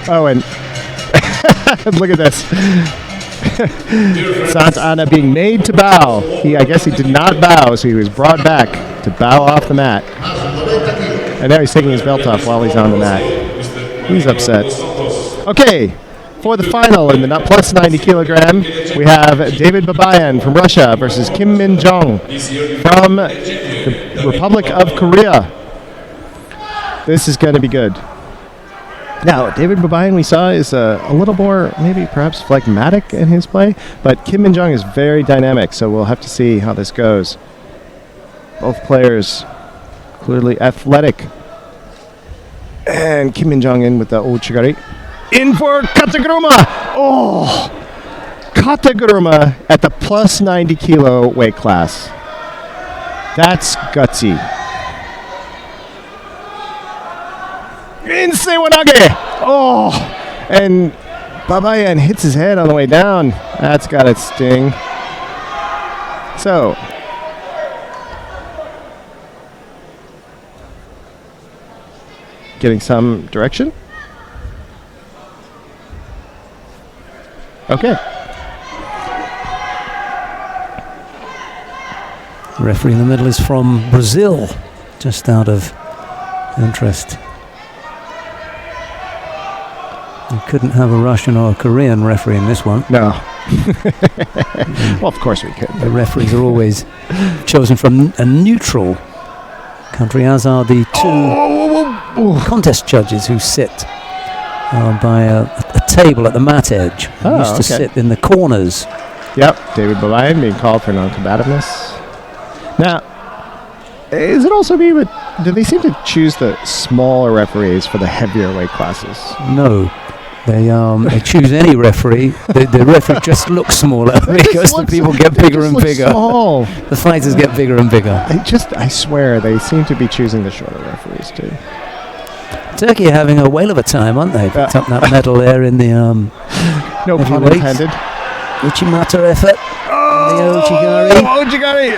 Oh, and look at this. Santana being made to bow. I guess he did not bow, so he was brought back to bow off the mat. And now he's taking his belt off while he's on the mat. He's upset. Okay, for the final in the plus 90 kilogram, we have David Babayan from Russia versus Kim Min-jong from the Republic of Korea. This is going to be good. Now, David Babayan we saw is a little more, maybe perhaps phlegmatic in his play, but Kim Min-jong is very dynamic, so we'll have to see how this goes. Both players clearly athletic. And Kim Min-jong in with the Ochigari. In for Kataguruma! Oh! Kataguruma at the plus 90 kilo weight class. That's gutsy. In Sewanage! Oh! And Babayan hits his head on the way down. That's got its sting. So, getting some direction. Okay. The referee in the middle is from Brazil, just out of interest. You couldn't have a Russian or a Korean referee in this one. No. Well, of course we could. The referees are always chosen from a neutral country, as are the two contest judges who sit by a table at the mat edge. They used to sit in the corners. Yep, David Babayan being called for non-combativeness. Now, Is it also me, but do they seem to choose the smaller referees for the heavier weight classes? No. They choose any referee. The referee just looks smaller because the people get bigger and bigger. Small. The fighters get bigger and bigger. I swear, they seem to be choosing the shorter referees too. Turkey are having a whale of a time, aren't they? Picked up that medal there in the no pun heavyweights. intended. Uchimata effort. The Ojigari. Ojigari!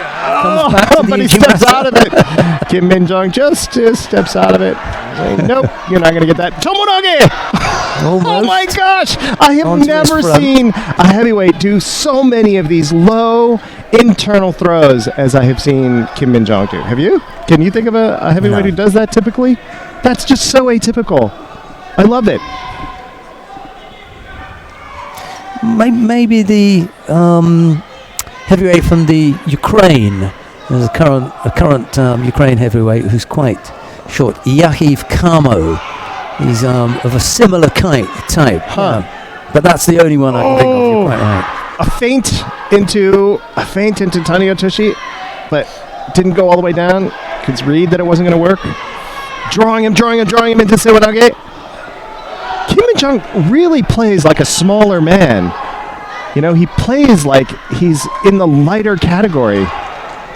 Comes back to the but he Uchimata. steps out of it. Kim Min-jong just steps out of it. Saying, nope, you're not going to get that. Tomonogi! Almost. Oh my gosh! I have Onto his never front. seen a heavyweight do so many of these low internal throws as I have seen Kim Min-jong do. Have you? Can you think of a heavyweight No. who does that typically? That's just so atypical. I love it. Maybe the heavyweight from the Ukraine. There's a current Ukraine heavyweight who's quite short. Yahiv Kamo. He's of a similar type. Huh. But that's the only one I can think of. You're quite right. A feint into Tani Otoshi, but didn't go all the way down. Could read that it wasn't going to work. Drawing him into Sewanage. Kim Min-jong really plays like a smaller man. You know, he plays like he's in the lighter category.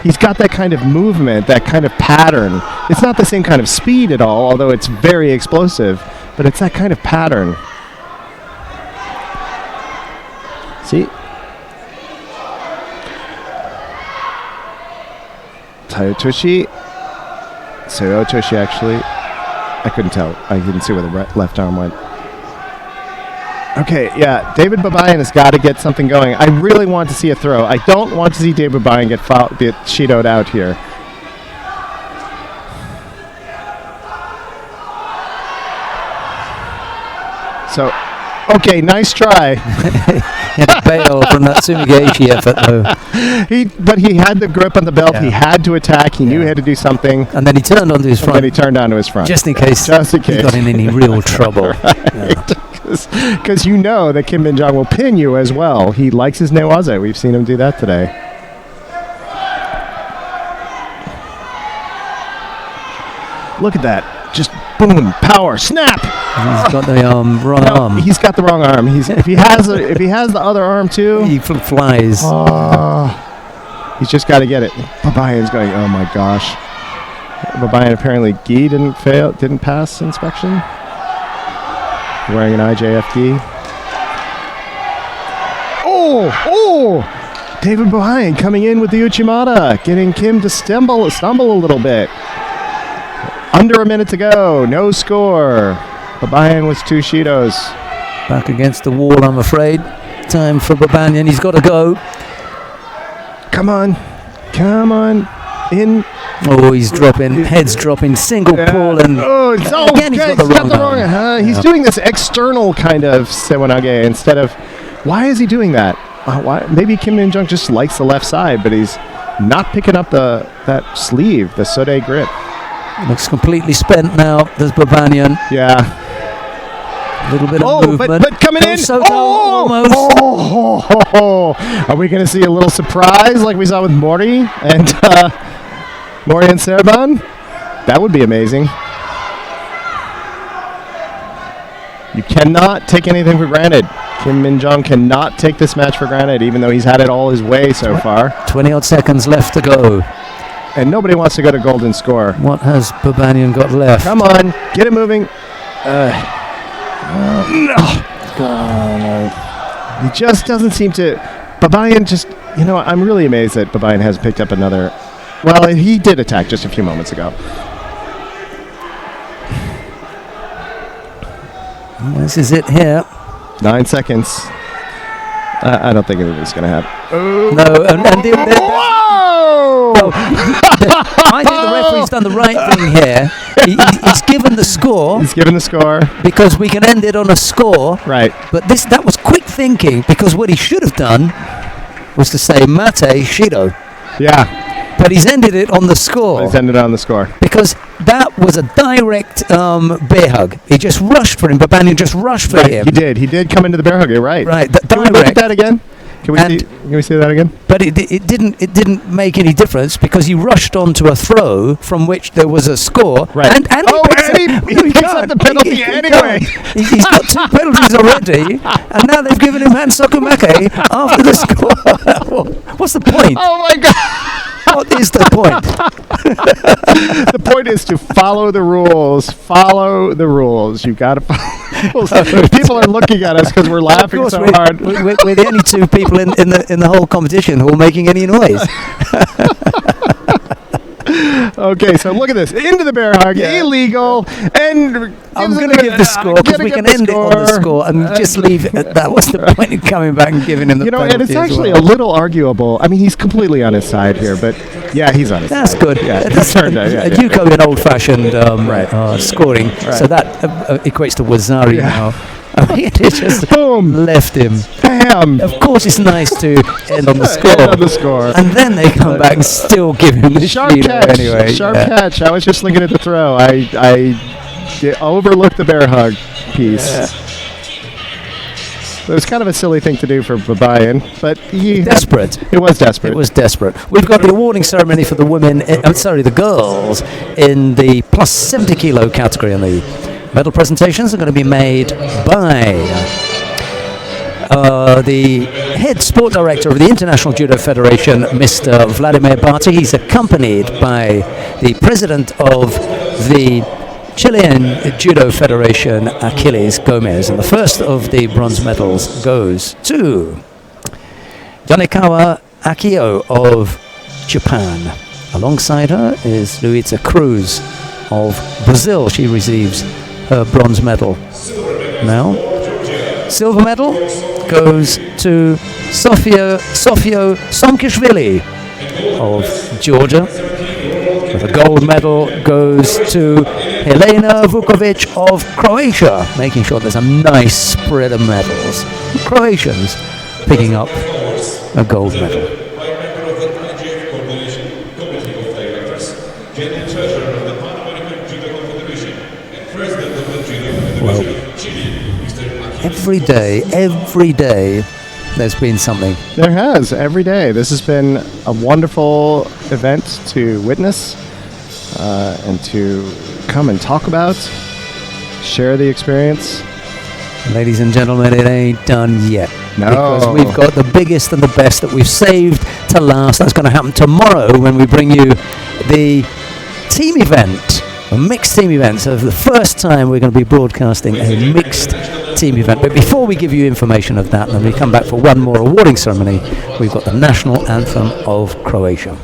He's got that kind of movement, that kind of pattern. It's not the same kind of speed at all, although it's very explosive, but it's that kind of pattern. See? Tayotoshi. Sayotoshi, actually. I couldn't tell. I couldn't see where the left arm went. Okay, yeah, David Babayan has got to get something going. I really want to see a throw. I don't want to see David Babayan get Shido'd out here. So, okay, nice try. He had to bail from that Sumigaishi effort, though. But he had the grip on the belt. Yeah. He had to attack. He knew he had to do something. And then he turned onto his And front. then he turned onto his front. Just in case Just in he case. got in any real trouble. Yeah. Because you know that Kim Min-jong will pin you as well. He likes his newaza. We've seen him do that today. Look at that. Just boom, power, snap. He's got the wrong arm. He's got the wrong arm. If he has the other arm too, He flies. he's just got to get it. Babayan's going, oh my gosh. Babayan apparently gi didn't pass inspection. Wearing an IJFD. Oh! David Babayan coming in with the Uchimata, getting Kim to stumble a little bit. Under a minute to go, no score. Babayan with 2 Shidos. Back against the wall, I'm afraid. Time for Babanyan. He's got to go. Come on, in. Oh, he's dropping. Head's dropping. Single pull and again he's got the wrong arm. He's doing this external kind of sewanage instead of. Why is he doing that? Why? Maybe Kim Min-jong just likes the left side, but he's not picking up that sleeve, the sode grip. Looks completely spent now. There's Babanyan. Yeah. A little bit of movement. But coming in. Soto almost. Are we going to see a little surprise like we saw with Mori and Serban? That would be amazing. You cannot take anything for granted. Kim Min-jong cannot take this match for granted, even though he's had it all his way so far. 20-odd seconds left to go. And nobody wants to go to golden score. What has Babanyan got left? Come on, get it moving. He just doesn't seem to. Babayan just, I'm really amazed that Babayan hasn't picked up another. Well, he did attack just a few moments ago. This is it here. 9 seconds. I don't think anything's going to happen. No, and Whoa! I think the referee's done the right thing here. He's given the score. He's given the score. Because we can end it on a score. Right. But that was quick thinking, because what he should have done was to say Mate Shido. Yeah. But he's ended it on the score. He's ended on the score. Because that was a direct bear hug. He just rushed for him. Babanyan just rushed for him. He did. He did come into the bear hug. You're right. Right. Can we look at that again? Can we see that again? But it didn't make any difference because he rushed onto a throw from which there was a score. Right. And he picks up the penalty anyway. He's got 2 penalties already, and now they've given him Hansokumake after the score. What's the point? Oh my God! What is the point? The point is to follow the rules. Follow the rules. You've got to follow the rules. People are looking at us because we're laughing so hard. We're the only 2 people in the whole competition who are making any noise. Okay, so look at this. Into the bear hug. Yeah. Illegal. And I'm going to give the score because we can end it on the score and just leave it at that. What's the point in coming back and giving him the penalty? And it's actually a little arguable. I mean, he's completely on his side here, but yeah, he's on his side. That's good. Yeah, That's Yuko in old-fashioned scoring. Right. So that equates to Wazari now. I mean, it just Boom. left him. Bam. Of course, it's nice to end on the score. End on the score. And then they come back and still give him the Sharp Judo catch. anyway. Sharp catch. I was just looking at the throw. I overlooked the bear hug piece. Yeah. It was kind of a silly thing to do for Babayan, but Desperate. It was desperate. It was desperate. We've got the awarding ceremony for the women, the girls, in the plus 70 kilo category. And the medal presentations are going to be made by the head sport director of the International Judo Federation, Mr. Vladimir Barty. He's accompanied by the president of the Chilean Judo Federation, Achilles Gomez. And the first of the bronze medals goes to Yonekawa Akio of Japan. Alongside her is Luisa Cruz of Brazil. She receives her bronze medal now. Silver medal goes to Sofio Somkishvili of Georgia. The gold medal goes to Helena Vukovic of Croatia, making sure there's a nice spread of medals. Croatians picking up a gold medal. By a member of the IGF Coordination Committee of Directors, General Treasurer of the Pan American Judo Confederation, and President of the Judo Federation of Chile, Mr. Achilles. Every day, there's been something. There has, every day. This has been a wonderful event to witness and to come and talk about, share the experience. Ladies and gentlemen, it ain't done yet. No. Because we've got the biggest and the best that we've saved to last. That's going to happen tomorrow when we bring you the team event, a mixed team event. So for the first time, we're going to be broadcasting a mixed team event. But before we give you information of that, and we come back for one more awarding ceremony, we've got the national anthem of Croatia.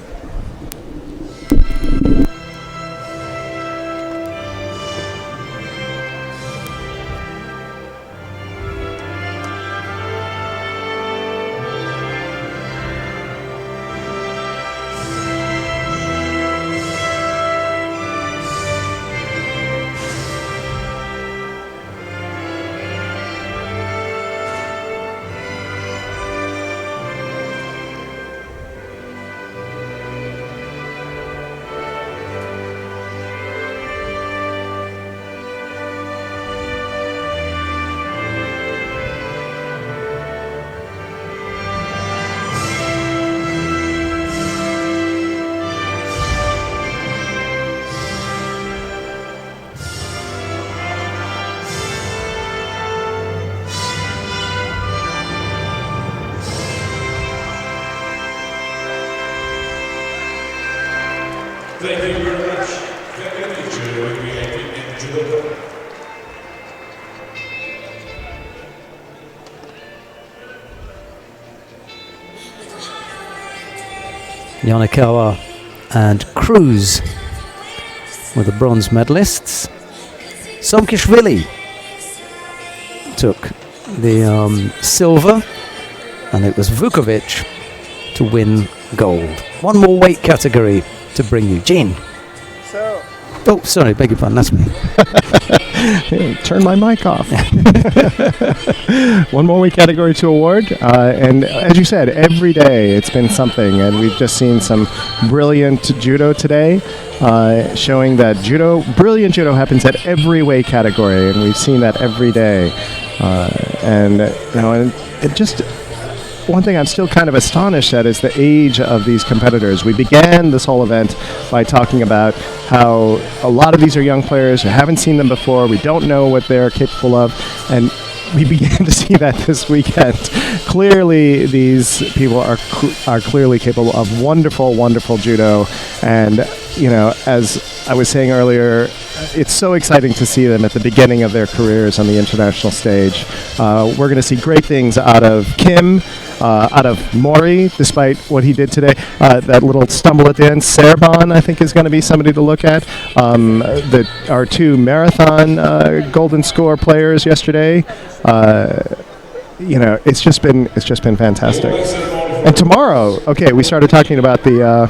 Thank you very much. Thank you, teacher, recreating in Judo. Yonekawa and Cruz were the bronze medalists. Somkishvili took the silver, and it was Vukovic to win gold. One more weight category to bring you. Gene. Oh, sorry, beg your pardon, that's me. Hey, turn my mic off. One more weight category to award. And as you said, every day it's been something. And we've just seen some brilliant judo today, showing that brilliant judo happens at every weight category. And we've seen that every day. And it just, one thing I'm still kind of astonished at is the age of these competitors. We began this whole event by talking about how a lot of these are young players. We haven't seen them before. We don't know what they're capable of. And we began to see that this weekend. Clearly, these people are clearly capable of wonderful, wonderful judo. And, you know, as I was saying earlier, it's so exciting to see them at the beginning of their careers on the international stage. We're going to see great things out of Kim, out of Mori, despite what he did today. That little stumble at the end. Serban, I think, is going to be somebody to look at. Our two marathon golden score players yesterday. You know, it's just been fantastic. And tomorrow, okay, we started talking about the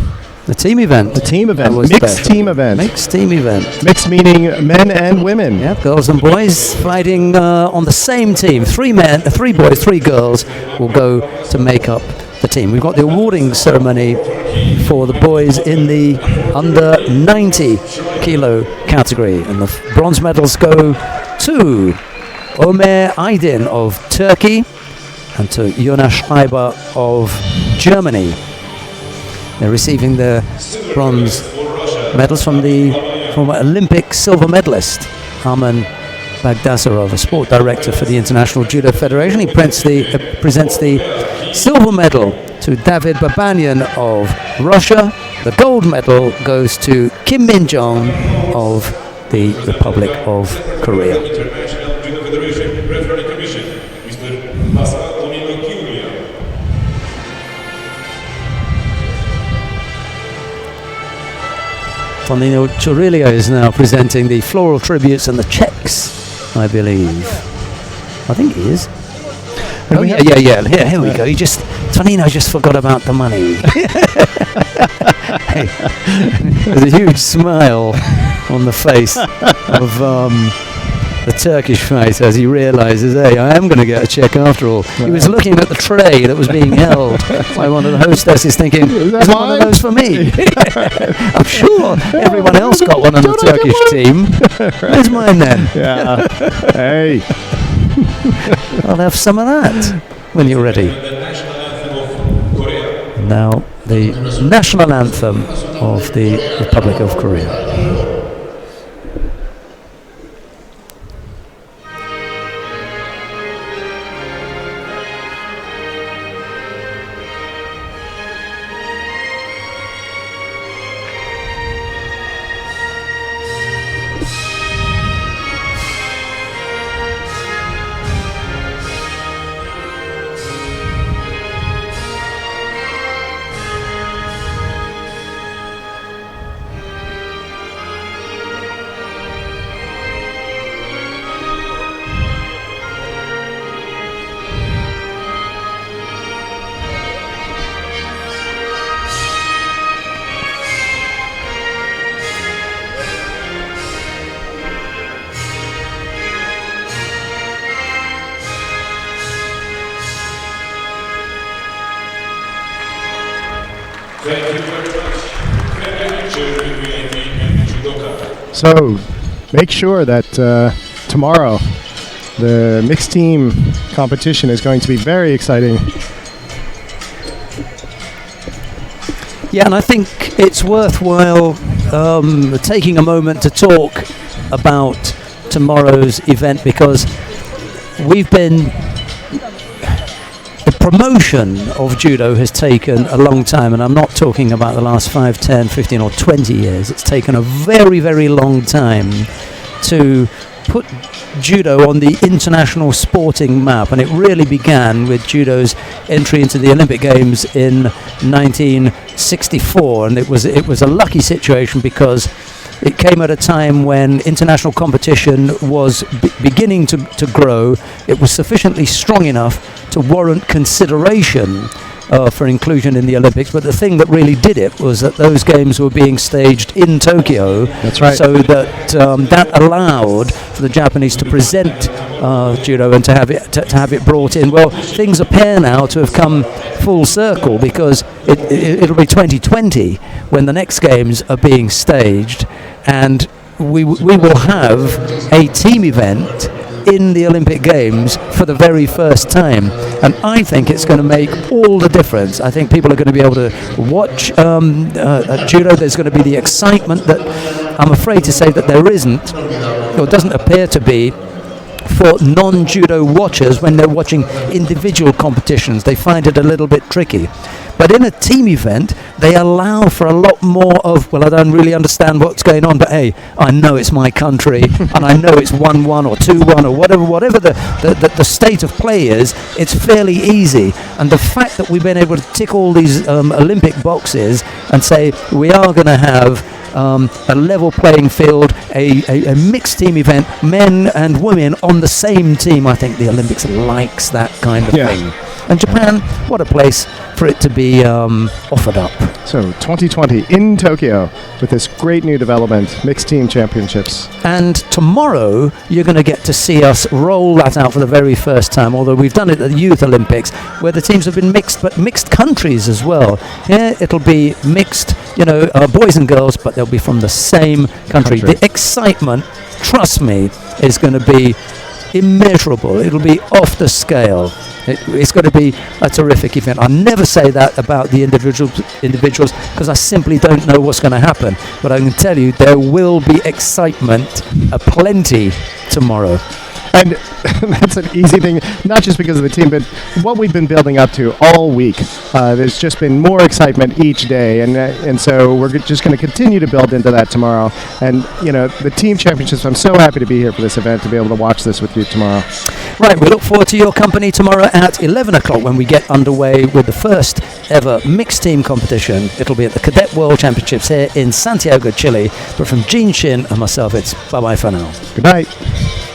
team event. The team event. Mixed team event. Mixed team event. Mixed meaning men and women. Yeah, girls and boys fighting on the same team. 3 men, 3 boys, 3 girls will go to make up the team. We've got the awarding ceremony for the boys in the under 90 kilo category. And the bronze medals go to Ömer Aydin of Turkey and to Jonas Schreiber of Germany. They're receiving the bronze medals from Olympic silver medalist Arman Bagdasarov, a sport director for the International Judo Federation. He presents the silver medal to David Babanyan of Russia. The gold medal goes to Kim Min-jong of the Republic of Korea. International Judo Federation Referee Commission, Mr. Pascal Onino-Curia. Tonino Cirillo is now presenting the floral tributes and the checks, I believe. I think he is. Oh, yeah. Here we go. Tonino just forgot about the money. Hey, there's a huge smile on the face of the Turkish fighter as he realizes, hey, I am going to get a check after all. He was looking at the tray that was being held by one of the hostesses thinking, is one of those for me? I'm sure everyone else got one on the Turkish team. Where's mine then? Yeah. Hey. I'll have some of that when you're ready. Now, the national anthem of the Republic of Korea. So, make sure that tomorrow the mixed team competition is going to be very exciting. Yeah, and I think it's worthwhile taking a moment to talk about tomorrow's event because the promotion of judo has taken a long time, and I'm not talking about the last 5, 10, 15 or 20 years. It's taken a very, very long time to put judo on the international sporting map, and it really began with judo's entry into the Olympic Games in 1964, and it was a lucky situation because it came at a time when international competition was beginning to grow. It was sufficiently strong enough to warrant consideration for inclusion in the Olympics, but the thing that really did it was that those games were being staged in Tokyo. That's right. So that that allowed for the Japanese to present judo and to have it brought in. Well, things appear now to have come full circle because it'll be 2020 when the next games are being staged, and we will have a team event in the Olympic Games for the very first time. And I think it's going to make all the difference. I think people are going to be able to watch judo. There's going to be the excitement that I'm afraid to say that there isn't, or doesn't appear to be, for non-judo watchers when they're watching individual competitions. They find it a little bit tricky. But in a team event, they allow for a lot more of, well, I don't really understand what's going on, but hey, I know it's my country, and I know it's 1-1 or 2-1 or whatever the state of play is, it's fairly easy. And the fact that we've been able to tick all these Olympic boxes and say we are going to have a level playing field, a mixed team event, men and women on the same team. I think the Olympics likes that kind of thing. And Japan, what a place for it to be offered up. So 2020 in Tokyo with this great new development, mixed team championships. And tomorrow you're going to get to see us roll that out for the very first time, although we've done it at the Youth Olympics, where the teams have been mixed, but mixed countries as well. Here it'll be mixed, boys and girls, but they'll be from the same country. The excitement, trust me, is going to be immeasurable. It'll be off the scale. It's going to be a terrific event. I never say that about the individuals because I simply don't know what's going to happen. But I can tell you there will be excitement aplenty tomorrow. And that's an easy thing, not just because of the team, but what we've been building up to all week. There's just been more excitement each day, and so we're just going to continue to build into that tomorrow. And, the team championships, I'm so happy to be here for this event, to be able to watch this with you tomorrow. Right, we look forward to your company tomorrow at 11 o'clock when we get underway with the first ever mixed team competition. It'll be at the Cadet World Championships here in Santiago, Chile. But from Gene Shin and myself, it's bye-bye for now. Good night.